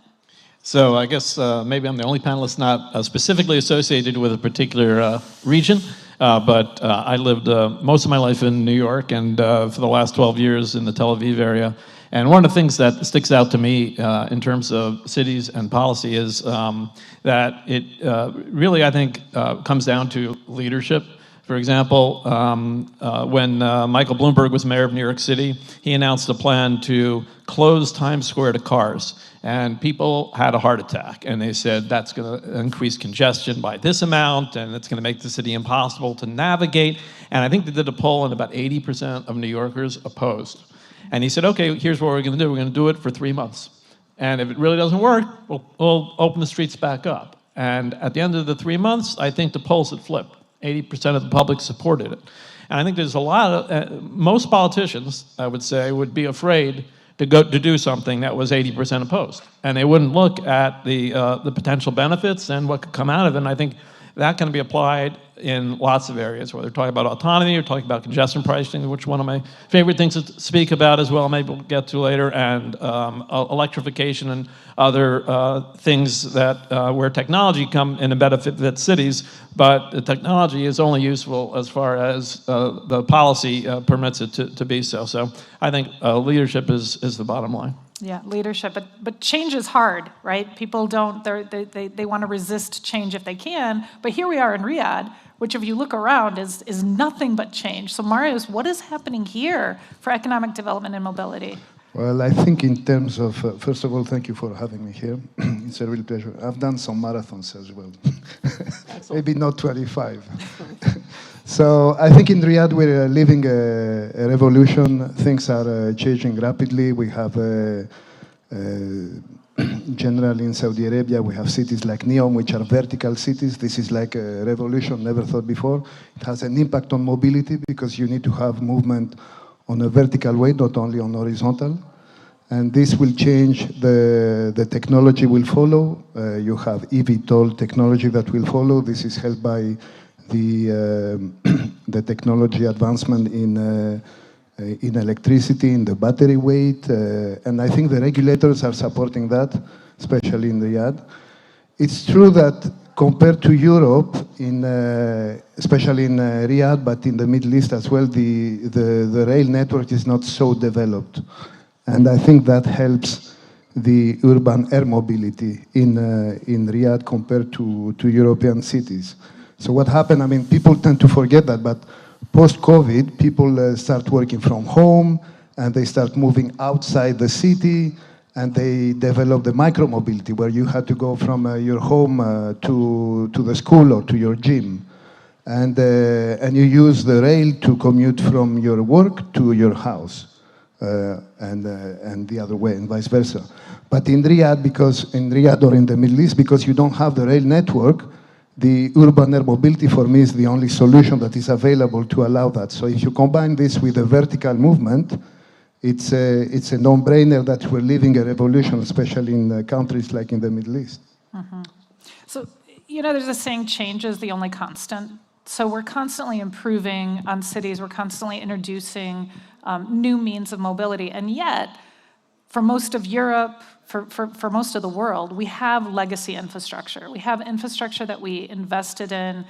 So I guess maybe I'm the only panelist not specifically associated with a particular region, but I lived most of my life in New York, and for the last 12 years in the Tel Aviv area. And one of the things that sticks out to me in terms of cities and policy is that it really, I think, comes down to leadership. For example, when Michael Bloomberg was mayor of New York City, he announced a plan to close Times Square to cars. And people had a heart attack. And they said, that's going to increase congestion by this amount, and it's going to make the city impossible to navigate. And I think they did a poll, and about 80% of New Yorkers opposed. And he said, okay, here's what we're going to do. We're going to do it for 3 months. And if it really doesn't work, we'll open the streets back up. And at the end of the 3 months, I think the polls had flipped. 80% of the public supported it. And I think there's a lot of, most politicians, I would say, would be afraid to do something that was 80% opposed. And they wouldn't look at the potential benefits and what could come out of it. And I think that can be applied in lots of areas, whether we're talking about autonomy or talking about congestion pricing, which one of my favorite things to speak about as well, maybe we'll get to later, and electrification and other things that where technology come in and benefit cities, but the technology is only useful as far as the policy permits it to be so. So I think leadership is the bottom line. Yeah, leadership, but change is hard, right? People don't, they want to resist change if they can, but here we are in Riyadh, which if you look around is nothing but change. So Marius, what is happening here for economic development and mobility? Well, I think in terms of, first of all, thank you for having me here. It's a real pleasure. I've done some marathons as well. Maybe not 25. So I think in Riyadh we're living a revolution. Things are changing rapidly. We have generally in Saudi Arabia, we have cities like Neom, which are vertical cities. This is like a revolution never thought before. It has an impact on mobility because you need to have movement on a vertical way, not only on horizontal. And this will change, the technology will follow. You have eVTOL technology that will follow. This is helped by the technology advancement in electricity, in the battery weight, and I think the regulators are supporting that, especially in Riyadh. It's true that compared to Europe, especially in Riyadh, but in the Middle East as well, the rail network is not so developed. And I think that helps the urban air mobility in Riyadh compared to European cities. So what happened, I mean, people tend to forget that, but post-COVID, people start working from home, and they start moving outside the city, and they develop the micro-mobility, where you had to go from your home to the school or to your gym. And you use the rail to commute from your work to your house, and the other way, and vice versa. But in Riyadh or in the Middle East, because you don't have the rail network, the urban air mobility for me is the only solution that is available to allow that. So if you combine this with a vertical movement, it's a no-brainer that we're living a revolution, especially in countries like in the Middle East. Mm-hmm. So, there's a saying, change is the only constant. So we're constantly improving on cities, we're constantly introducing new means of mobility, and yet, for most of Europe, for most of the world, we have legacy infrastructure. We have infrastructure that we invested in,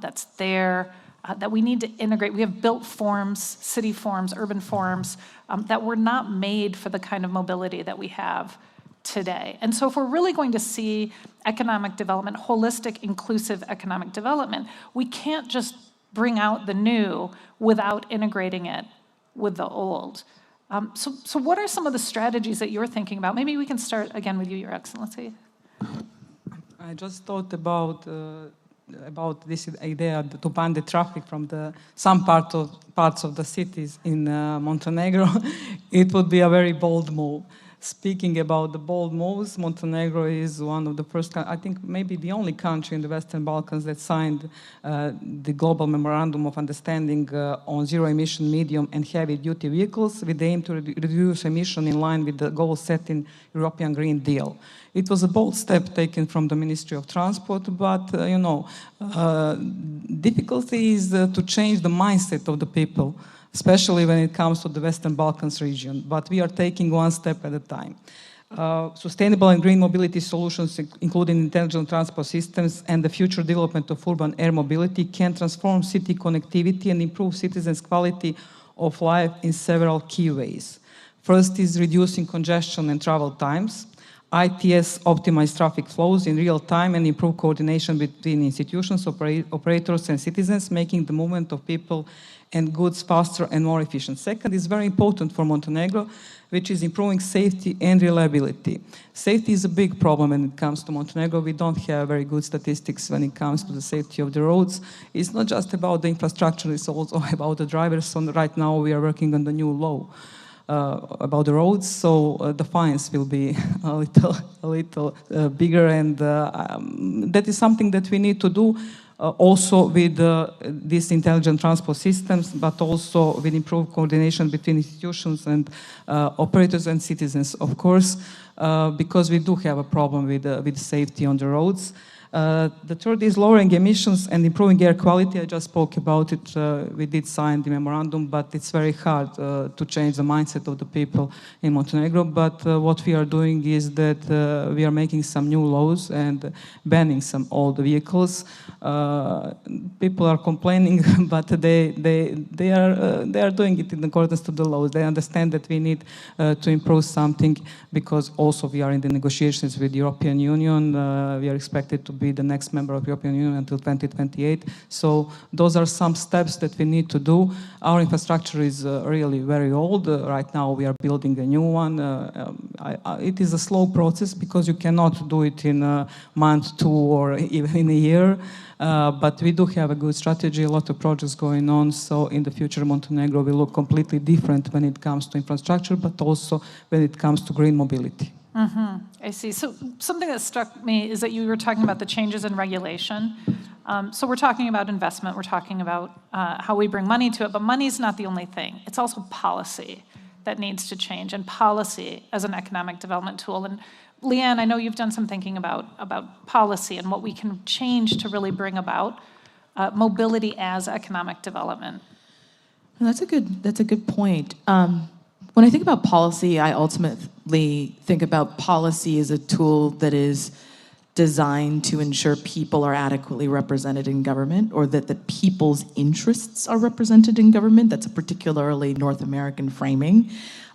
that's there, that we need to integrate. We have built forms, city forms, urban forms, that were not made for the kind of mobility that we have today. And so if we're really going to see economic development, holistic, inclusive economic development, we can't just bring out the new without integrating it with the old. So what are some of the strategies that you're thinking about? Maybe we can start again with you, Your Excellency. I just thought about this idea to ban the traffic from some parts of the cities in Montenegro. It would be a very bold move. Speaking about the bold moves, Montenegro is one of the first, I think maybe the only country in the Western Balkans that signed the Global Memorandum of Understanding on zero-emission medium and heavy-duty vehicles with the aim to reduce emission in line with the goals set in European Green Deal. It was a bold step taken from the Ministry of Transport, but, difficulty is to change the mindset of the people, especially when it comes to the Western Balkans region. But we are taking one step at a time. Sustainable and green mobility solutions, including intelligent transport systems and the future development of urban air mobility, can transform city connectivity and improve citizens' quality of life in several key ways. First is reducing congestion and travel times. ITS optimize traffic flows in real time and improve coordination between institutions, operators, and citizens, making the movement of people and goods faster and more efficient. Second is very important for Montenegro, which is improving safety and reliability. Safety is a big problem when it comes to Montenegro. We don't have very good statistics when it comes to the safety of the roads. It's not just about the infrastructure, it's also about the drivers. So right now we are working on the new law about the roads, so the fines will be a little bigger, and that is something that we need to do also with these intelligent transport systems, but also with improved coordination between institutions and operators and citizens, of course, because we do have a problem with safety on the roads. The third is lowering emissions and improving air quality. I just spoke about it. We did sign the memorandum, but it's very hard to change the mindset of the people in Montenegro. But what we are doing is that we are making some new laws and banning some old vehicles. People are complaining, but they are doing it in accordance to the laws. They understand that we need to improve something, because also we are in the negotiations with the European Union. We are expected to be the next member of the European Union until 2028. So those are some steps that we need to do. Our infrastructure is really very old. Right now we are building a new one. It is a slow process because you cannot do it in a month, 2, or even in a year. But we do have a good strategy, a lot of projects going on. So in the future, Montenegro will look completely different when it comes to infrastructure, but also when it comes to green mobility. I see. So something that struck me is that you were talking about the changes in regulation. So we're talking about investment, we're talking about how we bring money to it, but money's not the only thing. It's also policy that needs to change, and policy as an economic development tool. And Leanne, I know you've done some thinking about policy and what we can change to really bring about mobility as economic development. Well, that's a good point. When I think about policy, I ultimately think about policy as a tool that is designed to ensure people are adequately represented in government, or that the people's interests are represented in government. That's a particularly North American framing.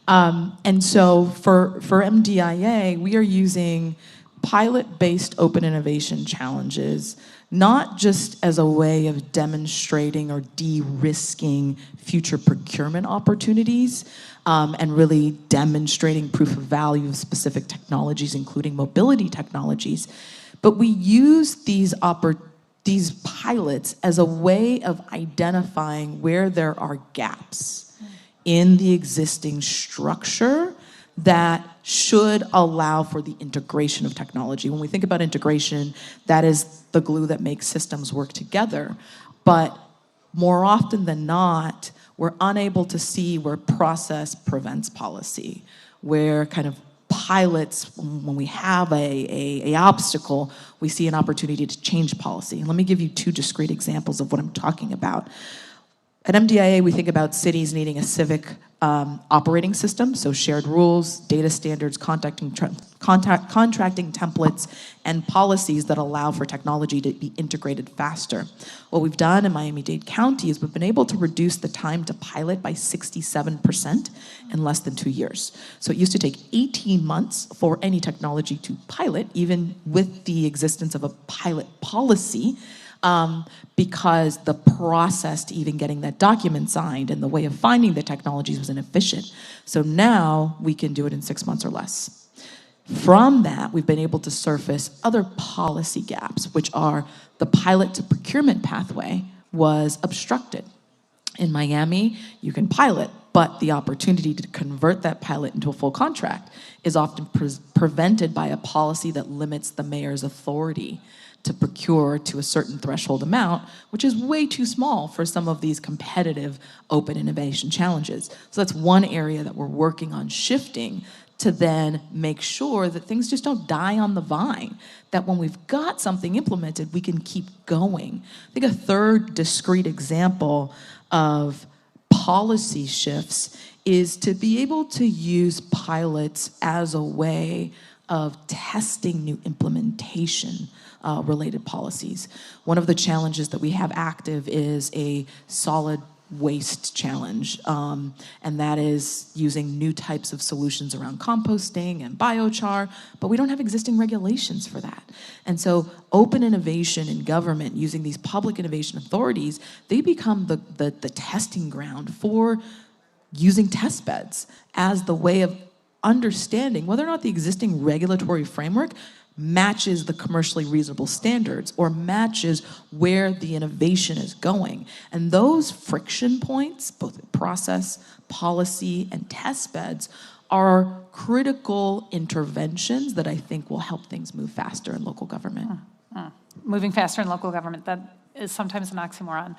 And so for MDIA, we are using pilot-based open innovation challenges, not just as a way of demonstrating or de-risking future procurement opportunities, and really demonstrating proof of value of specific technologies, including mobility technologies. But we use these pilots as a way of identifying where there are gaps in the existing structure that should allow for the integration of technology. When we think about integration, that is the glue that makes systems work together. But more often than not, we're unable to see where process prevents policy, where kind of pilots, when we have a obstacle, we see an opportunity to change policy. And let me give you two discrete examples of what I'm talking about. At MDIA, we think about cities needing a civic operating system, so shared rules, data standards, contracting templates, and policies that allow for technology to be integrated faster. What we've done in Miami-Dade County is we've been able to reduce the time to pilot by 67% in less than 2 years. So it used to take 18 months for any technology to pilot, even with the existence of a pilot policy, because the process to even getting that document signed and the way of finding the technologies was inefficient. So now we can do it in 6 months or less. From that, we've been able to surface other policy gaps, which are the pilot to procurement pathway was obstructed. In Miami, you can pilot, but the opportunity to convert that pilot into a full contract is often prevented by a policy that limits the mayor's authority to procure to a certain threshold amount, which is way too small for some of these competitive open innovation challenges. So that's one area that we're working on shifting to then make sure that things just don't die on the vine, that when we've got something implemented, we can keep going. I think a third discrete example of policy shifts is to be able to use pilots as a way of testing new implementation related policies. One of the challenges that we have active is a solid waste challenge, and that is using new types of solutions around composting and biochar, but we don't have existing regulations for that. And so open innovation in government, using these public innovation authorities, they become the testing ground for using test beds as the way of understanding whether or not the existing regulatory framework matches the commercially reasonable standards or matches where the innovation is going. And those friction points, both process, policy, and test beds, are critical interventions that I think will help things move faster in local government. Moving faster in local government, that is sometimes an oxymoron.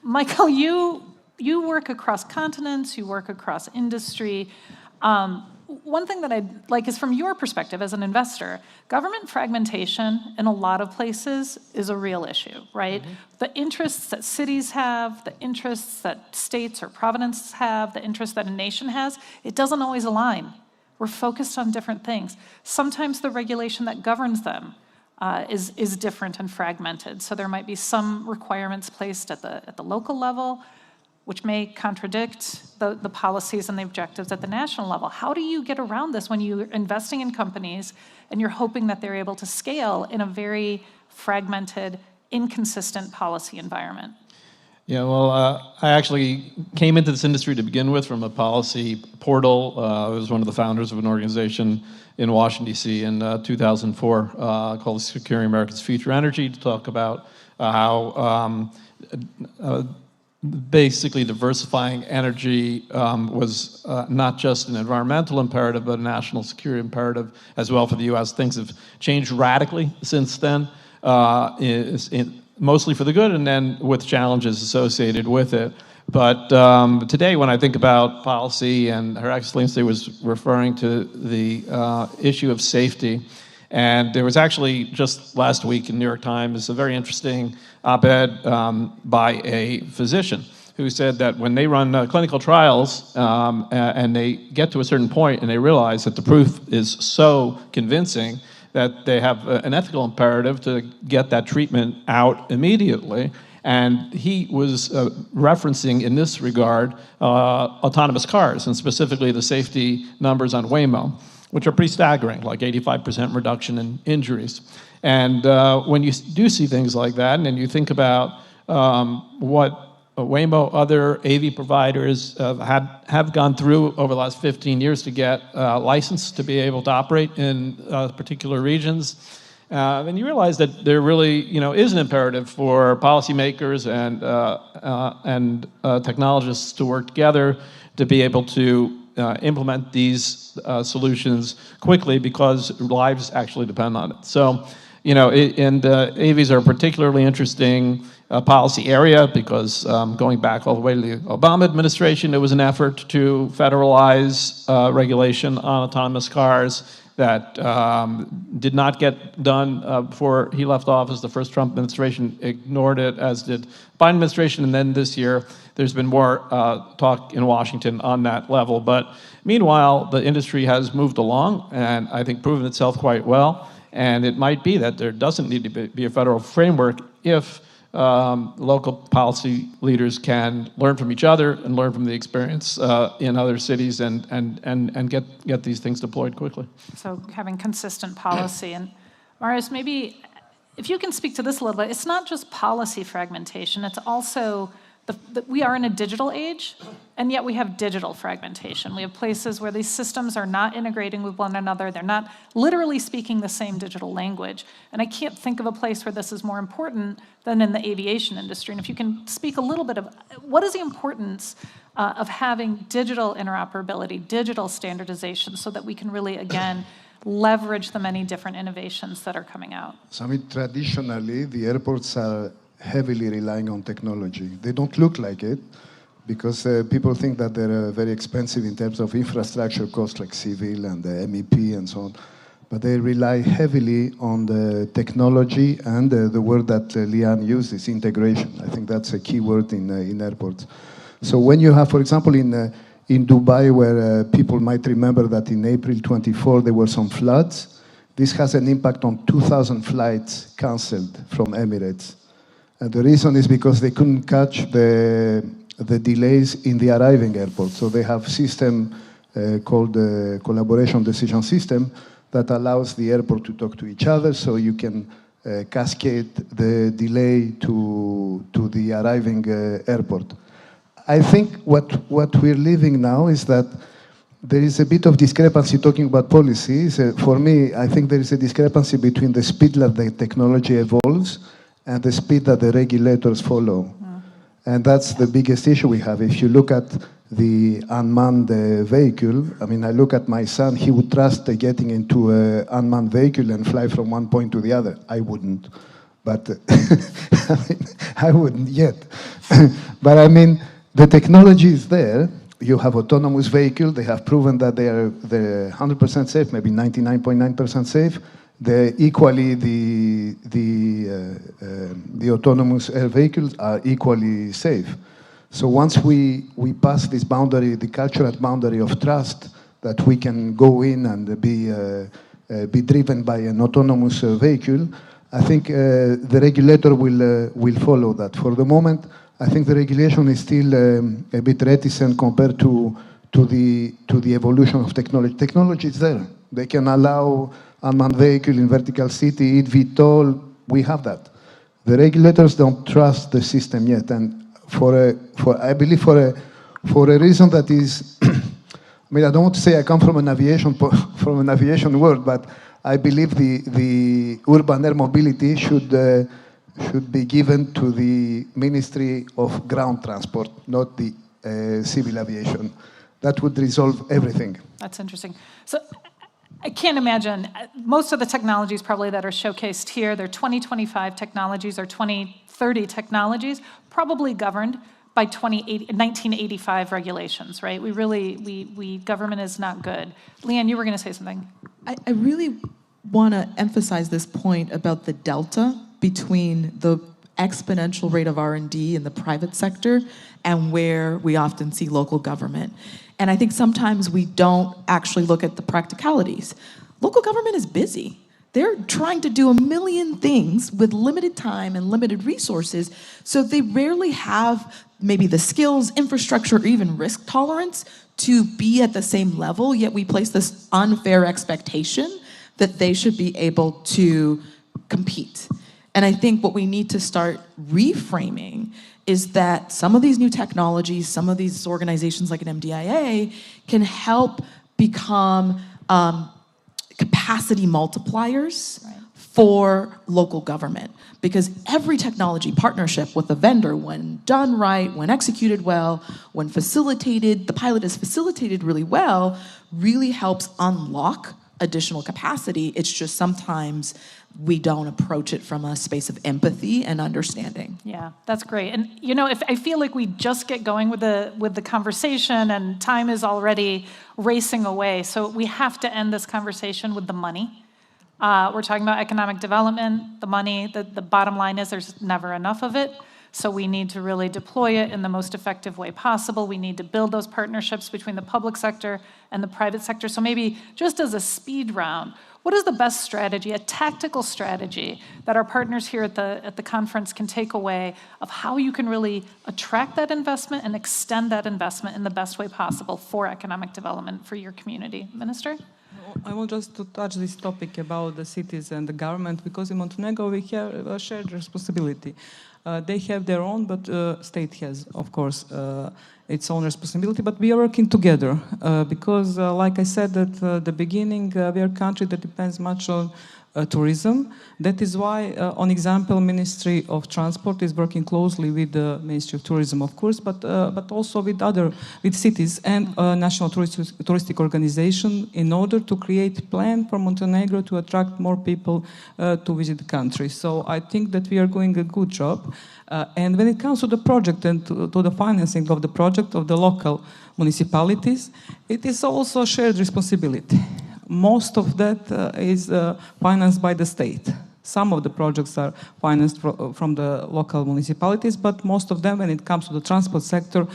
Michael, you work across continents, you work across industry. One thing that I'd like is from your perspective as an investor, government fragmentation in a lot of places is a real issue, right? The interests that cities have, the interests that states or provinces have, the interests that a nation has, it doesn't always align. We're focused on different things. Sometimes the regulation that governs them is different and fragmented. So there might be some requirements placed at the local level, which may contradict the policies and the objectives at the national level. How do you get around this when you're investing in companies and you're hoping that they're able to scale in a very fragmented, inconsistent policy environment? Yeah, well, I actually came into this industry to begin with from a policy portal. I was one of the founders of an organization in Washington, D.C. in 2004 called Securing America's Future Energy, to talk about how basically diversifying energy was not just an environmental imperative, but a national security imperative as well for the U.S. Things have changed radically since then, mostly for the good, and then with challenges associated with it. But today, when I think about policy, and Her Excellency was referring to the issue of safety, and there was actually just last week in New York Times a very interesting op-ed by a physician who said that when they run clinical trials and they get to a certain point and they realize that the proof is so convincing that they have an ethical imperative to get that treatment out immediately. And he was referencing in this regard autonomous cars, and specifically the safety numbers on Waymo, which are pretty staggering, like 85% reduction in injuries. And when you do see things like that, and then you think about what Waymo, other AV providers have gone through over the last 15 years to get licensed to be able to operate in particular regions, then you realize that there really, is an imperative for policymakers and technologists to work together to be able to implement these solutions quickly, because lives actually depend on it. So, AVs are a particularly interesting policy area because going back all the way to the Obama administration, there was an effort to federalize regulation on autonomous cars that did not get done before he left office. The first Trump administration ignored it, as did Biden administration, and then this year there's been more talk in Washington on that level. But meanwhile, the industry has moved along and I think proven itself quite well, and it might be that there doesn't need to be a federal framework if local policy leaders can learn from each other and learn from the experience in other cities and get these things deployed quickly. So having consistent policy. And Marius, maybe if you can speak to this a little bit, it's not just policy fragmentation, it's also we are in a digital age, and yet we have digital fragmentation. We have places where these systems are not integrating with one another. They're not literally speaking the same digital language. And I can't think of a place where this is more important than in the aviation industry. And if you can speak a little bit of what is the importance of having digital interoperability, digital standardization, so that we can really, again, leverage the many different innovations that are coming out? So, traditionally, the airports are heavily relying on technology. They don't look like it because people think that they're very expensive in terms of infrastructure costs, like civil and MEP and so on. But they rely heavily on the technology, and the word that Lian used is integration. I think that's a key word in airports. So when you have, for example, in Dubai, where people might remember that in April 24 there were some floods, this has an impact on 2,000 flights cancelled from Emirates. And the reason is because they couldn't catch the delays in the arriving airport. So they have system called the collaboration decision system that allows the airport to talk to each other, so you can cascade the delay to the arriving airport. I think what we're living now is that there is a bit of discrepancy talking about policies. For me, I think there is a discrepancy between the speed that the technology evolves and the speed that the regulators follow. And that's the biggest issue we have. If you look at the unmanned vehicle, I look at my son, he would trust getting into an unmanned vehicle and fly from one point to the other. I wouldn't, but I wouldn't yet. But the technology is there. You have autonomous vehicles. They have proven that they're 100% safe, maybe 99.9% safe. Equally, the autonomous air vehicles are equally safe. So once we pass this boundary, the cultural boundary of trust, that we can go in and be driven by an autonomous vehicle, I think the regulator will follow that. For the moment, I think the regulation is still a bit reticent compared to the evolution of technology. Technology is there. They can allow unmanned vehicle in vertical city, eVTOL, we have that. The regulators don't trust the system yet, and I believe for a reason that is, I don't want to say I come from an aviation world, but I believe the urban air mobility should should be given to the Ministry of Ground Transport, not the civil aviation. That would resolve everything. That's interesting. So I can't imagine, most of the technologies probably that are showcased here, they're 2025 technologies or 2030 technologies, probably governed by 1985 regulations, right? Government is not good. Leanne, you were going to say something. I really want to emphasize this point about the delta between the exponential rate of R&D in the private sector and where we often see local government. And I think sometimes we don't actually look at the practicalities. Local government is busy. They're trying to do a million things with limited time and limited resources, so they rarely have maybe the skills, infrastructure, or even risk tolerance to be at the same level, yet we place this unfair expectation that they should be able to compete. And I think what we need to start reframing is that some of these new technologies, some of these organizations like an MDIA can help become capacity multipliers for local government. Because every technology partnership with a vendor, when done right, when executed well, when facilitated, the pilot is facilitated really well, really helps unlock additional capacity. It's just sometimes we don't approach it from a space of empathy and understanding. Yeah, that's great. And if I feel like we just get going with the conversation and time is already racing away, so we have to end this conversation with the money. We're talking about economic development, the money, the bottom line is there's never enough of it. So we need to really deploy it in the most effective way possible. We need to build those partnerships between the public sector and the private sector. So maybe just as a speed round, what is the best strategy, a tactical strategy that our partners here at the conference can take away of how you can really attract that investment and extend that investment in the best way possible for economic development for your community? Minister? I want just to touch this topic about the cities and the government, because in Montenegro we have a shared responsibility. They have their own, but state has, of course, its own responsibility. But we are working together because, like I said at the beginning, we are a country that depends much on tourism. That is why, on example, Ministry of Transport is working closely with the Ministry of Tourism, of course, but also with cities and national touristic organization in order to create plan for Montenegro to attract more people to visit the country. So I think that we are doing a good job. And when it comes to the project and to the financing of the project of the local municipalities, it is also a shared responsibility. Most of that is financed by the state. Some of the projects are financed from the local municipalities, but most of them, when it comes to the transport sector,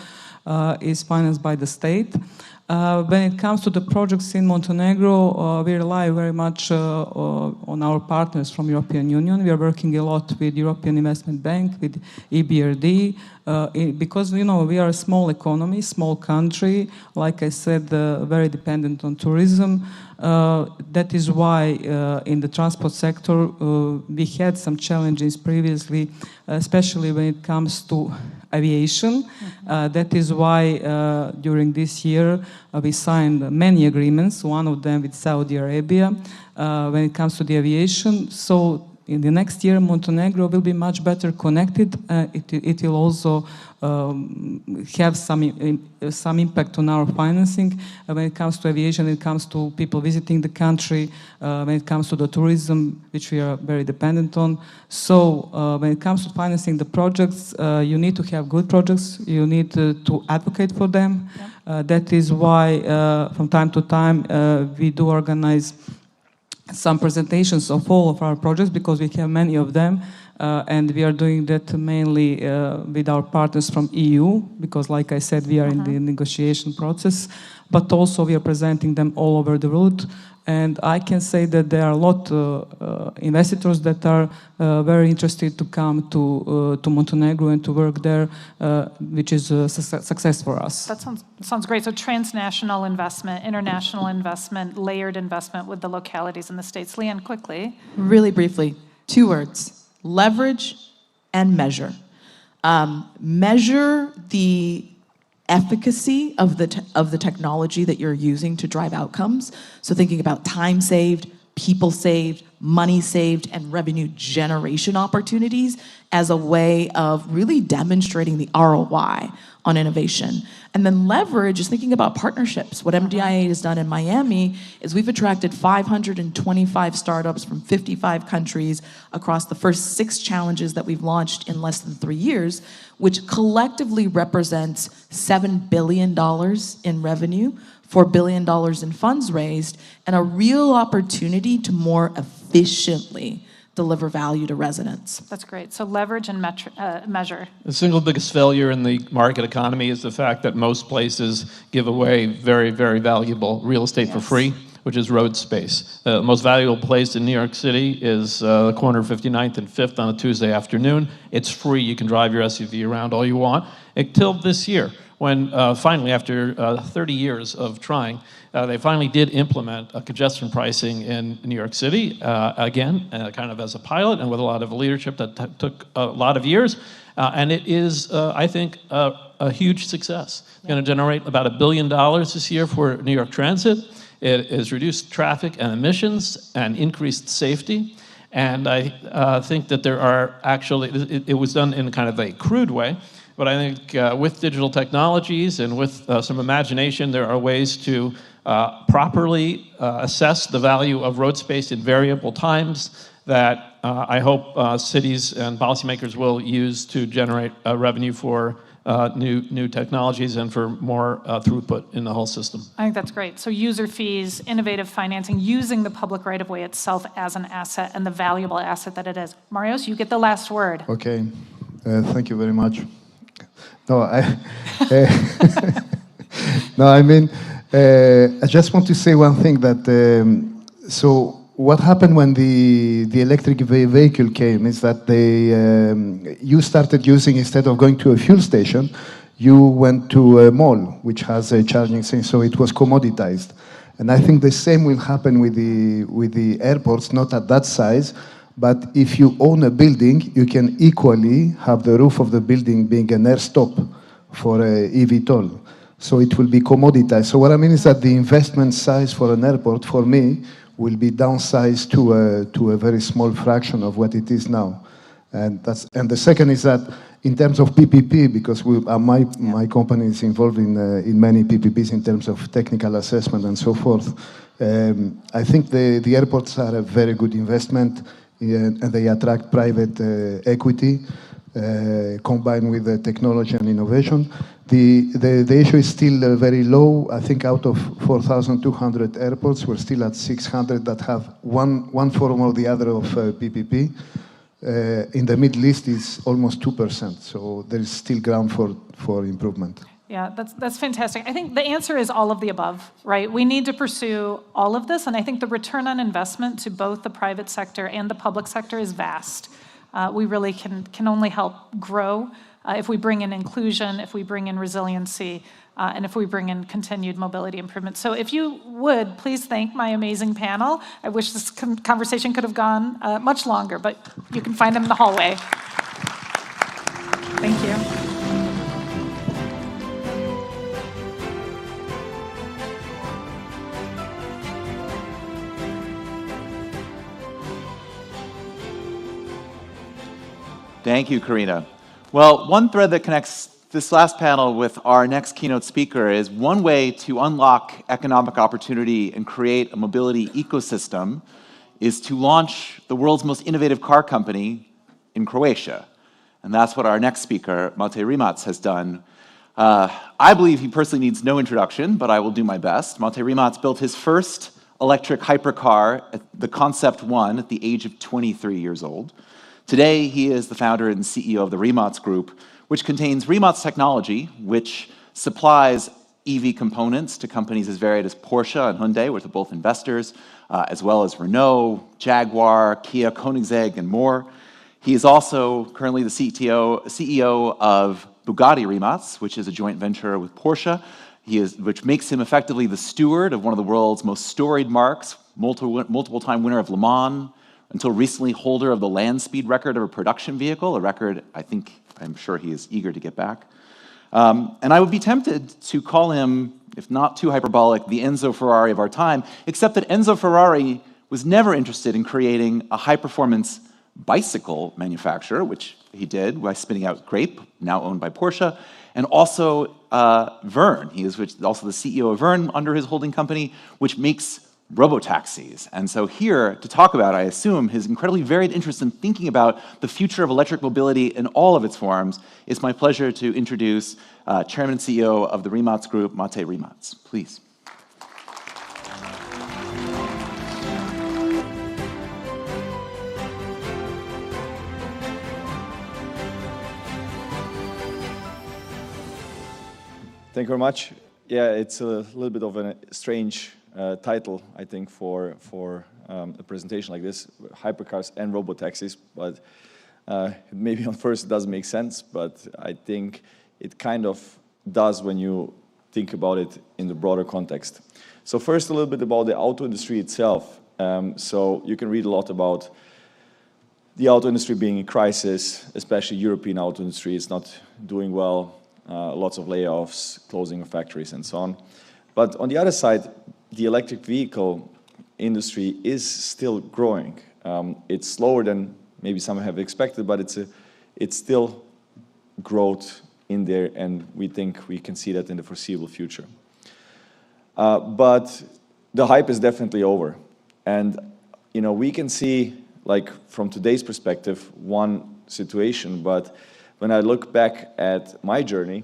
is financed by the state. When it comes to the projects in Montenegro, we rely very much on our partners from European Union. We are working a lot with European Investment Bank, with EBRD, because we are a small economy, small country, like I said, very dependent on tourism. That is why in the transport sector we had some challenges previously, especially when it comes to aviation. That is why during this year we signed many agreements, one of them with Saudi Arabia, when it comes to the aviation. So in the next year, Montenegro will be much better connected. It will also have some impact on our financing when it comes to aviation, when it comes to people visiting the country, when it comes to the tourism, which we are very dependent on. So when it comes to financing the projects, you need to have good projects. You need to advocate for them. That is why from time to time we do organize some presentations of all of our projects, because we have many of them, and we are doing that mainly with our partners from EU, because like I said, we are in the negotiation process, but also we are presenting them all over the world. And I can say that there are a lot of investors that are very interested to come to Montenegro and to work there, which is a success for us. That sounds great. So transnational investment, international investment, layered investment with the localities in the states. Leanne, quickly. Really briefly, 2 words: leverage and measure. Measure the efficacy of the technology that you're using to drive outcomes. So thinking about time saved, people saved, money saved, and revenue generation opportunities as a way of really demonstrating the ROI on innovation. And then leverage is thinking about partnerships. What MDIA has done in Miami is we've attracted 525 startups from 55 countries across the first 6 challenges that we've launched in less than 3 years, which collectively represents $7 billion in revenue, $4 billion in funds raised, and a real opportunity to more efficiently deliver value to residents. That's great. So leverage and measure. The single biggest failure in the market economy is the fact that most places give away very, very valuable real estate for free, which is road space. The most valuable place in New York City is the corner of 59th and 5th on a Tuesday afternoon. It's free. You can drive your SUV around all you want. Until this year, when finally, after 30 years of trying, they finally did implement a congestion pricing in New York City, again, kind of as a pilot and with a lot of leadership that took a lot of years. And it is, I think, a huge success. It's going to generate about $1 billion this year for New York Transit. It has reduced traffic and emissions and increased safety. And I think that there are actually, it was done in kind of a crude way, but I think with digital technologies and with some imagination, there are ways to properly assess the value of road space in variable times that I hope cities and policymakers will use to generate revenue for new technologies and for more throughput in the whole system. I think that's great. So user fees, innovative financing, using the public right-of-way itself as an asset and the valuable asset that it is. Marios, you get the last word. Okay, thank you very much. No, I mean, I just want to say one thing that, so what happened when the electric vehicle came is that you started using, instead of going to a fuel station, you went to a mall, which has a charging thing, so it was commoditized. And I think the same will happen with the airports, not at that size, but if you own a building, you can equally have the roof of the building being an air stop for a eVTOL. So it will be commoditized. So what I mean is that the investment size for an airport, for me, will be downsized to a very small fraction of what it is now. And the second is that in terms of PPP, because my company is involved in many PPPs in terms of technical assessment and so forth, I think the airports are a very good investment, and they attract private equity combined with the technology and innovation. The issue is still very low. I think out of 4,200 airports, we're still at 600 that have one form or the other of PPP. In the Middle East, it's almost 2%, so there is still ground for improvement. Yeah, that's fantastic. I think the answer is all of the above, right? We need to pursue all of this, and I think the return on investment to both the private sector and the public sector is vast. We really can only help grow if we bring in inclusion, if we bring in resiliency, and if we bring in continued mobility improvement. So if you would, please thank my amazing panel. I wish this conversation could have gone much longer, but you can find them in the hallway. Thank you. Thank you, Karina. Well, one thread that connects this last panel with our next keynote speaker is one way to unlock economic opportunity and create a mobility ecosystem is to launch the world's most innovative car company in Croatia. And that's what our next speaker, Mate Rimac, has done. I believe he personally needs no introduction, but I will do my best. Mate Rimac built his first electric hypercar, the Concept One, at the age of 23 years old. Today, he is the founder and CEO of the Rimac Group, which contains Rimac Technology, which supplies EV components to companies as varied as Porsche and Hyundai, which are both investors, as well as Renault, Jaguar, Kia, Koenigsegg, and more. He is also currently the CEO of Bugatti Rimac, which is a joint venture with Porsche, which makes him effectively the steward of one of the world's most storied marques, multiple-time winner of Le Mans, until recently holder of the land speed record of a production vehicle, a record I'm sure he is eager to get back. And I would be tempted to call him, if not too hyperbolic, the Enzo Ferrari of our time, except that Enzo Ferrari was never interested in creating a high-performance bicycle manufacturer, which he did by spinning out Grape, now owned by Porsche, and also Verne. He is also the CEO of Verne under his holding company, which makes robotaxis. And so here to talk about, I assume, his incredibly varied interest in thinking about the future of electric mobility in all of its forms, it's my pleasure to introduce Chairman and CEO of the Rimac Group, Mate Rimac. Please. Thank you very much. Yeah, it's a little bit of a strange title, I think, for a presentation like this, hypercars and robotaxis, but maybe on first it doesn't make sense, but I think it kind of does when you think about it in the broader context. So first, a little bit about the auto industry itself. So you can read a lot about the auto industry being in crisis, especially European auto industry is not doing well. Lots of layoffs, closing of factories, and so on. But on the other side, the electric vehicle industry is still growing. It's slower than maybe some have expected, but it's still growth in there, and we think we can see that in the foreseeable future. But the hype is definitely over. And we can see, like from today's perspective, one situation, but when I look back at my journey,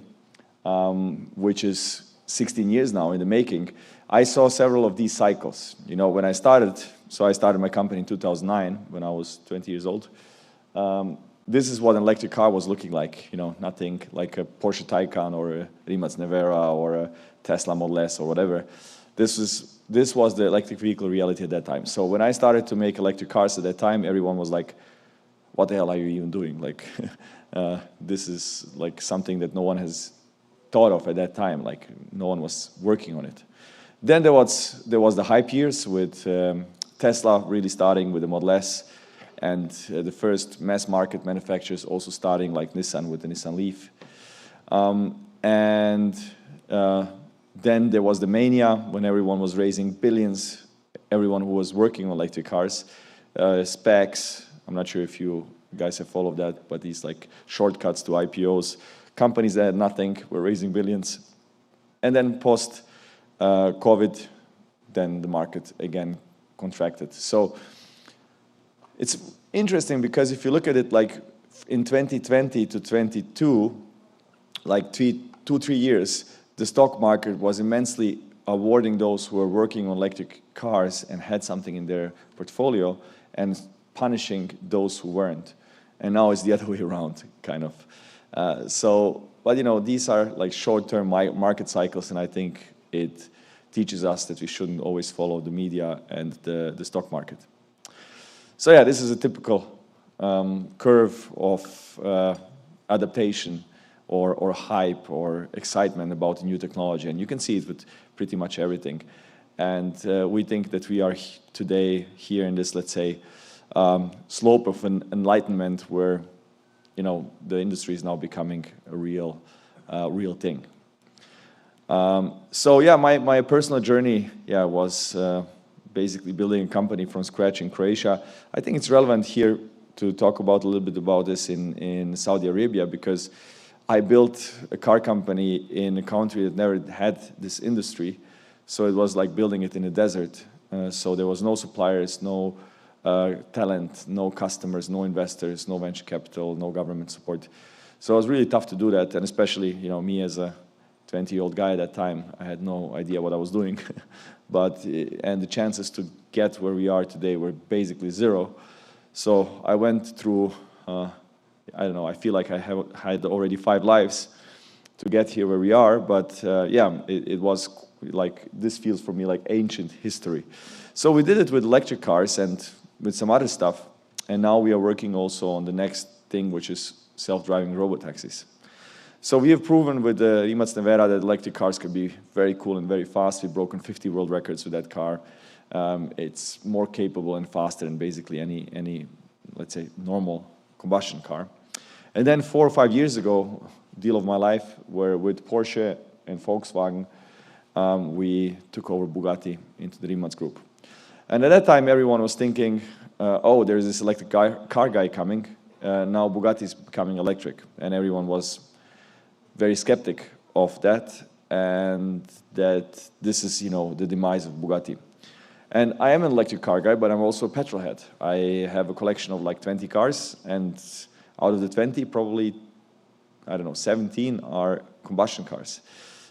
which is 16 years now in the making, I saw several of these cycles. When I started my company in 2009 when I was 20 years old. This is what an electric car was looking like, nothing like a Porsche Taycan or a Rimac Nevera or a Tesla Model S or whatever. This was the electric vehicle reality at that time. So when I started to make electric cars at that time, everyone was like, what the hell are you even doing? Like, this is like something that no one has thought of at that time, like no one was working on it. Then there was the hype years with Tesla really starting with the Model S, and the first mass market manufacturers also starting, like Nissan with the Nissan Leaf. Then there was the mania when everyone was raising billions, everyone who was working on electric cars, specs. I'm not sure if you guys have followed that, but these like shortcuts to IPOs, companies that had nothing were raising billions. And then post COVID, then the market again contracted. So it's interesting because if you look at it like in 2020 to 22, like 2-3 years, the stock market was immensely awarding those who were working on electric cars and had something in their portfolio and punishing those who weren't. And now it's the other way around, kind of. But these are like short-term market cycles, and I think it teaches us that we shouldn't always follow the media and the stock market. So yeah, this is a typical curve of adaptation or hype or excitement about the new technology, and you can see it with pretty much everything. And we think that we are today here in this, let's say, slope of an enlightenment where the industry is now becoming a real thing. So yeah, my personal journey was basically building a company from scratch in Croatia. I think it's relevant here to talk about a little bit about this in Saudi Arabia, because I built a car company in a country that never had this industry. So it was like building it in a desert. So there was no suppliers, no talent, no customers, no investors, no venture capital, no government support. So it was really tough to do that, and especially me as a 20-year-old guy at that time, I had no idea what I was doing. And the chances to get where we are today were basically zero. So I went through, I don't know, I feel like I had already 5 lives to get here where we are, but yeah, it was like, this feels for me like ancient history. So we did it with electric cars and with some other stuff, and now we are working also on the next thing, which is self-driving robotaxis. So we have proven with the Rimac Nevera that electric cars can be very cool and very fast. We've broken 50 world records with that car. It's more capable and faster than basically any, let's say, normal combustion car. And then 4 or 5 years ago, deal of my life, where with Porsche and Volkswagen, we took over Bugatti into the Rimac Group. And at that time, everyone was thinking, oh, there's this electric car guy coming. Now Bugatti is becoming electric. And everyone was very skeptic of that, and that this is, the demise of Bugatti. And I am an electric car guy, but I'm also a petrol head. I have a collection of like 20 cars, and out of the 20, probably, 17 are combustion cars.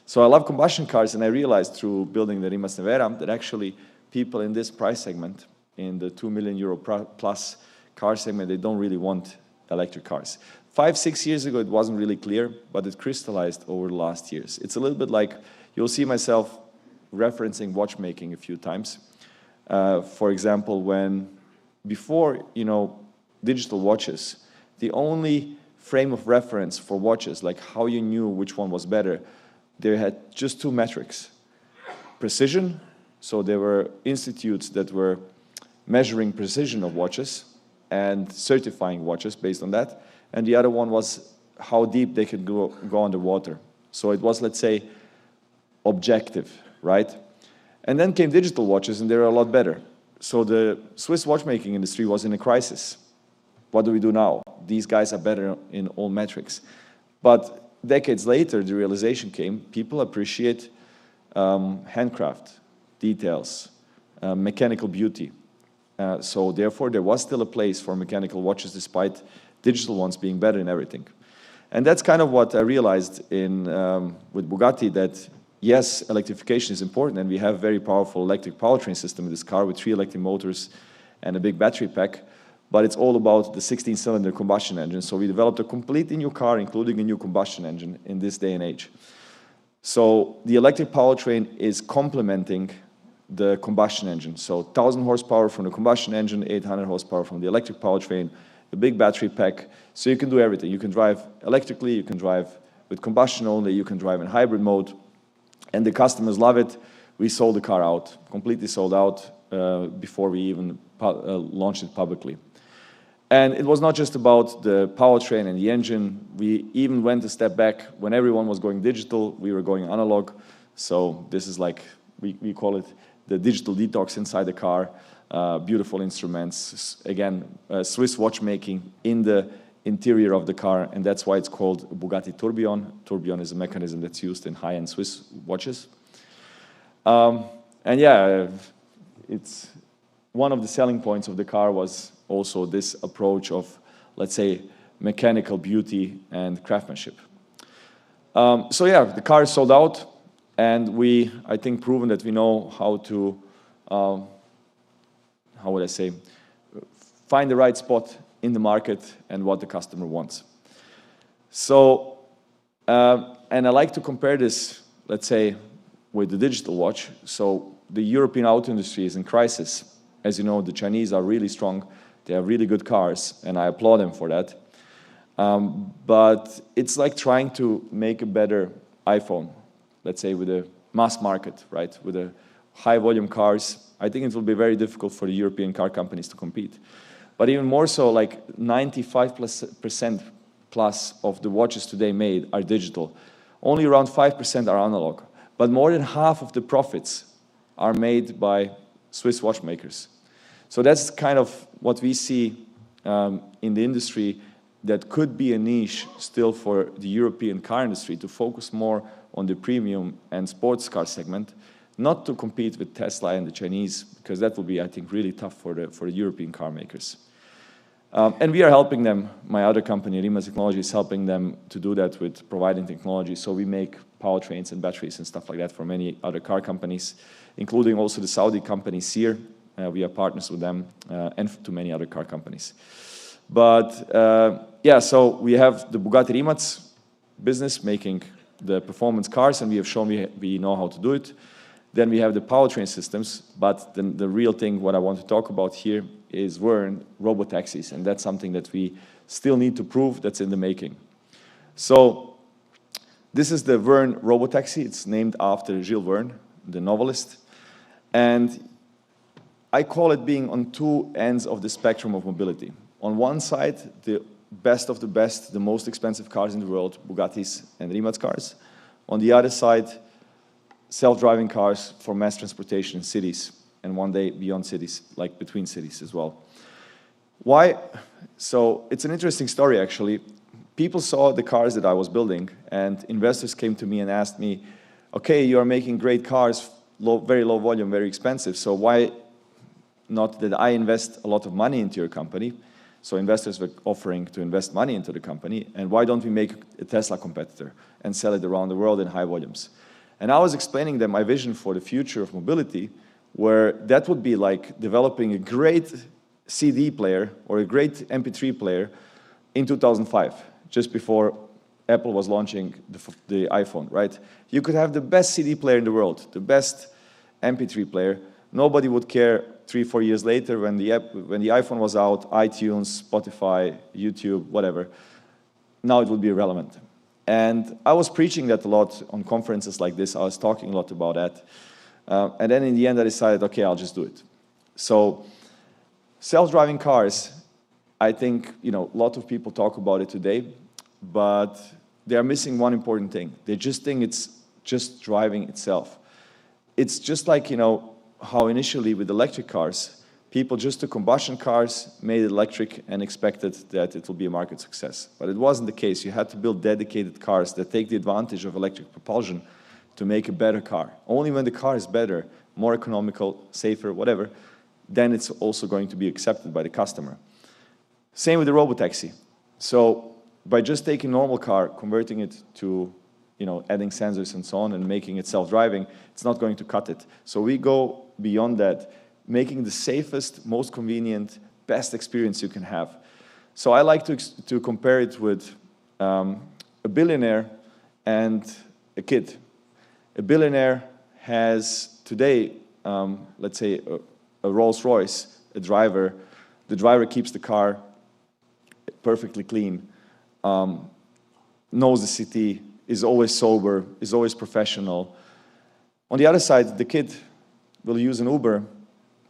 So I love combustion cars, and I realized through building the Rimac Nevera that actually people in this price segment, in the €2 million plus car segment, they don't really want electric cars. 5-6 years ago, it wasn't really clear, but it crystallized over the last years. It's a little bit like, you'll see myself referencing watchmaking a few times. For example, before, digital watches, the only frame of reference for watches, like how you knew which one was better, they had just two metrics. Precision, so there were institutes that were measuring precision of watches and certifying watches based on that. And the other one was how deep they could go underwater. So it was, let's say, objective, right? And then came digital watches, and they were a lot better. So the Swiss watchmaking industry was in a crisis. What do we do now? These guys are better in all metrics. But decades later, the realization came, people appreciate handcraft, details, mechanical beauty. So therefore, there was still a place for mechanical watches despite digital ones being better in everything. And that's kind of what I realized with Bugatti, that yes, electrification is important, and we have a very powerful electric powertrain system in this car with 3 electric motors and a big battery pack, but it's all about the 16-cylinder combustion engine. So we developed a completely new car, including a new combustion engine in this day and age. So the electric powertrain is complementing the combustion engine. So 1,000 horsepower from the combustion engine, 800 horsepower from the electric powertrain, a big battery pack, so you can do everything. You can drive electrically, you can drive with combustion only, you can drive in hybrid mode, and the customers love it. We sold the car out, completely sold out before we even launched it publicly. And it was not just about the powertrain and the engine. We even went a step back. When everyone was going digital, we were going analog. So this is like, we call it the digital detox inside the car. Beautiful instruments, again, Swiss watchmaking in the interior of the car, and that's why it's called Bugatti Tourbillon. Tourbillon is a mechanism that's used in high-end Swiss watches. And yeah, it's one of the selling points of the car was also this approach of, let's say, mechanical beauty and craftsmanship. So yeah, the car is sold out, and I think, proven that we know how to how would I say, find the right spot in the market and what the customer wants. So, and I like to compare this, let's say, with the digital watch. So the European auto industry is in crisis. As you know, the Chinese are really strong. They have really good cars, and I applaud them for that. But it's like trying to make a better iPhone, let's say, with a mass market, right? With a high volume cars. I think it will be very difficult for the European car companies to compete. But even more so, like 95% plus of the watches today made are digital. Only around 5% are analog. But more than half of the profits are made by Swiss watchmakers. So that's kind of what we see in the industry, that could be a niche still for the European car industry to focus more on the premium and sports car segment, not to compete with Tesla and the Chinese, because that will be, I think, really tough for the European car makers. And we are helping them. My other company, Rimac Technology, is helping them to do that with providing technology. So we make powertrains and batteries and stuff like that for many other car companies, including also the Saudi company Sear. We are partners with them and to many other car companies. But yeah, so we have the Bugatti Rimac business making the performance cars, and we have shown we know how to do it. Then we have the powertrain systems, but the real thing, what I want to talk about here, is Verne robotaxis, and that's something that we still need to prove, that's in the making. So this is the Verne robotaxi. It's named after Jules Verne, the novelist. And I call it being on two ends of the spectrum of mobility. On one side, the best of the best, the most expensive cars in the world, Bugattis and Rimac cars. On the other side, self-driving cars for mass transportation in cities. and one day beyond cities, like between cities as well. Why? So it's an interesting story, actually. People saw the cars that I was building, and investors came to me and asked me, okay, you are making great cars, very low volume, very expensive, so why not that I invest a lot of money into your company? So investors were offering to invest money into the company, and why don't we make a Tesla competitor and sell it around the world in high volumes? And I was explaining them my vision for the future of mobility, where that would be like developing a great CD player or a great MP3 player in 2005, just before Apple was launching the iPhone, right? You could have the best CD player in the world, the best MP3 player. Nobody would care 3-4 years later when the iPhone was out, iTunes, Spotify, YouTube, whatever. Now it would be irrelevant. And I was preaching that a lot on conferences like this. I was talking a lot about that. And then in the end, I decided, okay, I'll just do it. So self-driving cars, I think, a lot of people talk about it today, but they are missing one important thing. They just think it's just driving itself. It's just like, how initially with electric cars, people just took combustion cars, made it electric, and expected that it will be a market success. But it wasn't the case. You had to build dedicated cars that take the advantage of electric propulsion to make a better car. Only when the car is better, more economical, safer, whatever, then it's also going to be accepted by the customer. Same with the robotaxi. So by just taking a normal car, converting it to, adding sensors and so on and making it self-driving, it's not going to cut it. So we go beyond that, making the safest, most convenient, best experience you can have. So I like to compare it with a billionaire and a kid. A billionaire has today, let's say, a Rolls Royce, a driver. The driver keeps the car perfectly clean, knows the city, is always sober, is always professional. On the other side, the kid will use an Uber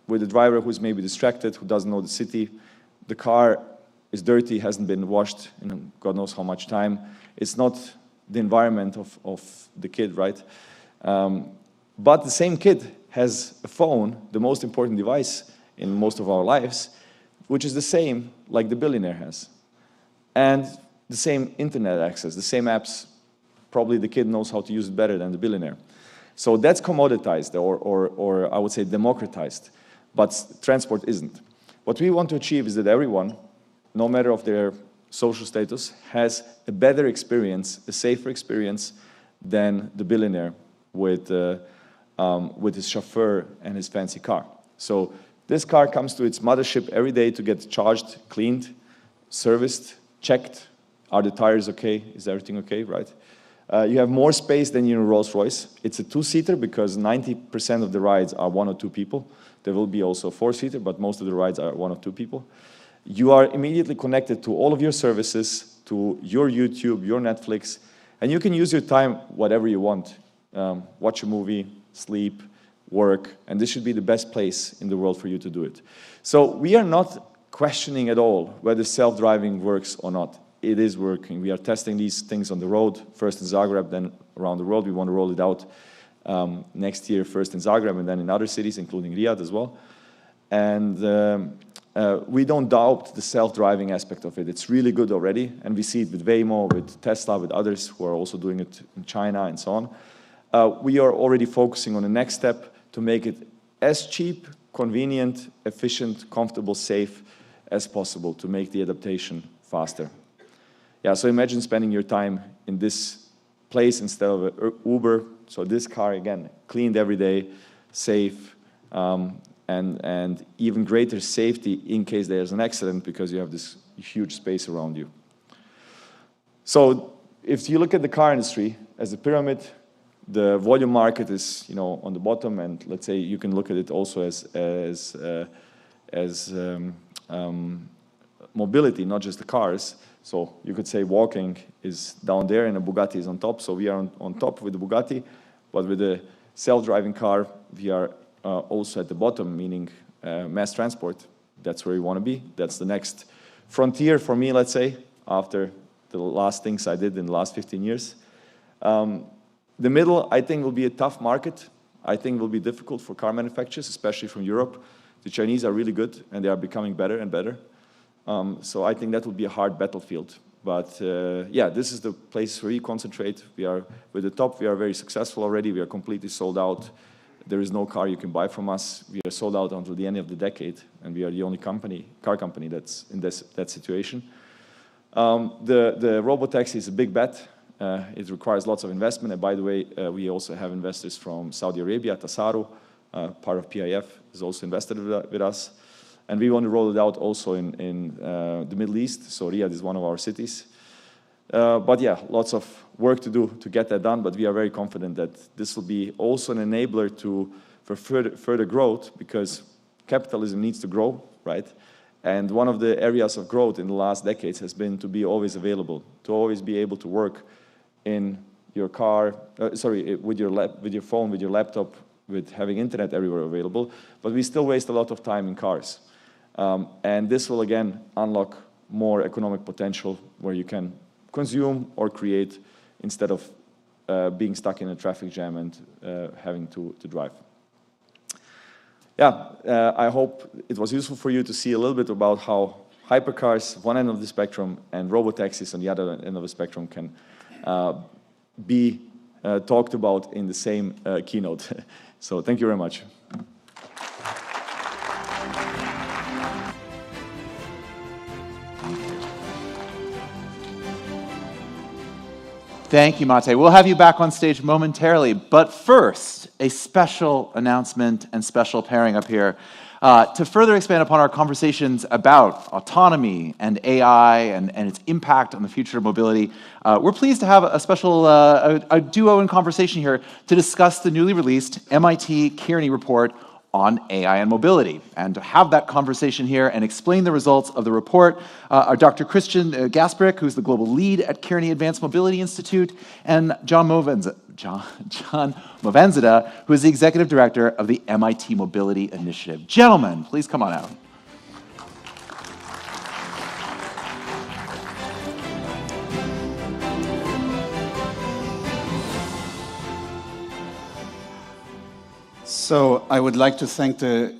with a driver who's maybe distracted, who doesn't know the city. The car is dirty, hasn't been washed in God knows how much time. It's not the environment of the kid, right? But the same kid has a phone, the most important device in most of our lives, which is the same like the billionaire has. And the same internet access, the same apps. Probably the kid knows how to use it better than the billionaire. So that's commoditized, or I would say democratized, but transport isn't. What we want to achieve is that everyone, no matter of their social status, has a better experience, a safer experience than the billionaire with his chauffeur and his fancy car. So this car comes to its mothership every day to get charged, cleaned, serviced, checked. Are the tires okay? Is everything okay, right? You have more space than in a Rolls Royce. It's a two-seater because 90% of the rides are 1 or 2 people. There will be also a 4-seater, but most of the rides are 1 or 2 people. You are immediately connected to all of your services, to your YouTube, your Netflix, and you can use your time whatever you want. Watch a movie, sleep, work, and this should be the best place in the world for you to do it. So we are not questioning at all whether self-driving works or not. It is working. We are testing these things on the road, first in Zagreb, then around the world. We want to roll it out next year, first in Zagreb and then in other cities, including Riyadh as well. And we don't doubt the self-driving aspect of it. It's really good already, and we see it with Waymo, with Tesla, with others who are also doing it in China and so on. We are already focusing on the next step to make it as cheap, convenient, efficient, comfortable, safe as possible to make the adaptation faster. Yeah, so imagine spending your time in this place instead of an Uber. So this car, again, cleaned every day, safe, and even greater safety in case there's an accident because you have this huge space around you. So if you look at the car industry as a pyramid, the volume market is, on the bottom, and let's say you can look at it also as mobility, not just the cars. So you could say walking is down there and a Bugatti is on top. So we are on top with the Bugatti, but with the self-driving car, we are also at the bottom, meaning mass transport. That's where we want to be. That's the next frontier for me, let's say, after the last things I did in the last 15 years. The middle, I think, will be a tough market. I think will be difficult for car manufacturers, especially from Europe. The Chinese are really good, and they are becoming better and better. So I think that will be a hard battlefield. But yeah, this is the place where we concentrate. We are with the top. We are very successful already. We are completely sold out. There is no car you can buy from us. We are sold out until the end of the decade, and we are the only car company that's in that situation. The robotaxi is a big bet. It requires lots of investment. And by the way, we also have investors from Saudi Arabia. Tasaru, part of PIF, is also invested with us. And we want to roll it out also in the Middle East. So Riyadh is one of our cities. But yeah, lots of work to do to get that done. But we are very confident that this will be also an enabler for further growth, because capitalism needs to grow, right? And one of the areas of growth in the last decades has been to be always available, to always be able to work in your car, with your phone, with your laptop, with having internet everywhere available. But we still waste a lot of time in cars. And this will again unlock more economic potential where you can consume or create instead of being stuck in a traffic jam and having to drive. Yeah, I hope it was useful for you to see a little bit about how hypercars, one end of the spectrum, and robotaxis on the other end of the spectrum can be talked about in the same keynote. So thank you very much. Thank you, Mate. We'll have you back on stage momentarily, but first, a special announcement and special pairing up here. To further expand upon our conversations about autonomy and AI and its impact on the future of mobility, we're pleased to have a special a duo in conversation here to discuss the newly released MIT Kearney report on AI and mobility. And to have that conversation here and explain the results of the report are Dr. Christian Gasprick, who's the global lead at Kearney Advanced Mobility Institute, and John Movanzada, who is the executive director of the MIT Mobility Initiative. Gentlemen, please come on out. So I would like to thank the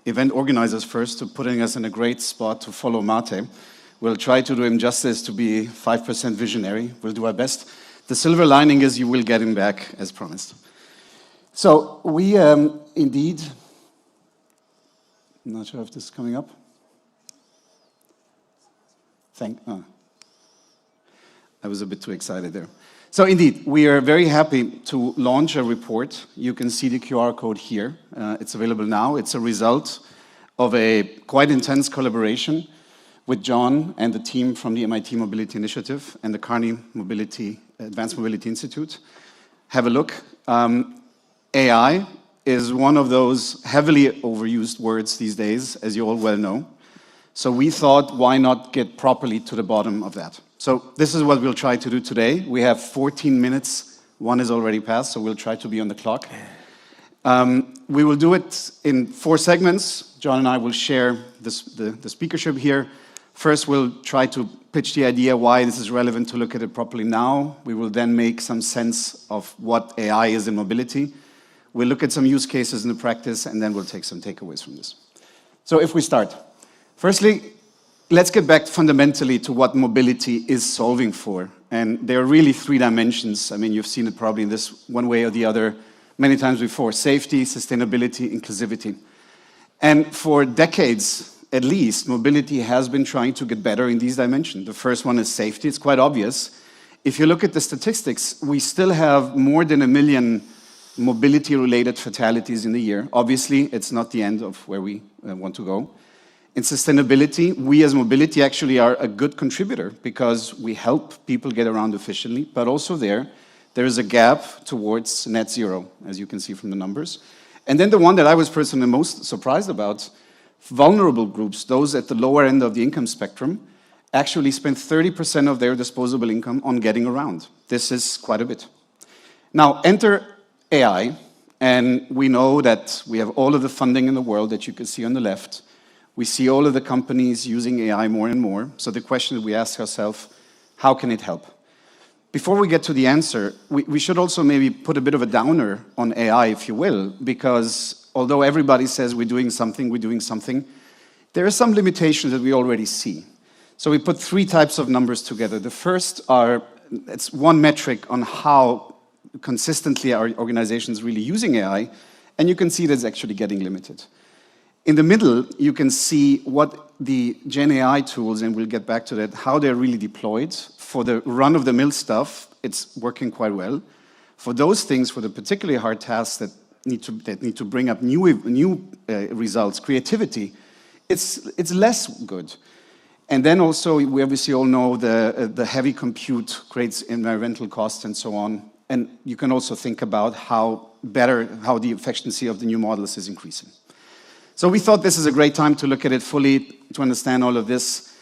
event organizers first for putting us in a great spot to follow Mate. We'll try to do him justice to be 5% visionary. We'll do our best. The silver lining is you will get him back as promised. So we indeed, I'm not sure if this is coming up. I was a bit too excited there. So indeed, we are very happy to launch a report. You can see the QR code here. It's available now. It's a result of a quite intense collaboration with John and the team from the MIT Mobility Initiative and the Kearney Advanced Mobility Institute. Have a look. AI is one of those heavily overused words these days, as you all well know. So we thought, why not get properly to the bottom of that? So this is what we'll try to do today. We have 14 minutes. One is already passed, so we'll try to be on the clock. We will do it in 4 segments. John and I will share the speakership here. First, we'll try to pitch the idea why this is relevant to look at it properly now. We will then make some sense of what AI is in mobility. We'll look at some use cases in the practice, and then we'll take some takeaways from this. So if we start, firstly, let's get back fundamentally to what mobility is solving for. And there are really 3 dimensions. I mean, you've seen it probably in this one way or the other many times before: safety, sustainability, inclusivity. And for decades, at least, mobility has been trying to get better in these dimensions. The first one is safety. It's quite obvious. If you look at the statistics, we still have more than 1 million mobility-related fatalities in the year. Obviously, it's not the end of where we want to go. In sustainability, we as mobility actually are a good contributor because we help people get around efficiently, but also there is a gap towards net zero, as you can see from the numbers. And then the one that I was personally most surprised about, vulnerable groups, those at the lower end of the income spectrum, actually spend 30% of their disposable income on getting around. This is quite a bit. Now, enter AI, and we know that we have all of the funding in the world that you can see on the left. We see all of the companies using AI more and more. So the question that we ask ourselves, how can it help? Before we get to the answer, we should also maybe put a bit of a downer on AI, if you will, because although everybody says we're doing something, there are some limitations that we already see. So we put 3 types of numbers together. The first it's one metric on how consistently our organizations really using AI, and you can see that it's actually getting limited. In the middle, you can see what the Gen AI tools, and we'll get back to that, how they're really deployed. For the run-of-the-mill stuff, it's working quite well. For those things, for the particularly hard tasks that need to bring up new results, creativity, it's less good. And then also, we obviously all know the heavy compute creates environmental costs and so on. And you can also think about how the efficiency of the new models is increasing. So we thought this is a great time to look at it fully, to understand all of this.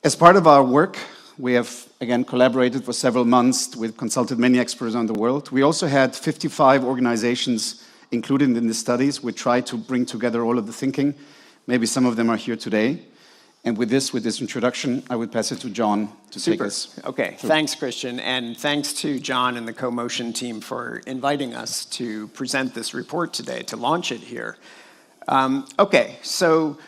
As part of our work, we have, again, collaborated for several months. We've consulted many experts around the world. We also had 55 organizations included in the studies. We tried to bring together all of the thinking. Maybe some of them are here today. And with this introduction, I would pass it to John to take us. Okay, thanks, Christian, and thanks to John and the CoMotion team for inviting us to present this report today, to launch it here. Okay, so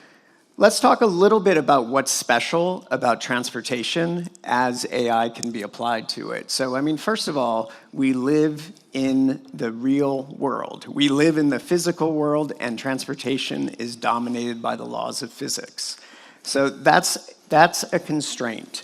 let's talk a little bit about what's special about transportation as AI can be applied to it. So, I mean, first of all, we live in the real world. We live in the physical world, and transportation is dominated by the laws of physics. So that's a constraint.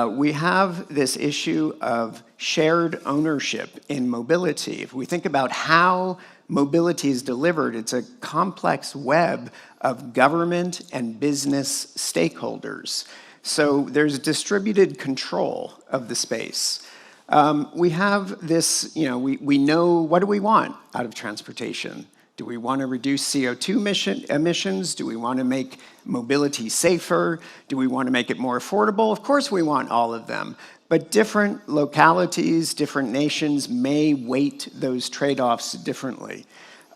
We have this issue of shared ownership in mobility. If we think about how mobility is delivered, it's a complex web of government and business stakeholders. So there's distributed control of the space. We have this, we know, what do we want out of transportation? Do we want to reduce CO2 emissions? Do we want to make mobility safer? Do we want to make it more affordable? Of course we want all of them. But different localities, different nations may weight those trade-offs differently.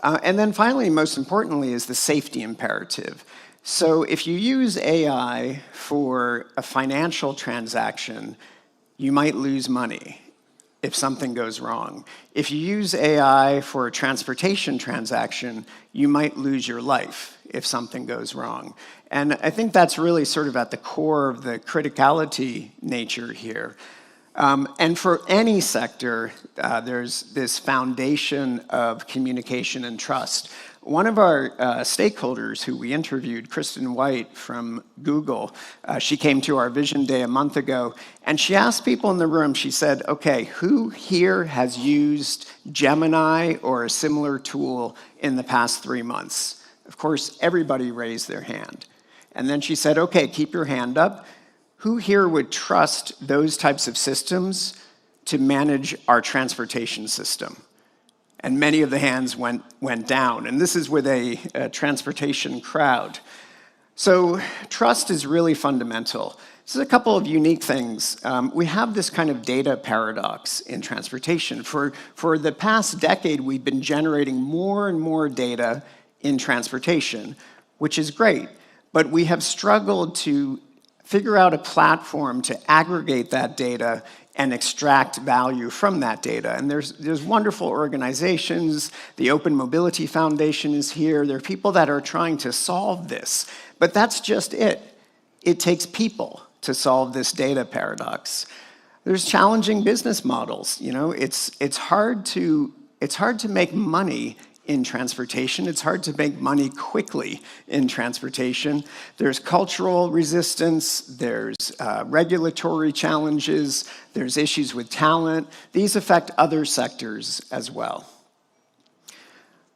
And then finally, most importantly, is the safety imperative. So if you use AI for a financial transaction, you might lose money if something goes wrong. If you use AI for a transportation transaction, you might lose your life if something goes wrong. And I think that's really sort of at the core of the criticality nature here. And for any sector, there's this foundation of communication and trust. One of our stakeholders who we interviewed, Kristen White from Google, she came to our Vision Day a month ago, and she asked people in the room, she said, okay, who here has used Gemini or a similar tool in the past 3 months? Of course, everybody raised their hand. And then she said, okay, keep your hand up. Who here would trust those types of systems to manage our transportation system? And many of the hands went down. And this is with a transportation crowd. So trust is really fundamental. This is a couple of unique things. We have this kind of data paradox in transportation. For the past decade, we've been generating more and more data in transportation, which is great. But we have struggled to figure out a platform to aggregate that data and extract value from that data. And there's wonderful organizations. The Open Mobility Foundation is here. There are people that are trying to solve this. But that's just it. It takes people to solve this data paradox. There's challenging business models. It's hard to make money in transportation. It's hard to make money quickly in transportation. There's cultural resistance, there's regulatory challenges, there's issues with talent. These affect other sectors as well.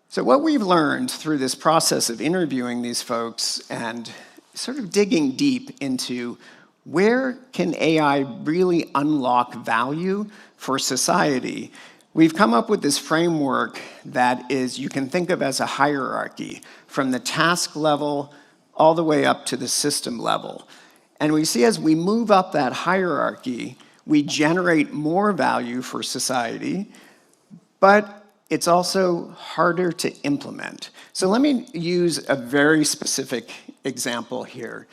So what we've learned through this process of interviewing these folks and sort of digging deep into where can AI really unlock value for society, we've come up with this framework that you can think of as a hierarchy from the task level all the way up to the system level. And we see as we move up that hierarchy, we generate more value for society, but it's also harder to implement. So let me use a very specific example here.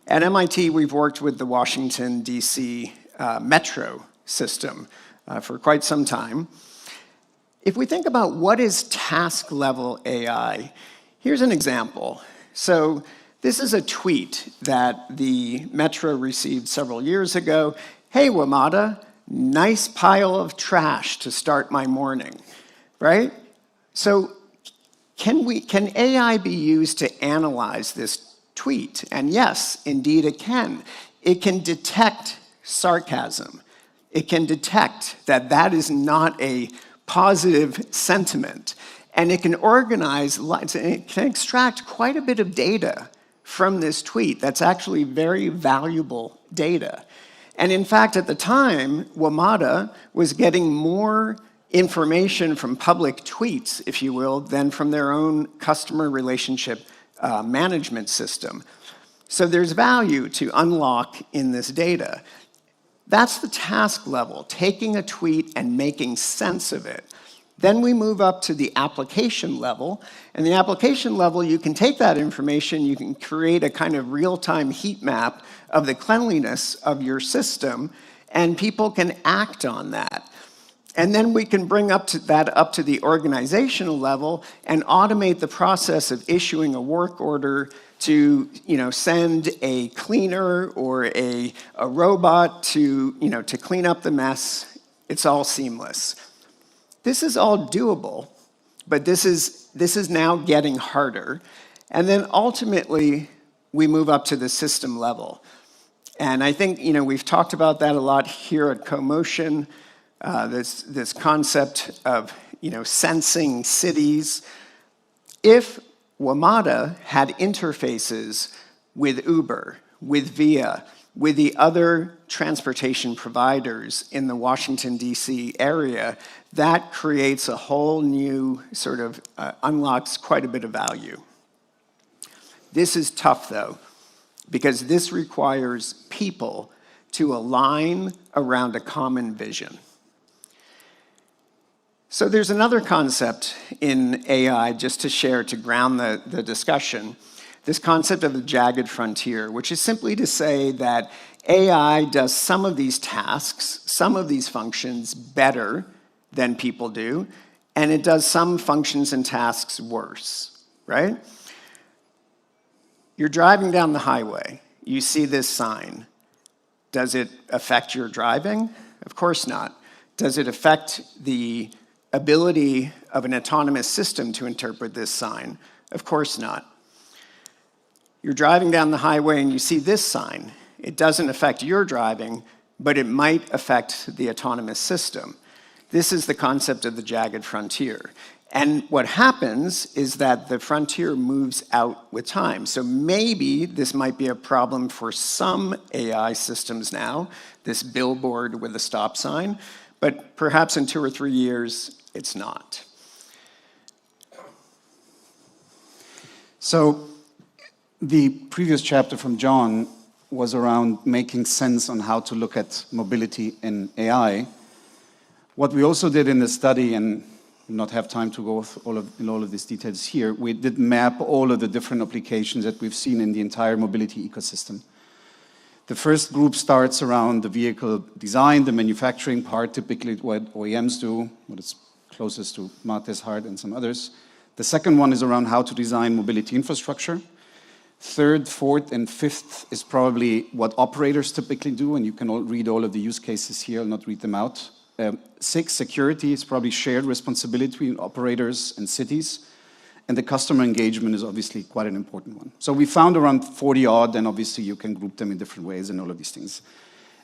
At MIT, we've worked with the Washington, D.C. Metro system for quite some time. If we think about what is task-level AI, here's an example. So this is a tweet that the Metro received several years ago. Hey, WMATA, nice pile of trash to start my morning, right? So can AI be used to analyze this tweet? And yes, indeed it can. It can detect sarcasm. It can detect that that is not a positive sentiment. And it can organize, it can extract quite a bit of data from this tweet that's actually very valuable data. And in fact, at the time, WMATA was getting more information from public tweets, if you will, than from their own customer relationship management system. So there's value to unlock in this data. That's the task level, taking a tweet and making sense of it. Then we move up to the application level. And the application level, you can take that information, you can create a kind of real-time heat map of the cleanliness of your system, and people can act on that. And then we can bring that up to the organizational level and automate the process of issuing a work order to send a cleaner or a robot to clean up the mess. It's all seamless. This is all doable, but this is now getting harder. And then ultimately, we move up to the system level. And I think we've talked about that a lot here at CoMotion, this concept of sensing cities. If WMATA had interfaces with Uber, with Via, with the other transportation providers in the Washington, D.C. area, that creates a whole new sort of unlocks quite a bit of value. This is tough, though, because this requires people to align around a common vision. So there's another concept in AI, just to share, to ground the discussion, this concept of the jagged frontier, which is simply to say that AI does some of these tasks, some of these functions better than people do, and it does some functions and tasks worse, right? You're driving down the highway, you see this sign. Does it affect your driving? Of course not. Does it affect the ability of an autonomous system to interpret this sign? Of course not. You're driving down the highway and you see this sign. It doesn't affect your driving, but it might affect the autonomous system. This is the concept of the jagged frontier. And what happens is that the frontier moves out with time. So maybe this might be a problem for some AI systems now, this billboard with a stop sign, but perhaps in 2 or 3 years, it's not. So the previous chapter from John was around making sense on how to look at mobility in AI. What we also did in the study, and not have time to go through all of these details here, we did map all of the different applications that we've seen in the entire mobility ecosystem. The first group starts around the vehicle design, the manufacturing part, typically what OEMs do, what is closest to Mate's heart and some others. The second one is around how to design mobility infrastructure. Third, fourth, and fifth is probably what operators typically do, and you can all read all of the use cases here, I'll not read them out. 6, security is probably shared responsibility between operators and cities. And the customer engagement is obviously quite an important one. So we found around 40 odd, and obviously you can group them in different ways and all of these things.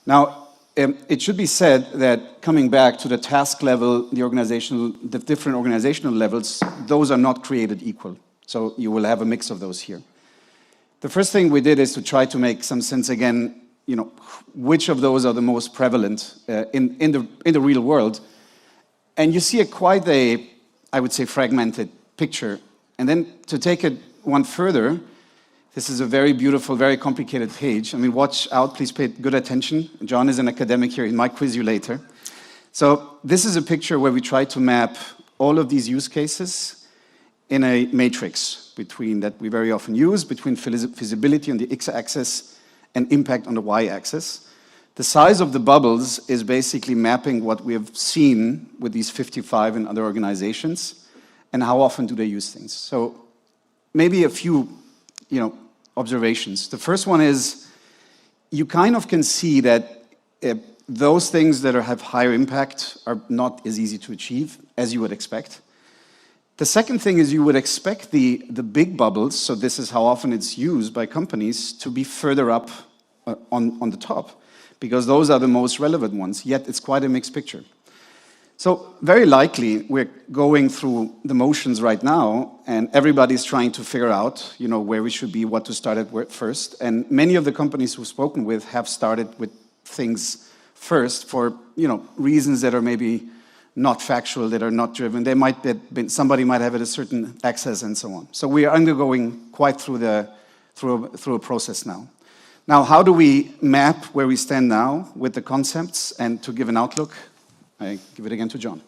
Now, it should be said that coming back to the task level, the different organizational levels, those are not created equal. So you will have a mix of those here. The first thing we did is to try to make some sense again, which of those are the most prevalent in the real world. And you see quite a, I would say, fragmented picture. And then to take it one further, this is a very beautiful, very complicated page. I mean, watch out, please pay good attention. John is an academic here, he might quiz you later. So this is a picture where we try to map all of these use cases in a matrix that we very often use between feasibility on the x-axis and impact on the y-axis, The size of the bubbles is basically mapping what we have seen with these 55 and other organizations, and how often do they use things. So maybe a few, observations. The first one is, you kind of can see that those things that have higher impact are not as easy to achieve as you would expect. The second thing is you would expect the big bubbles, so this is how often it's used by companies, to be further up on the top, because those are the most relevant ones, yet it's quite a mixed picture. So very likely we're going through the motions right now, and everybody's trying to figure out, where we should be, what to start at first. And many of the companies we've spoken with have started with things first for, reasons that are maybe not factual, that are not driven. They might be, somebody might have a certain access and so on. So we are undergoing quite through a process now. Now, how do we map where we stand now with the concepts? And to give an outlook, I give it again to John.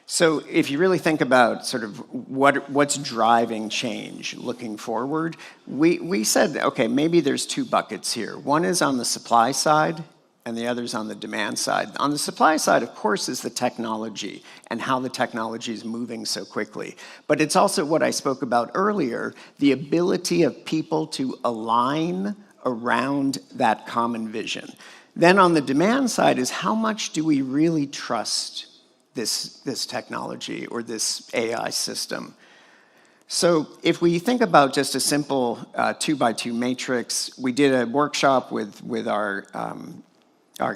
So if you really think about sort of what's driving change looking forward, we said, okay, maybe there's two buckets here. One is on the supply side, and the other's on the demand side. On the supply side, of course, is the technology and how the technology is moving so quickly. But it's also what I spoke about earlier, the ability of people to align around that common vision. Then on the demand side is how much do we really trust this technology or this AI system? So if we think about just a simple 2x2 matrix, we did a workshop with our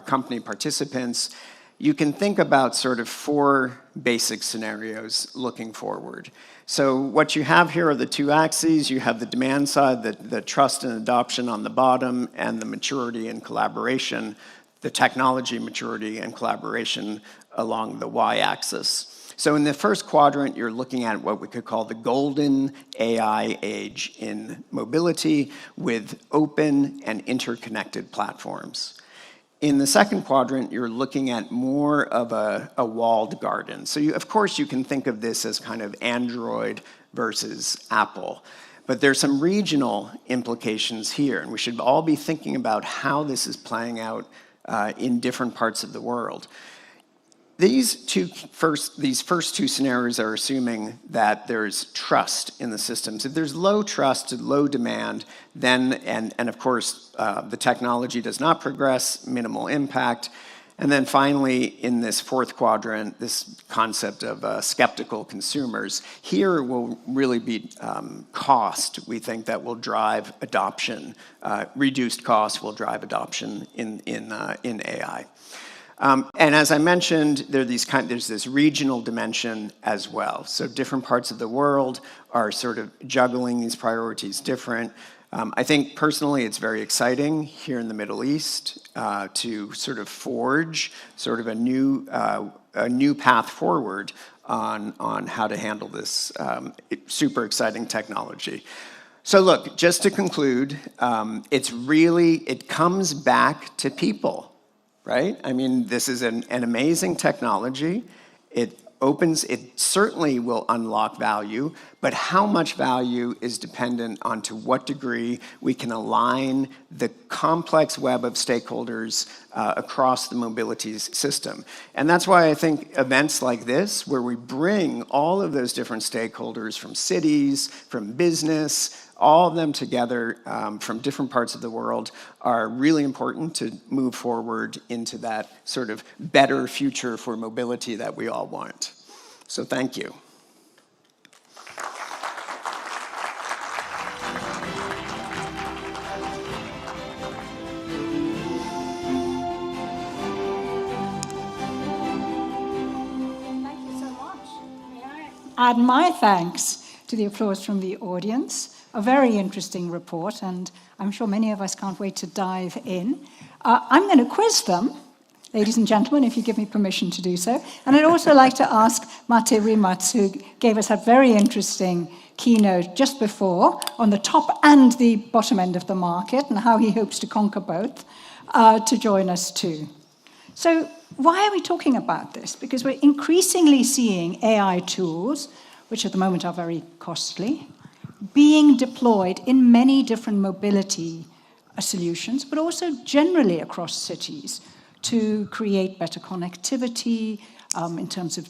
company participants. You can think about sort of 4 basic scenarios looking forward. So what you have here are the 2 axes. You have the demand side, the trust and adoption on the bottom, and the maturity and collaboration, the technology maturity and collaboration along the y-axis. So in the first quadrant, you're looking at what we could call the golden AI age in mobility with open and interconnected platforms. In the second quadrant, you're looking at more of a walled garden. So of course, you can think of this as kind of Android versus Apple. But there's some regional implications here, and we should all be thinking about how this is playing out in different parts of the world. These first 2 scenarios are assuming that there's trust in the systems. If there's low trust and low demand, then, and of course, the technology does not progress, minimal impact. And then finally, in this 4th quadrant, this concept of skeptical consumers, here will really be cost, we think, that will drive adoption. Reduced cost will drive adoption in AI. And as I mentioned, there's this regional dimension as well. So different parts of the world are sort of juggling these priorities different. I think personally it's very exciting here in the Middle East to sort of forge sort of a new path forward on how to handle this super exciting technology. So look, just to conclude, it comes back to people. Right? I mean, this is an amazing technology. It certainly will unlock value, but how much value is dependent on to what degree we can align the complex web of stakeholders across the mobility system. And that's why I think events like this, where we bring all of those different stakeholders from cities, from business, all of them together from different parts of the world are really important to move forward into that sort of better future for mobility that we all want. So thank you. Thank you so much. May I add my thanks to the applause from the audience. A very interesting report, and I'm sure many of us can't wait to dive in. I'm going to quiz them, ladies and gentlemen, if you give me permission to do so. And I'd also like to ask Mate Rimac, who gave us a very interesting keynote just before on the top and the bottom end of the market and how he hopes to conquer both, to join us too. So why are we talking about this? Because we're increasingly seeing AI tools, which at the moment are very costly, being deployed in many different mobility solutions, but also generally across cities to create better connectivity in terms of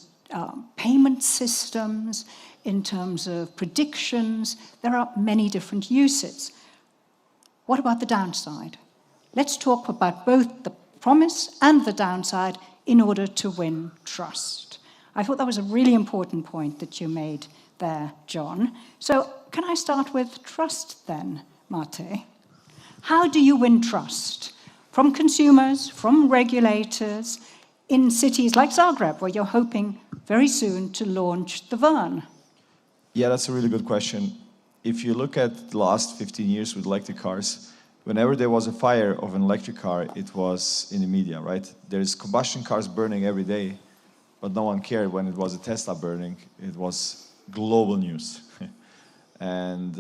payment systems, in terms of predictions. There are many different uses. What about the downside? Let's talk about both the promise and the downside in order to win trust. I thought that was a really important point that you made there, John. So can I start with trust then, Mate? How do you win trust? From consumers, from regulators, in cities like Zagreb, where you're hoping very soon to launch the Vern? Yeah, that's a really good question. If you look at the last 15 years with electric cars, whenever there was a fire of an electric car, it was in the media, right? There's combustion cars burning every day, but no one cared when it was a Tesla burning. It was global news. And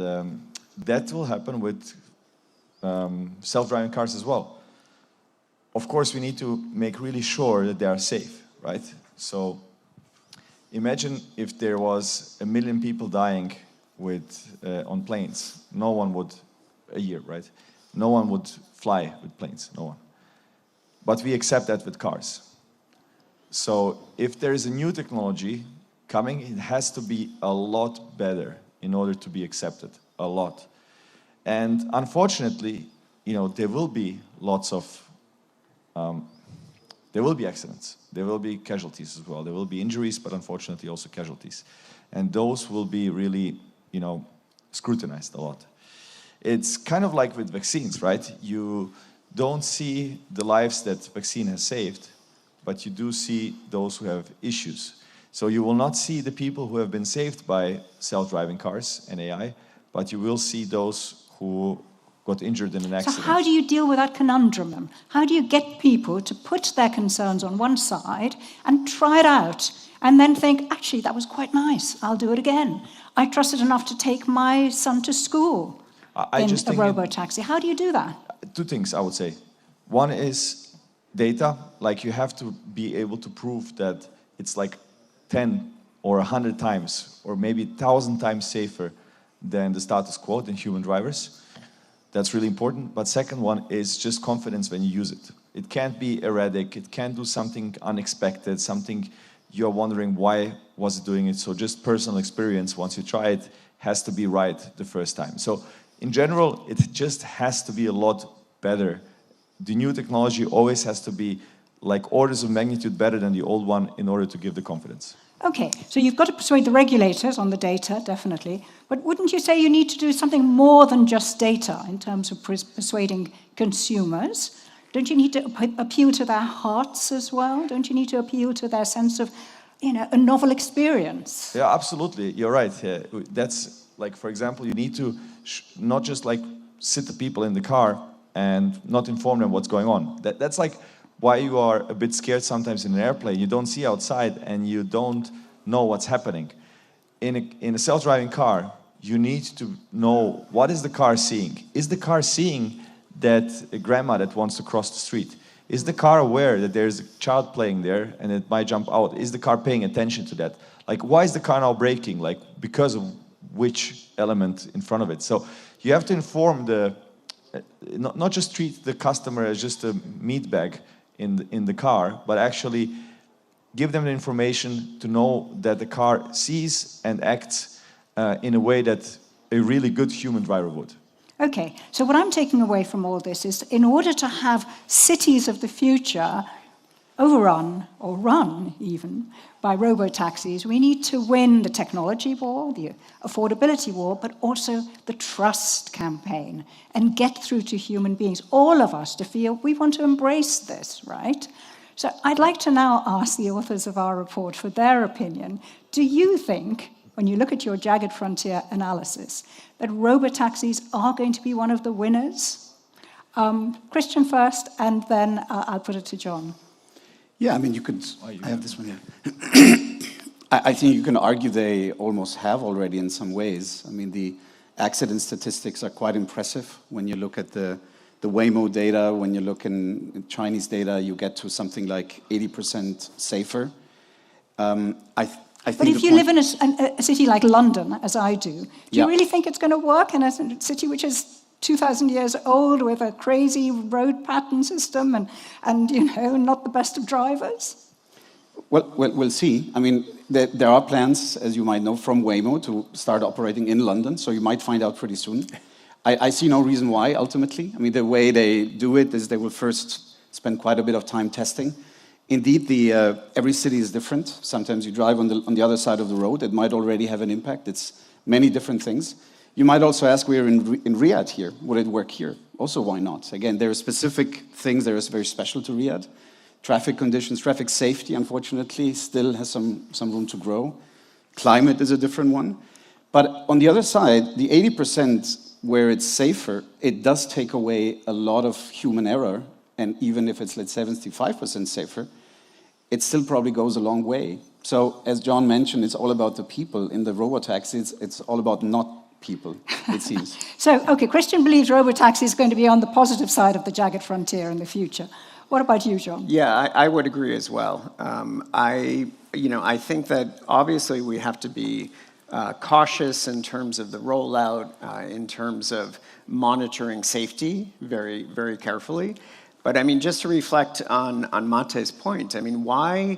that will happen with self-driving cars as well. Of course, we need to make really sure that they are safe, right? So imagine if there was 1 million people dying on planes. No one would, a year, right? No one would fly with planes, no one. But we accept that with cars. So if there is a new technology coming, it has to be a lot better in order to be accepted, a lot. And unfortunately, there will be lots of there will be accidents, there will be casualties as well, there will be injuries, but unfortunately also casualties. And those will be really, scrutinized a lot. It's kind of like with vaccines, right? You don't see the lives that vaccine has saved, but you do see those who have issues. So you will not see the people who have been saved by self-driving cars and AI, but you will see those who got injured in an accident. So how do you deal with that conundrum? How do you get people to put their concerns on one side and try it out and then think, actually, that was quite nice, I'll do it again. I trusted enough to take my son to school in a robo-taxi. How do you do that? Two things, I would say. One is data. Like, you have to be able to prove that it's like 10 or 100 times or maybe 1,000 times safer than the status quo, than human drivers. That's really important. But second one is just confidence when you use it. It can't be erratic. It can't do something unexpected, something you're wondering why was it doing it. So just personal experience, once you try it, has to be right the first time. So in general, it just has to be a lot better. The new technology always has to be like orders of magnitude better than the old one in order to give the confidence. Okay, so you've got to persuade the regulators on the data, definitely. But wouldn't you say you need to do something more than just data in terms of persuading consumers? Don't you need to appeal to their hearts as well? Don't you need to appeal to their sense of, a novel experience? Yeah, absolutely. You're right. That's like, for example, you need to not just like sit the people in the car and not inform them what's going on. That's like why you are a bit scared sometimes in an airplane. You don't see outside and you don't know what's happening. In a self-driving car, you need to know, what is the car seeing? Is the car seeing that a grandma that wants to cross the street? Is the car aware that there's a child playing there and it might jump out? Is the car paying attention to that? Like, why is the car now braking? Like, because of which element in front of it? So you have to inform not just treat the customer as just a meat bag in the car, but actually give them the information to know that the car sees and acts in a way that a really good human driver would. Okay, so what I'm taking away from all this is, in order to have cities of the future overrun, or run even, by robo-taxis, we need to win the technology war, the affordability war, but also the trust campaign, and get through to human beings, all of us, to feel we want to embrace this, right? So I'd like to now ask the authors of our report for their opinion. Do you think, when you look at your jagged frontier analysis, that robo-taxis are going to be one of the winners? Christian first, and then I'll put it to John. Yeah, I mean, you could, I have this one here. I think you can argue they almost have already in some ways. I mean, the accident statistics are quite impressive. When you look at the Waymo data, when you look in Chinese data, you get to something like 80% safer. I think but if you live in a city like London, as I do you really think it's going to work in a city which is 2,000 years old with a crazy road pattern system and not the best of drivers? Well, we'll see. I mean, there are plans, as you might know, from Waymo to start operating in London, so you might find out pretty soon. I see no reason why, ultimately. I mean, the way they do it is they will first spend quite a bit of time testing. Indeed, every city is different. Sometimes you drive on the other side of the road. It might already have an impact. It's many different things. You might also ask, we're in Riyadh here. Would it work here? Also, why not? Again, there are specific things that are very special to Riyadh. Traffic conditions, traffic safety, unfortunately, still has some room to grow. Climate is a different one. But on the other side, the 80% where it's safer, it does take away a lot of human error. And even if it's, let's say, 75% safer, it still probably goes a long way. So, as John mentioned, it's all about the people. In the robotaxis, it's all about not people, it seems. So, okay, Christian believes robotaxi is going to be on the positive side of the jagged frontier in the future. What about you, John? Yeah, I would agree as well. I think that obviously we have to be cautious in terms of the rollout, in terms of monitoring safety very, very carefully. But I mean, just to reflect on Mate's point, I mean, why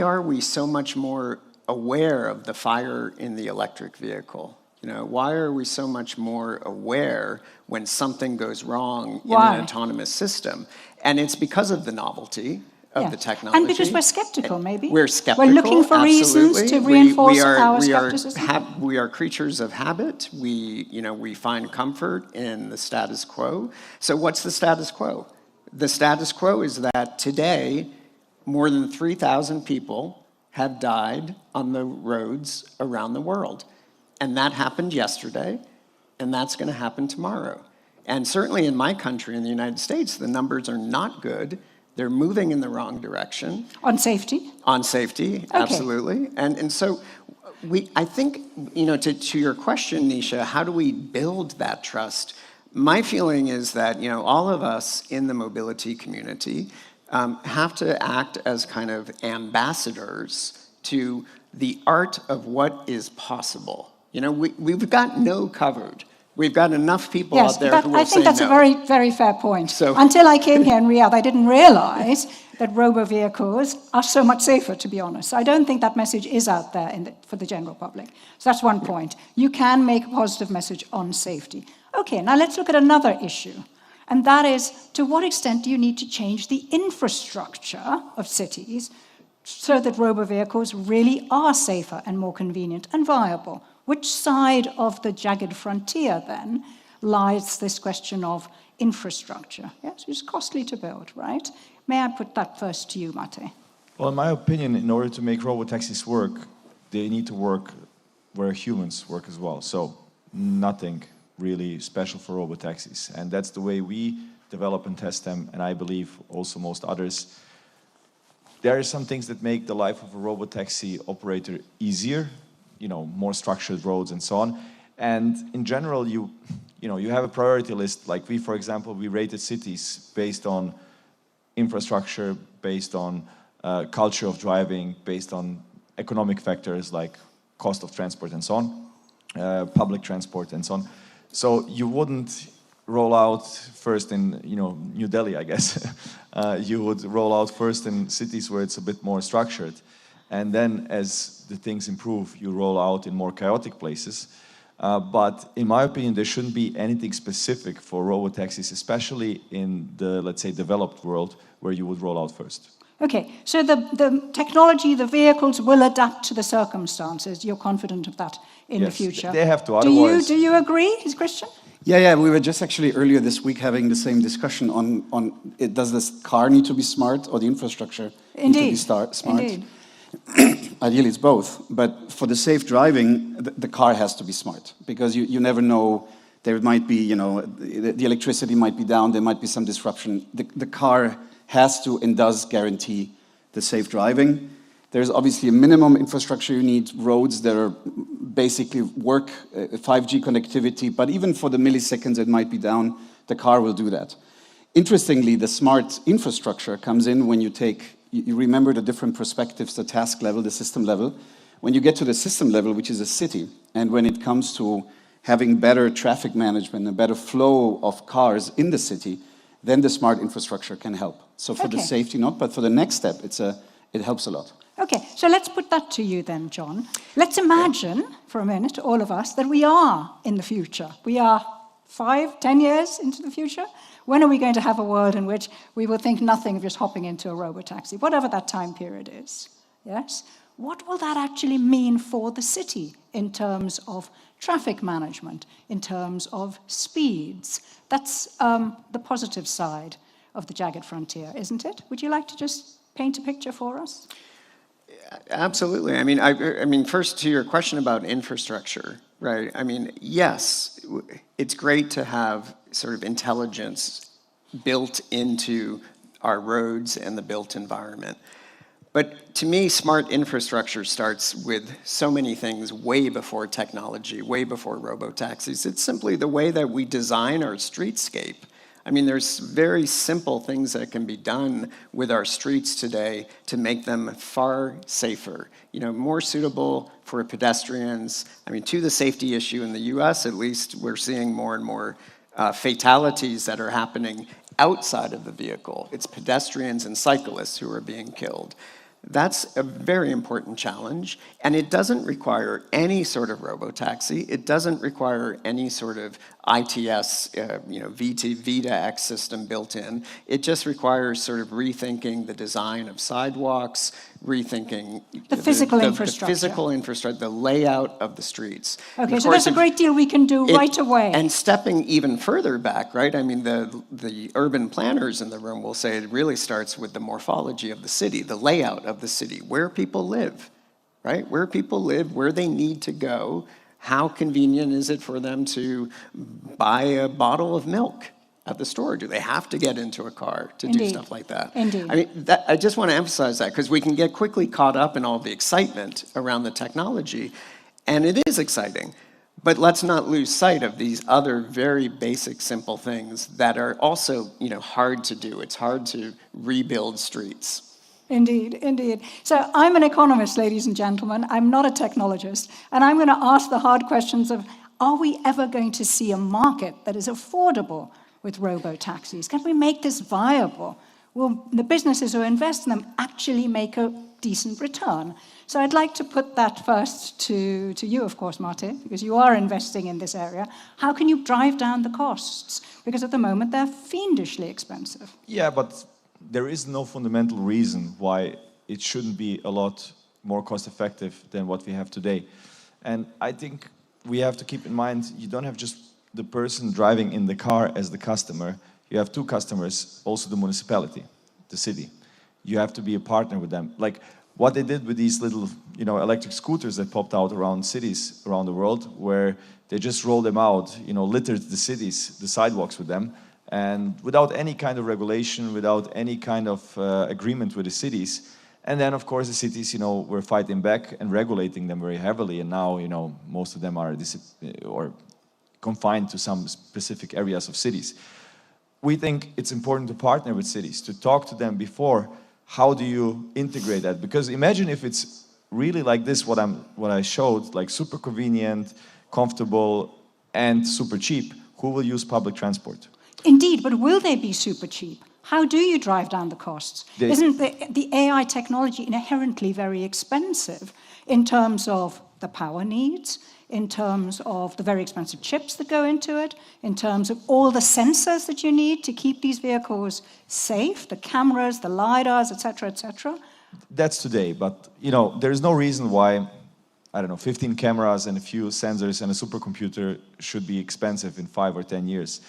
are we so much more aware of the fire in the electric vehicle? Why are we so much more aware when something goes wrong in an autonomous system? And it's because of the novelty of the technology. And because we're skeptical, maybe. We're skeptical. We're looking for reasons to reinforce our skepticism. We are creatures of habit. We find comfort in the status quo. So what's the status quo? The status quo is that today, more than 3,000 people have died on the roads around the world. And that happened yesterday, and that's going to happen tomorrow. And certainly in my country, in the United States, the numbers are not good. They're moving in the wrong direction. On safety? On safety, absolutely. And so I think, to your question, Nisha, how do we build that trust? My feeling is that, all of us in the mobility community have to act as kind of ambassadors to the art of what is possible. We've got no covered. We've got enough people out there who will say no. I think that's a very, very fair point. Until I came here in Riyadh, I didn't realize that robo-vehicles are so much safer, to be honest. I don't think that message is out there for the general public. So that's one point. You can make a positive message on safety. Okay, now let's look at another issue. And that is, to what extent do you need to change the infrastructure of cities so that robo-vehicles really are safer and more convenient and viable? Which side of the jagged frontier, then, lies this question of infrastructure? Yes, it's costly to build, right? May I put that first to you, Mate? Well, in my opinion, in order to make robotaxis work, they need to work where humans work as well. So nothing really special for robotaxis. And that's the way we develop and test them, and I believe also most others. There are some things that make the life of a robotaxi operator easier, more structured roads and so on. And in general, you have a priority list. Like we, for example, we rated cities based on infrastructure, based on culture of driving, based on economic factors like cost of transport and so on, public transport and so on. So you wouldn't roll out first in New Delhi, I guess. You would roll out first in cities where it's a bit more structured. And then as the things improve, you roll out in more chaotic places. But in my opinion, there shouldn't be anything specific for robotaxis, especially in the, let's say, developed world, where you would roll out first. Okay, so the technology, the vehicles will adapt to the circumstances. You're confident of that in the future? They have to, otherwise... Do you agree, Christian? Yeah, we were just actually earlier this week having the same discussion on does this car need to be smart or the infrastructure need to be smart? Indeed. Ideally, it's both. But for the safe driving, the car has to be smart, because you never know. There might be, the electricity might be down. There might be some disruption. The car has to and does guarantee the safe driving. There's obviously a minimum infrastructure. You need roads that are basically work, 5G connectivity. But even for the milliseconds it might be down, the car will do that. Interestingly, the smart infrastructure comes in when you remember the different perspectives, the task level, the system level. When you get to the system level, which is a city, and when it comes to having better traffic management and better flow of cars in the city, then the smart infrastructure can help. So for the safety, not, but for the next step, it helps a lot. Okay, so let's put that to you then, John. Let's imagine for a minute, all of us, that we are in the future. We are 5, 10 years into the future. When are we going to have a world in which we will think nothing of just hopping into a robotaxi, whatever that time period is? Yes? What will that actually mean for the city in terms of traffic management, in terms of speeds? That's the positive side of the jagged frontier, isn't it? Would you like to just paint a picture for us? Absolutely. I mean, first to your question about infrastructure, right? I mean, yes, it's great to have sort of intelligence built into our roads and the built environment. But to me, smart infrastructure starts with so many things way before technology, way before robotaxis. It's simply the way that we design our streetscape. I mean, there's very simple things that can be done with our streets today to make them far safer, you know, more suitable for pedestrians. I mean, to the safety issue in the US, at least, we're seeing more and more fatalities that are happening outside of the vehicle. It's pedestrians and cyclists who are being killed. That's a very important challenge, and it doesn't require any sort of robotaxi. It doesn't require any sort of ITS, V2X system built in. It just requires sort of rethinking the design of sidewalks, rethinking the physical infrastructure. The physical infrastructure, the layout of the streets. Okay, so there's a great deal we can do right away. And stepping even further back, right? I mean, the urban planners in the room will say it really starts with the morphology of the city, the layout of the city, where people live, right? Where people live, where they need to go. How convenient is it for them to buy a bottle of milk at the store? Do they have to get into a car to do stuff like that? Indeed. I mean, I just want to emphasize that because we can get quickly caught up in all the excitement around the technology, and it is exciting. But let's not lose sight of these other very basic, simple things that are also, hard to do. It's hard to rebuild streets. Indeed, indeed. So I'm an economist, ladies and gentlemen. I'm not a technologist. And I'm going to ask the hard questions of, are we ever going to see a market that is affordable with robo-taxis? Can we make this viable? Will the businesses who invest in them actually make a decent return? So I'd like to put that first to you, of course, Martin, because you are investing in this area. How can you drive down the costs? Because at the moment, they're fiendishly expensive. Yeah, but there is no fundamental reason why it shouldn't be a lot more cost-effective than what we have today. And I think we have to keep in mind, you don't have just the person driving in the car as the customer. You have two customers, also the municipality, the city. You have to be a partner with them. Like what they did with these little, electric scooters that popped out around cities around the world, where they just rolled them out, littered the cities, the sidewalks with them. And without any kind of regulation, without any kind of agreement with the cities. And then, of course, the cities, were fighting back and regulating them very heavily. And now, most of them are confined to some specific areas of cities. We think it's important to partner with cities, to talk to them before. How do you integrate that? Because imagine if it's really like this, what I showed, like super convenient, comfortable, and super cheap. Who will use public transport? Indeed, but will they be super cheap? How do you drive down the costs? Isn't the AI technology inherently very expensive in terms of the power needs, in terms of the very expensive chips that go into it, in terms of all the sensors that you need to keep these vehicles safe, the cameras, the LiDARs, et cetera, et cetera? That's today, but there is no reason why, 15 cameras and a few sensors and a supercomputer should be expensive in 5 or 10 years.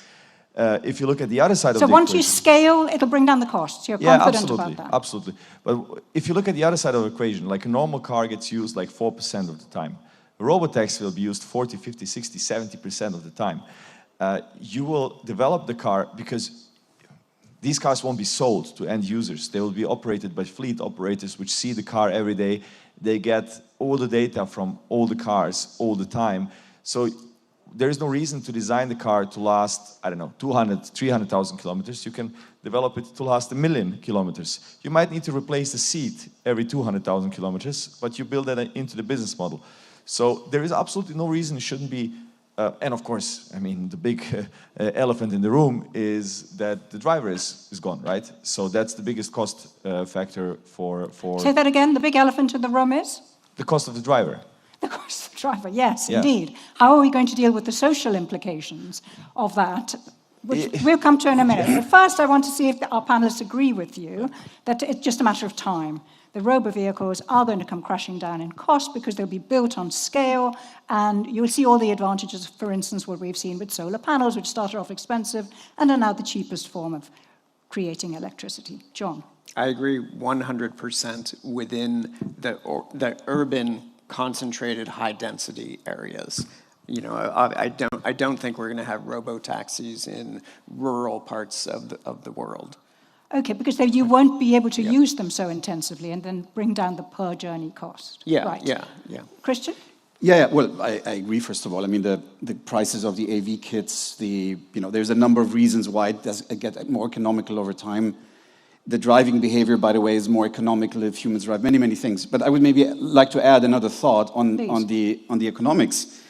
If you look at the other side of the equation... So once you scale, it'll bring down the costs. You're confident about that? Absolutely. But if you look at the other side of the equation, like a normal car gets used like 4% of the time. A robotaxi will be used 40, 50, 60, 70% of the time. You will develop the car because these cars won't be sold to end users. They will be operated by fleet operators which see the car every day. They get all the data from all the cars all the time. So there is no reason to design the car to last, 200, 300,000 kilometers. You can develop it to last 1 million kilometers. You might need to replace the seat every 200,000 kilometers, but you build that into the business model. So there is absolutely no reason it shouldn't be and of course, I mean, the big elephant in the room is that the driver is gone, right? So that's the biggest cost factor for... Say that again, the big elephant in the room is? The cost of the driver. The cost of the driver, yes, Yeah. indeed. How are we going to deal with the social implications of that? Which we'll come to in a minute. But first, I want to see if our panelists agree with you that it's just a matter of time. The robo-vehicles are going to come crashing down in cost because they'll be built on scale, and you'll see all the advantages, for instance, what we've seen with solar panels, which started off expensive and are now the cheapest form of creating electricity. John? I agree 100% within the urban, concentrated, high-density areas. You know, I don't think we're going to have robo-taxis in rural parts of the world. Okay, because then you won't be able to use them so intensively and then bring down the per journey cost. Yeah, right. yeah. Christian? Yeah, well, I agree, first of all. I mean, the prices of the AV kits, there's a number of reasons why it does get more economical over time. The driving behavior, by the way, is more economical if humans drive, many things. But I would maybe like to add another thought on the economics,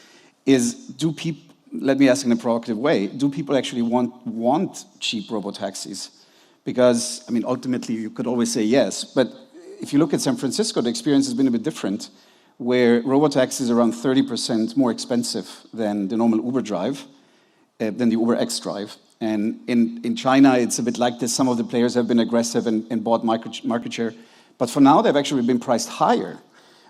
is let me ask in a provocative way, do people actually want cheap robo-taxis? Because, I mean, ultimately, you could always say yes, but if you look at San Francisco, the experience has been a bit different, where robo-taxis are around 30% more expensive than the normal Uber drive, than the Uber X drive. And in China, it's a bit like this. Some of the players have been aggressive and bought market share, but for now, they've actually been priced higher.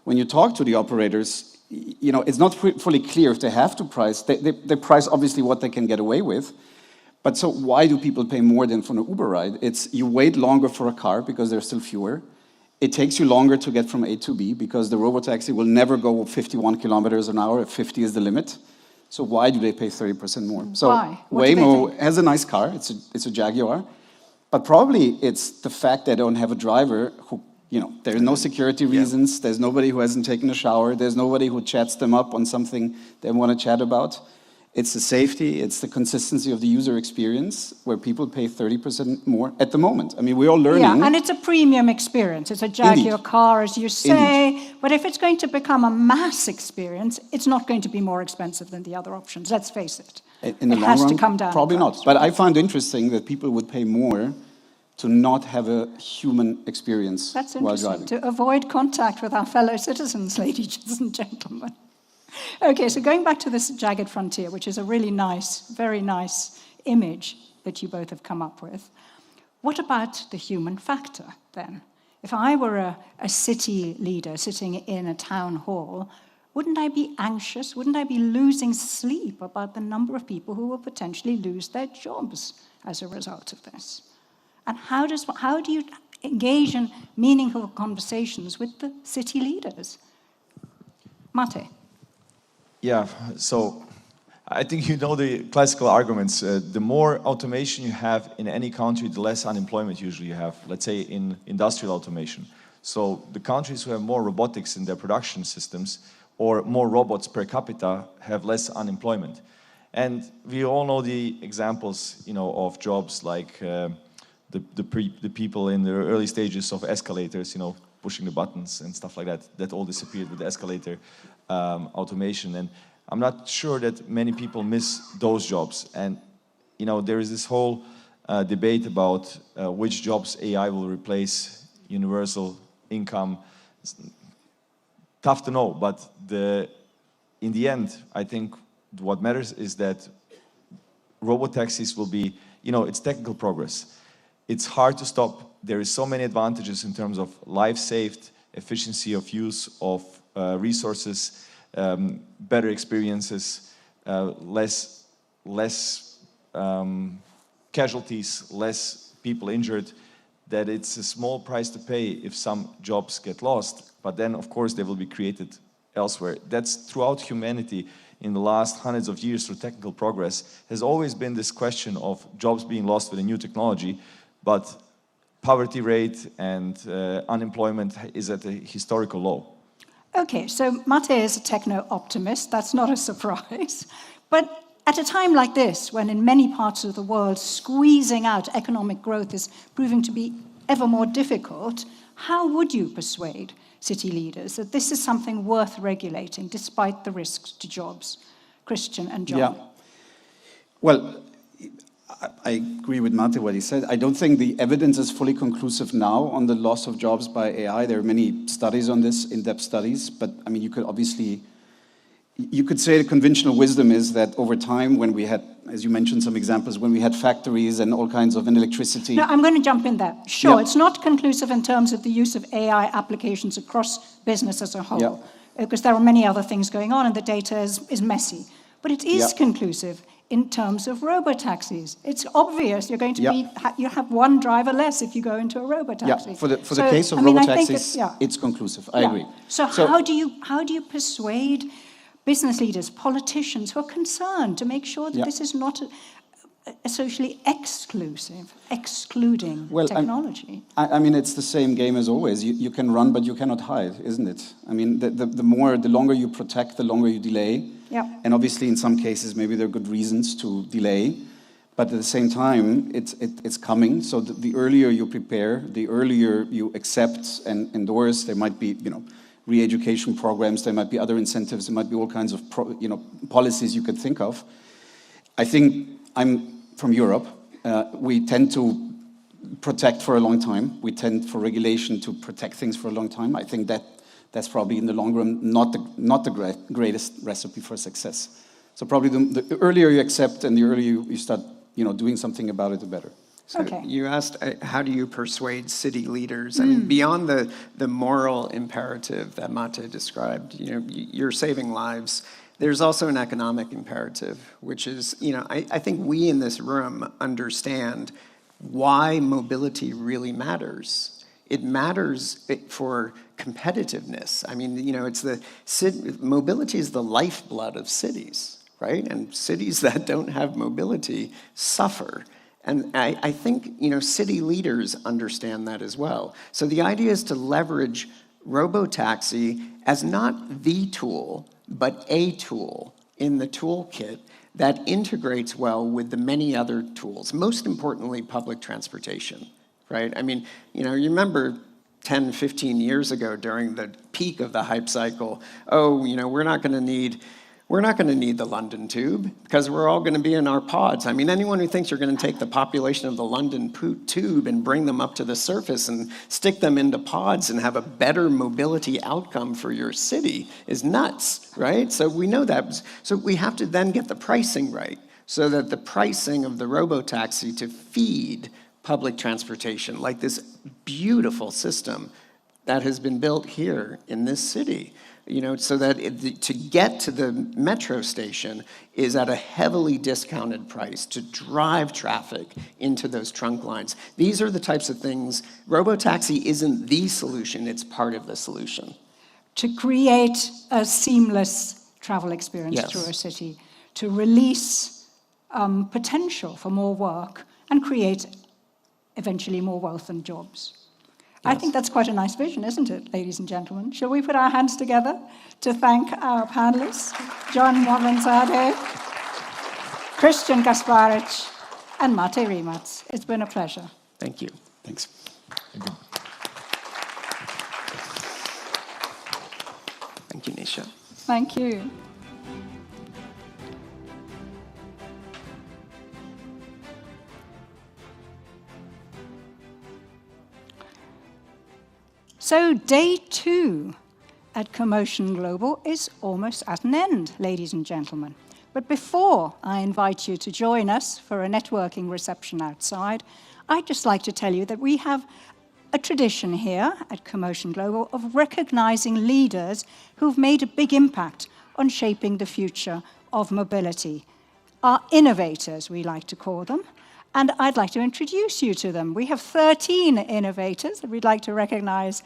When you talk to the operators, you know, it's not fully clear if they have to price. They price, obviously, what they can get away with. But so why do people pay more than for an Uber ride? It's you wait longer for a car because there's still fewer. It takes you longer to get from A to B because the robotaxi will never go 51 kilometers an hour if 50 is the limit. So why do they pay 30% more? So why? Waymo has a nice car. It's a Jaguar. But probably it's the fact they don't have a driver who, you know, there are no security reasons. There's nobody who hasn't taken a shower. There's nobody who chats them up on something they want to chat about. It's the safety, it's the consistency of the user experience where people pay 30% more at the moment. I mean, we're all learning. Yeah, and it's a premium experience. It's a Jaguar car, as you say. Indeed. But if it's going to become a mass experience, it's not going to be more expensive than the other options. Let's face it. In the it long has run, to come down. probably not. But I found interesting that people would pay more to not have a human experience That's while interesting. driving. To avoid contact with our fellow citizens, ladies and gentlemen. Okay, so going back to this jagged frontier, which is a really nice, very nice image that you both have come up with, what about the human factor then? If I were a city leader sitting in a town hall, wouldn't I be anxious? Wouldn't I be losing sleep about the number of people who will potentially lose their jobs as a result of this? And how do you engage in meaningful conversations with the city leaders? Mate? Yeah, so I think you know the classical arguments. The more automation you have in any country, the less unemployment usually you have, let's say in industrial automation. So the countries who have more robotics in their production systems or more robots per capita have less unemployment. And we all know the examples, you know, of jobs like the people in the early stages of escalators, you know, pushing the buttons and stuff like that, that all disappeared with the escalator automation. And I'm not sure that many people miss those jobs. And, you know, there is this whole debate about which jobs AI will replace, universal income. It's tough to know, but in the end, I think what matters is that robotaxis will be, you know, it's technical progress. It's hard to stop. There is so many advantages in terms of life saved, efficiency of use of resources, better experiences, less casualties, less people injured, that it's a small price to pay if some jobs get lost, but then of course they will be created elsewhere. That's throughout humanity in the last hundreds of years through technical progress has always been this question of jobs being lost with a new technology, but poverty rate and unemployment is at a historical low. Okay, so Mate is a techno-optimist. That's not a surprise. But at a time like this, when in many parts of the world squeezing out economic growth is proving to be ever more difficult, how would you persuade city leaders that this is something worth regulating despite the risks to jobs? Christian and John. Yeah. Well, I agree with Mate what he said. I don't think the evidence is fully conclusive now on the loss of jobs by AI. There are many studies on this, in-depth studies, but I mean, you could say the conventional wisdom is that over time, when we had, as you mentioned some examples, when we had factories and all kinds of electricity. No, I'm going to jump in there. Sure, Yeah. it's not conclusive in terms of the use of AI applications across business as a whole, Yeah. because there are many other things going on and the data is messy. But it is Yeah. conclusive in terms of robotaxis. It's obvious you're going to Yeah. you have one driver less if you go into a robotaxi. Yeah, for the So, case of I mean, I think robotaxis, it's conclusive. I Yeah. agree. So how do you persuade business leaders, politicians who are concerned to make sure that Yeah. this is not a socially excluding technology? I mean, it's the same game as always. You can run, but you cannot hide, isn't it? I mean, the longer you protect, the longer you delay. Yeah. And obviously, in some cases, maybe there are good reasons to delay. But at the same time, it's coming. So the earlier you prepare, the earlier you accept and endorse. There might be, re-education programs. There might be other incentives. There might be all kinds of, policies you could think of. I think I'm from Europe. We tend to protect for a long time. We tend for regulation to protect things for a long time. I think that's probably in the long run not the greatest recipe for success. So probably the earlier you accept and the earlier you start, doing something about it, the better. So you asked, how do you persuade city leaders? I mean, beyond the moral imperative that Mate described, you're saving lives. There's also an economic imperative, which is, I think we in this room understand why mobility really matters. It matters for competitiveness. I mean, mobility is the lifeblood of cities, right? And cities that don't have mobility suffer. And I think, city leaders understand that as well. So the idea is to leverage robotaxi as not the tool, but a tool in the toolkit that integrates well with the many other tools, most importantly, public transportation, right? I mean, you remember 10, 15 years ago during the peak of the hype cycle, we're not going to need the London Tube because we're all going to be in our pods. I mean, anyone who thinks you're going to take the population of the London Tube and bring them up to the surface and stick them into pods and have a better mobility outcome for your city is nuts, right? So we know that. So we have to then get the pricing right so that the pricing of the robotaxi to feed public transportation, like this beautiful system that has been built here in this city, so that to get to the metro station is at a heavily discounted price to drive traffic into those trunk lines. These are the types of things. Robotaxi isn't the solution, it's part of the solution. To create a seamless travel experience through a city, to release potential for more work and create eventually more wealth and jobs. I think that's quite a nice vision, isn't it, ladies and gentlemen? Shall we put our hands together to thank our panelists, John Moavenzadeh, Christian Gasparic, and Mate Rimac. It's been a pleasure. Thank you. Thanks. Thank you, Nisha. Thank you. So day 2 at CoMotion Global is almost at an end, ladies and gentlemen. But before I invite you to join us for a networking reception outside, I'd just like to tell you that we have a tradition here at CoMotion Global of recognizing leaders who've made a big impact on shaping the future of mobility. Our innovators, we like to call them. And I'd like to introduce you to them. We have 13 innovators that we'd like to recognize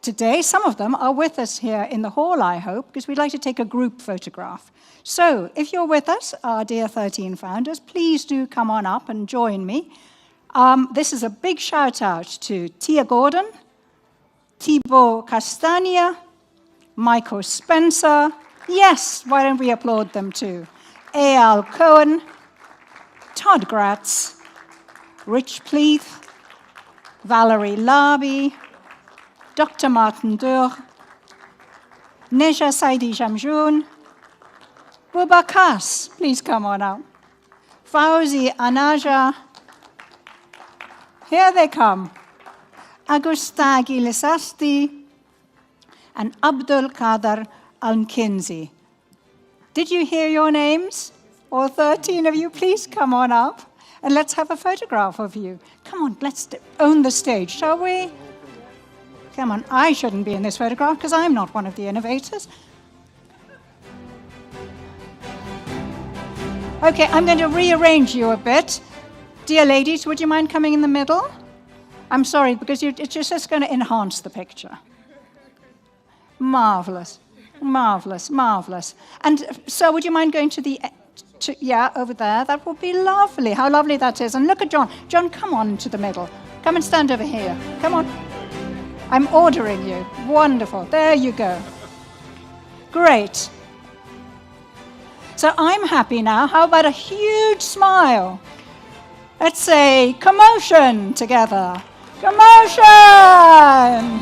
today. Some of them are with us here in the hall, I hope, because we'd like to take a group photograph. So if you're with us, our dear 13 founders, please do come on up and join me. This is a big shout out to Tia Gordon, Thibaut Castagna, Michael Spencer. Yes, why don't we applaud them too? Eyal Cohen, Todd Gratz, Rich Pleath, Valerie Larby, Dr. Martin Dur, Neja Saidi Jamjoun, Bubakas, please come on up. Fauzi, Anaja, here they come. Agustagi Lisasti and Abdul Qadir Al-Kinzi. Did you hear your names? All 13 of you, please come on up and let's have a photograph of you. Come on, let's own the stage, shall we? Come on, I shouldn't be in this photograph because I'm not one of the innovators. Okay, I'm going to rearrange you a bit. Dear ladies, would you mind coming in the middle? I'm sorry, because it's just going to enhance the picture. Marvelous, marvelous, marvelous. And so would you mind going to the, yeah, over there? That would be lovely. How lovely that is. And look at John. John, come on into the middle. Come and stand over here. Come on. I'm ordering you. Wonderful. There you go. Great. So I'm happy now. How about a huge smile? Let's say CoMotion together. CoMotion!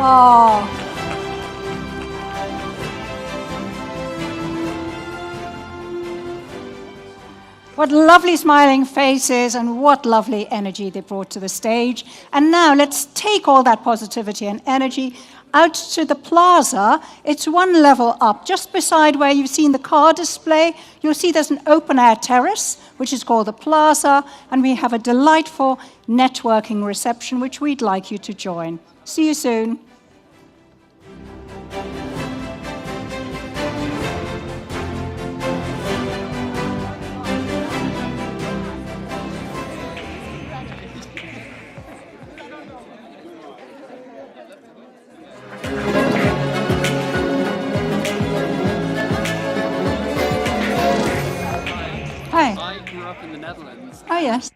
Oh. What lovely smiling faces and what lovely energy they brought to the stage. And now let's take all that positivity and energy out to the plaza. It's one level up, just beside where you've seen the car display. You'll see there's an open-air terrace, which is called the plaza, and we have a delightful networking reception, which we'd like you to join. See you soon. Hi. I grew up in the Netherlands. Oh, yes.